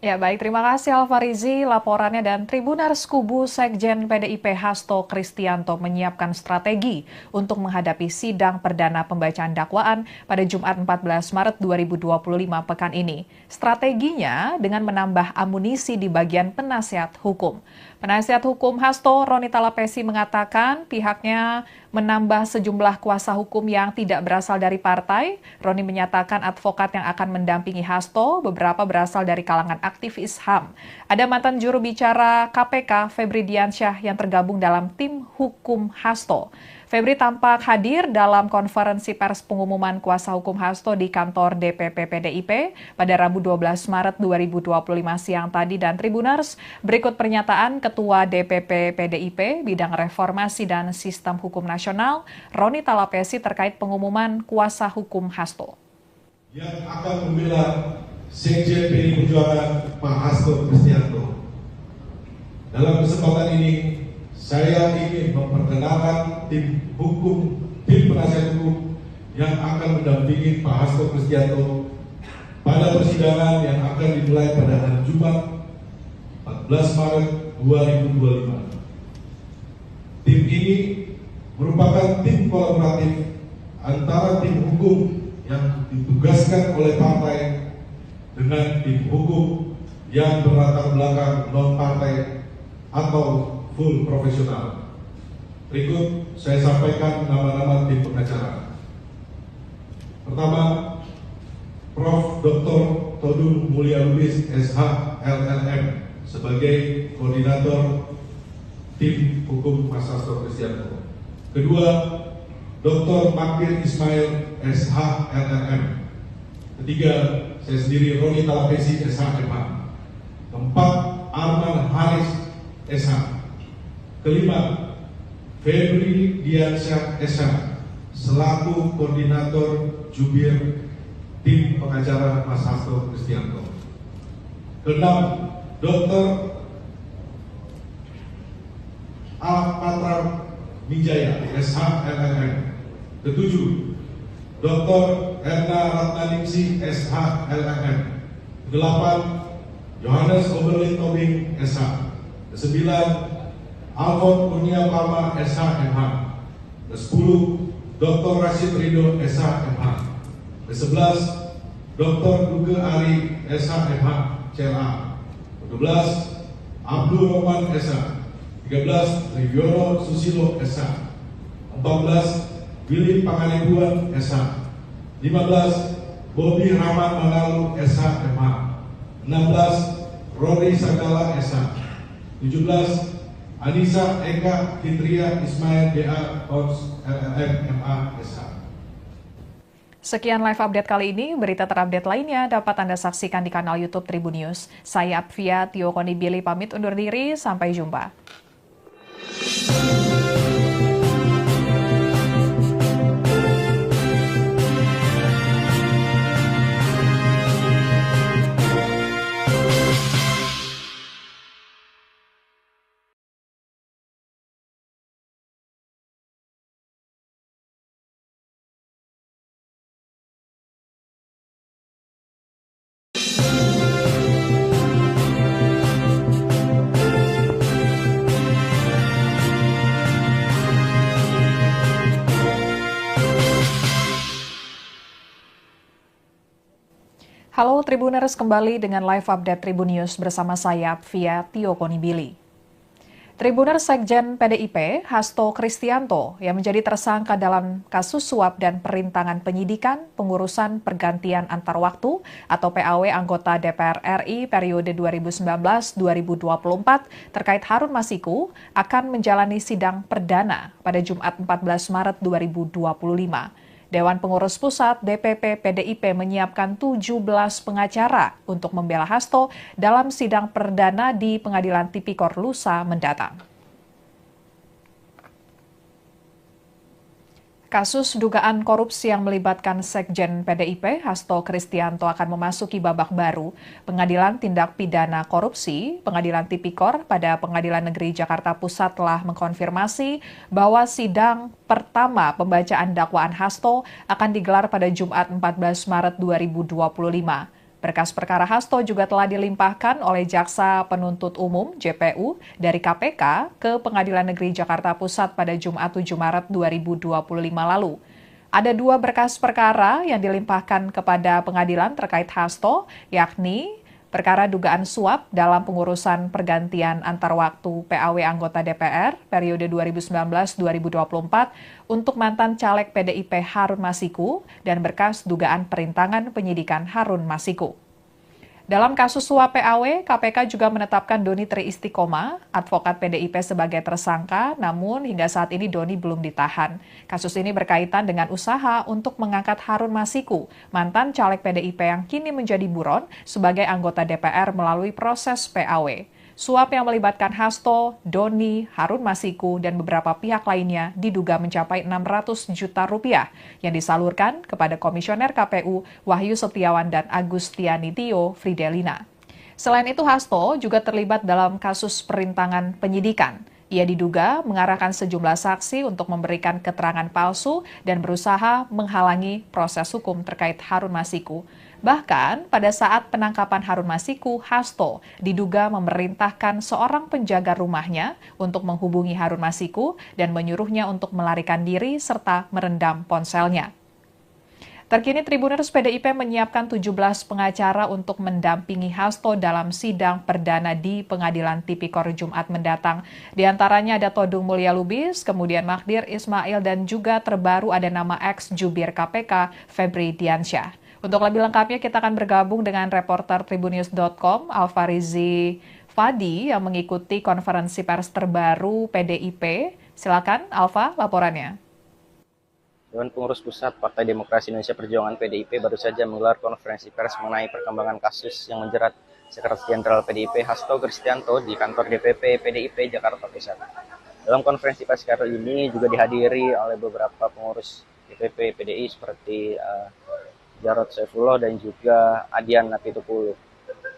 Ya baik, terima kasih Alfarizi laporannya, dan Tribuners kubu Sekjen PDIP Hasto Kristianto menyiapkan strategi untuk menghadapi sidang perdana pembacaan dakwaan pada Jumat 14 Maret 2025 pekan ini. Strateginya dengan menambah amunisi di bagian penasihat hukum. Penasihat hukum Hasto, Roni Talapesi, mengatakan pihaknya menambah sejumlah kuasa hukum yang tidak berasal dari partai. Roni menyatakan advokat yang akan mendampingi Hasto beberapa berasal dari kalangan aktivis HAM. Ada mantan juru bicara KPK, Febri Diansyah, yang tergabung dalam tim hukum Hasto. Febri tampak hadir dalam konferensi pers pengumuman kuasa hukum Hasto di kantor DPP PDIP pada Rabu 12 Maret 2025 siang tadi. Dan Tribuners, berikut pernyataan Ketua DPP PDIP Bidang Reformasi dan Sistem Hukum Nasional, Roni Talapesi, terkait pengumuman kuasa hukum Hasto. Yang akan membela Sekjen PDI Perjuangan Pak Hasto Kristianto. Dalam kesempatan ini, saya ingin memperkenalkan tim penasihat hukum yang akan mendampingi Pak Hasto Kristianto pada persidangan yang akan dimulai pada hari Jumat 14 Maret 2025. Tim ini merupakan tim kolaboratif antara tim hukum yang ditugaskan oleh partai dengan tim hukum yang berlatar belakang non-partai atau full profesional. Berikut saya sampaikan nama-nama tim pengacara. Pertama, Prof. Dr. Todung Mulia Lubis, SH, LLM, sebagai koordinator tim hukum Mas Hasto Kristianto. Kedua, Dr. Magdir Ismail, SH, LLM. Ketiga, saya sendiri, Roni Talapesi, SH, MH. Keempat, Arman Haris, SH. Kelima, Febri Diansyah, SH, selaku koordinator jubir tim pengacara Mas Hasto Kristianto. Keenam, Dr. Patra Mijaya, SH, LLM. Ketujuh, Dr. Erna Ratnaningsih, SH, LLM. Kedelapan, Johannes Oberlin Tobing, SH. Kesembilan, Alfon Kurnia Palma, SH, MH. Ke-10, Dr. Rashid Ridho, SH, MH. Ke-11, Dr. Duke Ari, SH, MH, CLA. Ke-12, Abdul Rahman, SH. 13, Triwono Susilo, SH. 14, Willy Pangaribuan, SH. 15, Bobi Rahman Manalu, SH, MH. 16, Rory Sagala, SH. 17, Anissa Eka Fitria Ismail, DA, Kons, LLM, MA, SH. Sekian live update kali ini. Berita terupdate lainnya dapat Anda saksikan di kanal YouTube Tribun News. Saya Apvia Tio Konibili pamit undur diri. Sampai jumpa. Halo Tribuners, kembali dengan live update Tribun News bersama saya Apvia Tio Konibili. Tribuner Sekjen PDIP, Hasto Kristianto, yang menjadi tersangka dalam kasus suap dan perintangan penyidikan pengurusan pergantian antar waktu atau PAW anggota DPR RI periode 2019-2024 terkait Harun Masiku akan menjalani sidang perdana pada Jumat 14 Maret 2025. Dewan Pengurus Pusat DPP PDIP menyiapkan 17 pengacara untuk membela Hasto dalam sidang perdana di Pengadilan Tipikor lusa mendatang. Kasus dugaan korupsi yang melibatkan Sekjen PDIP, Hasto Kristianto akan memasuki babak baru. Pengadilan Tindak Pidana Korupsi, Pengadilan Tipikor pada Pengadilan Negeri Jakarta Pusat telah mengkonfirmasi bahwa sidang pertama pembacaan dakwaan Hasto akan digelar pada Jumat 14 Maret 2025. Berkas perkara Hasto juga telah dilimpahkan oleh Jaksa Penuntut Umum JPU dari KPK ke Pengadilan Negeri Jakarta Pusat pada Jumat 7 Maret 2025 lalu. Ada 2 berkas perkara yang dilimpahkan kepada pengadilan terkait Hasto, yakni perkara dugaan suap dalam pengurusan pergantian antar waktu PAW anggota DPR periode 2019-2024 untuk mantan caleg PDIP Harun Masiku dan berkas dugaan perintangan penyidikan Harun Masiku. Dalam kasus suap PAW, KPK juga menetapkan Doni Tri Istiqomah, advokat PDIP sebagai tersangka, namun hingga saat ini Doni belum ditahan. Kasus ini berkaitan dengan usaha untuk mengangkat Harun Masiku, mantan caleg PDIP yang kini menjadi buron sebagai anggota DPR melalui proses PAW. Suap yang melibatkan Hasto, Doni, Harun Masiku, dan beberapa pihak lainnya diduga mencapai 600 juta rupiah yang disalurkan kepada Komisioner KPU Wahyu Setiawan dan Agustiani Tio Fridelina. Selain itu, Hasto juga terlibat dalam kasus perintangan penyidikan. Ia diduga mengarahkan sejumlah saksi untuk memberikan keterangan palsu dan berusaha menghalangi proses hukum terkait Harun Masiku. Bahkan pada saat penangkapan Harun Masiku, Hasto diduga memerintahkan seorang penjaga rumahnya untuk menghubungi Harun Masiku dan menyuruhnya untuk melarikan diri serta merendam ponselnya. Terkini Tribuners PDIP menyiapkan 17 pengacara untuk mendampingi Hasto dalam sidang perdana di Pengadilan Tipikor Jumat mendatang. Di antaranya ada Todung Mulya Lubis, kemudian Magdir Ismail, dan juga terbaru ada nama ex-jubir KPK Febri Diansyah. Untuk lebih lengkapnya kita akan bergabung dengan reporter Tribunnews.com Alfarizi Fadi yang mengikuti konferensi pers terbaru PDIP. Silakan Alfa, laporannya. Dewan Pengurus Pusat Partai Demokrasi Indonesia Perjuangan PDIP baru saja menggelar konferensi pers mengenai perkembangan kasus yang menjerat Sekretaris Jenderal PDIP Hasto Kristianto di kantor DPP PDIP Jakarta Pusat. Dalam konferensi pers kali ini juga dihadiri oleh beberapa pengurus DPP PDI seperti Jarod Saifullah dan juga Adian Napitupulu.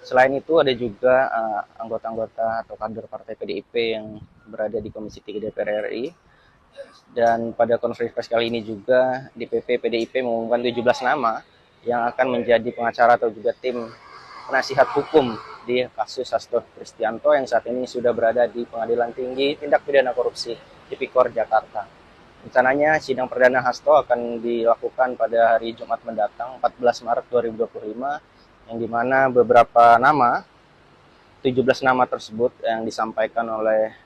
Selain itu ada juga anggota-anggota atau kader partai PDIP yang berada di Komisi 3 DPR RI. Dan pada konferensi pers kali ini juga DPP PDIP mengumumkan 17 nama yang akan menjadi pengacara atau juga tim penasihat hukum di kasus Hasto Kristianto yang saat ini sudah berada di Pengadilan Tinggi Tindak Pidana Korupsi Tipikor Jakarta. Rencananya sidang perdana Hasto akan dilakukan pada hari Jumat mendatang 14 Maret 2025 yang dimana beberapa nama, 17 nama tersebut yang disampaikan oleh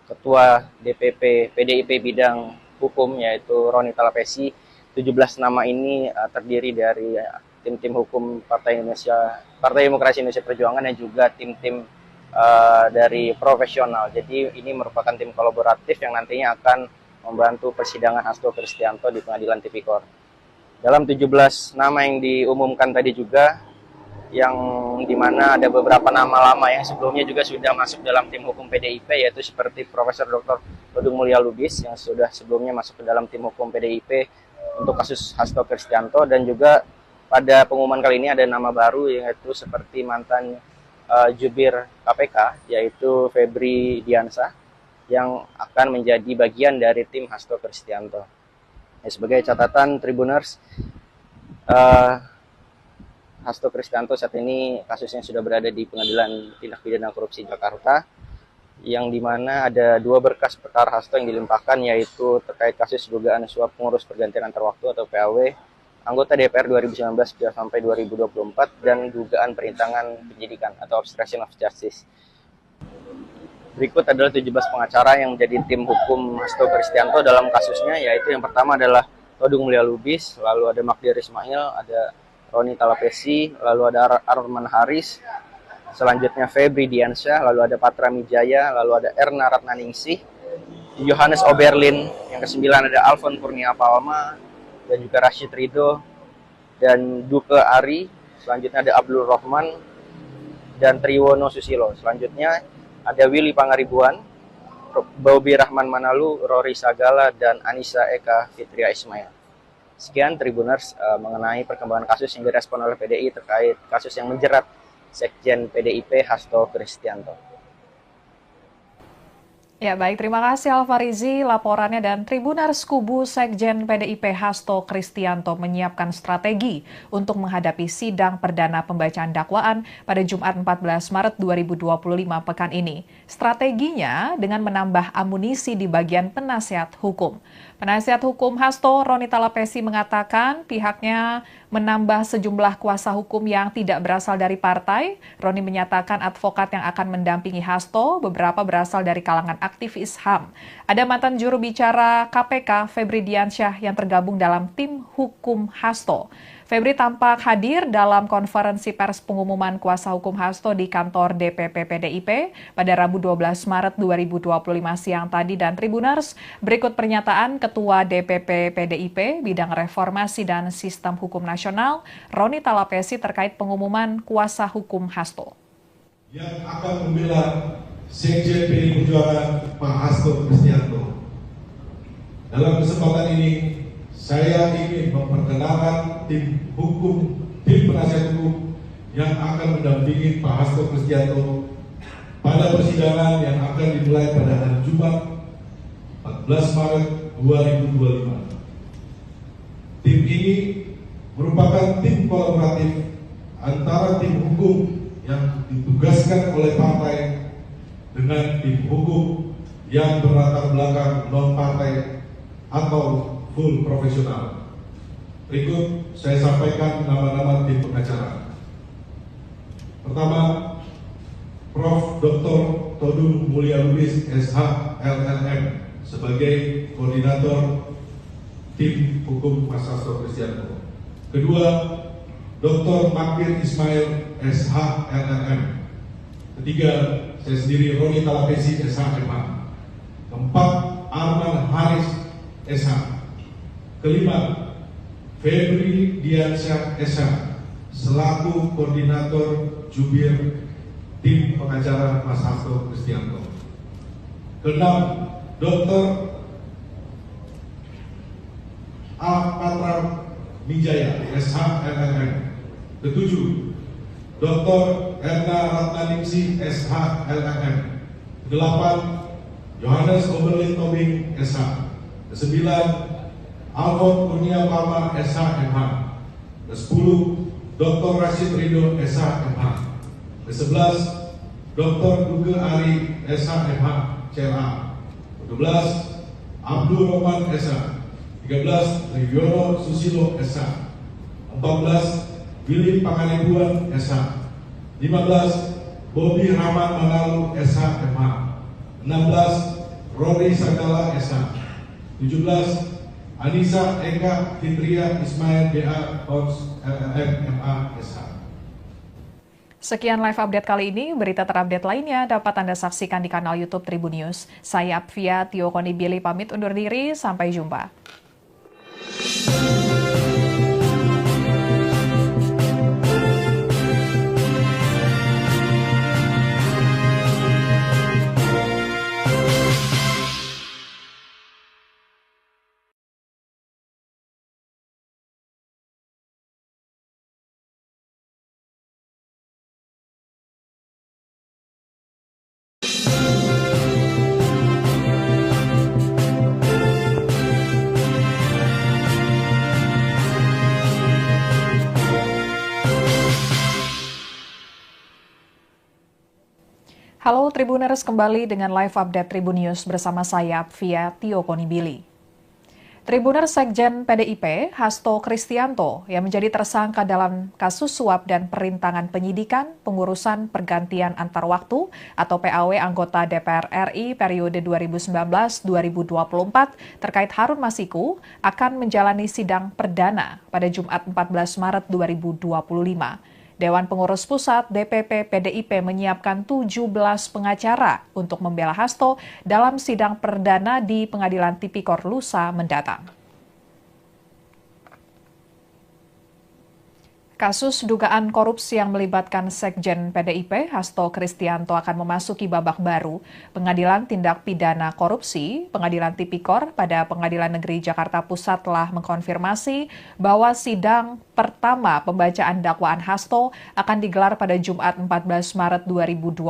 Ketua DPP PDIP bidang hukum yaitu Roni Talapesi. 17 nama ini terdiri dari tim-tim hukum Partai Demokrasi Indonesia Perjuangan dan juga tim-tim dari profesional. Jadi ini merupakan tim kolaboratif yang nantinya akan membantu persidangan Hasto Kristianto di Pengadilan Tipikor. Dalam 17 nama yang diumumkan tadi juga, yang dimana ada beberapa nama lama yang sebelumnya juga sudah masuk dalam tim hukum PDIP, yaitu seperti Profesor Dr. Todung Mulya Lubis yang sudah sebelumnya masuk ke dalam tim hukum PDIP untuk kasus Hasto Kristianto, dan juga pada pengumuman kali ini ada nama baru yaitu seperti mantan jubir KPK yaitu Febri Diansyah yang akan menjadi bagian dari tim Hasto Kristianto. Sebagai catatan Tribuners, Hasto Kristianto saat ini kasusnya sudah berada di Pengadilan Tindak Pidana Korupsi Jakarta, yang dimana ada 2 berkas perkara Hasto yang dilimpahkan, yaitu terkait kasus dugaan suap pengurus pergantian antar waktu atau PAW anggota DPR 2019 sampai 2024 dan dugaan perintangan penyidikan atau obstruction of justice. Berikut adalah 17 pengacara yang menjadi tim hukum Hasto Kristianto dalam kasusnya, yaitu yang pertama adalah Todung Mulia Lubis, lalu ada Magdir Ismail, ada Roni Talapesi, lalu ada Arman Haris, selanjutnya Febri Diansyah, lalu ada Patra Mijaya, lalu ada Erna Ratnaningsih, Johannes Oberlin, yang kesembilan ada Alfon Kurnia Palma, dan juga Rashid Ridho, dan Duke Ari, selanjutnya ada Abdul Rahman, dan Triwono Susilo. Selanjutnya ada Willy Pangaribuan, Bobi Rahman Manalu, Rory Sagala, dan Anissa Eka Fitria Ismail. Sekian Tribuners mengenai perkembangan kasus yang direspon oleh PDI terkait kasus yang menjerat Sekjen PDIP Hasto Kristianto. Ya baik, terima kasih Alfarizi laporannya, dan Tribuners kubu Sekjen PDIP Hasto Kristianto menyiapkan strategi untuk menghadapi sidang perdana pembacaan dakwaan pada Jumat 14 Maret 2025 pekan ini. Strateginya dengan menambah amunisi di bagian penasihat hukum. Penasihat hukum Hasto, Roni Talapesi, mengatakan pihaknya menambah sejumlah kuasa hukum yang tidak berasal dari partai. Roni menyatakan advokat yang akan mendampingi Hasto beberapa berasal dari kalangan aktivis HAM. Ada mantan juru bicara KPK, Febri Diansyah, yang tergabung dalam tim hukum Hasto. Febri tampak hadir dalam konferensi pers pengumuman kuasa hukum Hasto di kantor DPP PDIP pada Rabu 12 Maret 2025 siang tadi. Dan Tribuners, berikut pernyataan Ketua DPP PDIP Bidang Reformasi dan Sistem Hukum Nasional, Roni Talapesi, terkait pengumuman kuasa hukum Hasto. Yang akan membela Sekjen PDI Perjuangan Pak Hasto Kristianto. Dalam kesempatan ini, saya ingin memperkenalkan tim penasihat hukum yang akan mendampingi Pak Hasto Kristianto pada persidangan yang akan dimulai pada hari Jumat 14 Maret 2025. Tim ini merupakan tim kolaboratif antara tim hukum yang ditugaskan oleh partai dengan tim hukum yang berlatar belakang non-partai atau full profesional. Berikut saya sampaikan nama-nama tim pengacara. Pertama, Prof. Dr. Todung Mulia Lubis, SH, LLM, sebagai koordinator tim hukum Mas Hasto Kristianto. Kedua, Dr. Magdir Ismail, SH, LLM. Ketiga, saya sendiri, Roni Talapesi, SH, MH. Keempat, Arman Haris, SH. Kelima, Febri Diansyah, SH, selaku koordinator jubir tim pengacara Mas Hasto Kristianto. Keenam, Dr. A. Patra Mijaya, SH, LLM. Ketujuh, Dr. Erna Ratnaningsih, SH, LLM. Kedelapan, Johannes Oberlin Tobing, SH. Kesembilan, Alfon Kurnia Palma, SH, MH. Ke-10, Dr. Rashid Ridho, SH, MH. Ke-11, Dr. Duke Ari, SH, MH, CLA. Ke-12, Abdul Rahman, SH. 13, Triwono Susilo, SH. 14, Willy Pangaribuan, SH. 15, Bobi Rahman Manalu, SH, MH. 16, Rory Sagala, SH. 17, Anissa Eka Fitria Ismail, DA, Kons, LLM, MA, SH. Sekian live update kali ini. Berita terupdate lainnya dapat Anda saksikan di kanal YouTube Tribun News. Saya Apvia Tio Konibili pamit undur diri. Sampai jumpa. Halo Tribuners, kembali dengan live update Tribun News bersama saya Apvia Tio Konibili. Tribuner Sekjen PDIP, Hasto Kristianto, yang menjadi tersangka dalam kasus suap dan perintangan penyidikan pengurusan pergantian antar waktu atau PAW anggota DPR RI periode 2019-2024 terkait Harun Masiku akan menjalani sidang perdana pada Jumat 14 Maret 2025. Dewan Pengurus Pusat DPP PDIP menyiapkan 17 pengacara untuk membela Hasto dalam sidang perdana di Pengadilan Tipikor lusa mendatang. Kasus dugaan korupsi yang melibatkan Sekjen PDIP, Hasto Kristianto akan memasuki babak baru. Pengadilan Tindak Pidana Korupsi, Pengadilan Tipikor pada Pengadilan Negeri Jakarta Pusat telah mengkonfirmasi bahwa sidang pertama pembacaan dakwaan Hasto akan digelar pada Jumat 14 Maret 2025.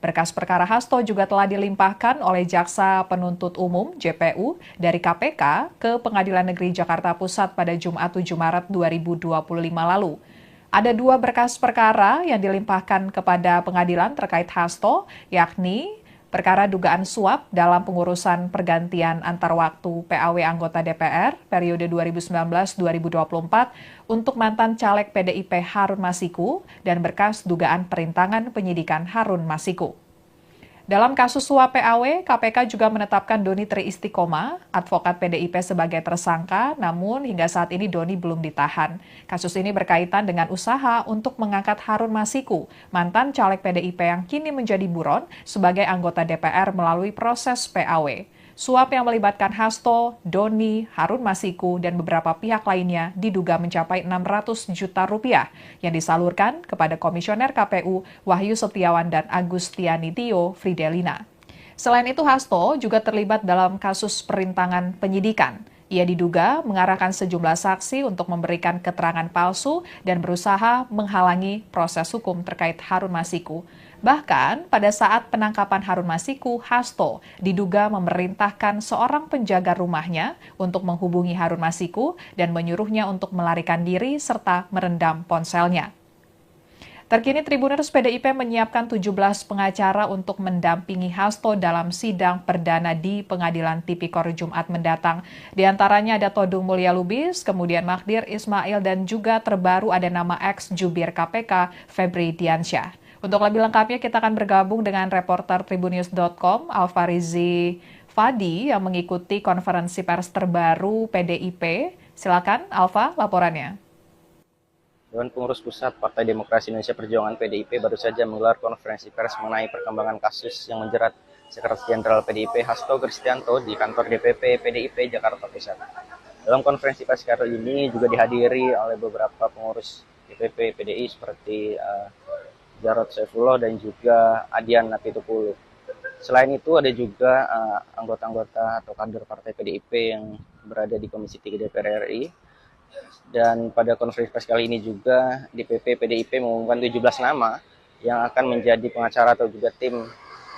Berkas perkara Hasto juga telah dilimpahkan oleh Jaksa Penuntut Umum JPU dari KPK ke Pengadilan Negeri Jakarta Pusat pada Jumat 7 Maret 2025 lalu. Ada 2 berkas perkara yang dilimpahkan kepada pengadilan terkait Hasto, yakni perkara dugaan suap dalam pengurusan pergantian antar waktu PAW anggota DPR periode 2019-2024 untuk mantan caleg PDIP Harun Masiku dan berkas dugaan perintangan penyidikan Harun Masiku. Dalam kasus suap PAW, KPK juga menetapkan Doni Tri Istiqomah, advokat PDIP sebagai tersangka, namun hingga saat ini Doni belum ditahan. Kasus ini berkaitan dengan usaha untuk mengangkat Harun Masiku, mantan caleg PDIP yang kini menjadi buron sebagai anggota DPR melalui proses PAW. Suap yang melibatkan Hasto, Doni, Harun Masiku, dan beberapa pihak lainnya diduga mencapai 600 juta rupiah yang disalurkan kepada Komisioner KPU Wahyu Setiawan dan Agustiani Tio Fridelina. Selain itu, Hasto juga terlibat dalam kasus perintangan penyidikan. Ia diduga mengarahkan sejumlah saksi untuk memberikan keterangan palsu dan berusaha menghalangi proses hukum terkait Harun Masiku. Bahkan pada saat penangkapan Harun Masiku, Hasto diduga memerintahkan seorang penjaga rumahnya untuk menghubungi Harun Masiku dan menyuruhnya untuk melarikan diri serta merendam ponselnya. Terkini Tribuners PDIP menyiapkan 17 pengacara untuk mendampingi Hasto dalam sidang perdana di Pengadilan Tipikor Jumat mendatang. Di antaranya ada Todung Mulya Lubis, kemudian Magdir Ismail, dan juga terbaru ada nama ex-jubir KPK Febri Diansyah. Untuk lebih lengkapnya kita akan bergabung dengan reporter Tribunnews.com Alfarizi Fadi yang mengikuti konferensi pers terbaru PDIP. Silakan Alfa, laporannya. Dewan Pengurus Pusat Partai Demokrasi Indonesia Perjuangan PDIP baru saja menggelar konferensi pers mengenai perkembangan kasus yang menjerat Sekretaris Jenderal PDIP Hasto Kristianto di kantor DPP PDIP Jakarta Pusat. Dalam konferensi pers kali ini juga dihadiri oleh beberapa pengurus DPP PDI seperti Jarod Saifullah dan juga Adian Napitupulu. Selain itu ada juga anggota-anggota atau kader partai PDIP yang berada di Komisi 3 DPR RI. Dan pada konferensi pers kali ini juga DPP PDIP mengumumkan 17 nama yang akan menjadi pengacara atau juga tim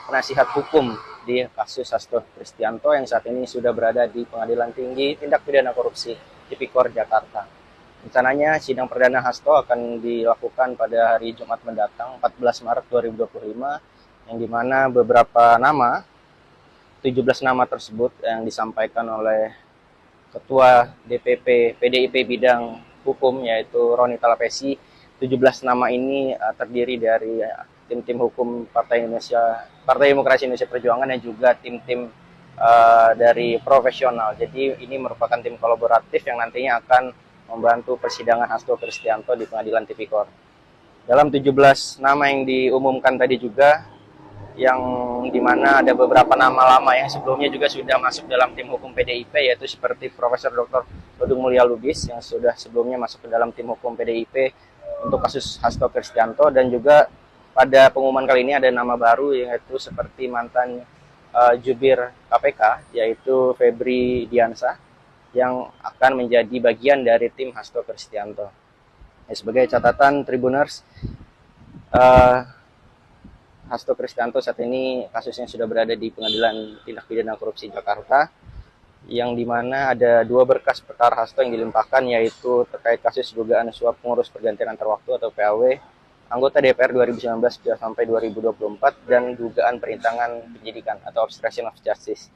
penasihat hukum di kasus Hasto Kristianto yang saat ini sudah berada di Pengadilan Tinggi Tindak Pidana Korupsi Tipikor Jakarta. Rencananya sidang perdana Hasto akan dilakukan pada hari Jumat mendatang 14 Maret 2025 yang dimana beberapa nama, 17 nama tersebut yang disampaikan oleh Ketua DPP PDIP bidang hukum yaitu Roni Talapesi. 17 nama ini terdiri dari tim-tim hukum Partai Demokrasi Indonesia Perjuangan dan juga tim-tim dari profesional. Jadi ini merupakan tim kolaboratif yang nantinya akan membantu persidangan Hasto Kristianto di Pengadilan Tipikor. Dalam 17 nama yang diumumkan tadi juga, yang dimana ada beberapa nama lama yang sebelumnya juga sudah masuk dalam tim hukum PDIP, yaitu seperti Profesor Dr. Todung Mulya Lubis yang sudah sebelumnya masuk ke dalam tim hukum PDIP untuk kasus Hasto Kristianto, dan juga pada pengumuman kali ini ada nama baru yaitu seperti mantan jubir KPK yaitu Febri Diansyah yang akan menjadi bagian dari tim Hasto Kristianto. Sebagai catatan Tribuners, Hasto Kristianto saat ini kasusnya sudah berada di Pengadilan Tindak Pidana Korupsi Jakarta, yang dimana ada 2 berkas perkara Hasto yang dilimpahkan, yaitu terkait kasus dugaan suap pengurus pergantian antar waktu atau PAW anggota DPR 2019 sampai 2024 dan dugaan perintangan penyidikan atau obstruction of justice.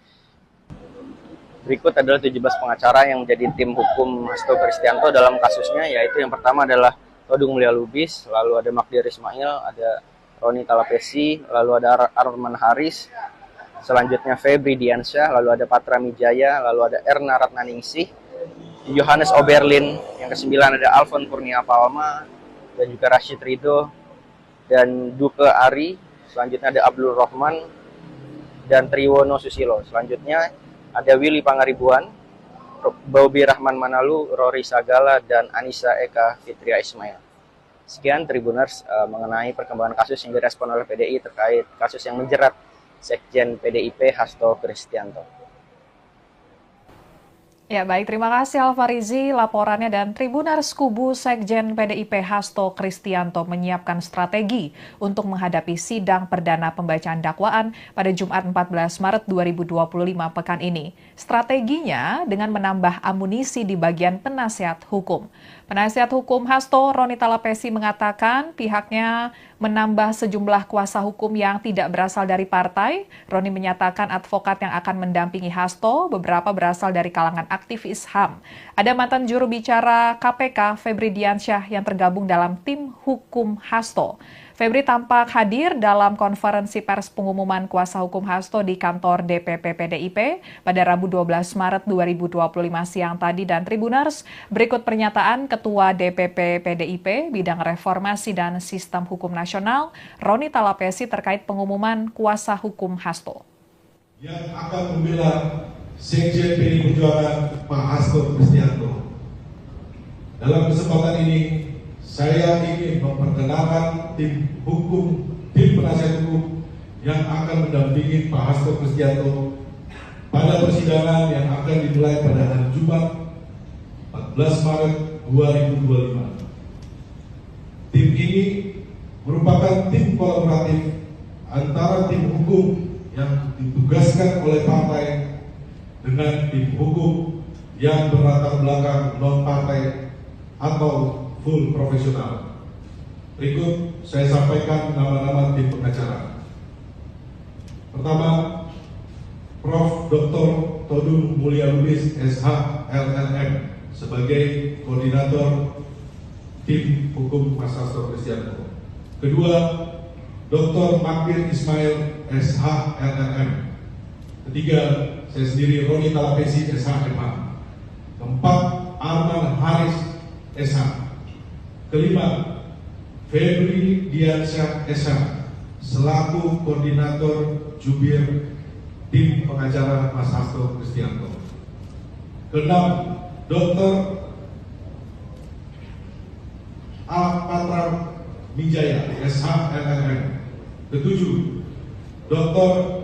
Berikut adalah 17 pengacara yang menjadi tim hukum Hasto Kristianto dalam kasusnya, yaitu yang pertama adalah Todung Mulia Lubis, lalu ada Magdir Ismail, ada Roni Talapesi, lalu ada Arman Haris, selanjutnya Febri Diansyah, lalu ada Patra Mijaya, lalu ada Erna Ratnaningsih, Johannes Oberlin, yang kesembilan ada Alfon Kurnia Palma, dan juga Rashid Ridho, dan Duke Ari, selanjutnya ada Abdul Rahman, dan Triwono Susilo. Selanjutnya ada Willy Pangaribuan, Bobi Rahman Manalu, Rory Sagala, dan Anissa Eka Fitria Ismail. Sekian Tribuners mengenai perkembangan kasus yang direspon oleh PDI terkait kasus yang menjerat Sekjen PDIP Hasto Kristianto. Ya baik, terima kasih Alfarizi laporannya, dan Tribuners kubu Sekjen PDIP Hasto Kristianto menyiapkan strategi untuk menghadapi sidang perdana pembacaan dakwaan pada Jumat 14 Maret 2025 pekan ini. Strateginya dengan menambah amunisi di bagian penasihat hukum. Penasihat hukum Hasto, Roni Talapesi, mengatakan pihaknya menambah sejumlah kuasa hukum yang tidak berasal dari partai. Roni menyatakan advokat yang akan mendampingi Hasto beberapa berasal dari kalangan aktivis HAM. Ada mantan juru bicara KPK, Febri Diansyah, yang tergabung dalam tim hukum Hasto. Febri tampak hadir dalam konferensi pers pengumuman kuasa hukum Hasto di kantor DPP PDIP pada Rabu 12 Maret 2025 siang tadi. Dan Tribuners, berikut pernyataan Ketua DPP PDIP Bidang Reformasi dan Sistem Hukum Nasional, Roni Talapesi, terkait pengumuman kuasa hukum Hasto. Yang akan membela Sekjen PDI Perjuangan Pak Hasto Kristianto. Dalam kesempatan ini, saya ingin memperkenalkan tim penasihat hukum yang akan mendampingi Pak Hasto Kristianto pada persidangan yang akan dimulai pada hari Jumat 14 Maret 2025. Tim ini merupakan tim kolaboratif antara tim hukum yang ditugaskan oleh partai dengan tim hukum yang berlatar belakang non-partai atau full profesional. Berikut saya sampaikan nama-nama tim pengacara. Pertama, Prof. Dr. Todung Mulia Lubis, SH, LLM, sebagai koordinator tim hukum Mas Hasto Kristianto. Kedua, Dr. Magdir Ismail, SH, LLM. Ketiga, saya sendiri, Roni Talapesi, SH, MH. Keempat, Arman Haris, SH. Kelima, Febri Diansyah, SH, selaku koordinator jubir tim pengacara Mas Hasto Kristianto. Keenam, Dr. Patra Mijaya, SH, LLM. Ketujuh, Dr.